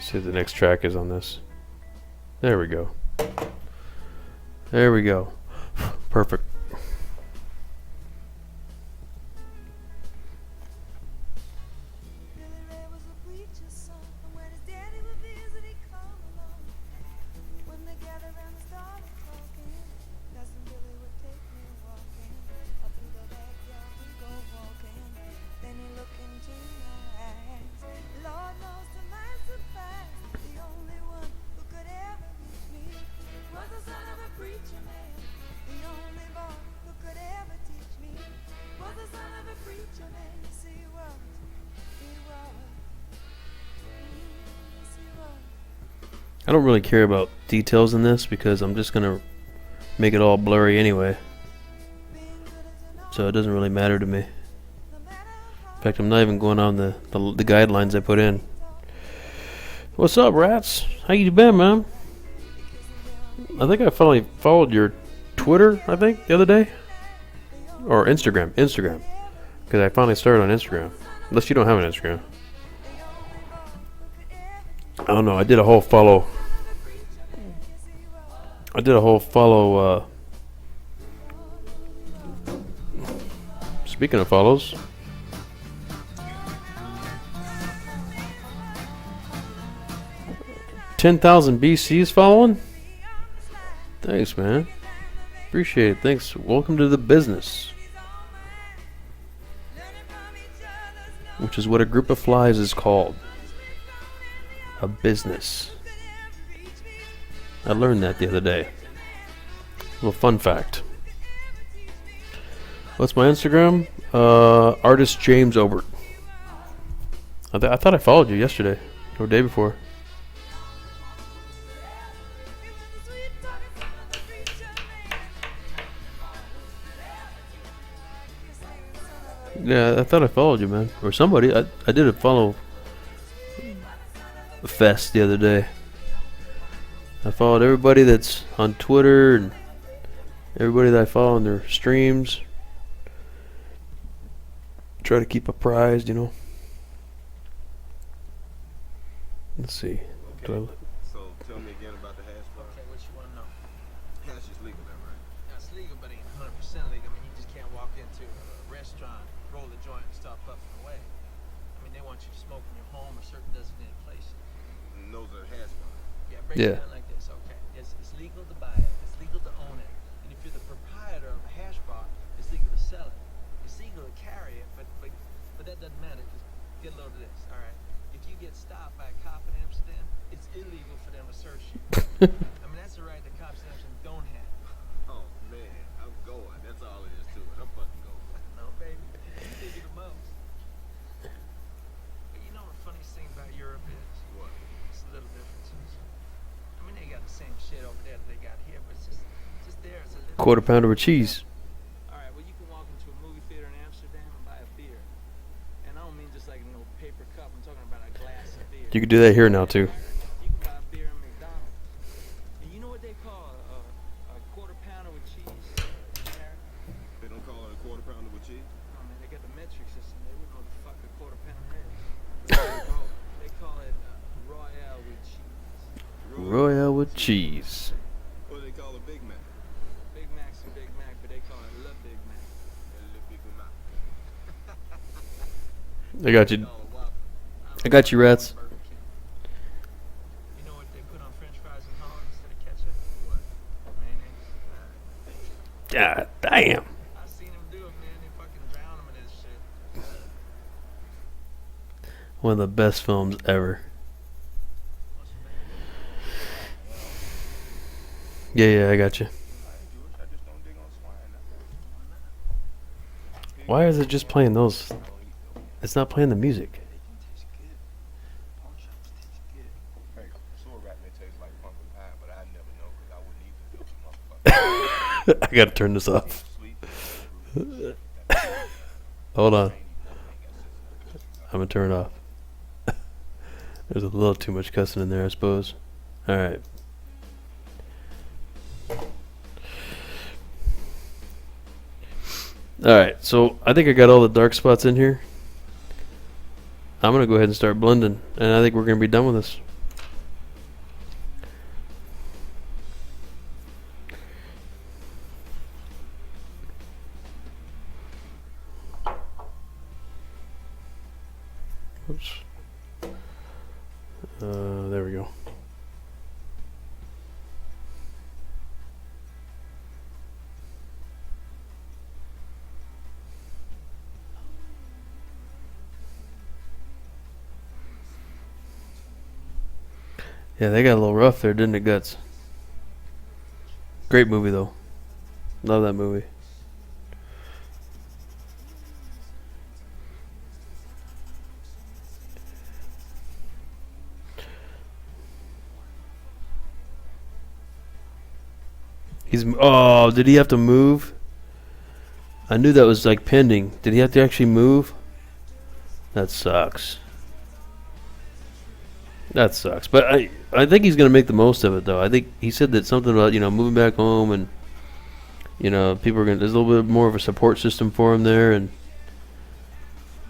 See what the next track is on this. There we go. There we go. Perfect. Billy Ray was a preacher's son, and when his daddy would visit, he'd come along. When they gathered around and started talking, Cousin Billy would take me walking. Up through the backyard we go walking. Then he looked into my eyes. Lord knows to my surprise, the only one who could ever reach me was the son of a preacher man. The only boy who could ever teach me was the son of a preacher man. You see what he was. Yes, he was. I don't really care about details in this because I'm just gonna make it all blurry anyway, so it doesn't really matter to me. In fact, I'm not even going on the guidelines I put in. What's up, rats? How you been, man? I think I finally followed your Twitter, I think, the other day. Or Instagram. Because I finally started on Instagram. Unless you don't have an Instagram. I don't know, I did a whole follow. Speaking of follows. $10,000 BC's following? Thanks, man. Appreciate it. Thanks. Welcome to the business. Which is what a group of flies is called. A business. I learned that the other day. Little fun fact. What's my Instagram? Artist James Obert. I thought I followed you yesterday or the day before. Yeah, I thought I followed you, man. Or somebody. I did a follow fest the other day. I followed everybody that's on Twitter and everybody that I follow on their streams. Try to keep apprised, you know. Let's see. Okay. So tell me again about the hash bar. Okay, what you want to know? Hash is legal now, right? Now, it's legal, but it ain't 100% legal. I mean, you just can't walk into a restaurant, roll a joint, and start puffing away. I mean, they want you to smoke in your home or certain designated places. And those are hash bars. Yeah, break Yeah. it down like this, okay? It's legal to buy it. It's legal to own it. And if you're the proprietor of a hash bar, it's legal to sell it. It's legal to carry it, but that doesn't matter. Just get a load of this, all right? If you get stopped by a cop in Amsterdam, it's illegal for them to search you. I mean, that's a right that cops in Amsterdam don't have. Oh man, I'm going. That's all it is to it. I'm fucking going. No, baby. You think you're the most. But you know the funniest thing about Europe is? What? It's the little differences. I mean, they got the same shit over there that they got here, but it's just there. It's a little. Quarter pounder with cheese. All right, well, you can walk into a movie theater in Amsterdam and buy a beer. And I don't mean just like no paper cup. I'm talking about a glass of beer. You can do that here now too. You can buy a beer in McDonald's. And you know what they call a quarter pounder with cheese? Harry? They don't call it a quarter pounder with cheese? Oh man, they got the metric system. They wouldn't know what the fuck a quarter pounder is. What do they call it? They call it Royale with cheese. Royale with cheese. What do they call a Big Mac? Big Mac's a Big Mac, but they call it Le Big Mac. A little Big Mac. I got you. Call a Whopper. I got you, rats. Burger King. You know what they put on French fries in Holland instead of ketchup? What? Mayonnaise. God damn. I seen them do it, man. They fucking drown them in this shit. One of the best films ever. Yeah, I got you. I just don't dig on swine. That's Why is it just playing those? It's not playing the music. tastes good. Pawn shops taste good. Hey, sewer rat may taste like pumpkin pie, but I never know because I wouldn't eat the filthy motherfucker. I gotta turn this off. Sweet. Hold on. I'm gonna turn it off. There's a little too much cussing in there, I suppose. Alright. Alright, so I think I got all the dark spots in here. I'm gonna go ahead and start blending, and I think we're gonna be done with this. There we go. Yeah, they got a little rough there, didn't it, Guts? Great movie, though. Love that movie. Oh, did he have to move? I knew that was like pending. Did he have to actually move? That sucks. That sucks. But I think he's going to make the most of it, though. I think he said that something about, moving back home and, people are going to, there's a little bit more of a support system for him there, and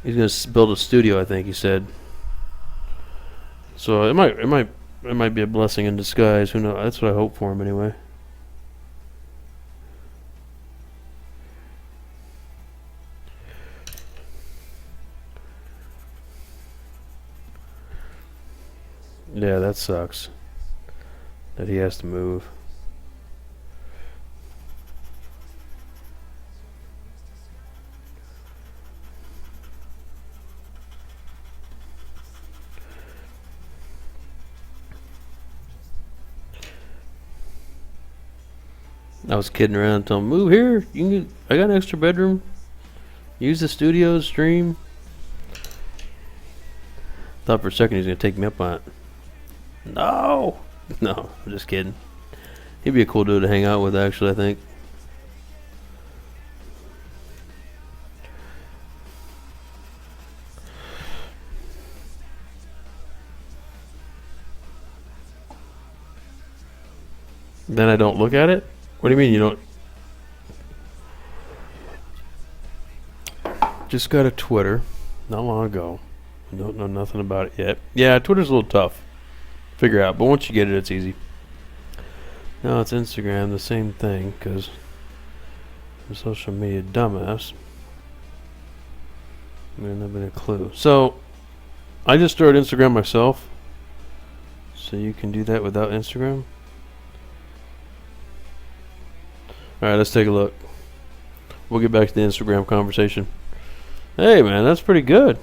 he's going to build a studio, I think he said. So it might be a blessing in disguise. Who knows? That's what I hope for him anyway. Yeah, that sucks. That he has to move. I was kidding around, telling him, move here. I got an extra bedroom. Use the studio, stream. Thought for a second he was going to take me up on it. No! No, I'm just kidding. He'd be a cool dude to hang out with, actually, I think. Then I don't look at it? What do you mean you don't? Just got a Twitter not long ago. Don't know nothing about it yet. Yeah, Twitter's a little tough. Figure out, but once you get it, it's easy. Now it's Instagram, the same thing, because I'm a social media dumbass. I mean, I've been a clue. So, I just started Instagram myself. So you can do that without Instagram. Alright, let's take a look. We'll get back to the Instagram conversation. Hey, man, that's pretty good.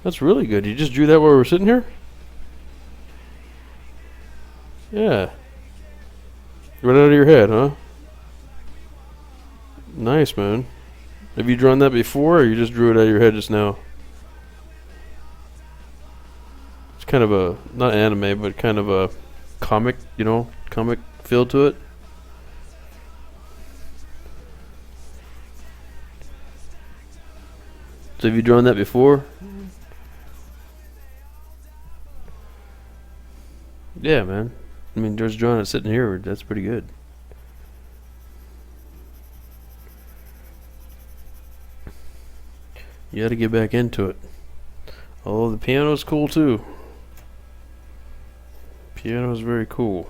That's really good. You just drew that while we were sitting here? Yeah. Right out of your head, huh? Nice, man. Have you drawn that before, or you just drew it out of your head just now? It's kind of a, not anime, but kind of a comic, comic feel to it. So have you drawn that before? Yeah, man. I mean, just drawing it sitting here, that's pretty good. You gotta get back into it. Oh, the piano's cool too. Piano's very cool.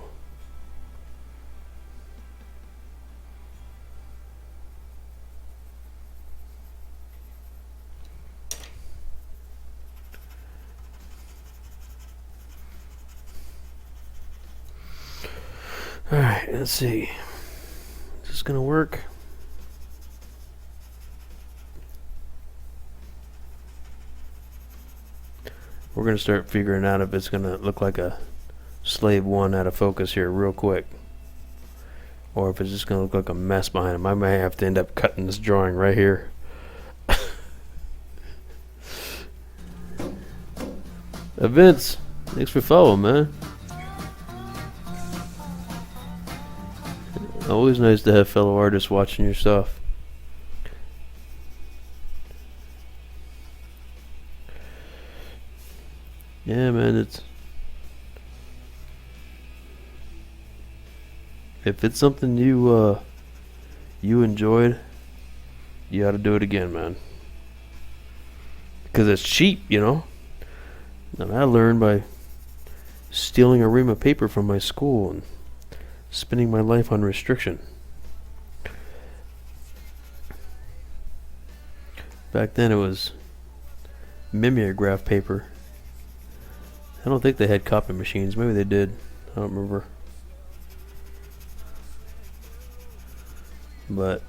Alright, let's see. Is this gonna work? We're gonna start figuring out if it's gonna look like a slave one out of focus here real quick, or if it's just gonna look like a mess behind him. I may have to end up cutting this drawing right here. Vince, thanks for following, man. Always nice to have fellow artists watching your stuff. Yeah, man, if it's something you enjoyed, you ought to do it again, man. Because it's cheap, And I learned by stealing a ream of paper from my school and spending my life on restriction. Back then it was mimeograph paper. I don't think they had copy machines. Maybe they did. I don't remember. But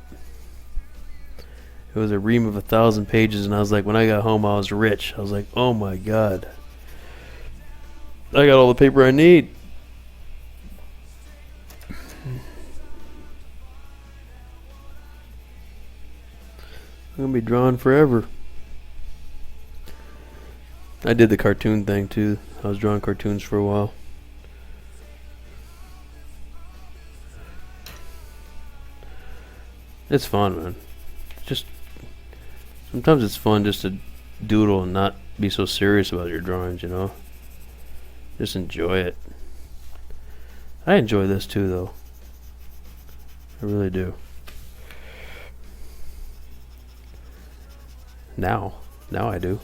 it was a ream of 1,000 pages, and I was like, when I got home, I was rich. I was like, oh my god, I got all the paper I need. I'm gonna be drawing forever. I did the cartoon thing too. I was drawing cartoons for a while. It's fun, man. Just sometimes it's fun just to doodle and not be so serious about your drawings, you know. Just enjoy it. I enjoy this too, though. I really do. Now I do.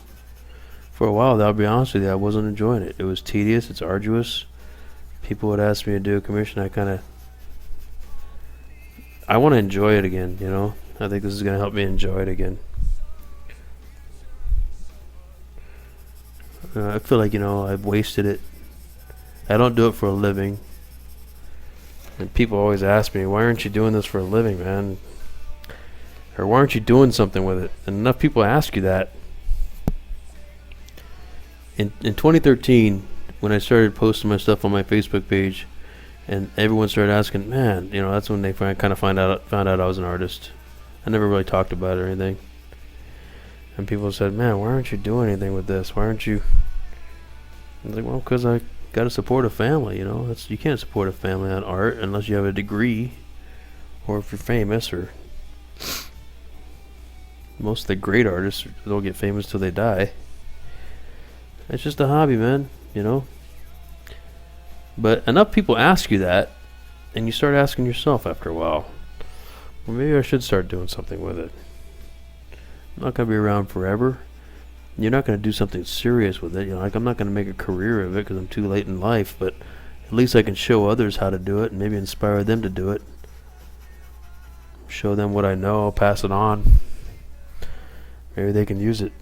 For a while, I'll be honest with you, I wasn't enjoying it. It was tedious. It's arduous. People would ask me to do a commission. I want to enjoy it again, you know. I think this is going to help me enjoy it again. I feel like, you know, I've wasted it. I don't do it for a living. And people always ask me, why aren't you doing this for a living, man? Or why aren't you doing something with it? And enough people ask you that. In 2013, when I started posting my stuff on my Facebook page, and everyone started asking, man, you know, that's when they kind of found out I was an artist. I never really talked about it or anything. And people said, man, why aren't you doing anything with this? Why aren't you? I was like, well, because I got to support a family, you know. You can't support a family on art unless you have a degree, or if you're famous, or most of the great artists don't get famous till they die. It's just a hobby, man, you know. But enough people ask you that, and you start asking yourself after a while, well, maybe I should start doing something with it. I'm not going to be around forever. You're not going to do something serious with it. You know, like I'm not going to make a career of it because I'm too late in life, but at least I can show others how to do it and maybe inspire them to do it. Show them what I know, pass it on. Maybe they can use it.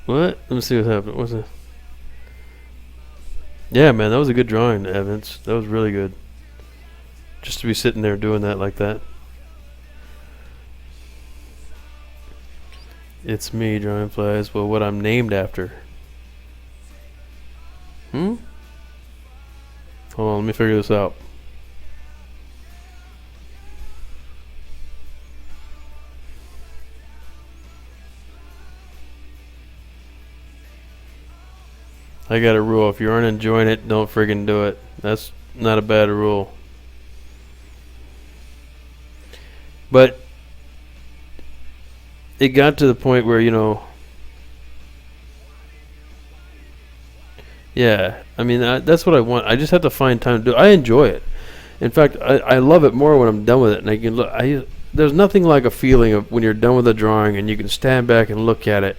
What? Let me see what happened. What's it? Yeah, man, that was a good drawing, Evans. That was really good. Just to be sitting there doing that like that. It's me drawing flies. Well, what I'm named after. Hold on, let me figure this out. I got a rule. If you aren't enjoying it, don't friggin' do it. That's not a bad rule. But it got to the point where, you know, yeah, I mean, that's what I want. I just have to find time to do it. I enjoy it. In fact, I love it more when I'm done with it. And I can look. There's nothing like a feeling of when you're done with a drawing and you can stand back and look at it.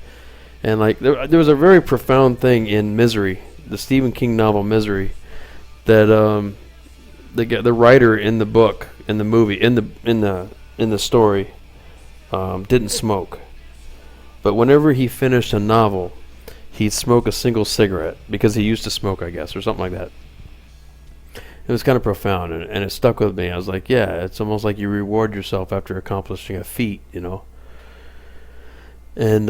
And like there was a very profound thing in Misery, the Stephen King novel Misery, that the writer in the book, in the movie, in the story, didn't smoke. But whenever he finished a novel, he'd smoke a single cigarette because he used to smoke, I guess, or something like that. It was kind of profound, and it stuck with me. I was like, yeah, it's almost like you reward yourself after accomplishing a feat, you know. And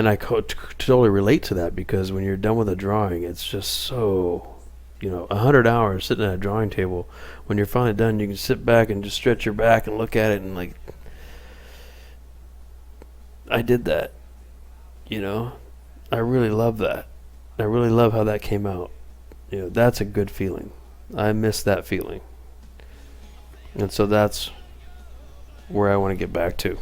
I totally relate to that, because when you're done with a drawing, it's just so, you know, 100 hours sitting at a drawing table. When you're finally done, you can sit back and just stretch your back and look at it and like, I did that, you know. I really love that. I really love how that came out. You know, that's a good feeling. I miss that feeling. And so that's where I want to get back to.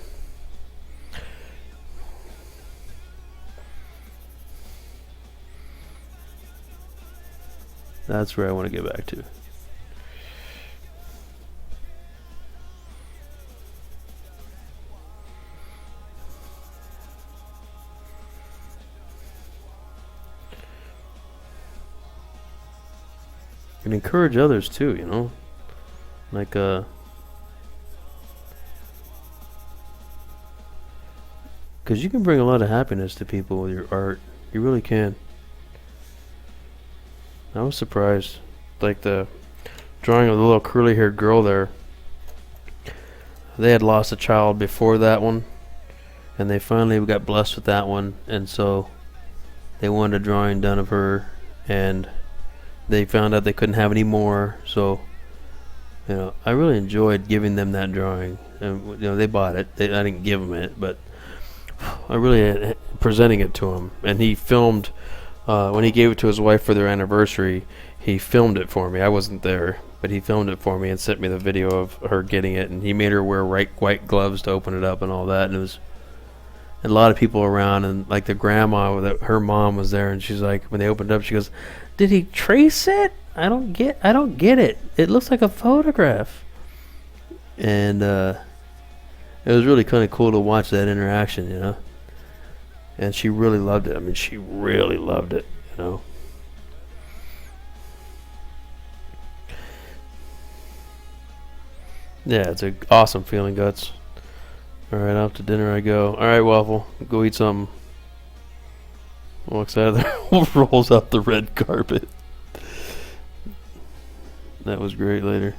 That's where I want to get back to. And encourage others too, you know. Like because you can bring a lot of happiness to people with your art. You really can. I was surprised. Like the drawing of the little curly-haired girl there. They had lost a child before that one, and they finally got blessed with that one, and so they wanted a drawing done of her, and they found out they couldn't have any more. So, you know, I really enjoyed giving them that drawing. And, you know, they bought it. I didn't give them it, but I really presenting it to him. And he filmed when he gave it to his wife for their anniversary. He filmed it for me. I wasn't there, but he filmed it for me and sent me the video of her getting it. And he made her wear white gloves to open it up and all that. And it was a lot of people around, and like the grandma, her mom was there, and she's like, when they opened it up, she goes, "Did he trace it? I don't get it. It looks like a photograph." And it was really kind of cool to watch that interaction, you know. And she really loved it. I mean, she really loved it, you know. Yeah, it's an awesome feeling, Guts. Alright, off to dinner I go. Alright, Waffle, go eat something. Walks out of there, rolls out the red carpet. That was great later.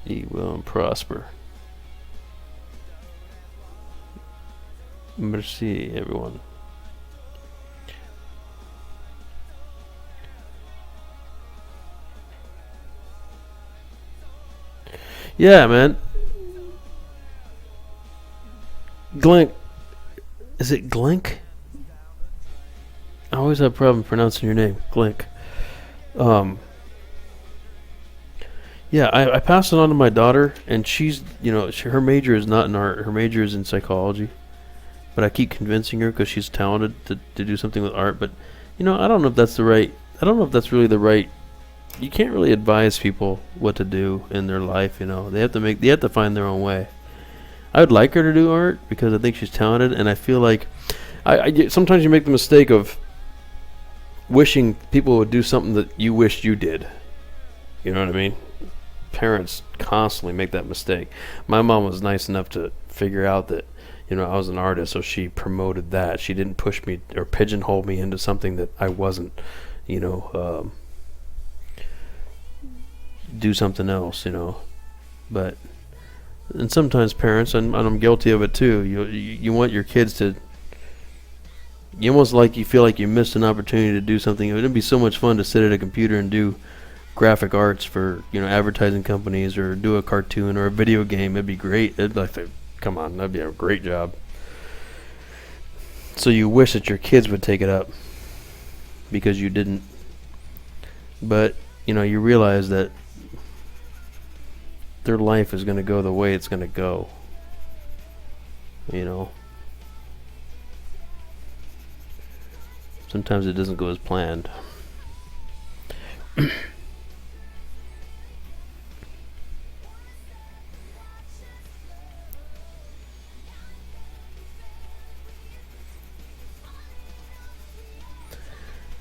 Eat well and prosper. Merci, everyone. Yeah, man. Glink. Is it Glink? I always have a problem pronouncing your name. Glink. Yeah, I passed it on to my daughter, and she's, you know, her major is not in art. Her major is in psychology. But I keep convincing her because she's talented to do something with art. But, you know, I don't know if that's really the right. You can't really advise people what to do in their life, you know. They have to find their own way. I would like her to do art because I think she's talented, and I feel like sometimes you make the mistake of wishing people would do something that you wished you did. You know what I mean? Parents constantly make that mistake. My mom was nice enough to figure out that, you know, I was an artist, so she promoted that. She didn't push me or pigeonhole me into something that I wasn't, you know, do something else, you know. But, and sometimes parents, and I'm guilty of it too, you want your kids to, you almost like you feel like you missed an opportunity to do something. It would be so much fun to sit at a computer and do graphic arts for, you know, advertising companies, or do a cartoon or a video game. It'd be great. Come on, that'd be a great job. So you wish that your kids would take it up because you didn't. But, you know, you realize that their life is going to go the way it's going to go. You know. Sometimes it doesn't go as planned.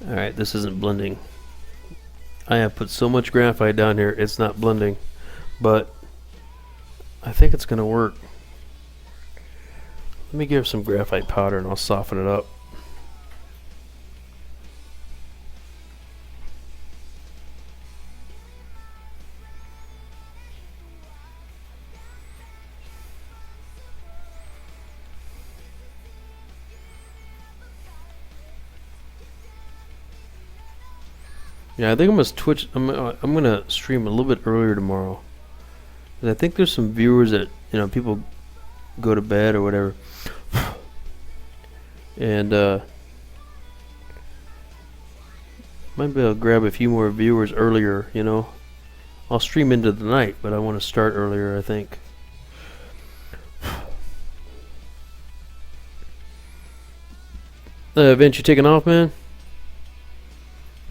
Alright, this isn't blending. I have put so much graphite down here, it's not blending. But I think it's going to work. Let me give some graphite powder and I'll soften it up. Yeah, I think I'm gonna stream a little bit earlier tomorrow. And I think there's some viewers that, you know, people go to bed or whatever, and might be able to grab a few more viewers earlier. You know, I'll stream into the night, but I want to start earlier, I think. Vince, you taking off, man?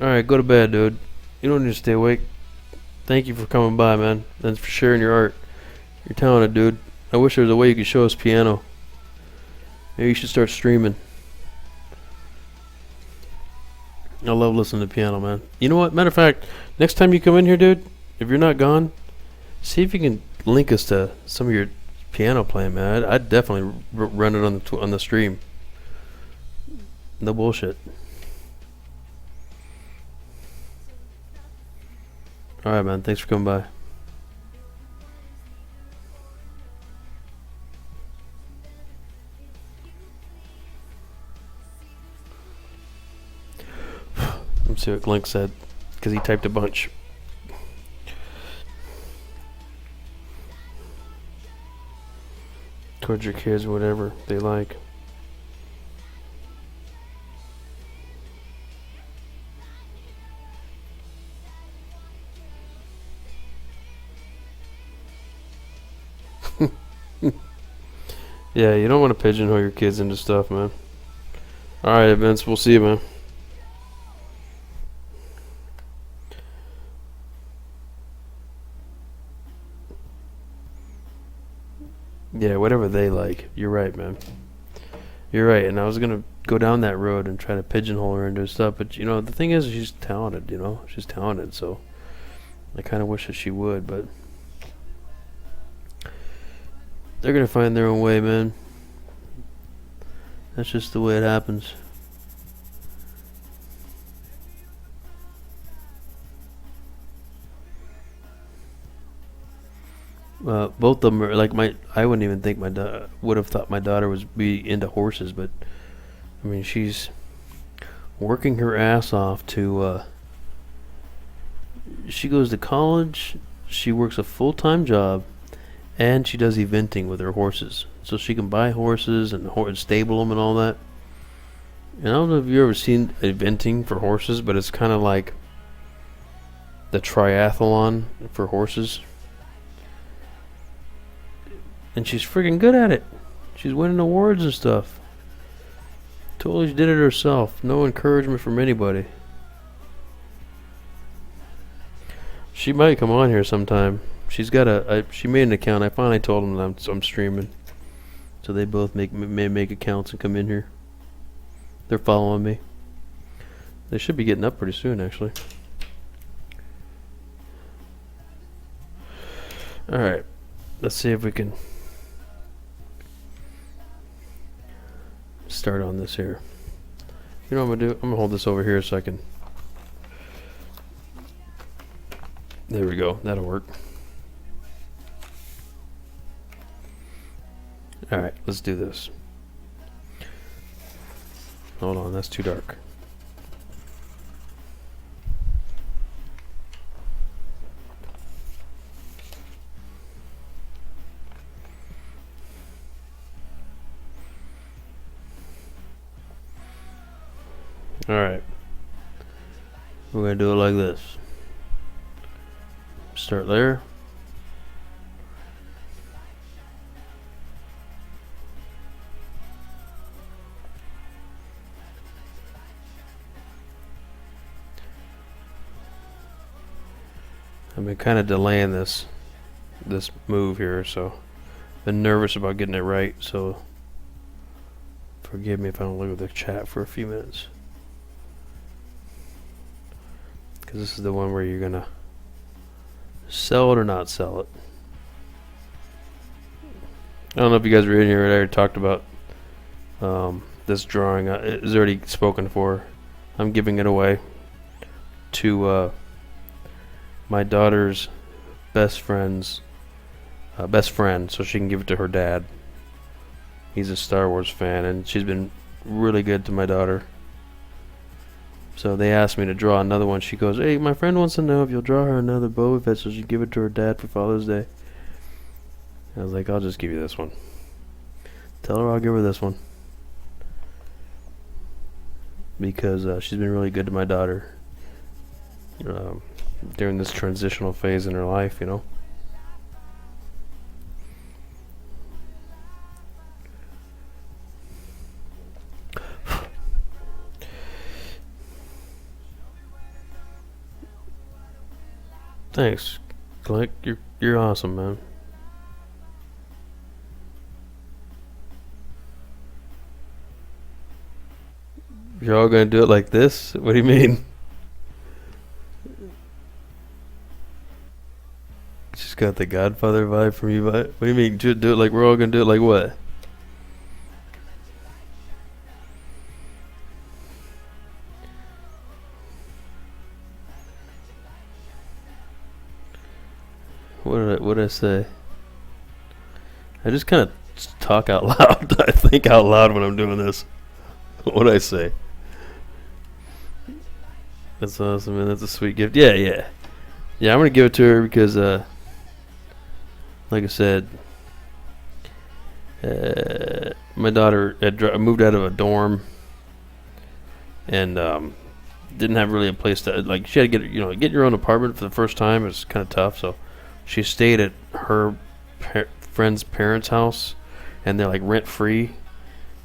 Alright, go to bed, dude. You don't need to stay awake. Thank you for coming by, man. Thanks for sharing your art. You're talented, dude. I wish there was a way you could show us piano. Maybe you should start streaming. I love listening to piano, man. You know what? Matter of fact, next time you come in here, dude, if you're not gone, see if you can link us to some of your piano playing, man. I'd definitely run it on the stream. No bullshit. All right, man. Thanks for coming by. Let me see what Glink said, because he typed a bunch. Towards your kids, whatever they like. Yeah, you don't want to pigeonhole your kids into stuff, man. Alright, Vince, we'll see you, man. Yeah, whatever they like. You're right, man. You're right, and I was gonna go down that road and try to pigeonhole her into stuff, but you know, the thing is, she's talented, you know? She's talented, so I kind of wish that she would, but they're gonna find their own way, man. That's just the way it happens. Both of them are like I wouldn't even think would have thought my daughter was be into horses, but I mean, she's working her ass off to. She goes to college. She works a full-time job, and she does eventing with her horses, so she can buy horses and stable them and all that. And I don't know if you've ever seen eventing for horses, but it's kind of like the triathlon for horses. And she's freaking good at it. She's winning awards and stuff. Totally did it herself. No encouragement from anybody. She might come on here sometime. She's got she made an account. I finally told them that I'm streaming, so they both may make accounts and come in here. They're following me. They should be getting up pretty soon, actually. All right, let's see if we can start on this here. You know what I'm gonna do? I'm gonna hold this over here so I can. There we go. That'll work. Alright, let's do this. Hold on, that's too dark. Alright. We're going to do it like this. Start there. I've been kind of delaying this move here, so been nervous about getting it right, so forgive me if I don't look at the chat for a few minutes. Because this is the one where you're gonna sell it or not sell it. I don't know if you guys were in here. I already talked about this drawing. It's already spoken for. I'm giving it away to my daughter's best friend, so she can give it to her dad. He's a Star Wars fan, and she's been really good to my daughter. So they asked me to draw another one. She goes, "Hey, my friend wants to know if you'll draw her another Boba Fett so she can give it to her dad for Father's Day." I was like, "I'll just give you this one. Tell her I'll give her this one." Because she's been really good to my daughter during this transitional phase in her life, you know. Thanks, Click. You're awesome, man. You're all gonna do it like this? What do you mean? Just got the Godfather vibe from you. What do you mean? Do it like we're all gonna do it like what? What did I say? I just kind of talk out loud. I think out loud when I'm doing this. What did I say? That's awesome, man. That's a sweet gift. Yeah. I'm gonna give it to her because, like I said, my daughter had moved out of a dorm and didn't have really a place to like. She had to get your own apartment for the first time. It was kind of tough, so she stayed at her friend's parents' house, and they're like rent free.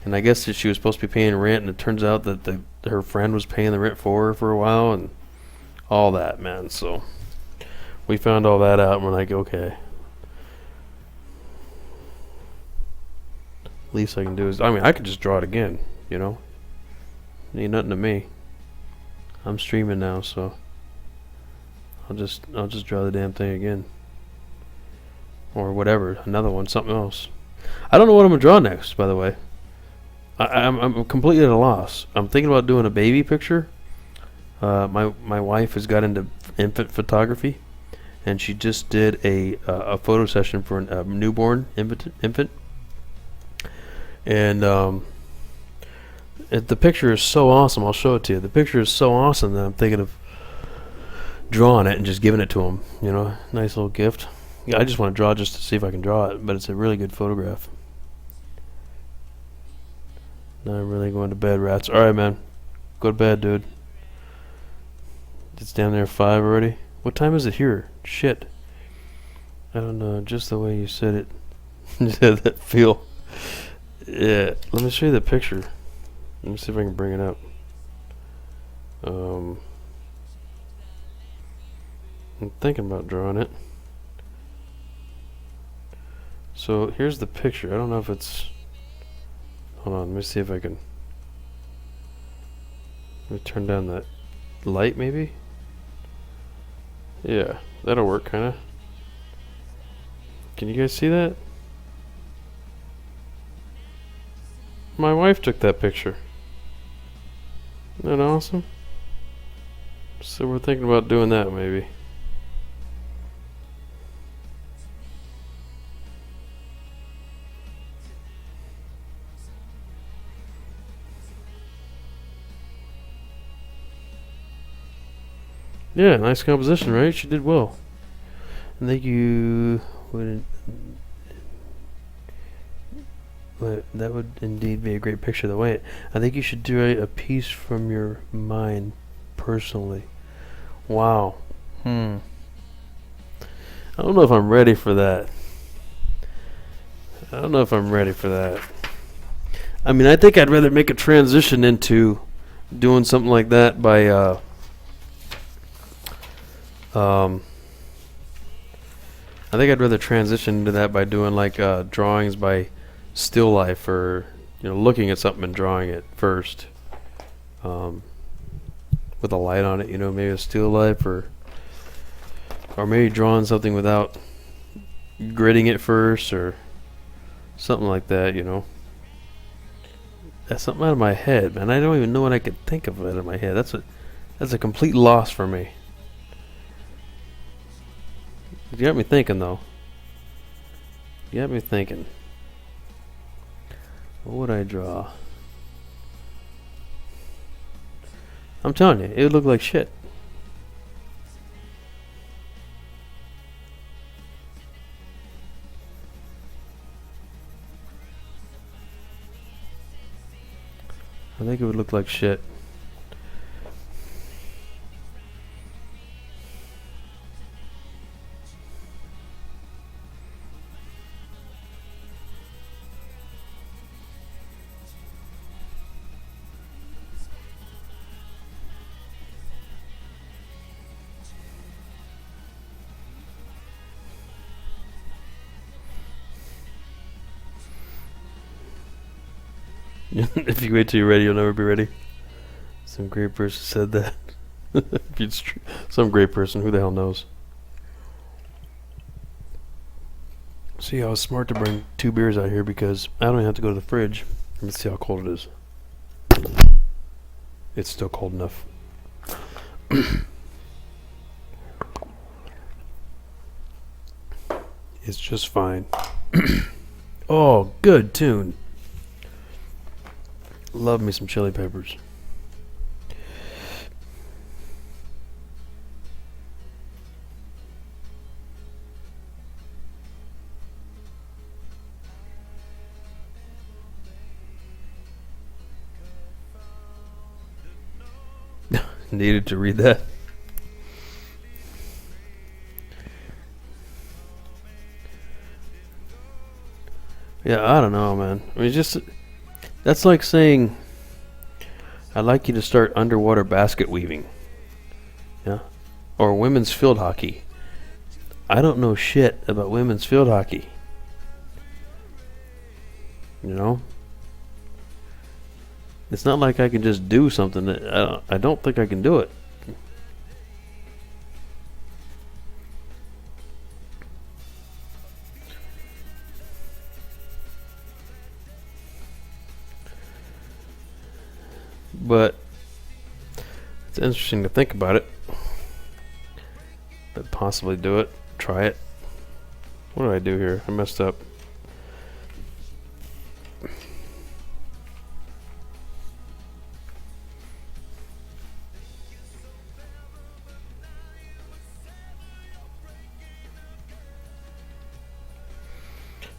And I guess that she was supposed to be paying rent, and it turns out that her friend was paying the rent for her for a while, and all that, man. So we found all that out, and we're like, okay. Least I can do is, I could just draw it again, Ain't nothing to me. I'm streaming now, so I'll just draw the damn thing again. Or whatever, another one, something else. I don't know what I'm gonna draw next, by the way. I'm completely at a loss. I'm thinking about doing a baby picture. My wife has got into infant photography, and she just did a photo session for a newborn infant. And the picture is so awesome. I'll show it to you. The picture is so awesome that I'm thinking of drawing it and just giving it to him. Nice little gift. Yeah, I just want to draw just to see if I can draw it, but it's a really good photograph. Now I'm really going to bed, rats. Alright, man. Go to bed, dude. It's down there 5 already. What time is it here? Shit. I don't know. Just the way you said it. Just had that feel. Yeah. Let me show you the picture. Let me see if I can bring it up. I'm thinking about drawing it. So here's the picture. I don't know if it's... Hold on, let me see if I can... Let me turn down that light, maybe? Yeah, that'll work, kinda. Can you guys see that? My wife took that picture. Isn't that awesome? So we're thinking about doing that, maybe. Yeah, nice composition, right? She did well. I think you would... That would indeed be a great picture. The way I think you should do a piece from your mind, personally. Wow. I don't know if I'm ready for that. I think I'd rather make a transition into doing something like that by I think I'd rather transition into that by doing like drawings by still life, or looking at something and drawing it first, with a light on it. Maybe a still life, or maybe drawing something without gridding it first, or something like that. That's something out of my head, man. I don't even know what I could think of out of my head. That's a complete loss for me. You got me thinking, though. You got me thinking. What would I draw? I'm telling you, it would look like shit. I think it would look like shit. If you wait till you're ready, you'll never be ready. Some great person said that. Some great person, who the hell knows? See, I was smart to bring 2 beers out here because I don't even have to go to the fridge. Let's see how cold it is. It's still cold enough. It's just fine. Oh, good tune. Love me some chili peppers. Needed to read that. Yeah, I don't know, man. I mean, just that's like saying I'd like you to start underwater basket weaving. Yeah, or women's field hockey. I don't know shit about women's field hockey. You know? It's not like I can just do something that I don't think I can do it. But it's interesting to think about it. But possibly do it. Try it. What did I do here? I messed up.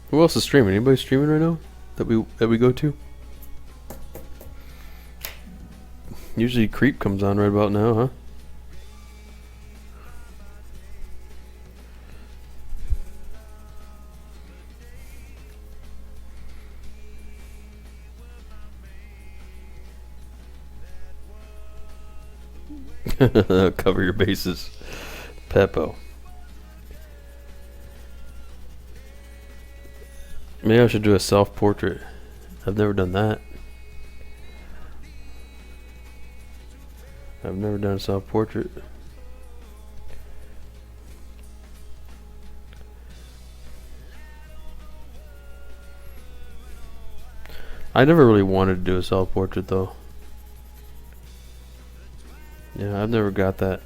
Who else is streaming? Anybody streaming right now that we go to? Usually Creep comes on right about now, huh? Cover your bases. Peppo. Maybe I should do a self-portrait. I've never done that. I've never done a self-portrait. I never really wanted to do a self-portrait though. Yeah, I've never got that.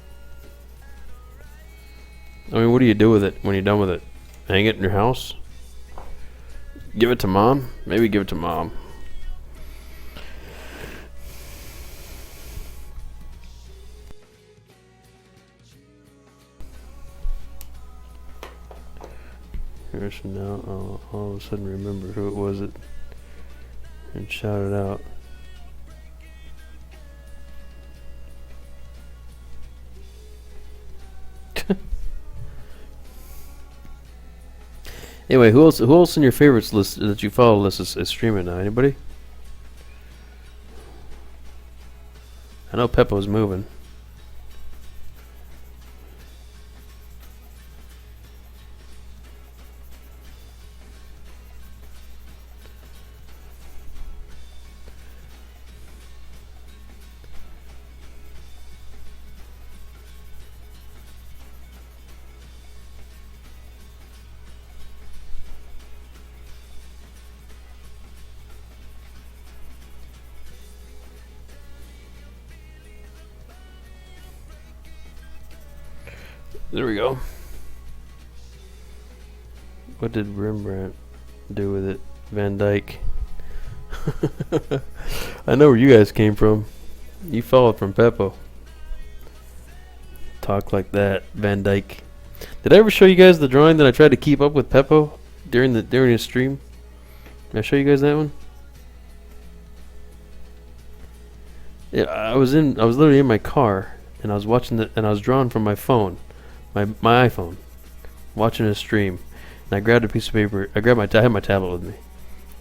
I mean, what do you do with it when you're done with it? Hang it in your house? Give it to mom? Maybe give it to mom. Here's now. I'll all of a sudden remember who it was that and shout it out. Anyway, who else in your favorites list that you follow list is streaming now? Anybody? I know Peppo's moving. There we go. What did Rembrandt do with it? Van Dyke. I know where you guys came from. You followed from Peppo. Talk like that, Van Dyke. Did I ever show you guys the drawing that I tried to keep up with Peppo during his stream? Did I show you guys that one? Yeah, I was literally in my car and I was watching and I was drawing from my phone. My iPhone, watching a stream, and I grabbed a piece of paper. I had my tablet with me.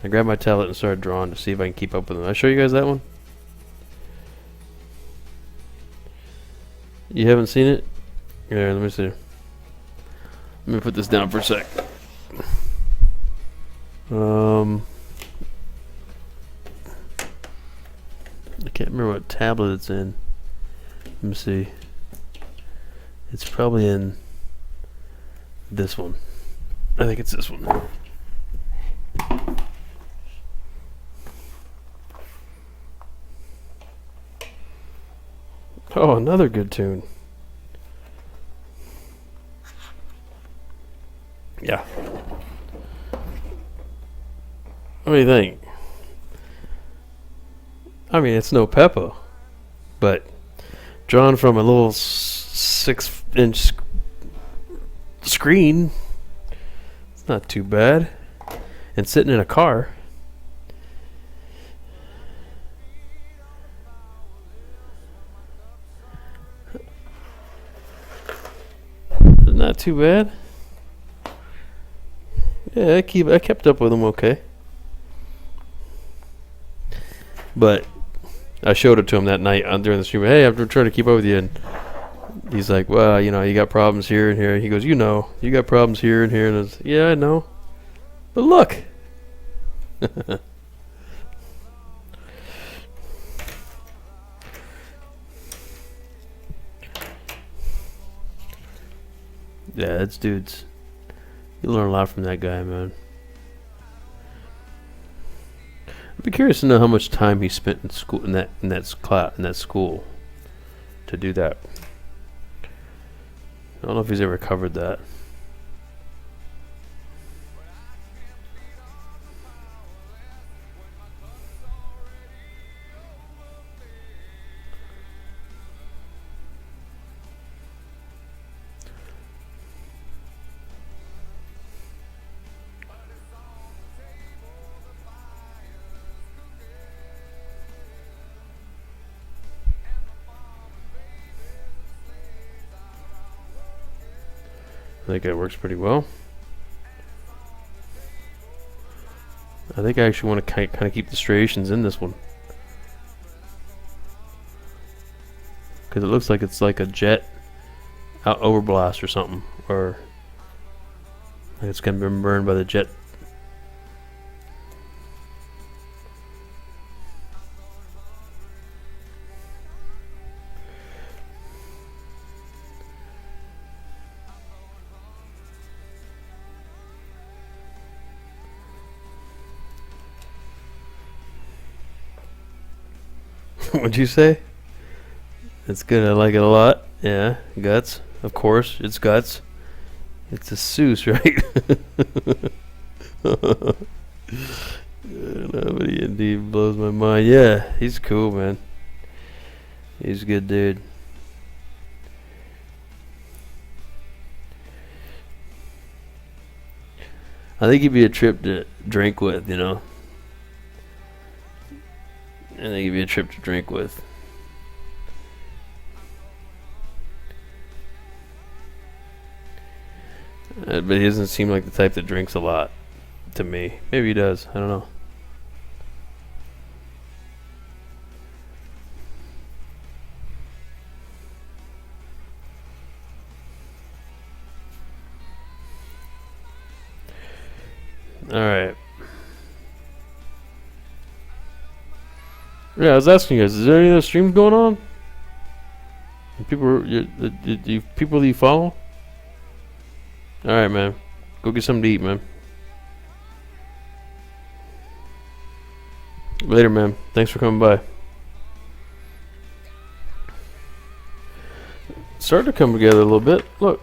I grabbed my tablet and started drawing to see if I can keep up with them. Did I show you guys that one? You haven't seen it? Here, let me see. Let me put this down for a sec. I can't remember what tablet it's in. Let me see. It's probably in this one. I think it's this one. Oh, another good tune. Yeah. What do you think? I mean, it's no Peppa, but drawn from a little 6-inch screen. It's not too bad. And sitting in a car. Not too bad. Yeah, I kept up with them okay. But I showed it to him that night during the stream. Hey, I'm trying to keep up with you, and he's like, "Well, you know, you got problems here and here." He goes, "You know, you got problems here and here." And I was, "Yeah, I know, but look." Yeah, that's dudes. You learn a lot from that guy, man. I'd be curious to know how much time he spent in school in that school to do that. I don't know if he's ever covered that. I think that works pretty well. I think I actually want to kind of keep the striations in this one, because it looks like it's like a jet out overblast or something, or like it's gonna be burned by the jet. What'd you say? It's good. I like it a lot. Yeah, guts. Of course, it's guts. It's a Seuss, right? Nobody indeed blows my mind. Yeah, he's cool, man. He's a good dude. I think he'd be a trip to drink with, you know. And they give you a trip to drink with. But he doesn't seem like the type that drinks a lot to me. Maybe he does. I don't know. All right. Yeah, I was asking you guys, is there any other streams going on? People that you follow? Alright, man. Go get something to eat, man. Later, man. Thanks for coming by. Starting to come together a little bit. Look.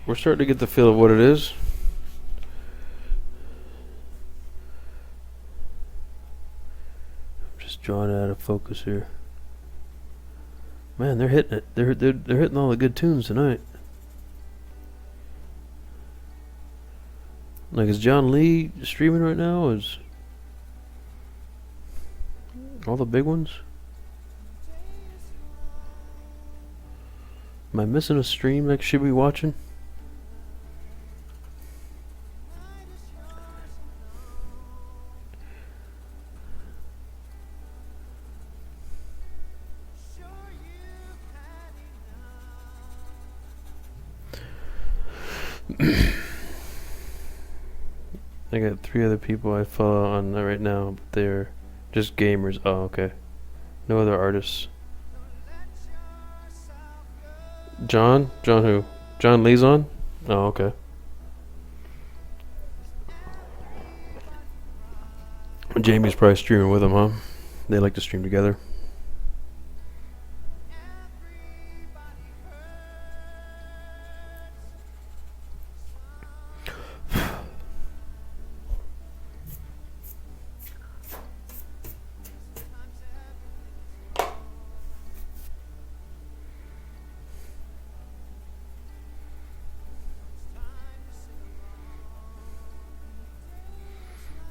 We're starting to get the feel of what it is. Drawing out of focus here. Man, they're hitting it. They're hitting all the good tunes tonight. Like, is John Lee streaming right now? Is all the big ones? Am I missing a stream I should be watching? I got 3 other people I follow on that right now, but they're just gamers. Oh, okay. No other artists. John? John who? John Lee's on? Oh, okay. Jamie's probably streaming with him, huh? They like to stream together.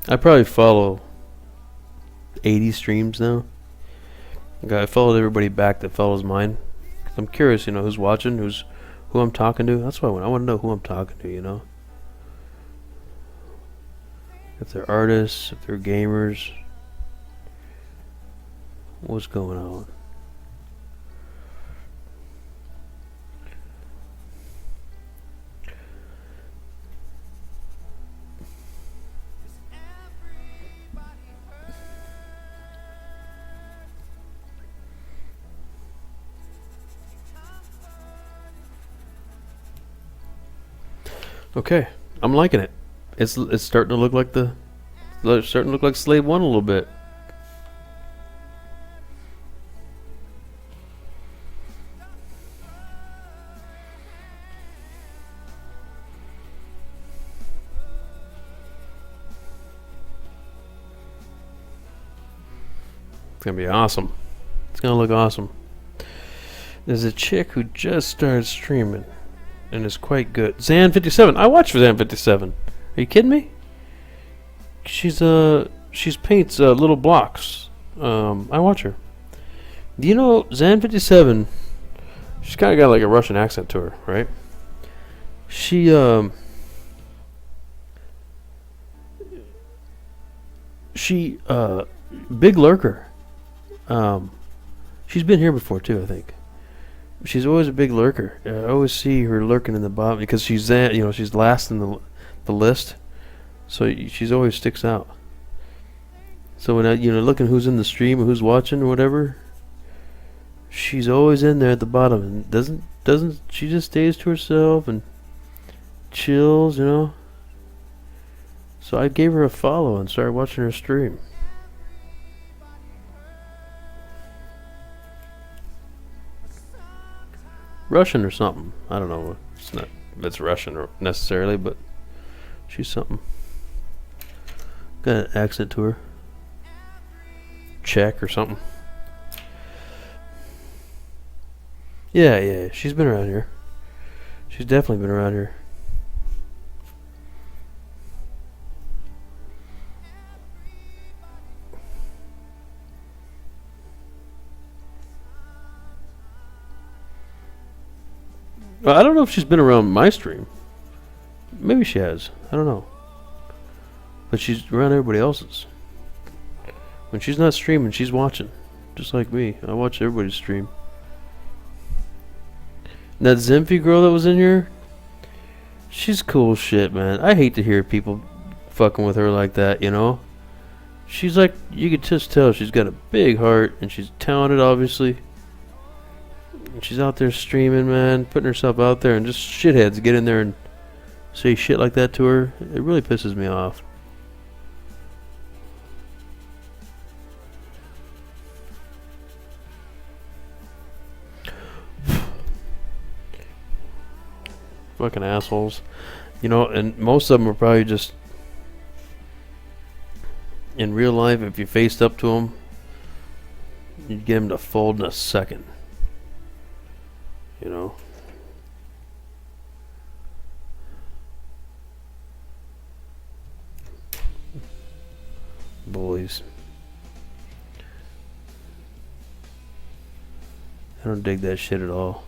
I probably follow 80 streams now. I followed everybody back that follows mine. 'Cause I'm curious, who's watching, who I'm talking to. That's why I want to know who I'm talking to, If they're artists, if they're gamers. What's going on? Okay, I'm liking it. It's starting to look like Slave 1 a little bit. It's gonna be awesome. It's gonna look awesome. There's a chick who just started streaming and is quite good. Zan57. I watch for Zan57. Are you kidding me? She paints little blocks. I watch her. Do you know Zan57? She's kind of got like a Russian accent to her, right? She big lurker. She's been here before too, I think. She's always a big lurker. I always see her lurking in the bottom because she's she's last in the list, so she's always sticks out. So when looking who's in the stream or who's watching or whatever, she's always in there at the bottom and doesn't she just stays to herself and chills, So I gave her a follow and started watching her stream. Russian or something. I don't know. It's not if it's Russian or necessarily, but she's something. Got an accent to her. Czech or something. Yeah. She's been around here. She's definitely been around here. Well, I don't know if she's been around my stream. Maybe she has. I don't know. But she's around everybody else's. When she's not streaming, she's watching. Just like me. I watch everybody's stream. And that Zimphy girl that was in here, she's cool shit, man. I hate to hear people fucking with her like that, She's like, you could just tell she's got a big heart, and she's talented, obviously. And she's out there streaming, man, putting herself out there, and just shitheads get in there and say shit like that to her. It really pisses me off. Fucking assholes. And most of them are probably just, in real life, if you faced up to them, you'd get them to fold in a second. Bullies. I don't dig that shit at all.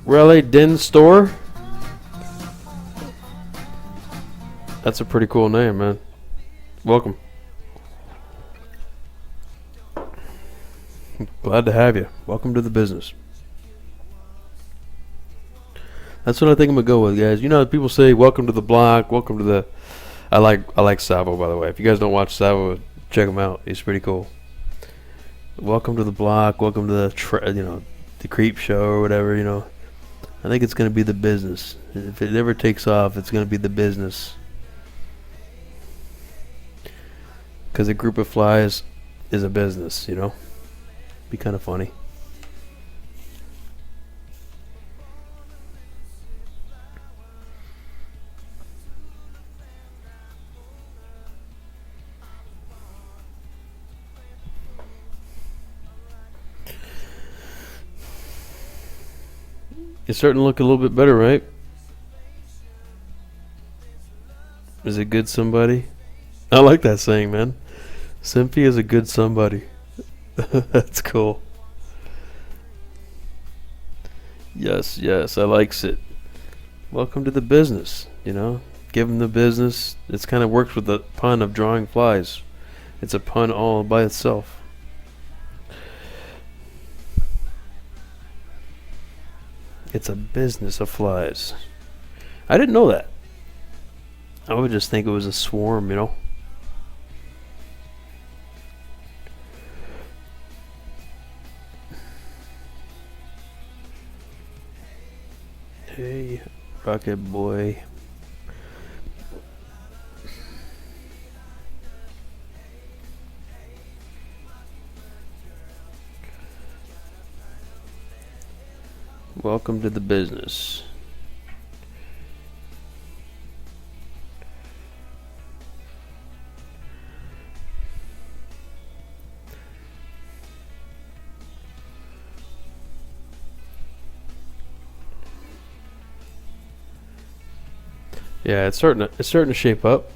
Raleigh Den Store? That's a pretty cool name, man. Welcome. Glad to have you. Welcome to the business. That's what I think I'm gonna go with, guys. People say welcome to the block, welcome to the. I like Savo, by the way. If you guys don't watch Savo, check him out. He's pretty cool. welcome to the block, welcome to the the creep show or whatever. I think it's going to be the business. If it ever takes off, it's going to be the business. Because a group of flies is a business, Be kind of funny. It's starting to look a little bit better, right? Is it good somebody? I like that saying, man. Simpy is a good somebody. That's cool. Yes, I likes it. Welcome to the business, Give them the business. It's kind of works with the pun of drawing flies. It's a pun all by itself. It's a business of flies. I didn't know that. I would just think it was a swarm, Hey, Rocket Boy. Welcome to the business. Yeah, it's starting to shape up.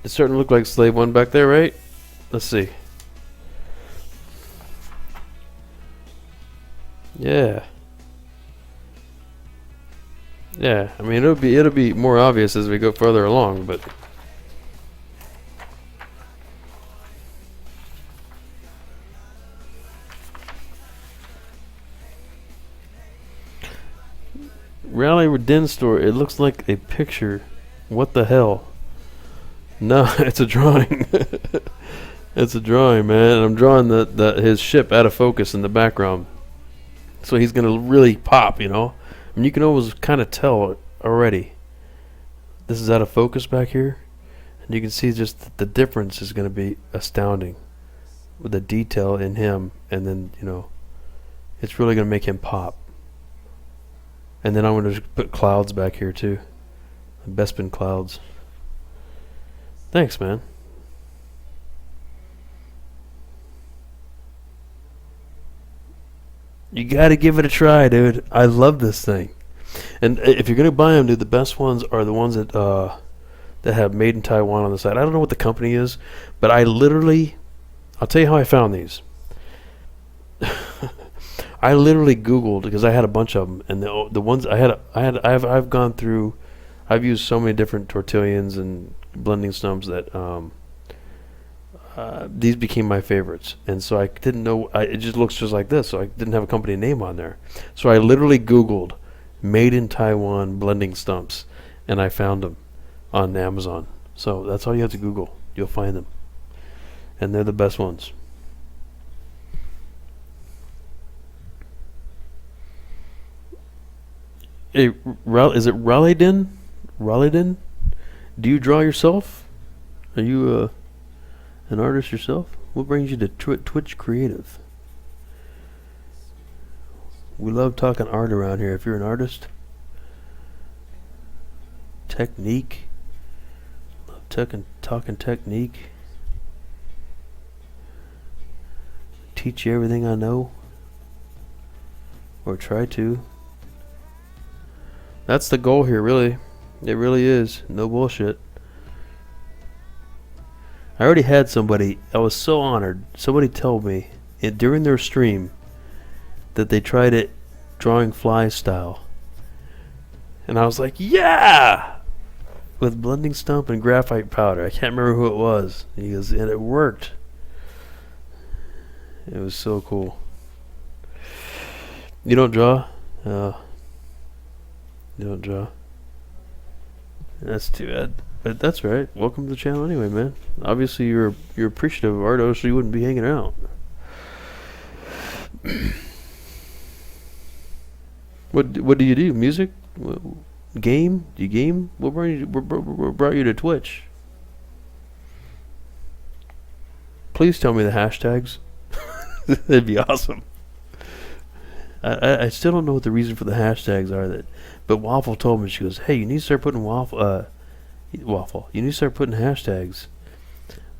It's starting to look like Slave 1 back there, right? Let's see. Yeah. Yeah, I mean it'll be more obvious as we go further along, but Rally Den store, it looks like a picture. What the hell? No, it's a drawing. It's a drawing, man. I'm drawing his ship out of focus in the background. So he's gonna really pop, I mean, you can always kind of tell already. This is out of focus back here, and you can see just the difference is gonna be astounding with the detail in him, and then it's really gonna make him pop. And then I'm gonna just put clouds back here too, Bespin clouds. Thanks, man. You gotta give it a try, dude. I love this thing. And if you're gonna buy them, dude, the best ones are the ones that have made in Taiwan on the side. I don't know what the company is, but I'll tell you how I found these. I literally Googled because I had a bunch of them, and the ones I've gone through. I've used so many different tortillions and blending stumps that these became my favorites, and so I didn't know. It just looks just like this, so I didn't have a company name on there. So I literally Googled "made in Taiwan blending stumps," and I found them on Amazon. So that's all you have to Google. You'll find them, and they're the best ones. Hey, is it Raleigh-Den? Raleigh-Den? Do you draw yourself? Are you an artist yourself? What brings you to Twitch Creative? We love talking art around here. If you're an artist, technique, love talking technique. Teach you everything I know, or try to. That's the goal here, really. It really is. No bullshit. I already had somebody, I was so honored. Somebody told me during their stream that they tried it drawing fly style. And I was like, yeah! With blending stump and graphite powder. I can't remember who it was. He goes, and it worked. It was so cool. You don't draw? You don't draw? That's too bad. But that's right. Welcome to the channel anyway, man. Obviously you're appreciative of art, or else you wouldn't be hanging out. What do you do? Music? Game? Do you game? What brought you to Twitch? Please tell me the hashtags. That'd be awesome. I still don't know what the reason for the hashtags are. But Waffle told me, she goes, "Hey, you need to start putting waffle. You need to start putting hashtags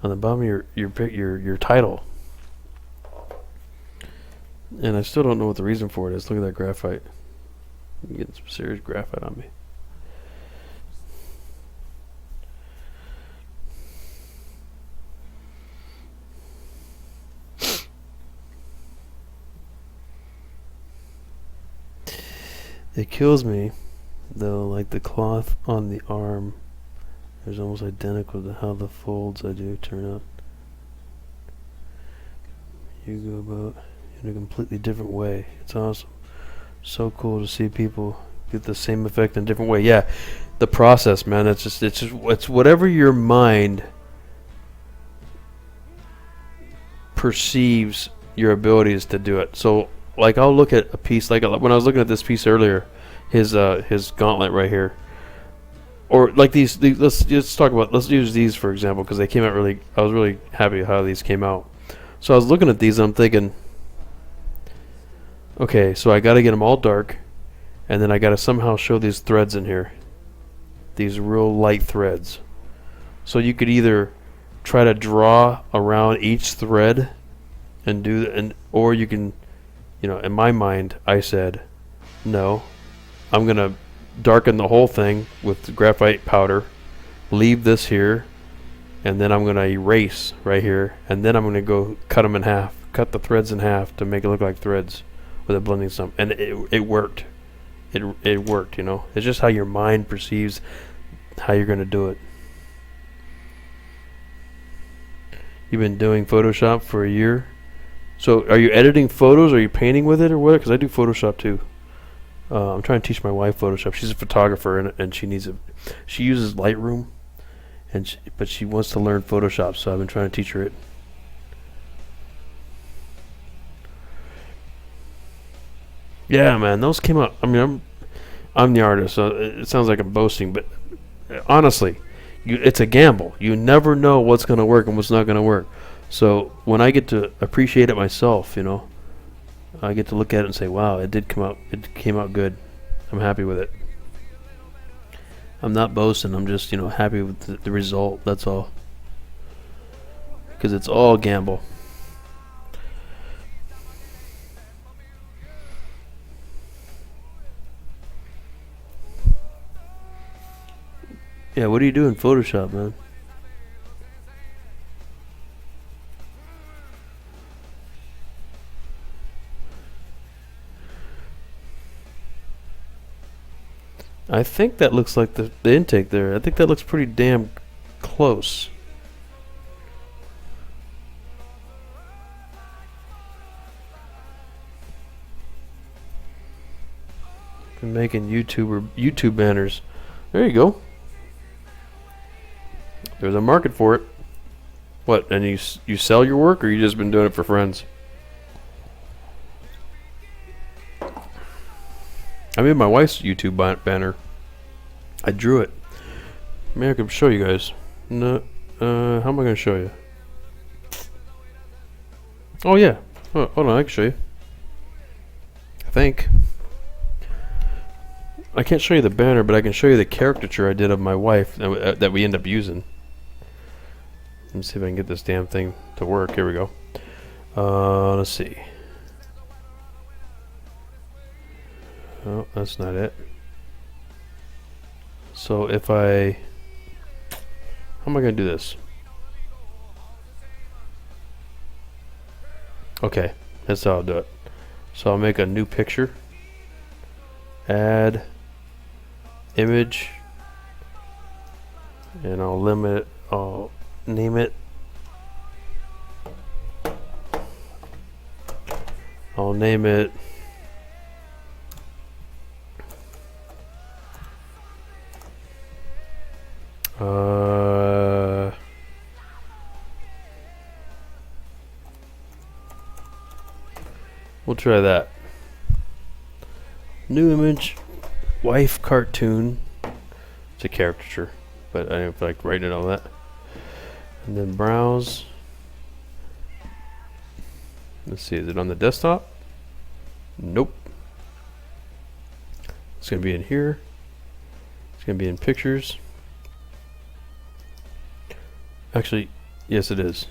on the bottom of your title." And I still don't know what the reason for it is. Look at that graphite. I'm getting some serious graphite on me. It kills me, though, like the cloth on the arm is almost identical to how the folds I do turn out. You go about in a completely different way. It's awesome. So cool to see people get the same effect in a different way. Yeah, the process, man. It's whatever your mind perceives your abilities to do it. So, like, I'll look at a piece, like when I was looking at this piece earlier, his gauntlet right here, or like these let's use these for example, because they came out really. I was really happy how these came out. So I was looking at these and I'm thinking, okay, so I got to get them all dark, and then I got to somehow show these threads in here, these real light threads. So you could either try to draw around each thread and or you can, in my mind, I said, no, I'm going to darken the whole thing with graphite powder, leave this here, and then I'm going to erase right here, and then I'm going to go cut them in half, cut the threads in half to make it look like threads with a blending stump. And it worked. It worked, It's just how your mind perceives how you're going to do it. You've been doing Photoshop for a year? So are you editing photos? Or are you painting with it or what? Because I do Photoshop too. I'm trying to teach my wife Photoshop. She's a photographer and she needs she uses Lightroom, but she wants to learn Photoshop. So I've been trying to teach her it. Yeah, man, those came out. I mean, I'm the artist, so it sounds like I'm boasting, but honestly, it's a gamble. You never know what's going to work and what's not going to work. So when I get to appreciate it myself, I get to look at it and say, wow, it did come out. It came out good. I'm happy with it. I'm not boasting. I'm just, happy with the result. That's all. Because it's all gamble. Yeah, what do you do in Photoshop, man? I think that looks like the intake there. I think that looks pretty damn close. Been making YouTube banners. There you go. There's a market for it. What? And you sell your work, or you just been doing it for friends? I made my wife's YouTube banner. I drew it. Maybe I could show you guys. No, how am I going to show you? Oh yeah. Oh, hold on, I can show you. I think. I can't show you the banner, but I can show you the caricature I did of my wife that we end up using. Let me see if I can get this damn thing to work. Here we go. Let's see. Oh, that's not it. So if how am I going to do this? Okay, that's how I'll do it. So I'll make a new picture. Add image. And I'll name it. I'll name it We'll try that. New image, wife cartoon. It's a caricature, but I didn't feel like writing all that. And then browse. Let's see, is it on the desktop? Nope. It's going to be in here. It's going to be in pictures. Actually, yes it is.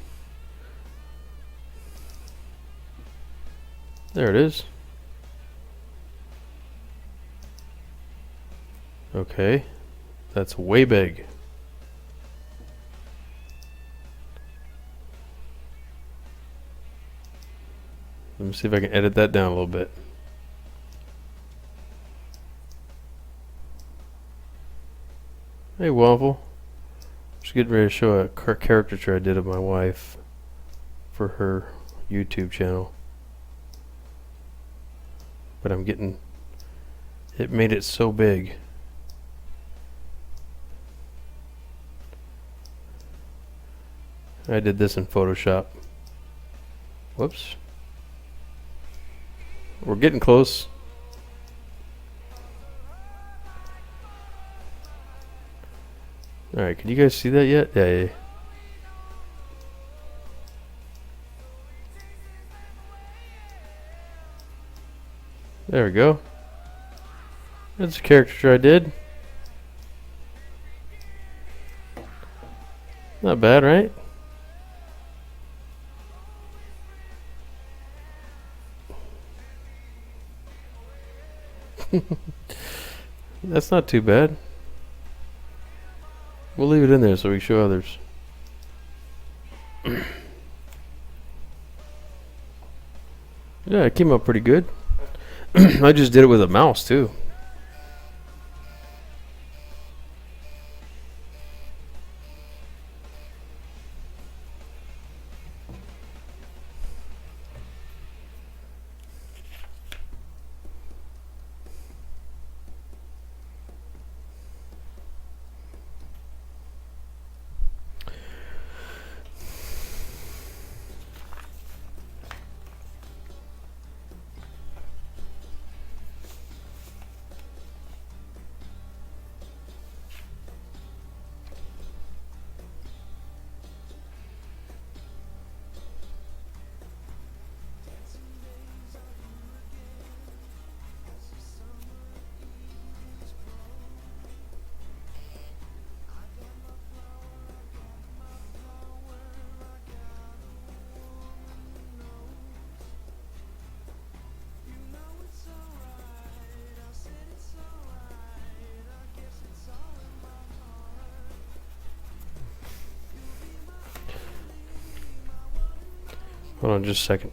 There it is. Okay. That's way big. Let me see if I can edit that down a little bit. Hey Waffle. Just getting ready to show a caricature I did of my wife for her YouTube channel. But I'm getting... It made it so big. I did this in Photoshop. Whoops. We're getting close. Alright, can you guys see that yet? Yeah. There we go. That's a caricature I did. Not bad, right? That's not too bad. We'll leave it in there so we can show others. Yeah, it came out pretty good. I just did it with a mouse too. Hold on just a second.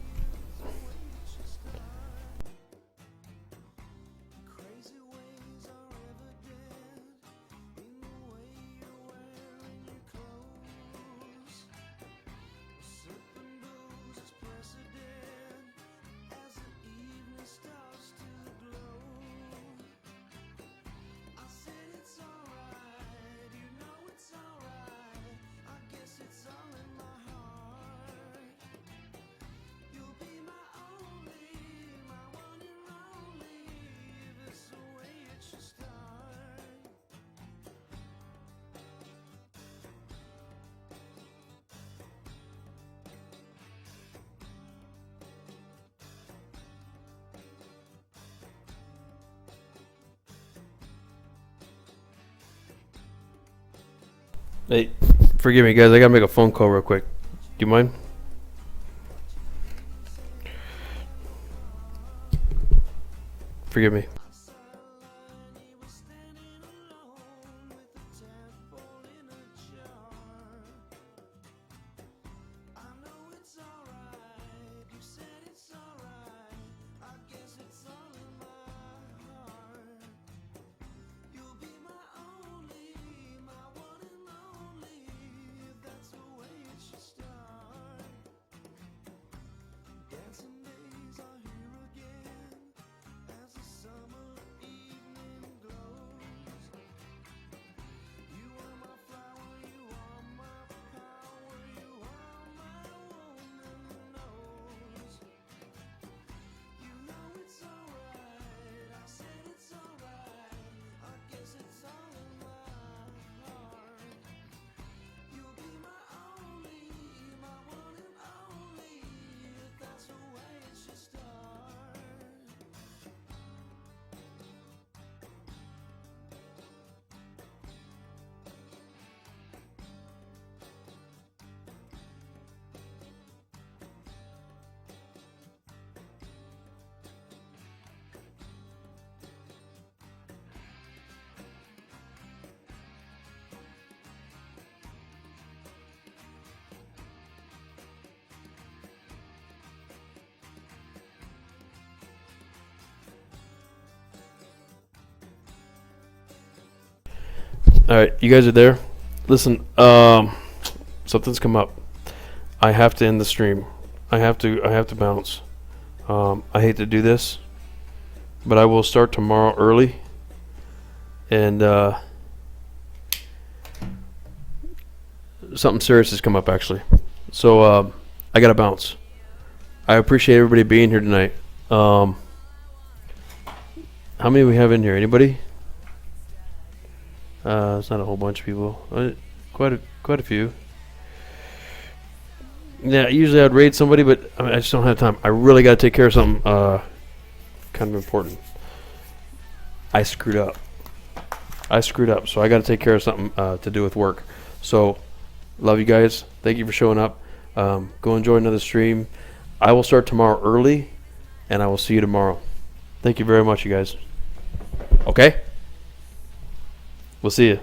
Hey, forgive me guys, I gotta make a phone call real quick. Do you mind? Forgive me. Dancing days are here again as the summer All right, you guys are there. Listen, something's come up. I have to end the stream. I have to bounce. I hate to do this, but I will start tomorrow early. And something serious has come up actually. So I gotta bounce. I appreciate everybody being here tonight. How many we have in here? Anybody? It's not a whole bunch of people. Quite a few. Yeah, usually I'd raid somebody, but I just don't have time. I really got to take care of something kind of important. I screwed up, so I got to take care of something to do with work. So, love you guys. Thank you for showing up. Go enjoy another stream. I will start tomorrow early, and I will see you tomorrow. Thank you very much, you guys. Okay? We'll see you.